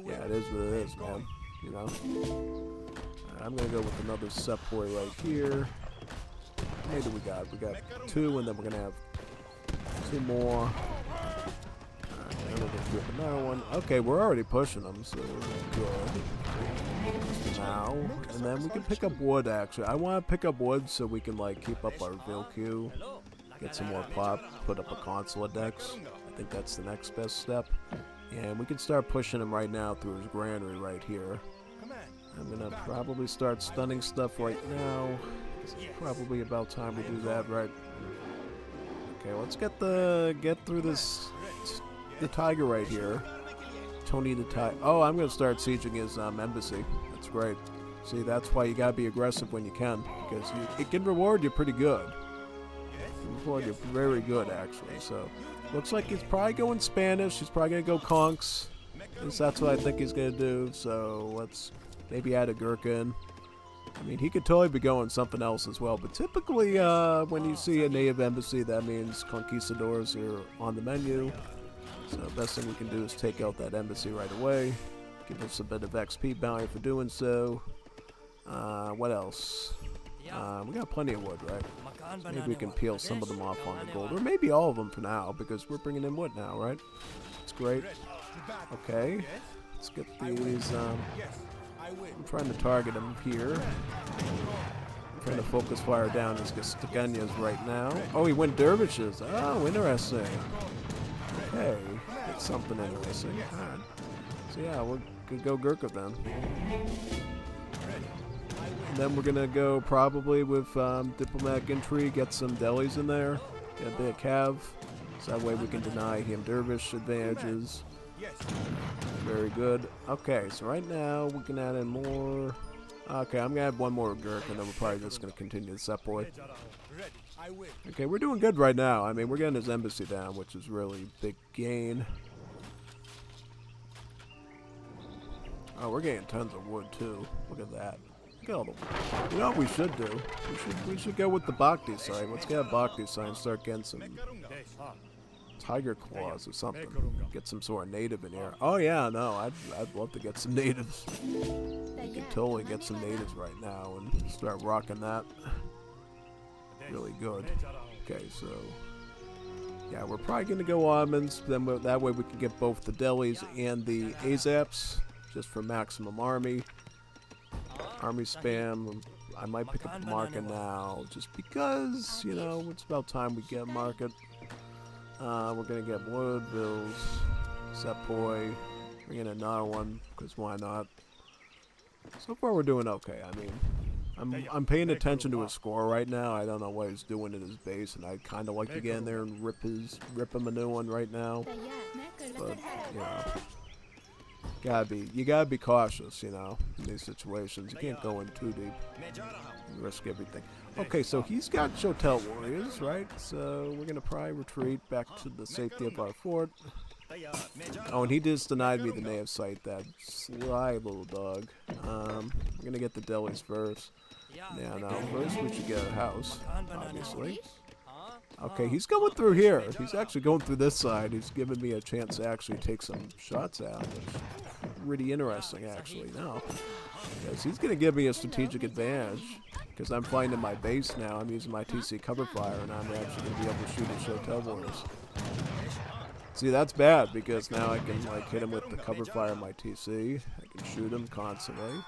yeah, it is what it is, man. You know? I'm gonna go with another Sepoy right here. How many do we got? We got 2, and then we're gonna have 2 more. Alright, then we're gonna grip another one. Okay, we're already pushing them, so we're good. Now, and then we can pick up wood, actually. I want to pick up wood so we can, like, keep up our reveal queue. Get some more pop, put up a console decks. I think that's the next best step. And we can start pushing him right now through his granary right here. I'm gonna probably start stunning stuff right now. It's probably about time we do that, right? Okay, let's get through this the tiger right here. Tony the Tiger. Oh, I'm gonna start sieging his embassy. That's great. See, that's why you gotta be aggressive when you can, because it can reward you pretty good. It can reward you very good, actually. So, looks like he's probably going Spanish. He's probably gonna go conks. At least that's what I think he's gonna do. So let's maybe add a gherkin. I mean, he could totally be going something else as well, but typically when you see a native embassy, that means conquistadors are on the menu. So the best thing we can do is take out that embassy right away. Give us a bit of XP bounty for doing so. What else? We got plenty of wood, right? So maybe we can peel some of them off on the gold, or maybe all of them for now, because we're bringing in wood now, right? That's great. Okay, let's get these. I'm trying to target him here. I'm trying to focus fire down his Gastaganyas right now. Oh, he went dervishes. Oh, interesting. Okay, that's something interesting. Alright. So yeah, we're gonna go Gurkha then. And then we're gonna go probably with diplomatic intrigue, get some delis in there, get a bit of cav, so that way we can deny him dervish advantages. Very good. Okay, so right now we can add in more. Okay, I'm gonna add one more Gurk, and then we're probably just gonna continue the Sepoy. Okay, we're doing good right now. I mean, we're getting his embassy down, which is really big gain. Oh, we're getting tons of wood too. Look at that. Look at all the. You know what we should do? We should go with the Bhakti sign. Let's get a Bhakti sign. Start getting some tiger claws or something. Get some sort of native in here. Oh yeah, no, I'd love to get some natives. We can totally get some natives right now and start rocking that. Really good. Okay, so yeah, we're probably gonna go almonds. Then that way we can get both the delis and the azaps, just for maximum army spam. I might pick up a market now, just because, you know, it's about time we get a market. We're gonna get Woodvilles, Sepoy, bring in another one, because why not? So far we're doing okay. I mean, I'm paying attention to his score right now. I don't know what he's doing at his base, and I'd kind of like to get in there and rip him a new one right now. But you know, you gotta be cautious, you know, in these situations. You can't go in too deep and risk everything. Okay, so he's got Chotel warriors, right? So we're gonna probably retreat back to the safety of our fort. Oh, and he just denied me the native site, that sly little dog. We're gonna get the delis first. Yeah, now first we should get a house, obviously. Okay, he's going through here. He's actually going through this side. He's giving me a chance to actually take some shots out, which is pretty interesting, actually, now. Because he's going to give me a strategic advantage, because I'm finding my base now. I'm using my TC cover fire, and I'm actually going to be able to shoot his Chotel warriors. See, that's bad, because now I can, like, hit him with the cover fire of my TC. I can shoot him constantly.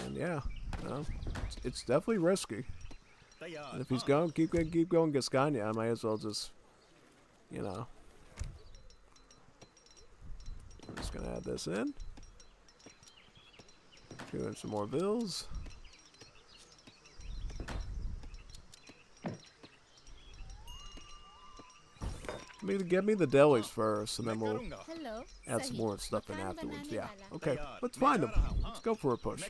And, yeah, you know, it's definitely risky. And if he's going, keep going Gascania, I might as well just, you know. I'm just going to add this in. Doing some more bills. Get me the delis first, and then we'll add some more stuff in afterwards. Yeah, okay, let's find them. Let's go for a push.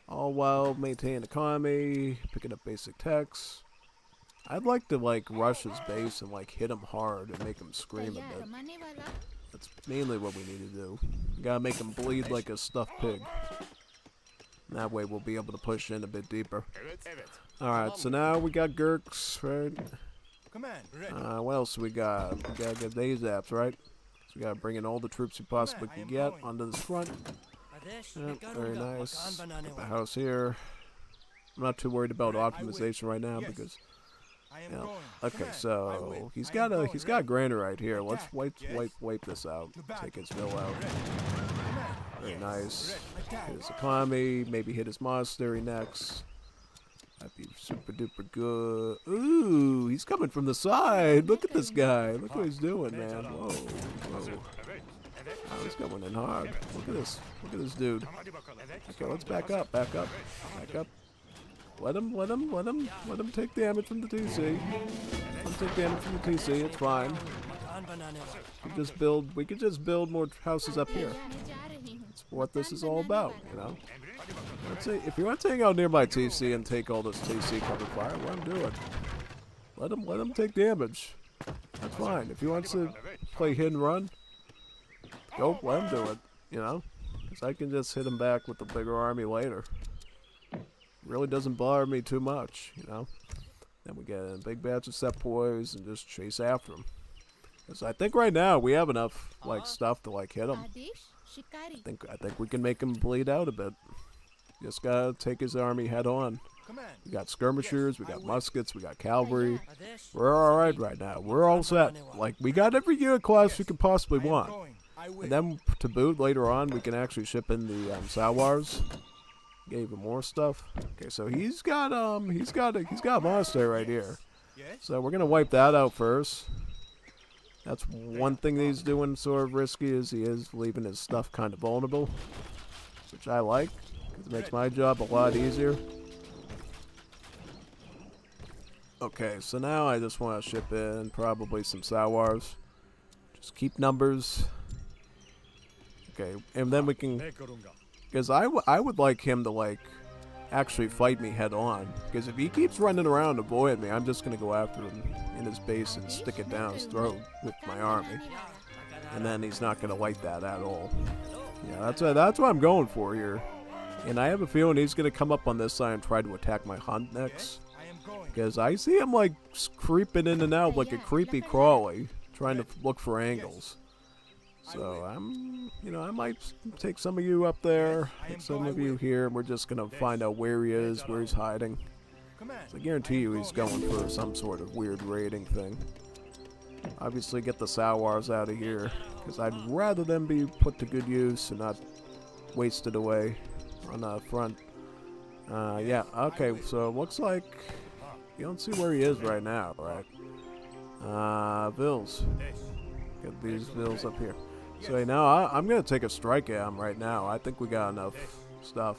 All while maintaining economy, picking up basic techs. I'd like to, like, rush his base and, like, hit him hard and make him scream a bit. That's mainly what we need to do. We gotta make him bleed like a stuffed pig. And that way we'll be able to push in a bit deeper. Alright, so now we got Gurks, right? What else we got? We gotta get these apps, right? So we gotta bring in all the troops we possibly can get onto this front. Yep, very nice. Get the house here. I'm not too worried about optimization right now because, you know, okay, so he's got a granite right here. Let's wipe this out. Take his mill out. Very nice. Hit his economy. Maybe hit his monastery next. That'd be super duper good. Ooh, he's coming from the side. Look at this guy. Look what he's doing, man. Whoa, whoa. Oh, he's going in hard. Look at this. Look at this dude. Okay, let's back up. Back up. Back up. Let him take damage from the TC. Let him take damage from the TC. It's fine. We could just build more houses up here. That's what this is all about, you know. If you want to hang out near my TC and take all this TC cover fire, let him do it. Let him take damage. That's fine. If he wants to play hit and run, go, let him do it, you know? Because I can just hit him back with the bigger army later. Really doesn't bother me too much, you know? Then we get a big batch of sepoys and just chase after him. Because I think right now we have enough, like, stuff to, like, hit him. I think we can make him bleed out a bit. Just gotta take his army head on. We got skirmishers, we got muskets, we got cavalry. We're alright right now. We're all set. Like, we got every unit class we could possibly want. And then to boot later on, we can actually ship in the Sawars. Get even more stuff. Okay, so he's got a monastery right here. So we're gonna wipe that out first. That's one thing that he's doing sort of risky, is he is leaving his stuff kind of vulnerable, which I like, because it makes my job a lot easier. Okay, so now I just want to ship in probably some Sawars. Just keep numbers. Okay, and then we can, because I would like him to, like, actually fight me head on. Because if he keeps running around and avoiding me, I'm just going to go after him in his base and stick it down his throat with my army. And then he's not going to like that at all. Yeah, that's what I'm going for here. And I have a feeling he's going to come up on this side and try to attack my hunt next. Because I see him, like, creeping in and out like a creepy crawly, trying to look for angles. So I might take some of you up there, take some of you here, and we're just going to find out where he is, where he's hiding. So I guarantee you he's going for some sort of weird raiding thing. Obviously get the Sawars out of here, because I'd rather them be put to good use and not wasted away on the front. Yeah, okay, so it looks like you don't see where he is right now, right? Vills. Get these Vills up here. So now I'm gonna take a strike at him right now. I think we got enough stuff.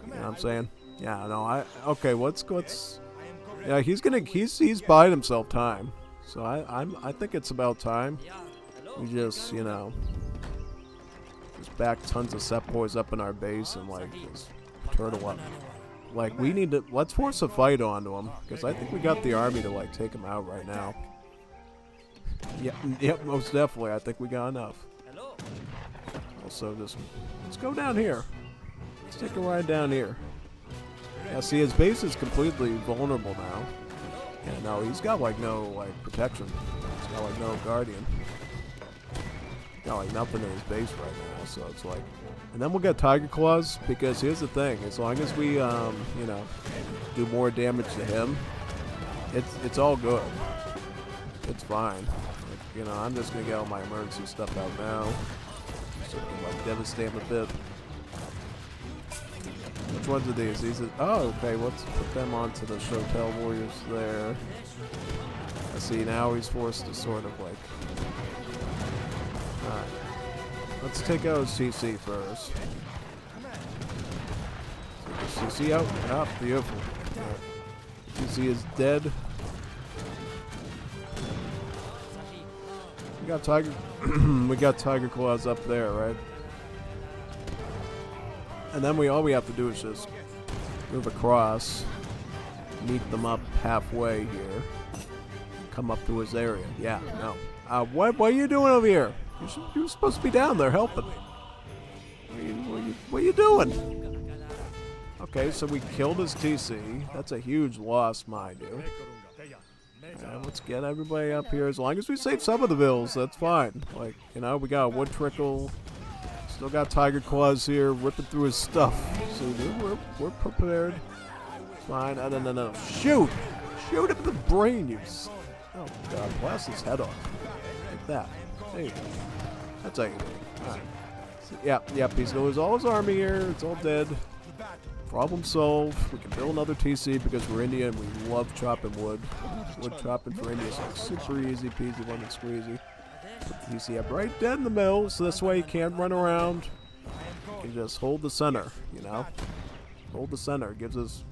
You know what I'm saying? Yeah, no, okay, yeah, he's buying himself time. So I think it's about time. We just, you know, just back tons of Sepoys up in our base and like just turtle up. Like let's force a fight onto him because I think we got the army to like take him out right now. Yep, most definitely. I think we got enough. Also, let's go down here. Let's take a ride down here. Yeah, see, his base is completely vulnerable now. Yeah, no, he's got like no like protection. He's got like no guardian. Got like nothing in his base right now, so it's like. And then we'll get Tiger Claws because here's the thing: as long as we, you know, do more damage to him, it's all good. It's fine. Like, you know, I'm just gonna get all my emergency stuff out now, so we can like devastate him a bit. Which ones are these? Oh, okay. Let's put them onto the Shotel Warriors there. I see. Now he's forced to sort of like. Alright. Let's take out his CC first. Take his CC out. Ah, beautiful. Right. CC is dead. We got we got Tiger Claws up there, right? And then all we have to do is just move across, meet them up halfway here, come up to his area. Yeah, no. What are you doing over here? You're supposed to be down there helping. What are you doing? Okay, so we killed his TC. That's a huge loss, mind you. Let's get everybody up here. As long as we save some of the vills, that's fine. Like, you know, we got a wood trickle. Still got Tiger Claws here, ripping through his stuff. So we're prepared. Fine. No. Shoot! Shoot him in the brain, you. Oh God! Blast his head off. Like that. There you go. That's how you do it. All right. So, yep. He's gonna lose all his army here. It's all dead. Problem solved. We can build another TC because we're Indian. We love chopping wood. Wood chopping for India is like super easy peasy, lemon squeezy. Put the TC up right dead in the middle, so this way he can't run around. You can just hold the center, you know? Hold the center. Gives us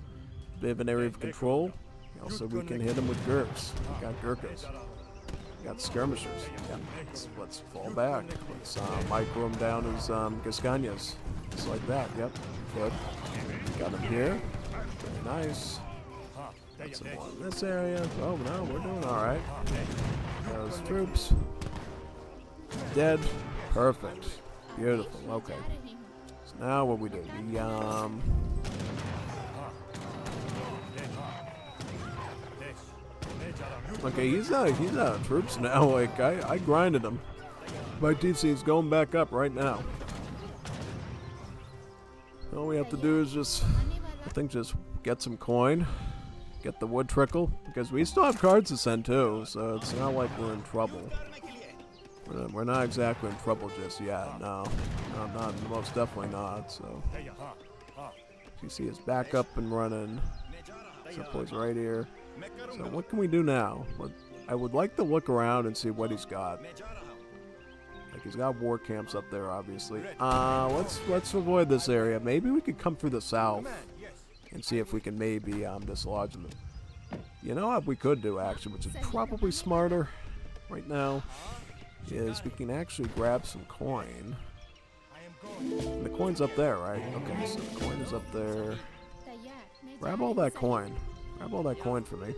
a bit of an area of control. Also, we can hit him with Gurks. We got Gurkhas. We got skirmishers. Yeah. Let's fall back. Let's micro him down as Gascanyas. Just like that. Yep. Good. Got him here. Very nice. Got some more in this area. Oh no, we're doing alright. Those troops. Dead. Perfect. Beautiful. Okay. So now what we do? We okay, he's out of troops now. Like I grinded him. My DC is going back up right now. All we have to do is just get some coin, get the wood trickle, because we still have cards to send too, so it's not like we're in trouble. We're not exactly in trouble just yet, no, most definitely not, so. You see his back up and running, Sepoy's right here. So what can we do now? I would like to look around and see what he's got. Like he's got war camps up there, obviously. Let's avoid this area. Maybe we could come through the south and see if we can maybe dislodge them. You know what we could do actually, which is probably smarter right now, is we can actually grab some coin. And the coin's up there, right? Okay, so the coin is up there. Grab all that coin. Grab all that coin for me.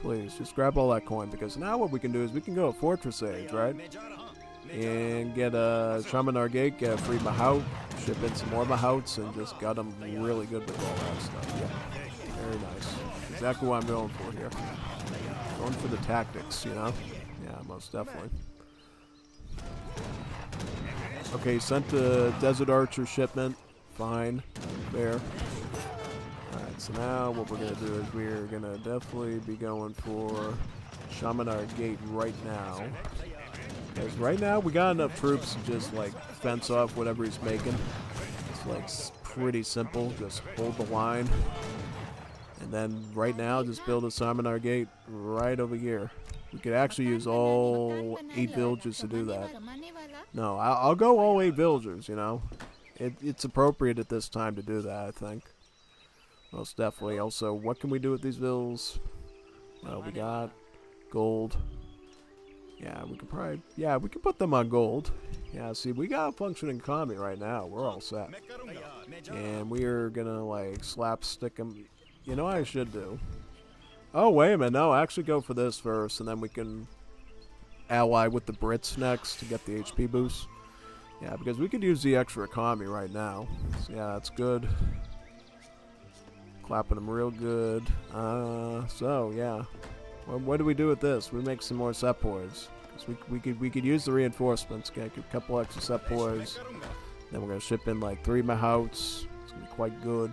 Please, just grab all that coin, because now what we can do is we can go to Fortress Age, right? And get a Shaman Argate, get a free Mahout, ship in some more Mahouts, and just got them really good with all that stuff. Yeah, very nice. Exactly what I'm going for here. Going for the tactics, you know? Yeah, most definitely. Okay, sent a Desert Archer shipment. Fine. There. Alright, so now what we're going to do is we're going to definitely be going for Shaman Argate right now. Because right now we got enough troops to just like fence off whatever he's making. It's like pretty simple. Just hold the line. And then right now, just build a seminar gate right over here. We could actually use all 8 villagers to do that. No, I'll go all 8 villagers, you know. It's appropriate at this time to do that, I think. Most definitely. Also, what can we do with these vills? Well, we got gold. Yeah, we could probably... Yeah, we could put them on gold. Yeah, see, we got a functioning economy right now. We're all set. And we are gonna, like, slapstick them. You know what I should do? Oh, wait a minute. No, actually go for this first, and then we can ally with the Brits next to get the HP boost. Yeah, because we could use the extra economy right now. So, yeah, that's good. Clapping them real good. So, yeah. What do we do with this? We make some more sepoys. We could use the reinforcements. Get a couple extra sepoys. Then we're going to ship in like 3 mahouts. It's going to be quite good.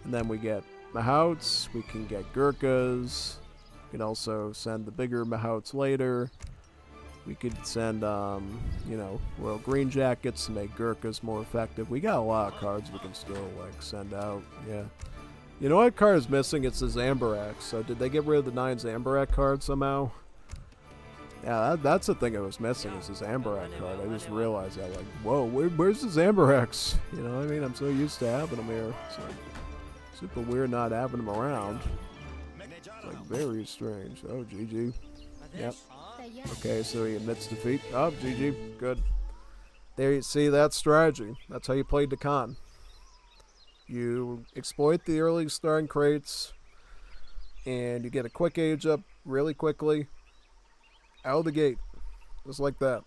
And then we get mahouts, we can get Gurkhas, we can also send the bigger mahouts later. We could send, you know, Royal Green Jackets to make Gurkhas more effective. We got a lot of cards we can still, like, send out, yeah. You know what card is missing? It's the Zambarak. So did they get rid of the 9 Zambarak card somehow? Yeah, that's the thing that was missing, is this Zambarak card. I just realized that, like, whoa, where's the Zambaraks? You know what I mean? I'm so used to having them here. It's like, super weird not having them around. It's like very strange. Oh, GG. Yep. Okay, so he admits defeat. Oh, GG. Good. There you see, that's strategy. That's how you played the con. You exploit the early starting crates, and you get a quick age up really quickly. Out of the gate. Just like that.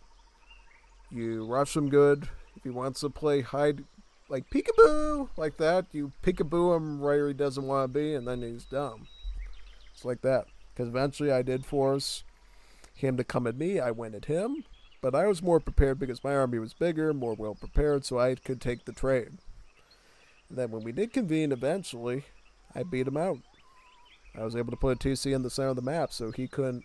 You rush him good. If he wants to play hide... like peekaboo, like that. You peekaboo him right where he doesn't want to be, and then he's dumb. It's like that. Because eventually I did force him to come at me. I went at him, but I was more prepared because my army was bigger, more well prepared, so I could take the trade. And then when we did convene eventually, I beat him out. I was able to put a TC in the center of the map, so he couldn't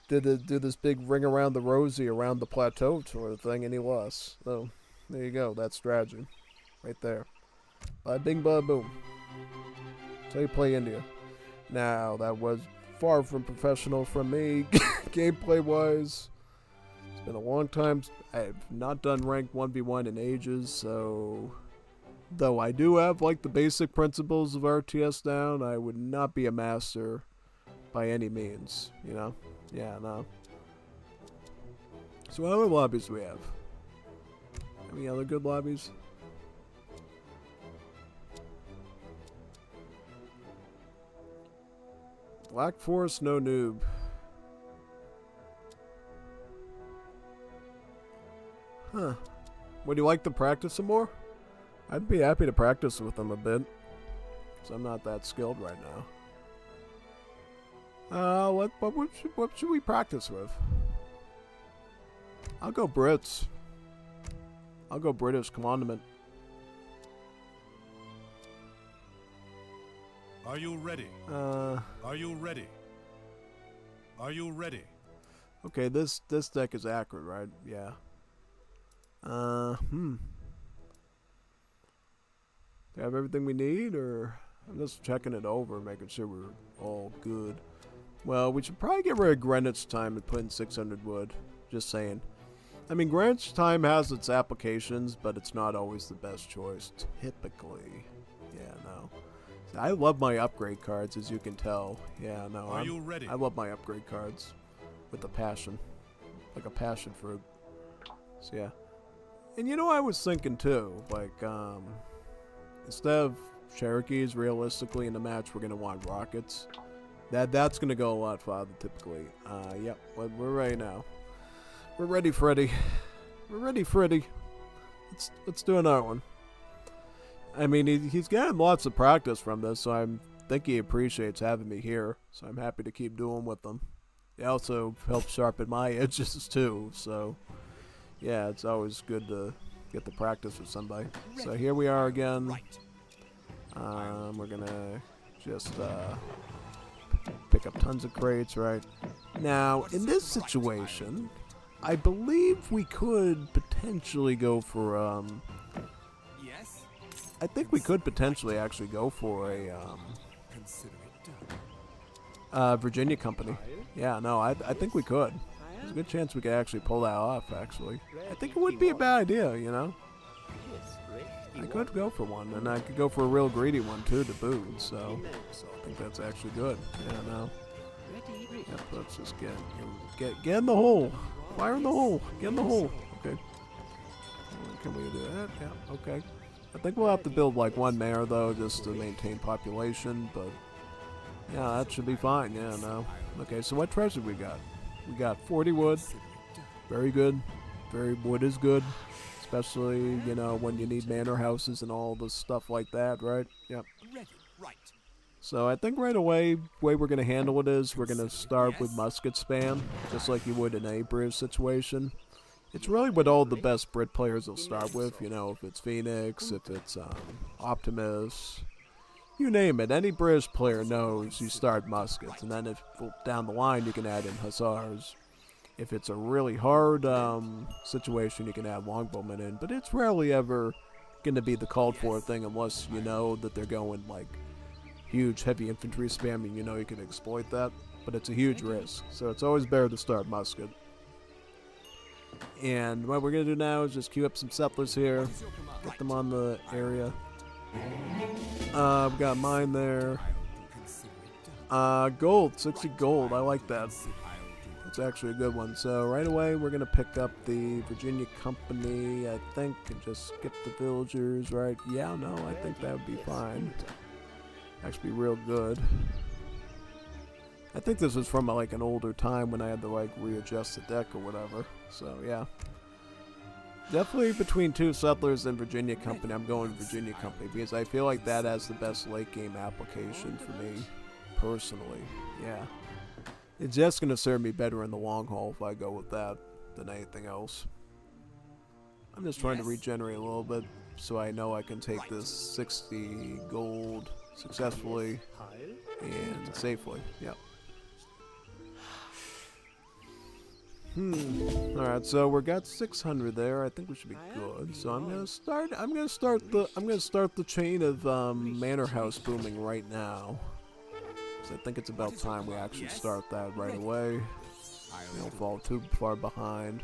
do this big ring around the rosy around the plateau sort of thing, and he lost. So there you go. That's strategy. Right there. Bing, ba, boom. That's how you play India. Now, that was far from professional from me, gameplay-wise. It's been a long time. I've not done ranked 1v1 in ages, so... Though I do have, like, the basic principles of RTS down, I would not be a master by any means, you know? Yeah, no. So what other lobbies do we have? Any other good lobbies? Black Forest, no noob. Huh. Would you like to practice some more? I'd be happy to practice with them a bit. Because I'm not that skilled right now. What should we practice with? I'll go Brits. I'll go British Commandment. Are you ready? Are you ready? Are you ready? Okay, this deck is accurate, right? Yeah. Do we have everything we need, or I'm just checking it over, making sure we're all good. Well, we should probably get rid of Greenwich time and put in 600 wood. Just saying. I mean, Greenwich time has its applications, but it's not always the best choice, typically. Yeah, no. I love my upgrade cards, as you can tell. Yeah, no. Are you ready? I love my upgrade cards with a passion. Like a passion fruit. So, yeah. And you know, I was thinking, too, like, instead of Cherokees, realistically, in the match, we're going to want rockets. That's going to go a lot farther, typically. Yep, we're ready now. We're ready, Freddy. We're ready, Freddy. Let's do another one. I mean, he's gotten lots of practice from this, so I think he appreciates having me here. So I'm happy to keep doing with them. They also help sharpen my edges, too. So, yeah, it's always good to get the practice with somebody. So here we are again. We're going to just pick up tons of crates, right? Now, in this situation, I believe we could potentially go for, Yes? I think we could potentially actually go for a Virginia company. Yeah, no, I think we could. There's a good chance we could actually pull that off, actually. I think it would be a bad idea, you know? I could go for one, and I could go for a real greedy one, too, to boot, so I think that's actually good. Yeah, no. Yep, let's just get in the hole. Fire in the hole. Get in the hole. Okay. Can we do that? Yeah, okay. I think we'll have to build like one mare, though, just to maintain population, but yeah, that should be fine. Yeah, no. Okay, so what treasure we got? We got 40 wood. Very good. Wood is good. Especially, you know, when you need manor houses and all the stuff like that, right? Yep. So I think right away, the way we're going to handle it is we're going to start with musket spam, just like you would in a British situation. It's really what all the best Brit players will start with, you know, if it's Phoenix, if it's Optimus, you name it. Any British player knows you start muskets, and then if down the line you can add in hussars. If it's a really hard situation, you can add longbowmen in, but it's rarely ever going to be the called for thing unless you know that they're going like huge heavy infantry spam and you know you can exploit that, but it's a huge risk, so it's always better to start musket. And what we're going to do now is just queue up some settlers here, get them on the area. We got mine there. Gold, 60 gold, I like that. That's actually a good one. So right away we're going to pick up the Virginia company, I think, and just skip the villagers, right? Yeah, no, I think that would be fine. Actually real good. I think this was from like an older time when I had to like readjust the deck or whatever. So yeah. Definitely between two settlers and Virginia company, I'm going Virginia company because I feel like that has the best late game application for me personally. Yeah. It's just going to serve me better in the long haul if I go with that than anything else. I'm just trying to regenerate a little bit so I know I can take this 60 gold successfully and safely. Yep. Alright, so we got 600 there. I think we should be good. So I'm gonna start the chain of manor house booming right now. So I think it's about time we actually start that right away. We don't fall too far behind.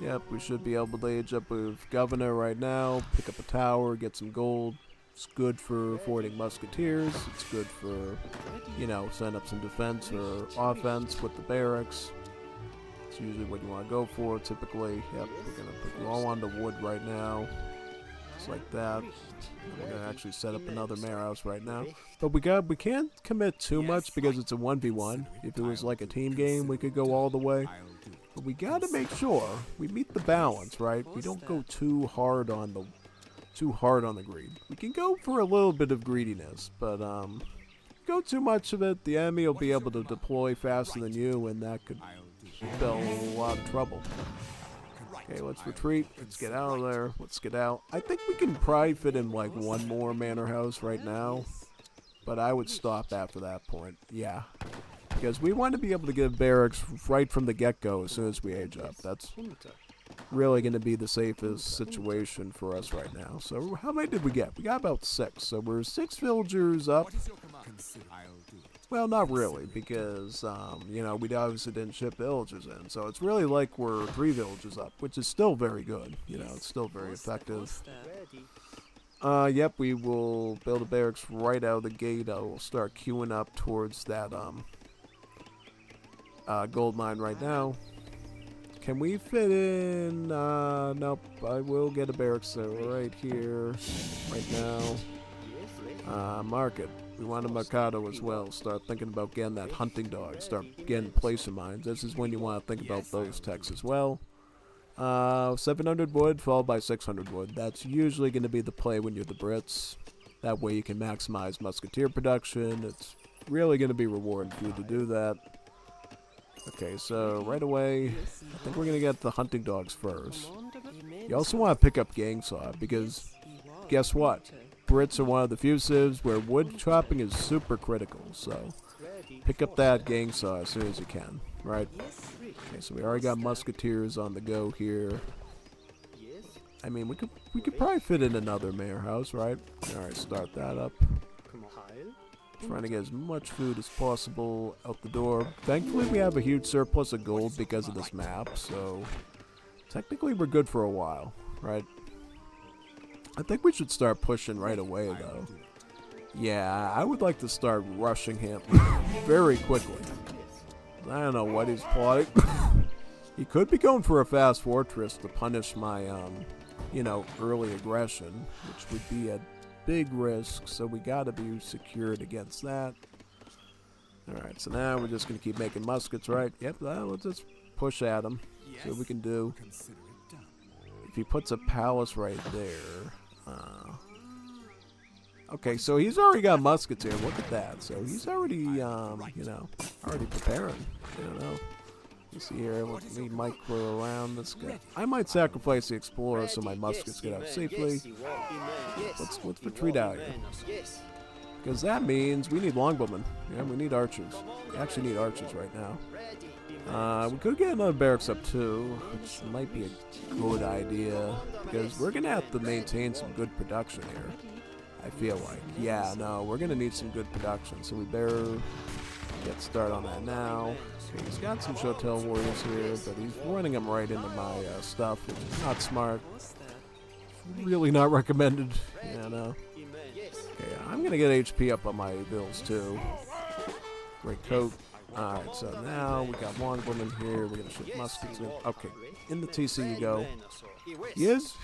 Yep, we should be able to age up with Governor right now, pick up a tower, get some gold. It's good for affording musketeers. It's good for, you know, setting up some defense or offense with the barracks. It's usually what you want to go for, typically. Yep, we're going to put you all onto wood right now. Just like that. And we're going to actually set up another mare house right now. But we can't commit too much because it's a 1v1. If it was like a team game, we could go all the way. But we got to make sure we meet the balance, right? We don't go too hard on the greed. We can go for a little bit of greediness, but go too much of it, the enemy will be able to deploy faster than you, and that could spell a lot of trouble. Okay, let's retreat. Let's get out of there. Let's get out. I think we can probably fit in like one more manor house right now, but I would stop after that point. Yeah. Because we want to be able to get barracks right from the get-go as soon as we age up. That's really going to be the safest situation for us right now. So how many did we get? We got about 6. So we're 6 villagers up. Well, not really, because, you know, we obviously didn't ship villagers in. So it's really like we're 3 villagers up, which is still very good. You know, it's still very effective. Yep, we will build a barracks right out of the gate. I will start queuing up towards that, gold mine right now. Can we fit in? Nope. I will get a barracks right here, right now. Market. We want a Mercado as well. Start thinking about getting that hunting dog. Start getting placer mines. This is when you want to think about those techs as well. 700 wood followed by 600 wood. That's usually going to be the play when you're the Brits. That way you can maximize musketeer production. It's really going to be rewarding for you to do that. Okay, so right away, I think we're going to get the hunting dogs first. You also want to pick up gang saw because guess what? Brits are one of the few civs where wood chopping is super critical, so pick up that gang saw as soon as you can, right? Okay, so we already got musketeers on the go here. I mean, we could probably fit in another mayor house, right? All right, start that up. Trying to get as much food as possible out the door. Thankfully, we have a huge surplus of gold because of this map, so technically we're good for a while, right? I think we should start pushing right away, though. Yeah, I would like to start rushing him very quickly. I don't know what he's plotting. He could be going for a fast fortress to punish my, you know, early aggression, which would be a big risk, so we gotta be secured against that. Alright, so now we're just gonna keep making muskets, right? Yep, let's just push at him. See what we can do. If he puts a palace right there. Okay, so he's already got muskets here. Look at that. So he's already, you know, already preparing. I don't know. You see here, let me micro around this guy. I might sacrifice the explorer so my muskets get out safely. Let's retreat out here. Because that means we need longbowmen. Yeah, we need archers. We actually need archers right now. We could get another barracks up too, which might be a good idea. Because we're going to have to maintain some good production here. I feel like. Yeah, no, we're going to need some good production. So we better get started on that now. Okay, he's got some Shotel warriors here, but he's running them right into my stuff, which is not smart. Really not recommended. Yeah, no. Okay, I'm gonna get HP up on my bills too. Great coat. Alright, so now we got longbowmen here. We're gonna shoot muskets in. Okay, in the TC you go.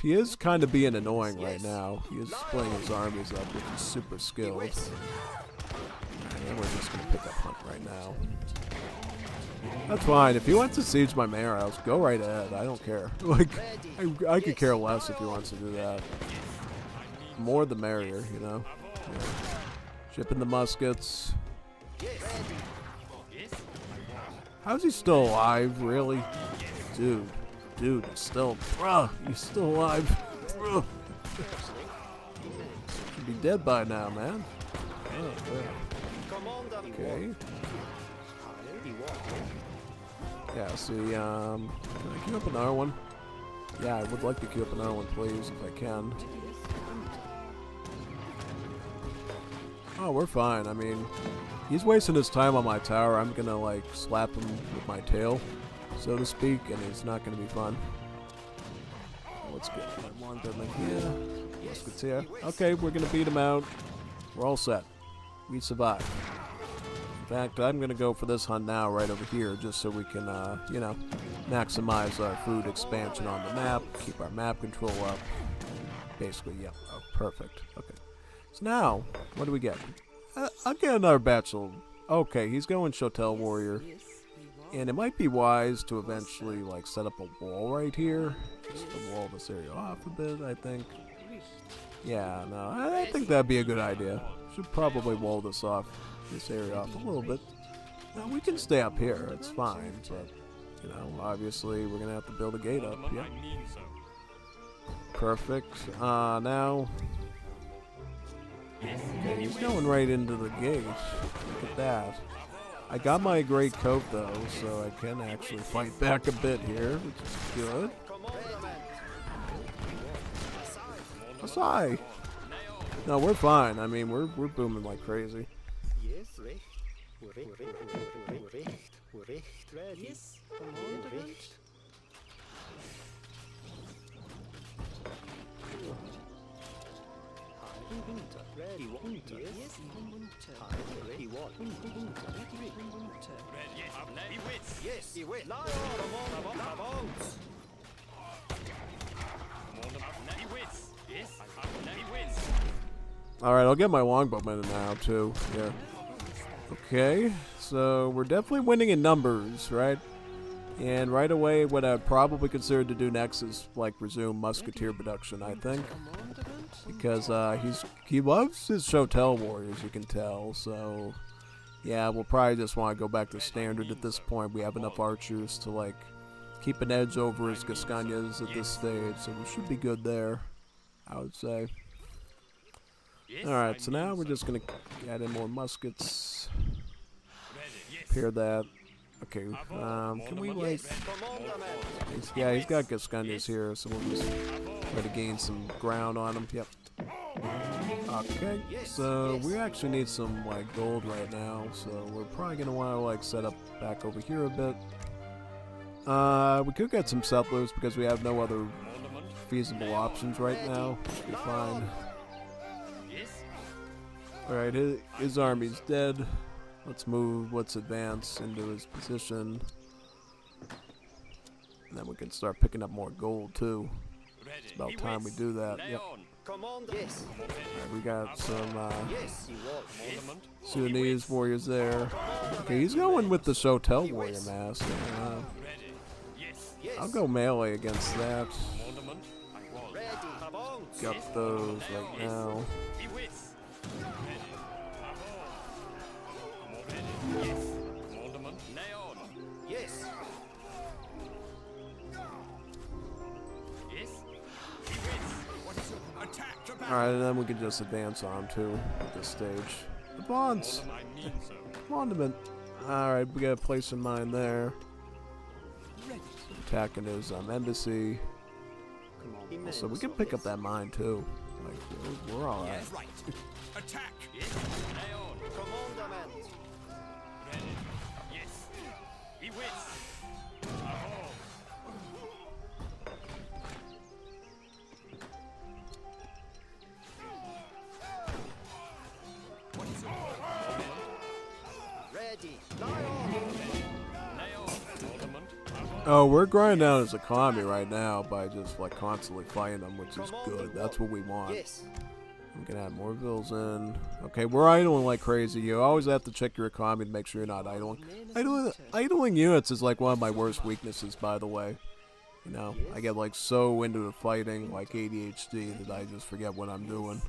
He is kind of being annoying right now. He is splitting his armies up, which is super skilled. And we're just gonna pick up Hunt right now. That's fine. If he wants to siege my mayor house, go right ahead. I don't care. Like, I could care less if he wants to do that. More the merrier, you know. Yeah. Shipping the muskets. How's he still alive? Really, dude, still, bruh, he's still alive. Bruh. Should be dead by now, man. Oh, yeah. Okay. Yeah, see, can I queue up another one? Yeah, I would like to queue up another one, please, if I can. Oh, we're fine. I mean, he's wasting his time on my tower. I'm gonna, like, slap him with my tail, so to speak, and it's not gonna be fun. Let's get my longbowmen here. Musketeer. Okay, we're gonna beat him out. We're all set. We survived. In fact, I'm going to go for this hunt now right over here just so we can, you know, maximize our food expansion on the map, keep our map control up. Basically, yeah. Oh, perfect. Okay. So now, what do we get? I'll get another batch of... Okay, he's going Shotel Warrior. And it might be wise to eventually, like, set up a wall right here. Just to wall this area off a bit, I think. Yeah, no, I think that'd be a good idea. Should probably wall this area off a little bit. Now we can stay up here, it's fine, but you know, obviously we're gonna have to build a gate up. Yeah. Perfect. Now okay, he's going right into the gate. Look at that. I got my great coat though, so I can actually fight back a bit here, which is good. Asai! No, we're fine. I mean, we're booming like crazy. Yes, commandant. Alright, I'll get my longbowmen now, too. Yeah. Okay, so we're definitely winning in numbers, right? And right away, what I'd probably consider to do next is, like, resume musketeer production, I think. Because he loves his Shotel warriors, you can tell, so... Yeah, we'll probably just want to go back to standard at this point. We have enough archers to, like, keep an edge over his Gascanyas at this stage, so we should be good there, I would say. Alright, so now we're just going to add in more muskets. Repair that. Okay, can we, like... Yeah, he's got Gascanyas here, so we'll just Try to gain some ground on him. Yep. Okay, so we actually need some like gold right now, so we're probably gonna want to like set up back over here a bit. We could get some settlers because we have no other feasible options right now. Should be fine. Alright, his army's dead. Let's move, let's advance into his position. And then we can start picking up more gold too. It's about time we do that. Yep. Alright, we got some Sudanese warriors there. Okay, he's going with the Shotel warrior mask. I'll go melee against that. Got those right now. Alright, and then we can just advance on too at this stage. Advance! Monument! Alright, we got a place in mind there. Attacking his embassy. So we can pick up that mine too. Like, we're all right. Attack! Oh, we're grinding down his economy right now by just like constantly fighting them, which is good. That's what we want. We can add more vills in. Okay, we're idling like crazy. You always have to check your economy to make sure you're not idling. Idling units is like one of my worst weaknesses, by the way. You know, I get like so into the fighting, like ADHD, that I just forget what I'm doing.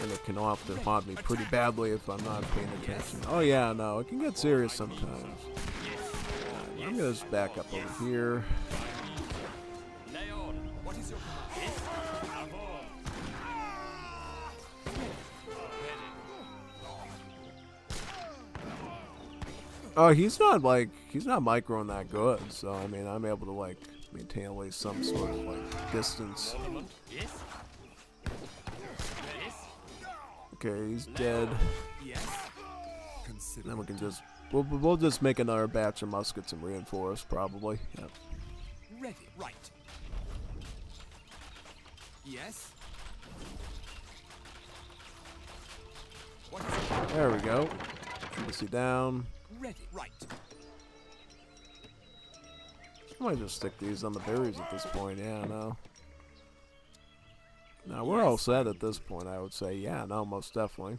And it can often haunt me pretty badly if I'm not paying attention. Oh yeah, no, it can get serious sometimes. I'm gonna just back up over here. Oh, he's not microing that good, so I mean I'm able to like maintain at least some sort of like distance. Okay, he's dead. Then we can just we'll just make another batch of muskets and reinforce probably. Yep. Ready, right. Yes. There we go. Embassy down. Ready, right. I might just stick these on the berries at this point. Yeah, no. Now we're all set at this point, I would say. Yeah, no, most definitely.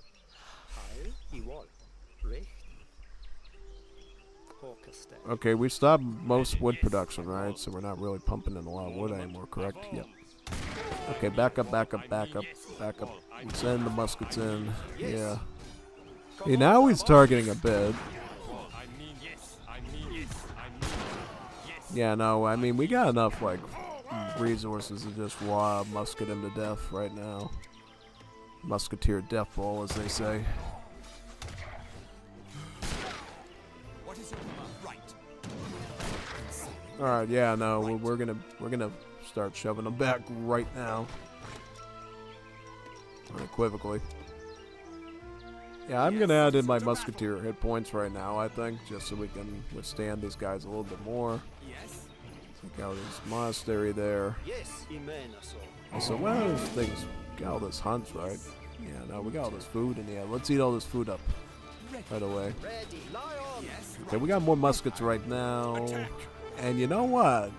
Okay, we stopped most wood production, right? So we're not really pumping in a lot of wood anymore, correct? Yep. Okay, back up, back up, back up, back up. We send the muskets in. Yeah. Hey, now he's targeting a bit. Yeah, no, I mean, we got enough, like, resources to just musket him to death right now. Musketeer death ball, as they say. Alright, yeah, no, we're gonna start shoving them back right now. Unequivocally. Yeah, I'm gonna add in my musketeer hit points right now, I think, just so we can withstand these guys a little bit more. Take out his monastery there. Also, one of those things, got all this hunts, right? Yeah, no, we got all this food, and yeah, let's eat all this food up right away. Okay, we got more muskets right now. And you know what?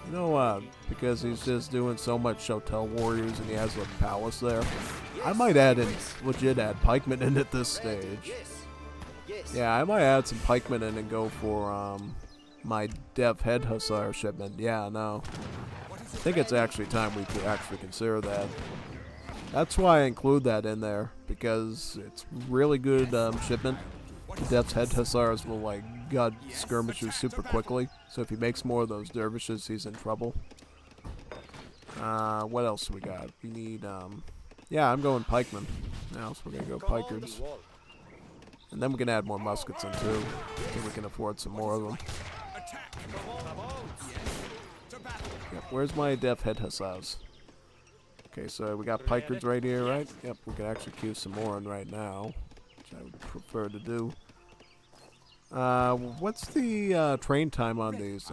You know what? Because he's just doing so much Shotel warriors and he has a palace there. I might add pikemen in at this stage. Yeah, I might add some pikemen in and go for my Dev Head Hussar shipment. Yeah, no. I think it's actually time we could actually consider that. That's why I include that in there, because it's really good shipment. Death's Head Hussars will like gut skirmishers super quickly, so if he makes more of those dervishes, he's in trouble. What else do we got? We need, yeah, I'm going pikemen now, so we're gonna go pikers. And then we can add more muskets in too, so we can afford some more of them. Yep, where's my Death Head Hussars? Okay, so we got pikards right here, right? Yep, we can actually queue some more in right now, which I would prefer to do. What's the train time on these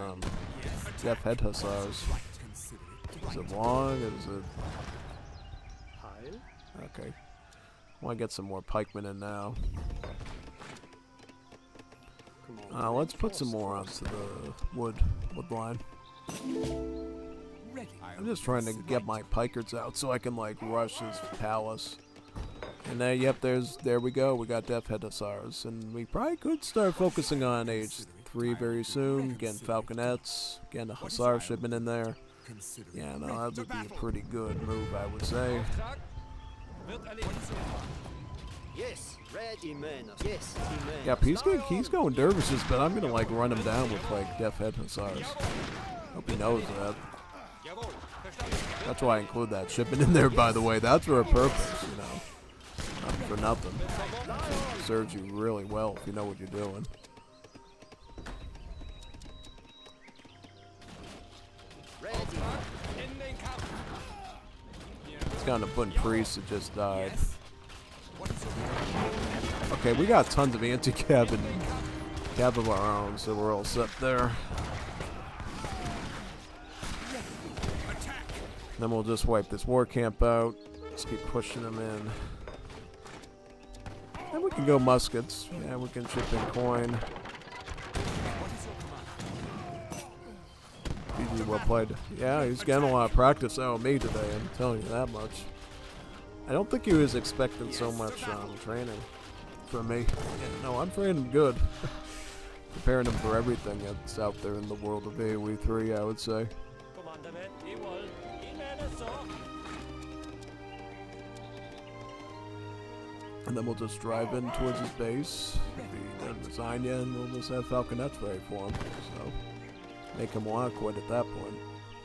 Deaf Head Hussars? Is it long? Is it... Okay. I want to get some more pikemen in now. Let's put some more onto the wood line. I'm just trying to get my pikards out so I can like rush his palace. And then, yep, there we go. We got Deaf Head Hussars, and we probably could start focusing on age 3 very soon. Getting falconets, getting a hussar shipment in there. Yeah, no, that would be a pretty good move, I would say. Yes, ready, man. Yes, Yep, he's going dervishes, but I'm gonna like run him down with like Deaf Head Hussars. Hope he knows that. That's why I include that shipment in there, by the way. That's for a purpose, you know. Not for nothing. It serves you really well if you know what you're doing. It's got an Abund priest that just died. Okay, we got tons of anti-cab and cab of our own, so we're all set there. Then we'll just wipe this war camp out. Just keep pushing them in. And we can go muskets. Yeah, we can chip in coin. GG, well played. Yeah, he's getting a lot of practice out of me today, I'm telling you that much. I don't think he was expecting so much training from me. Yeah, no, I'm training him good. Preparing him for everything that's out there in the world of AoE 3, I would say. And then we'll just drive in towards his base. He doesn't resign yet, and we'll just have falconets ready for him. So, make him want to quit at that point.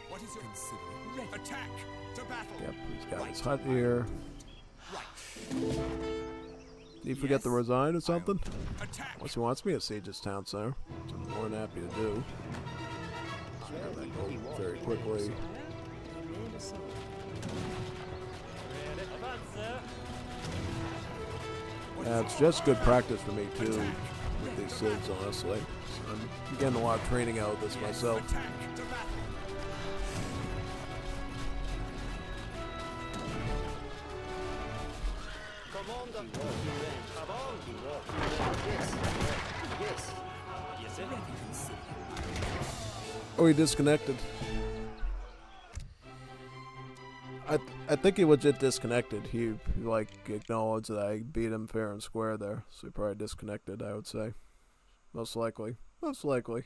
What is your attack to battle? Yep, he's got his hut here. Did he forget to resign or something? Unless he wants me to siege his town center, which I'm more than happy to do. Just grab that gold very quickly. Yeah, it's just good practice for me too with these cids, honestly. So I'm getting a lot of training out of this myself. Oh, he disconnected. I think he legit disconnected. He like acknowledged that I beat him fair and square there, so he probably disconnected, I would say. Most likely. Most likely.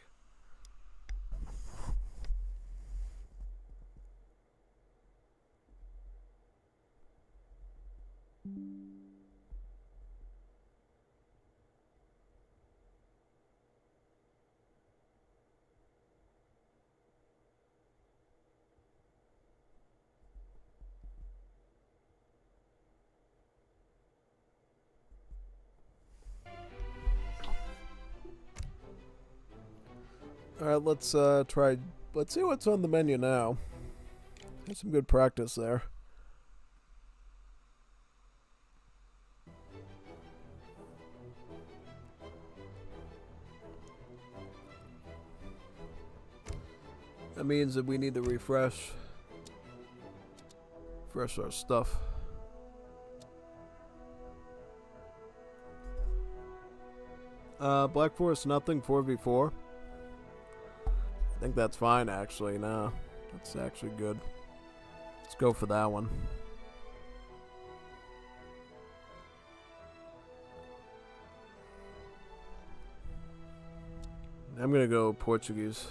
Alright, let's see what's on the menu now. There's some good practice there. That means that we need to refresh our stuff. Black Forest nothing 4v4. I think that's fine, actually. No, that's actually good. Let's go for that one. I'm gonna go Portuguese.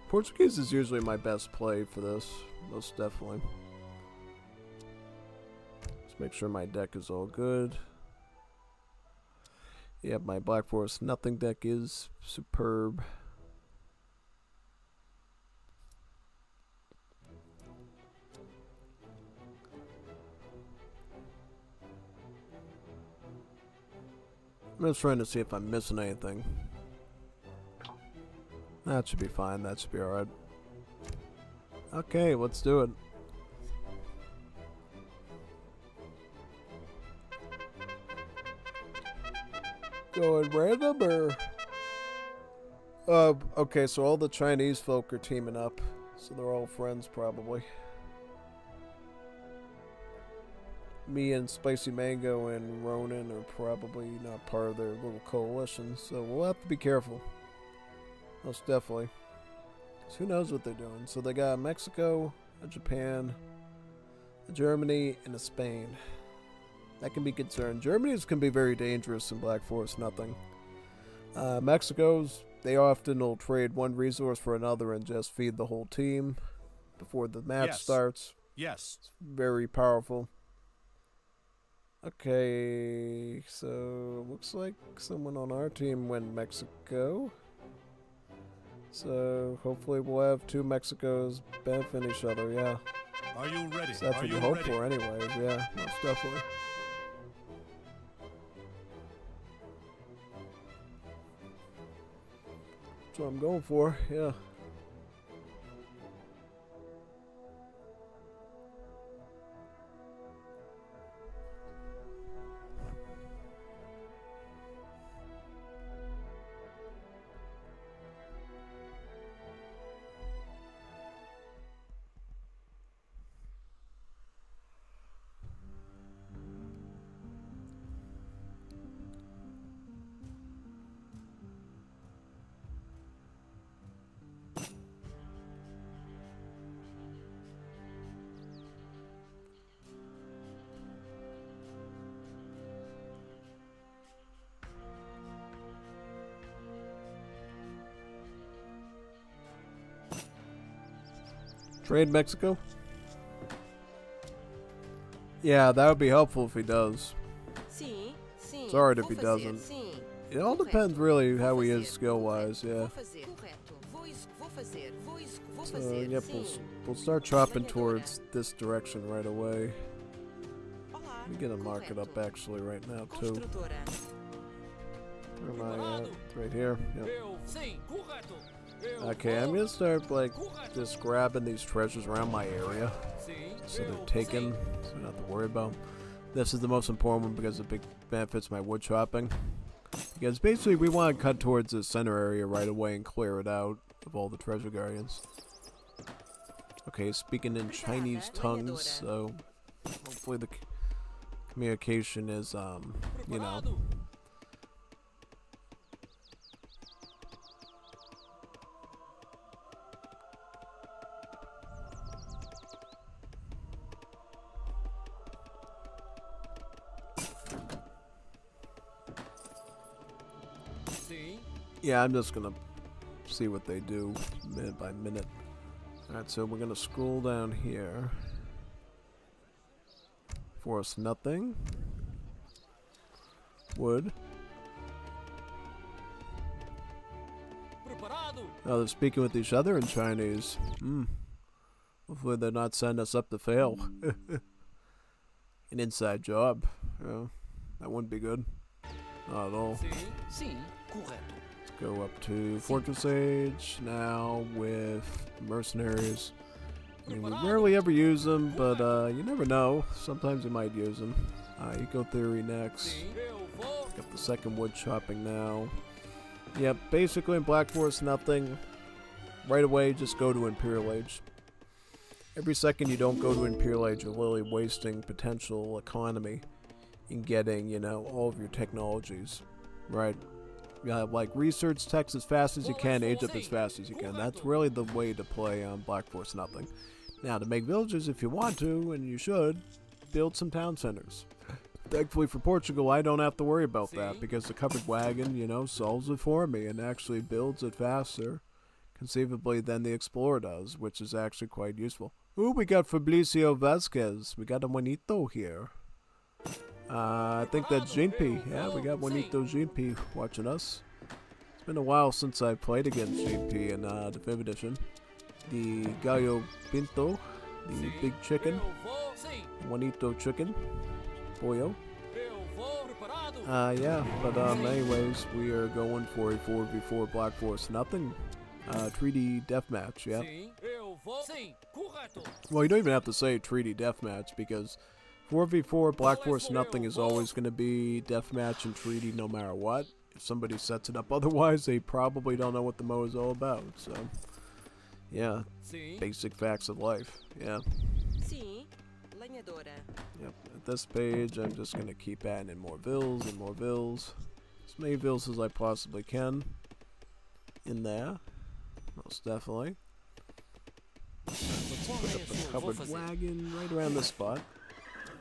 Portuguese is usually my best play for this, most definitely. Let's make sure my deck is all good. Yep, my Black Forest nothing deck is superb. I'm just trying to see if I'm missing anything. That should be fine. That should be alright. Okay, let's do it. going random or? Okay, so all the Chinese folk are teaming up. So they're all friends, probably. Me and Spicy Mango and Ronan are probably not part of their little coalition, so we'll have to be careful. Most definitely. So who knows what they're doing? So they got Mexico, a Japan, a Germany, and a Spain. That can be concerned. Germany's can be very dangerous in Black Forest Nothing. Mexico's, they often will trade one resource for another and just feed the whole team before the match starts. Yes. It's very powerful. Okay, so looks like someone on our team went Mexico. So hopefully we'll have two Mexicos benefit each other, yeah. Are you ready? So that's what we hope for anyways, yeah, most definitely. That's what I'm going for, yeah. Trade Mexico? Yeah, that would be helpful if he does. It's alright if he doesn't. It all depends really how he is skill-wise, yeah. So, yep, we'll start chopping towards this direction right away. Let me get a mark it up actually right now, too. Where am I at? Right here, yep. Okay, I'm gonna start, like, just grabbing these treasures around my area. So they're taken, so I don't have to worry about them. This is the most important one because it benefits my wood chopping. Because basically we want to cut towards the center area right away and clear it out of all the treasure guardians. Okay, speaking in Chinese tongues, so hopefully the communication is, you know. Yeah, I'm just gonna see what they do minute by minute. Alright, so we're gonna scroll down here. Forest nothing. Wood. Oh, they're speaking with each other in Chinese. Hopefully they're not setting us up to fail. An inside job. Yeah, that wouldn't be good. Not at all. Go up to Fortress Age now with mercenaries. I mean, we rarely ever use them, but you never know. Sometimes you might use them. Eco Theory next. Got the second wood chopping now. Yep, basically in Black Forest nothing. Right away, just go to Imperial Age. Every second you don't go to Imperial Age, you're literally wasting potential economy in getting, you know, all of your technologies. Right? Like, research text as fast as you can, age up as fast as you can. That's really the way to play on Black Forest Nothing. Now, to make villages, if you want to, and you should, build some town centers. Thankfully for Portugal, I don't have to worry about that, because the covered wagon, you know, solves it for me, and actually builds it faster, conceivably, than the Explorer does, which is actually quite useful. Ooh, we got Fabricio Vasquez. We got a Juanito here. I think that's GP. Yeah, we got Juanito GP watching us. It's been a while since I played against GP in the 5th edition. The Gallo Pinto, the big chicken. Juanito chicken. Pollo. Yeah, but anyways, we are going for a 4v4 Black Forest Nothing. 3D deathmatch, yeah. Well, you don't even have to say 3D deathmatch because 4v4 Black Forest Nothing is always going to be deathmatch and 3D no matter what. if somebody sets it up otherwise, they probably don't know what the MO is all about. So, yeah, basic facts of life. Yeah. Yep. At this page, I'm just gonna keep adding in more vills and more vills. As many vills as I possibly can. In there, most definitely. Let's put up a covered wagon right around this spot.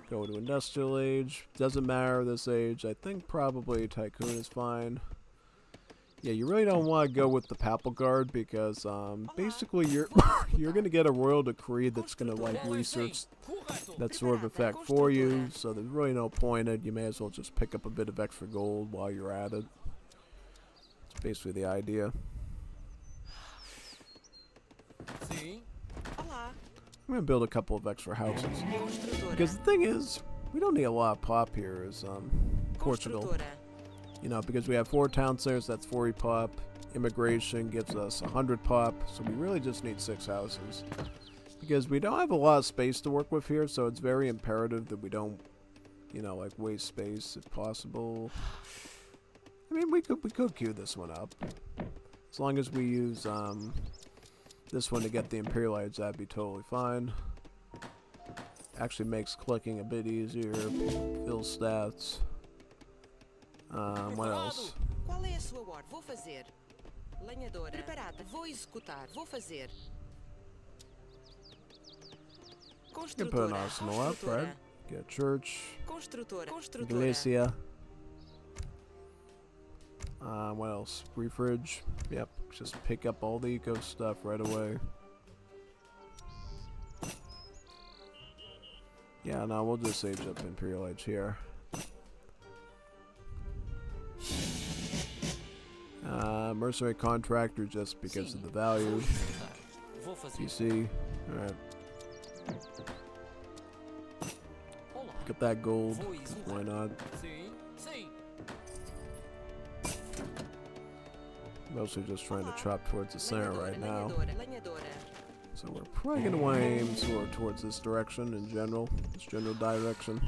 Go to industrial age. Doesn't matter this age. I think probably tycoon is fine. Yeah, you really don't want to go with the papal guard because basically you're you're gonna get a royal decree that's gonna like research that sort of effect for you. So there's really no point in it. You may as well just pick up a bit of extra gold while you're at it. That's basically the idea. I'm gonna build a couple of extra houses because the thing is, we don't need a lot of pop here as Portugal. You know, because we have 4 town centers, that's 40 pop. Immigration gives us 100 pop, so we really just need 6 houses. Because we don't have a lot of space to work with here, so it's very imperative that we don't, you know, like waste space if possible. I mean, we could queue this one up. As long as we use this one to get the Imperial Age, that'd be totally fine. Actually makes clicking a bit easier. Fill stats. What else? Qual é a sua ordem? Vou fazer. Lenhadora. Preparada. Vou executar. Vou fazer. You can put an arsenal up, right? Get a church. Construtora. Iglesia. What else? Refridge. Yep. Just pick up all the eco stuff right away. Yeah, no, we'll just age up Imperial Age here. Mercenary contractor just because of the value. PC. Alright. Get that gold. Why not? Mostly just trying to chop towards the center right now. So we're probably going to want to aim sort of towards this direction in general. This general direction.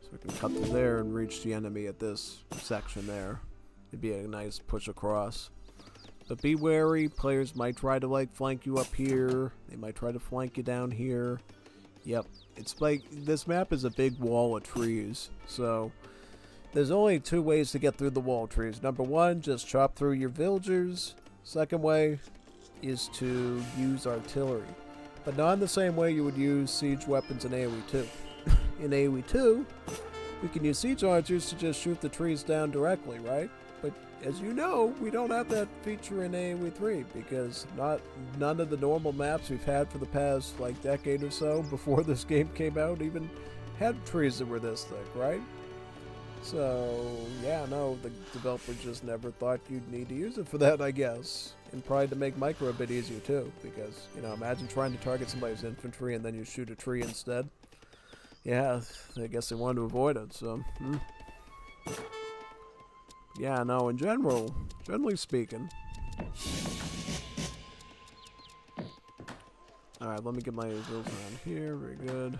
So we can cut through there and reach the enemy at this section there. It'd be a nice push across. But be wary, players might try to like flank you up here. They might try to flank you down here. Yep, it's like this map is a big wall of trees. So there's only 2 ways to get through the wall of trees. Number 1, just chop through your villagers. Second way is to use artillery. But not in the same way you would use siege weapons in AoE 2. In AoE 2, we can use siege archers to just shoot the trees down directly, right? But as you know, we don't have that feature in AoE 3 because none of the normal maps we've had for the past like decade or so before this game came out even had trees that were this thick, right? So yeah, no, the developer just never thought you'd need to use it for that, I guess. And probably to make micro a bit easier too, because, you know, imagine trying to target somebody's infantry and then you shoot a tree instead. Yeah, I guess they wanted to avoid it, so... Yeah, no, in generally speaking. Alright, let me get my vills around here, very good.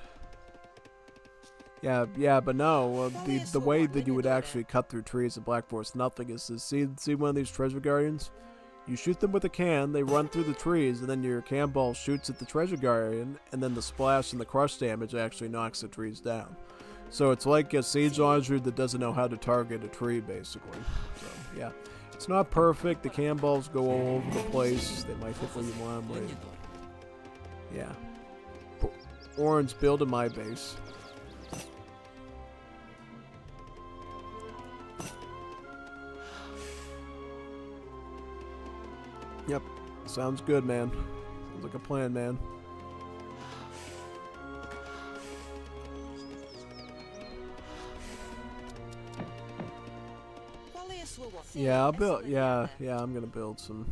Yeah, but no, the way that you would actually cut through trees in Black Forest Nothing is to see one of these treasure guardians? You shoot them with a can, they run through the trees, and then your cannonball shoots at the treasure guardian, and then the splash and the crush damage actually knocks the trees down. So it's like a siege archer that doesn't know how to target a tree, basically. So, yeah. It's not perfect. The cannonballs go all over the place. They might hit where you want them. Yeah. Orange, build in my base. Yep. Sounds good, man. Sounds like a plan, man. Yeah, I'll build. Yeah, I'm gonna build some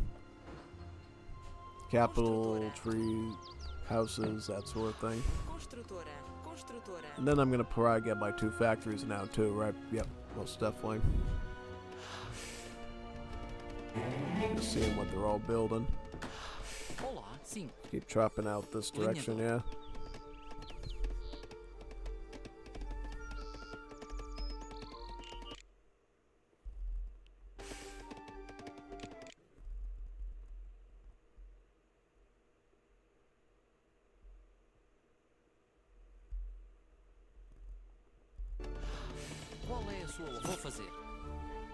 capital tree houses, that sort of thing. And then I'm gonna probably get my 2 factories now too, right? Yep, most definitely. Just seeing what they're all building. Keep chopping out this direction, yeah. sua. Vou fazer.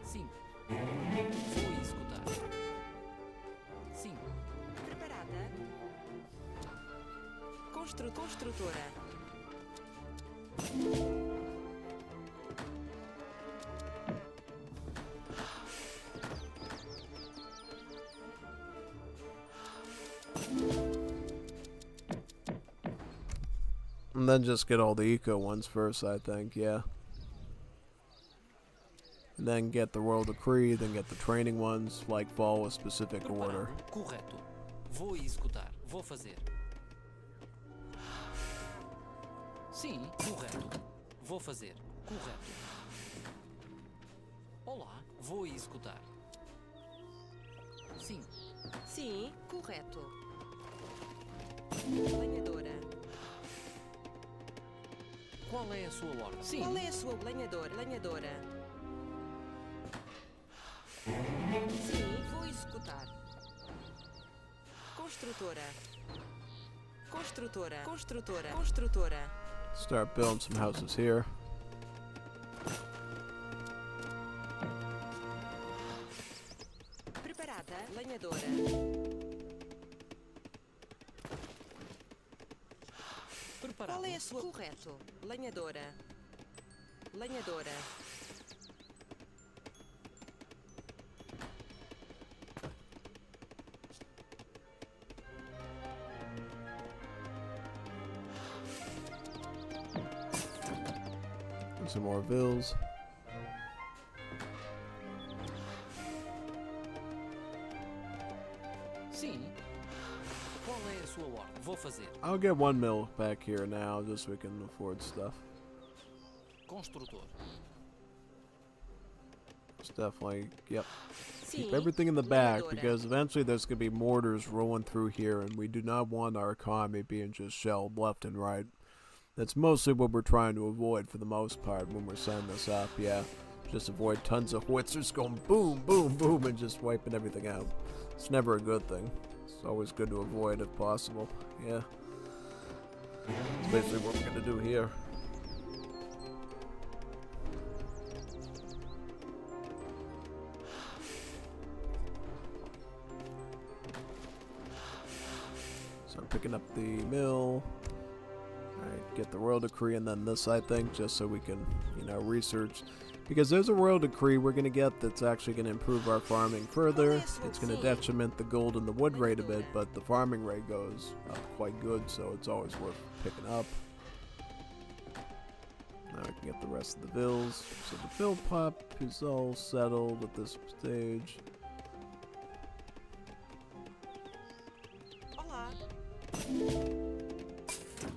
Sim. Vou executar. Sim. Preparada. Construtora. And then just get all the eco ones first, I think, yeah. And then get the royal decree, then get the training ones, like follow a specific order. Correto. Vou executar. Vou fazer. Sim, correto. Vou fazer. Correto. Olá, vou executar. Sim. Sim, correto. Lenhadora. Qual é a sua ordem? Sim. Qual é a sua lenhadora? Sim, vou executar. Construtora. Start building some houses here. Preparada, lenhadora. Preparado. Qual é a sua correto? Lenhadora. And some more vills. Sim. Qual é a sua ordem? Vou fazer. I'll get one mill back here now, just so we can afford stuff. Construtor. It's definitely, yep. Keep Sim, everything in the back, lenhadora. because eventually there's going to be mortars rolling through here, and we do not want our economy being just shelled left and right. That's mostly what we're trying to avoid for the most part when we're setting this up, yeah. Just avoid tons of howitzers going boom, boom, boom, and just wiping everything out. It's never a good thing. It's always good to avoid if possible, yeah. That's basically what we're going to do here. So I'm picking up the mill. Alright, get the royal decree and then this, I think, just so we can, research. Because there's a royal decree we're going to get that's actually going to improve our farming further. It's going to detriment the gold and the wood rate a bit, but the farming rate goes up quite good, so it's always worth picking up. Now we can get the rest of the bills. So the bill pop is all settled at this stage.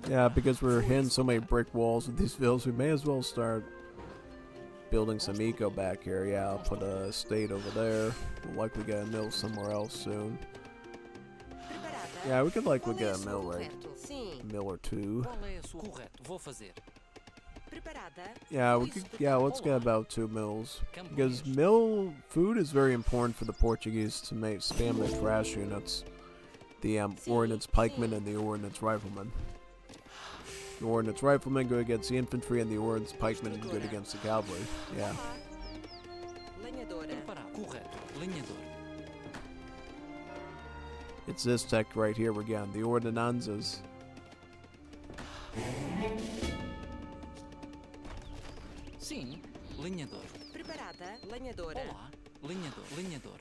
Yeah, because we're hitting so many brick walls with these villas, we may as well start building some eco back here. Yeah, I'll put a estate over there. We'll likely get a mill somewhere else soon. Yeah, we could likely get a mill, right? A mill or two. Yeah, we could. Yeah, let's get about 2 mills. Because mill food is very important for the Portuguese to spam their trash units. The ordnance pikemen and the ordnance riflemen. The ordnance riflemen good against the infantry, and the ordnance pikemen good against the cavalry. Yeah. It's this tech right here we're getting, the ordinanzas. Sim, lenhador. Preparada, lenhadora. Olá, lenhador.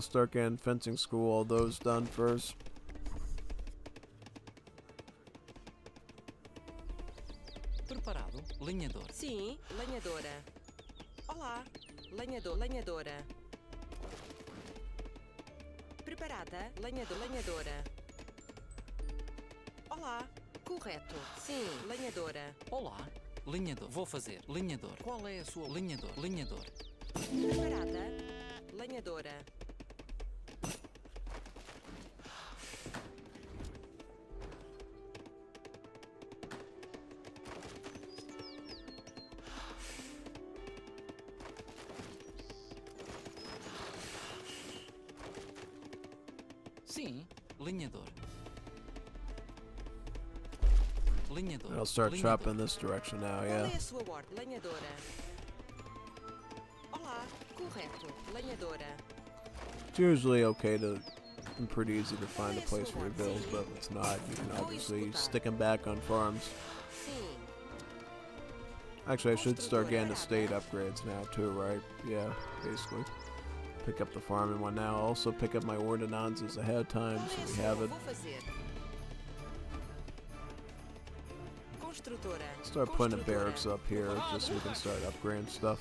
Start getting fencing school, all those done first. Preparado, lenhador. Sim, lenhadora. Olá, lenhadora. Preparada, lenhadora. Olá, correto. Sim, lenhadora. Olá, lenhador. Vou fazer, lenhador. Qual é a sua lenhador? Preparada, lenhadora. Sim, lenhador. Lenhador. I'll start chopping this direction now, Qual yeah. é a sua ordem, lenhadora? Olá, correto, lenhadora. It's usually okay to, and pretty easy to find a place for your bills, but if it's not, you can obviously stick them back on farms. Sim, Actually, I should start getting estate upgrades now too, right? Yeah, basically. Pick up the farming one now. Also pick up my ordinances ahead of time qual so é a we sua have it. Vou fazer. Construtora. Start putting a Construtora. barracks up here just so we can start upgrading stuff.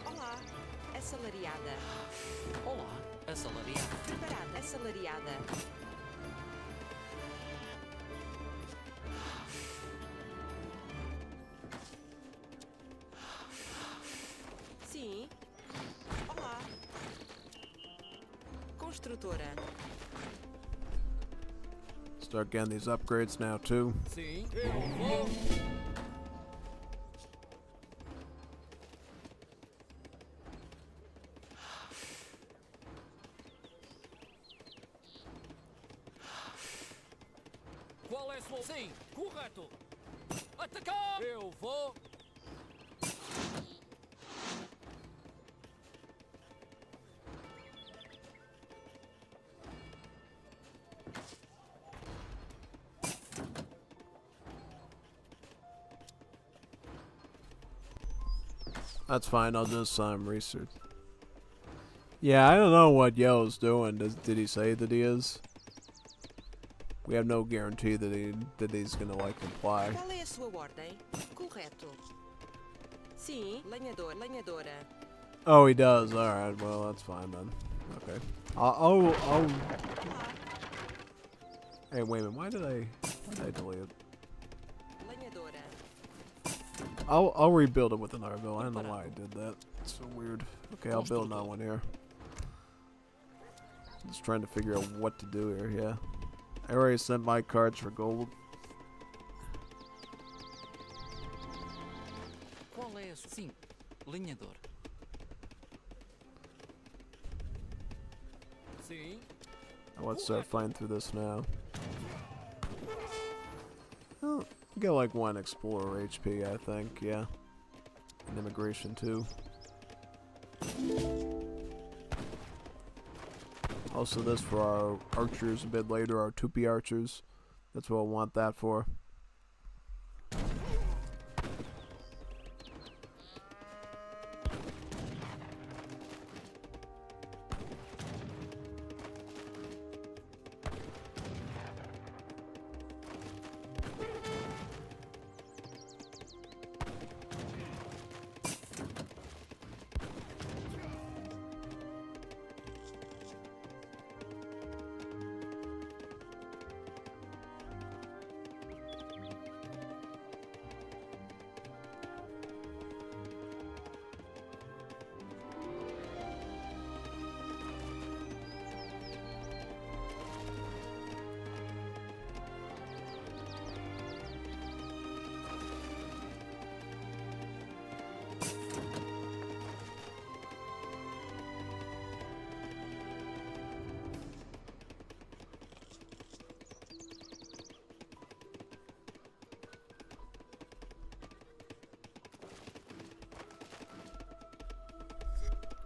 Olá, assalariada. Olá, assalariado. Preparada, assalariada. Sim. Olá. Construtora. Start getting these upgrades now too. Sim, eu vou. Qual é sua... Sim, correto. Atacar! Eu vou. That's fine, I'll just research. Yeah, I don't know what Yo's doing. Did he say that he is? We have no guarantee that he's gonna like comply. Qual é a sua ordem? Correto. Sim, lenhador, lenhadora. Oh, he does. All right. Well, that's fine then. Okay. I'll. Hey, wait a minute. Why did I delete it? Lenhadora. I'll rebuild it with another bill. I don't know why I did that. It's so weird. Okay, I'll build another one here. Just trying to figure out what to do here. Yeah. I already sent my cards for gold. Qual é a sua... Sim, lenhador. Sim. Let's start flying through this now. Oh, we got like one explorer HP, I think. Yeah. And immigration too. Also this for our archers a bit later, our Tupi archers. That's what I want that for.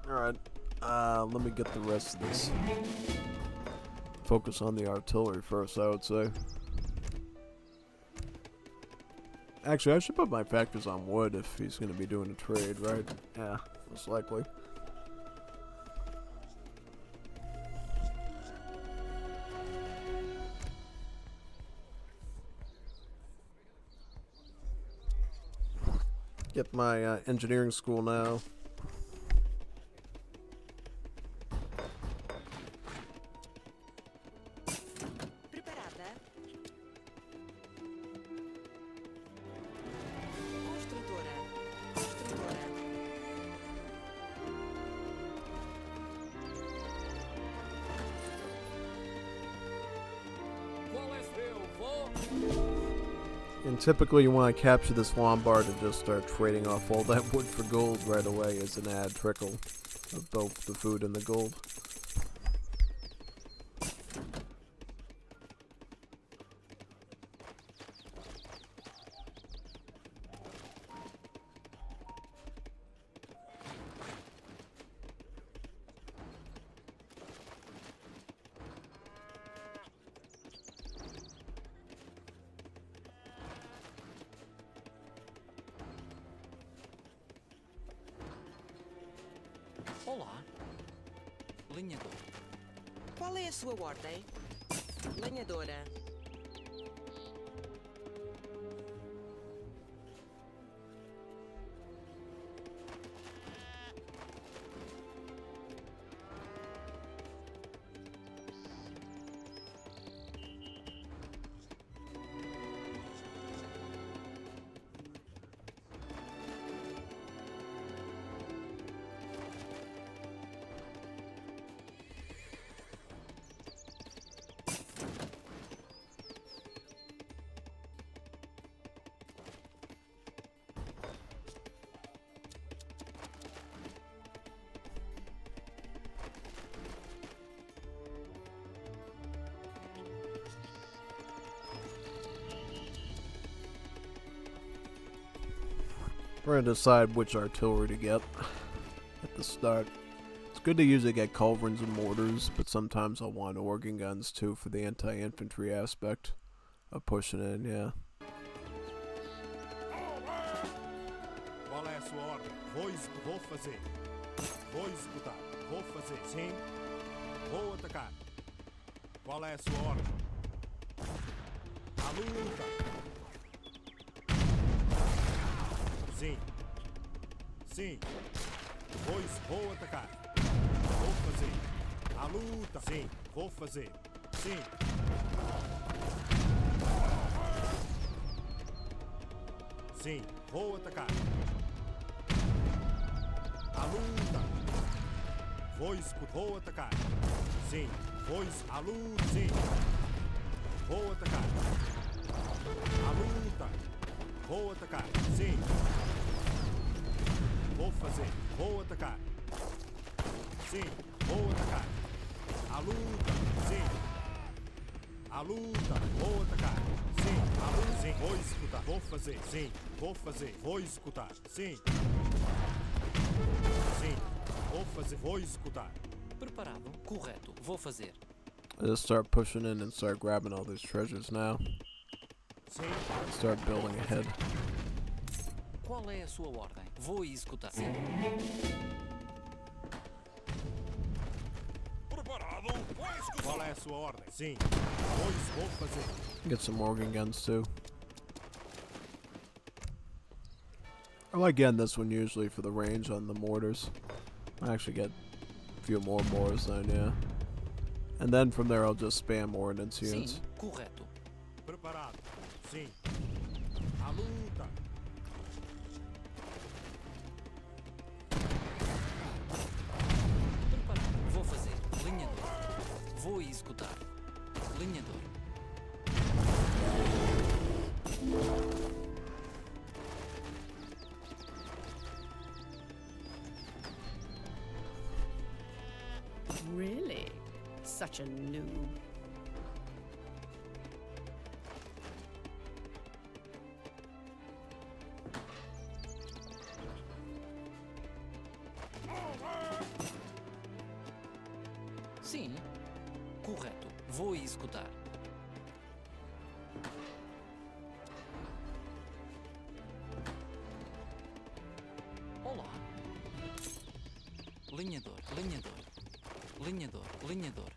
Alright, let me get the rest of this. Focus on the artillery first, I would say. Actually, I should put my factors on wood if he's going to be doing a trade, right? Yeah, most likely. Get my engineering school now. And typically you want to capture this Lombard and just start trading off all that wood for gold right away as an add trickle of both the food and the gold. Olá. Lenhador. Qual é a sua ordem? Lenhadora. We're gonna decide which artillery to get at the start. It's good to usually get culverins and mortars, but sometimes I'll want organ guns too for the anti-infantry aspect of pushing in, yeah. Qual é a sua ordem? Vou fazer. Vou executar. Vou fazer. Sim. Vou atacar. Qual é a sua ordem? À luta. Sim. Sim. Vou atacar. Vou fazer. À luta. Sim. Vou fazer. Sim. Sim. Vou atacar. À luta. Vou atacar. Sim. À luta. Sim. Vou atacar. À luta. Vou atacar. Sim. Vou fazer. Vou atacar. Sim. Vou atacar. À luta. Sim. À luta. Vou atacar. Sim. À luta. Sim. Vou executar. Vou fazer. Sim. Vou fazer. Vou executar. Sim. Sim. Vou fazer. Vou executar. Preparado. Correto. Vou fazer. I just start pushing in and start grabbing all these treasures now. Sim. Start building ahead. Qual é a sua ordem? Vou executar. Sim. Preparado. Vou executar. Qual é a sua ordem? Sim. Vou fazer. Get some organ guns too. I like getting this one usually for the range on the mortars. I actually get a few more mortars then, yeah. And then from there I'll just spam ordnance units. Sim, correto. Preparado. Sim. À luta. Preparado. Vou fazer. Lenhador. Vou executar. Lenhador. Really? Such a noob. Sim, correto. Vou executar. Olá. Lenhador, lenhador. Lenhador, lenhador.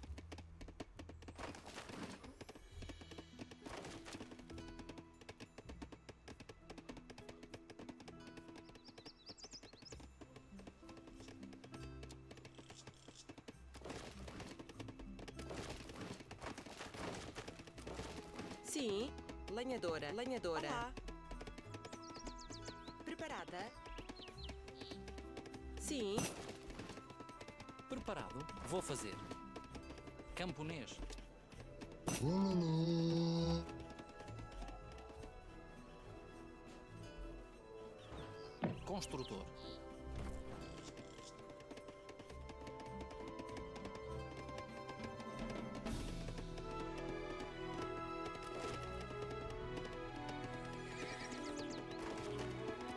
Sim. Lenhadora. Lenhadora. Olá. Preparada? Sim. Preparado? Vou fazer. Camponês. Construtor.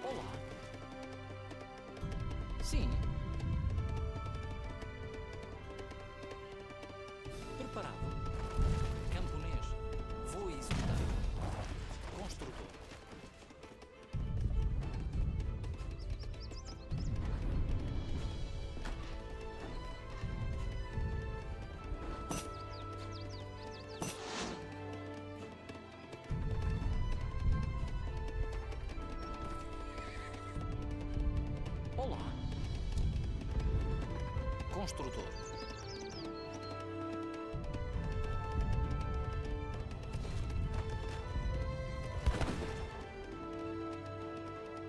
Olá. Sim. Preparado. Camponês. Vou executar. Construtor. Olá. Construtor.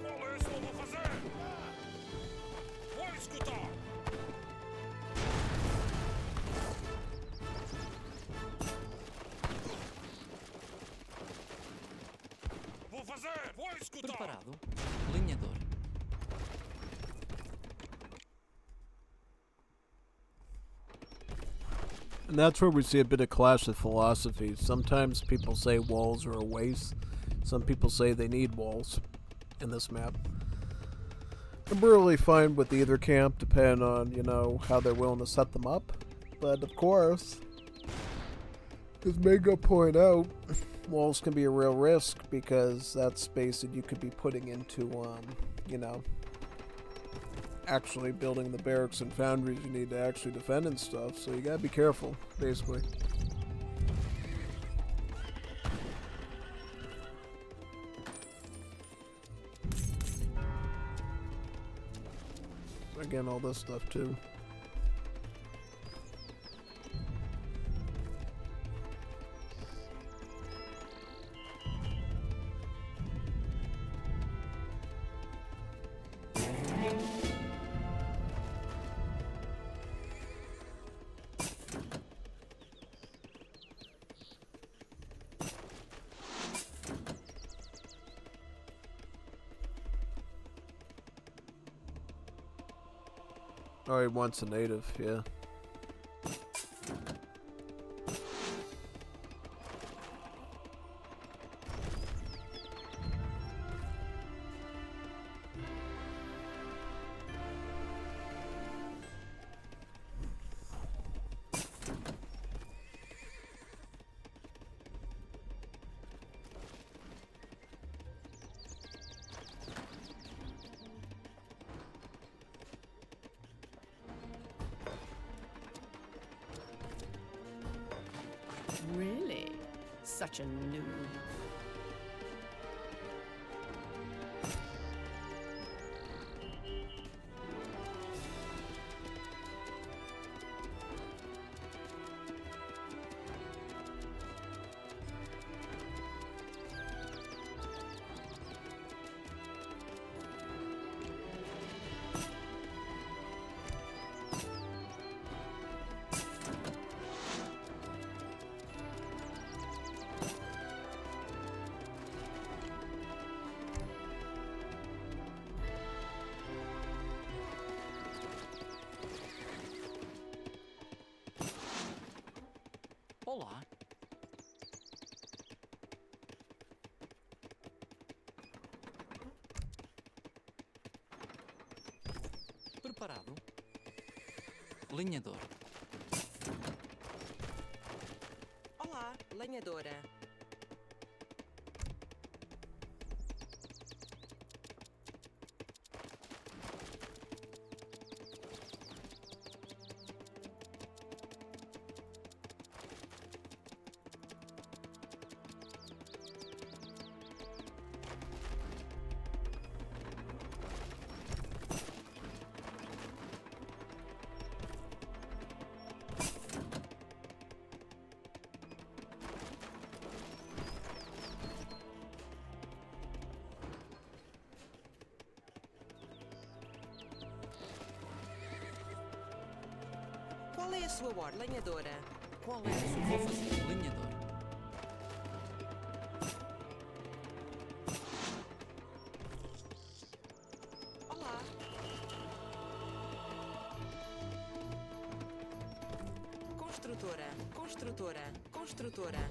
Qual é isso que eu vou fazer? Vou escutar! Vou fazer! Vou escutar! Preparado. Lenhador. And that's where we see a bit of clash of philosophies. Sometimes people say walls are a waste. Some people say they need walls in this map. I'm really fine with either camp, depending on, you know, how they're willing to set them up. But of course, as Mega point out, walls can be a real risk because that's space that you could be putting into, you know, actually building the barracks and foundries you need to actually defend and stuff, so you gotta be careful, basically. Again, all this stuff too. Oh, he wants a native, yeah. Really? Such a noob. Olá. Preparado. Lenhador. Olá, lenhadora. Qual é a sua ordem, lenhadora? Qual é a sua? Vou fazer lenhador. Construtora. Construtora. Construtora.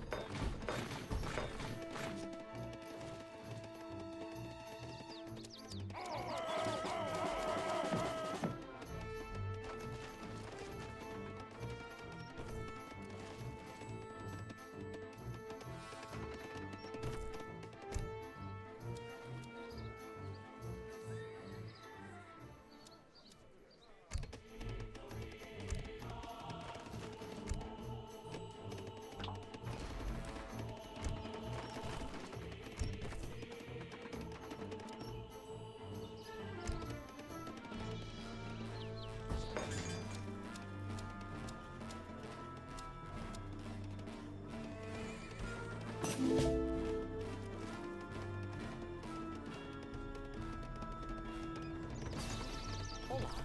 Olá.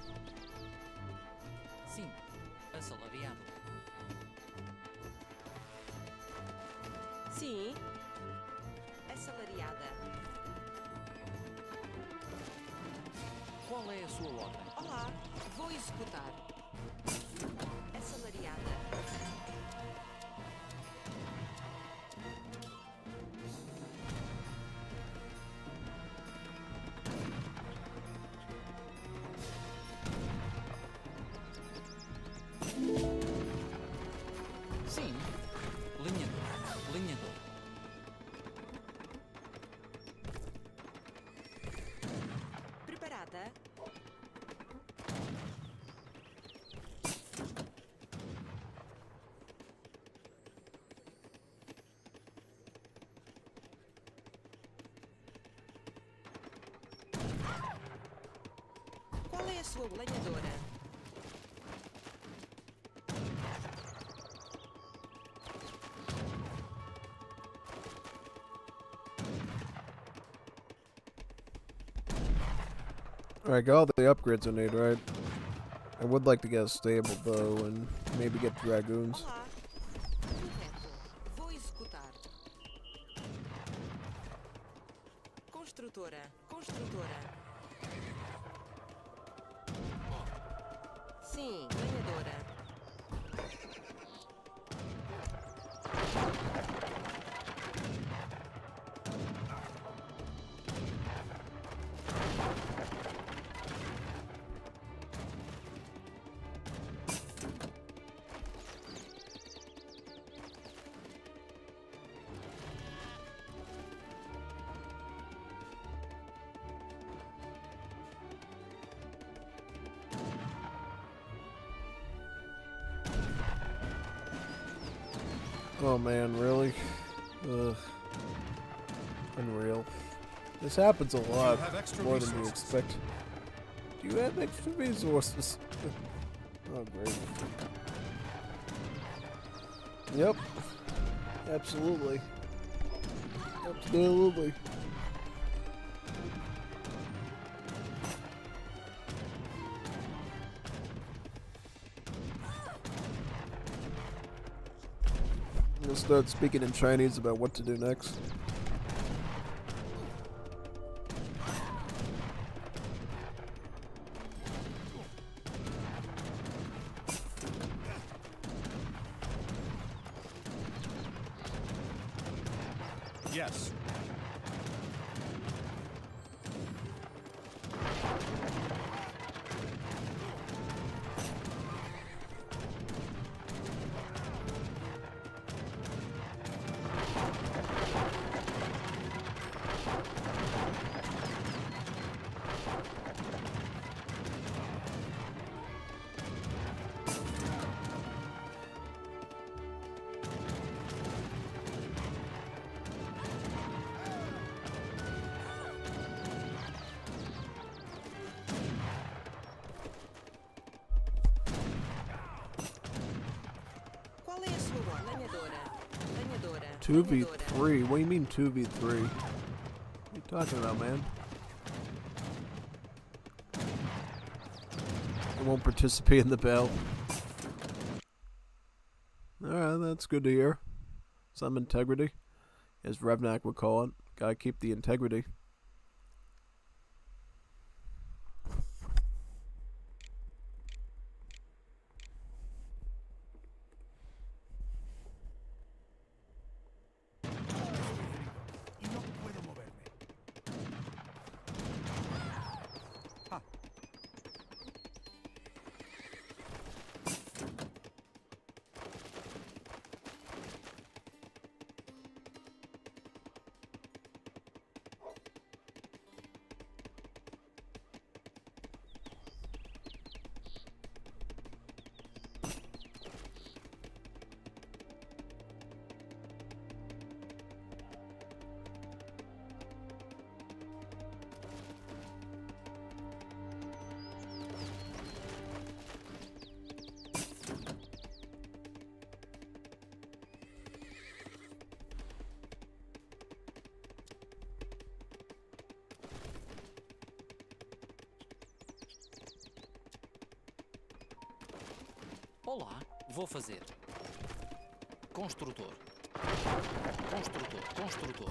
Sim, assalariado. Sim. Assalariada. Qual é a sua ordem? Olá. Vou executar. Assalariada. Sim. Lenhador. Lenhador. Preparada. Qual é a sua lenhadora? Alright, got all the upgrades I need, right? I would like to get a stable bow and maybe get dragoons. Olá. Correto. Vou executar. Construtora. Construtora. Sim, lenhadora. Oh man, really? Ugh. Unreal. This happens a lot, have extra more than you resources. expect. Do you have extra resources? Oh great. Yep. Absolutely. Absolutely. We'll start speaking in Chinese about what to do next. Yes. Qual é a sua ordem? Lenhadora. Lenhadora. 2v3? What do you mean 2v3? What are you talking about, man? I won't participate in the battle. Alright, that's good to hear. Some integrity, as Revnak would call it. Gotta keep the integrity. Olá, vou fazer. Construtor. Construtor, construtor.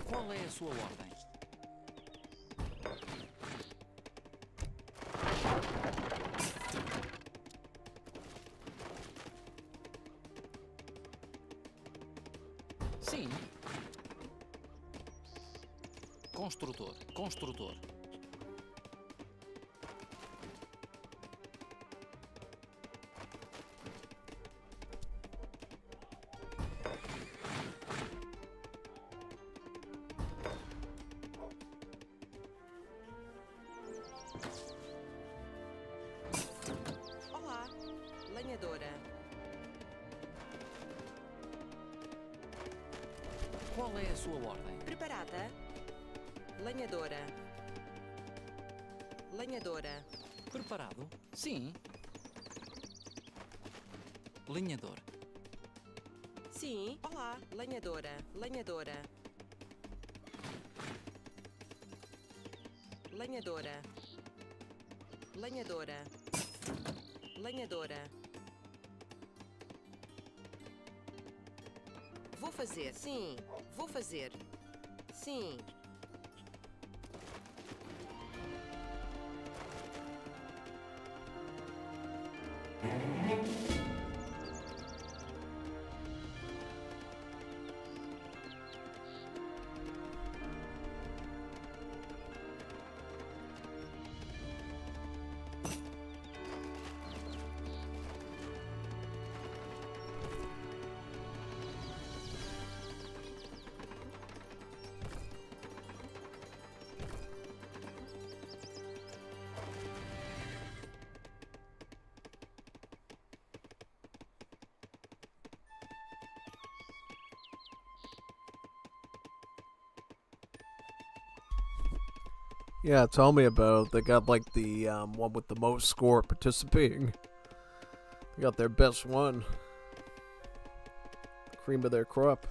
Qual é a sua ordem? Sim. Construtor, construtor. Olá, lenhadora. Qual é a sua ordem? Preparada? Lenhadora. Lenhadora. Preparado? Sim. Lenhador. Sim. Olá, lenhadora. Lenhadora. Lenhadora. Lenhadora. Lenhadora. Vou fazer. Sim. Vou fazer. Sim. Yeah, tell me about it. They got like the one with the most score participating. They got their best one. Cream of their crop.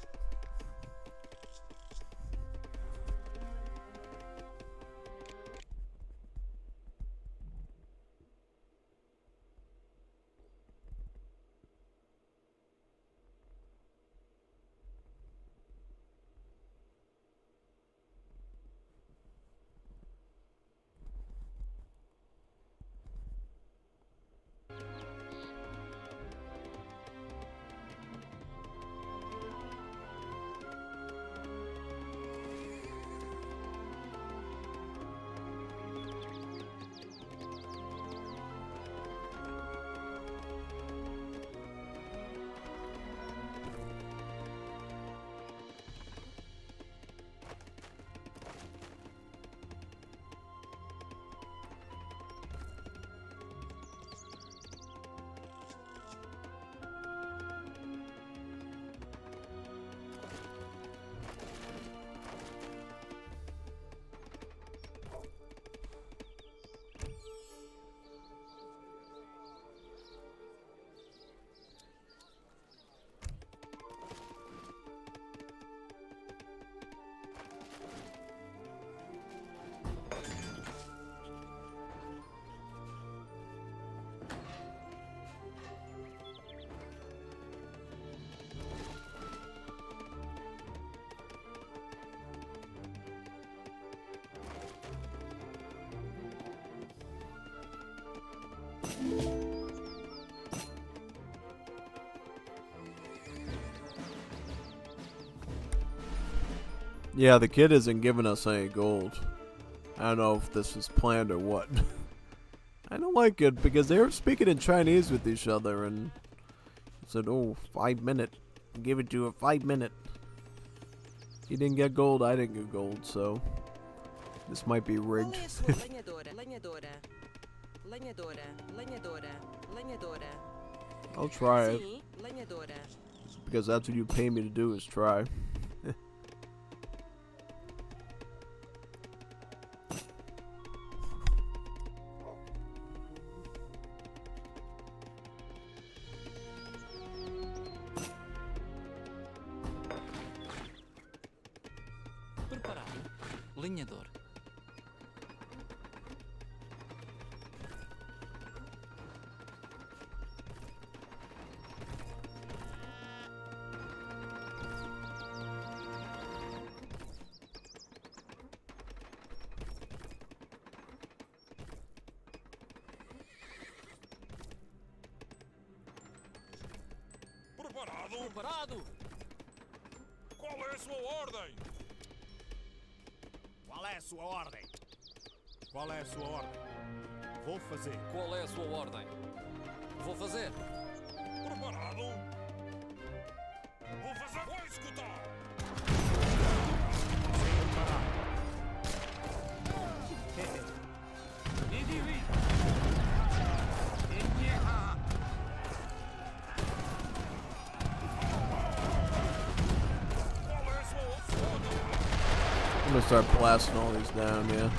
Yeah, the kid isn't giving us any gold. I don't know if this was planned or what. I don't like it because they were speaking in Chinese with each other and said, "Oh, 5 minute. Give it to a 5 minute." He didn't get gold, I didn't get gold, so this might be rigged. Lenhadora. Lenhadora. Lenhadora. Lenhadora. Lenhadora. I'll try it. Sim, lenhadora. Because that's what you pay me to do is try. Preparado. Lenhador. Preparado! Qual é a sua ordem? Qual é a sua ordem? Qual é a sua ordem? Vou fazer. Qual é a sua ordem? Vou fazer. Preparado? Vou fazer. Vou executar. I'm gonna start blasting all these down, yeah.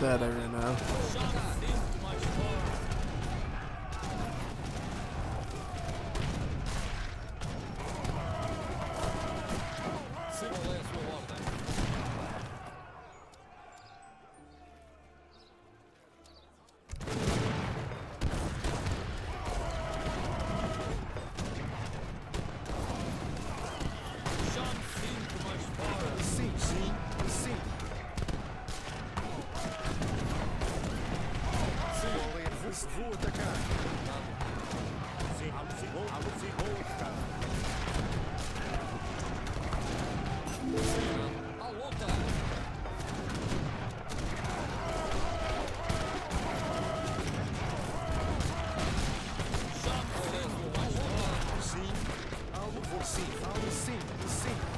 That I ran out. Vou atacar. Sim, vou atacar. A luta! Sim, alvo sim, alvo sim, sim.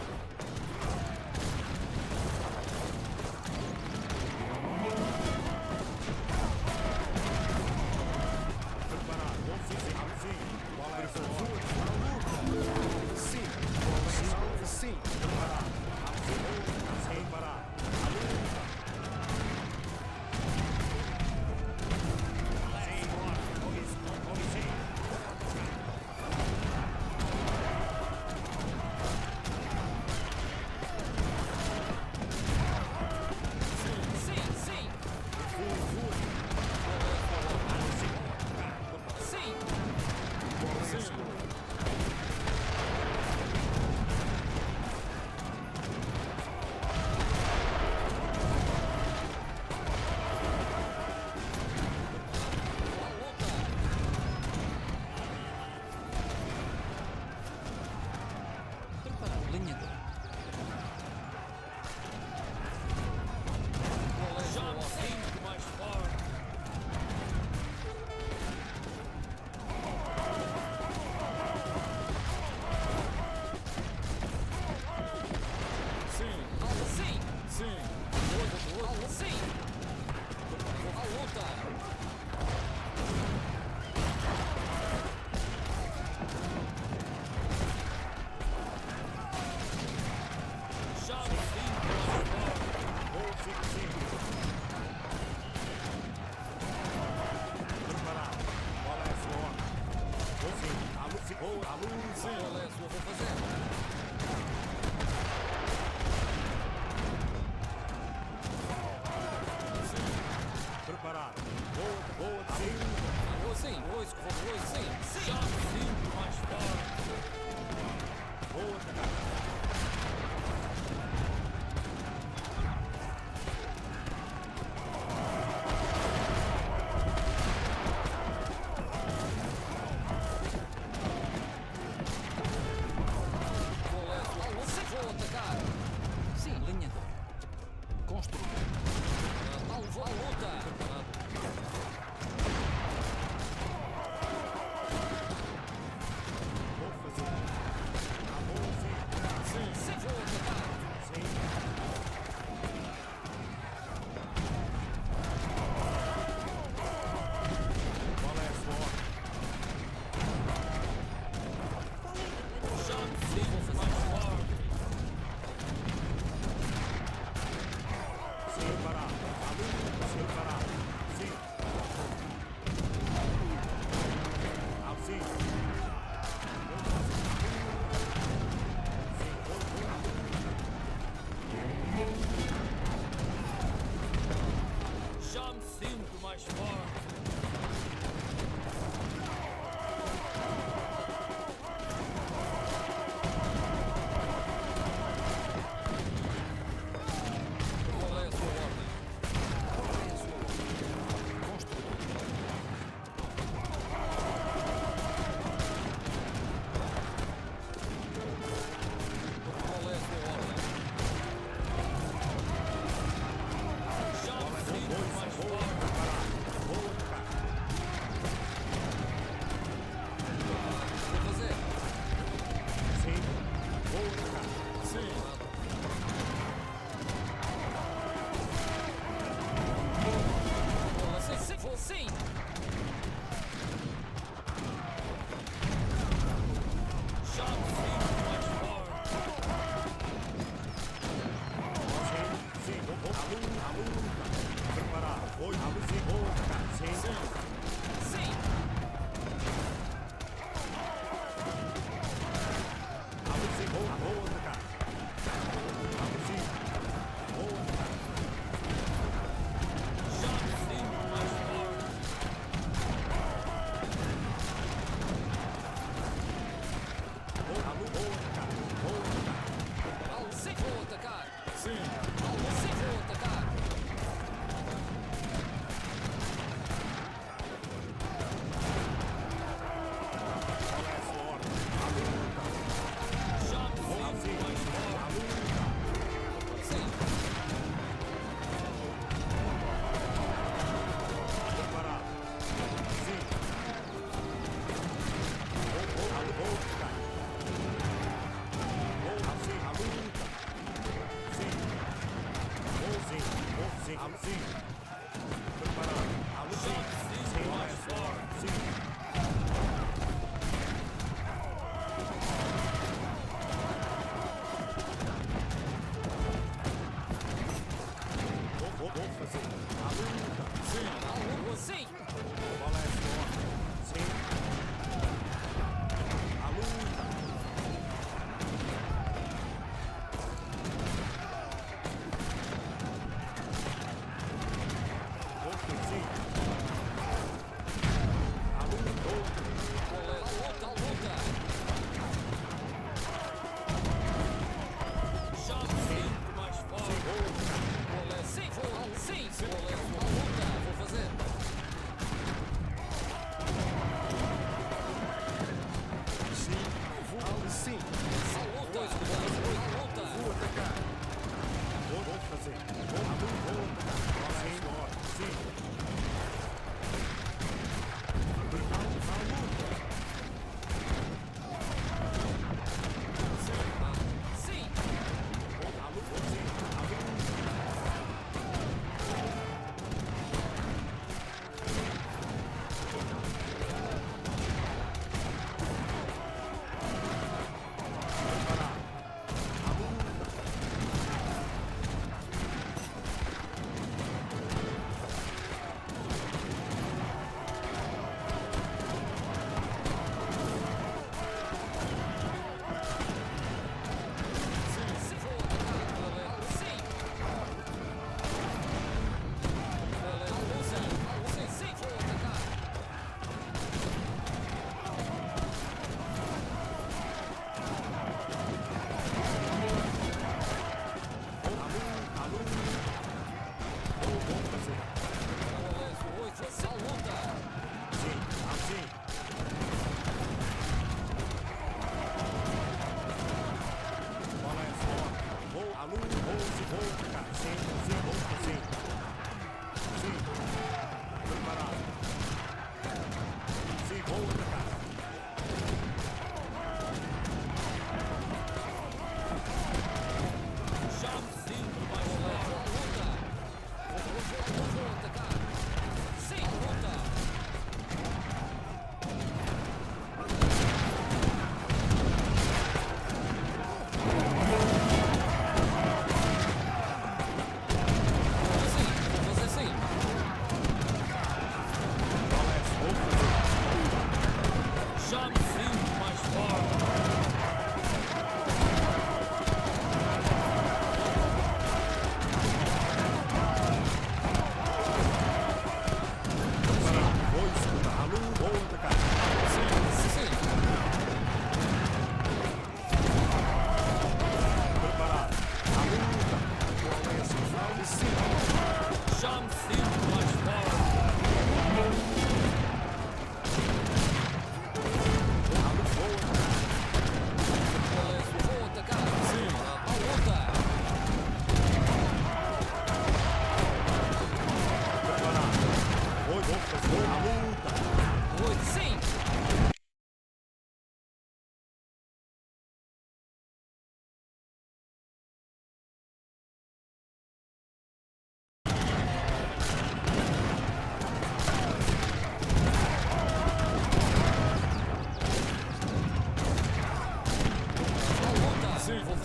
Qual é a sua? Vou fazer. Preparado. Boa, sim. Vou sim, vou sim. Já sinto mais forte. Boa, atacar. Vou atacar. Sim, linhador. Construir. Alvo à luta. Vou fazer. Sim, vou atacar. Sim. Qual é a sua ordem? Já sim, vou fazer mais forte. Separado. Separado. Sim. Sim. Já me sinto mais forte.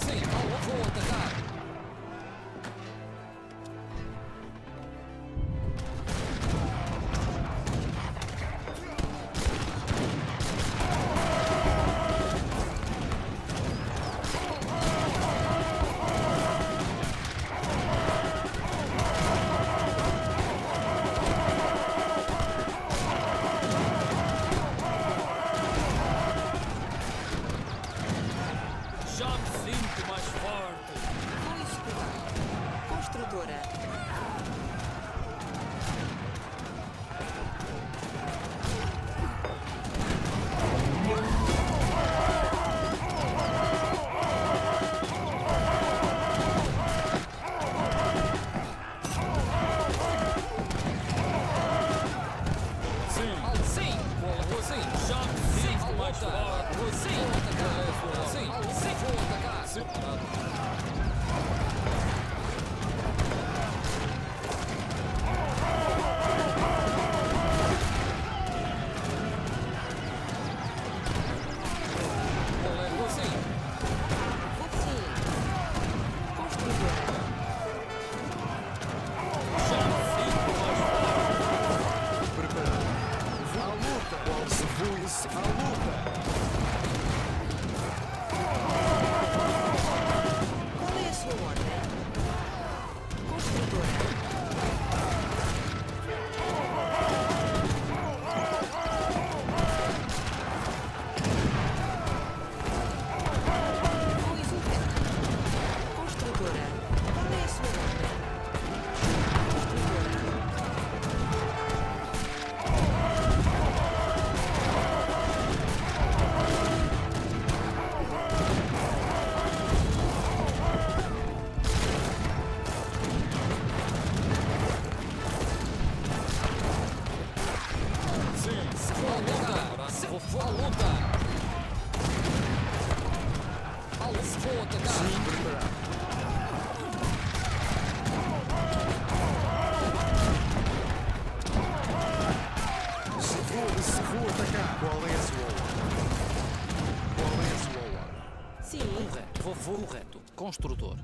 Sim, vou atacar. Já me sinto mais forte. Vou escutar. Construtora. Sim, sim, já me sinto mais forte. Sim, vou atacar. Sim, vou atacar. Vou sim. Vou sim. Construtora. Já me sinto mais forte. Preparado. À luta. Qual-se foi-se à luta. Qual é a sua ordem? Construtora. Vou executar. Construtora. Qual é a sua ordem? Construtora. Sim, vou atacar. Vou lutar. Vou atacar. Sim, preparado. Se vou atacar. Qual é a sua ordem? Qual é a sua ordem? Sim. Correto. Vou correto. Construtor.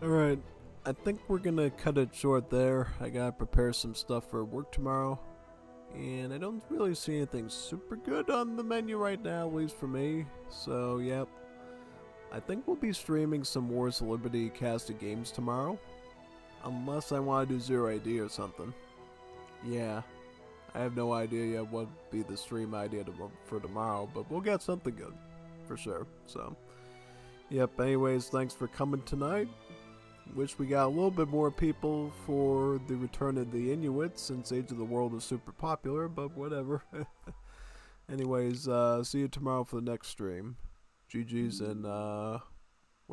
Alright, I think we're gonna cut it short there. I gotta prepare some stuff for work tomorrow. And I don't really see anything super good on the menu right now, at least for me. So, yep. I think we'll be streaming some Wars of Liberty casted games tomorrow. Unless I want to do Zero AD or something. Yeah. I have no idea yet what would be the stream idea for tomorrow, but we'll get something good. For sure. So, yep, anyways, thanks for coming tonight. Wish we got a little bit more people for the return of the Inuits since Age of the World is super popular, but whatever. Anyways, see you tomorrow for the next stream. GG's and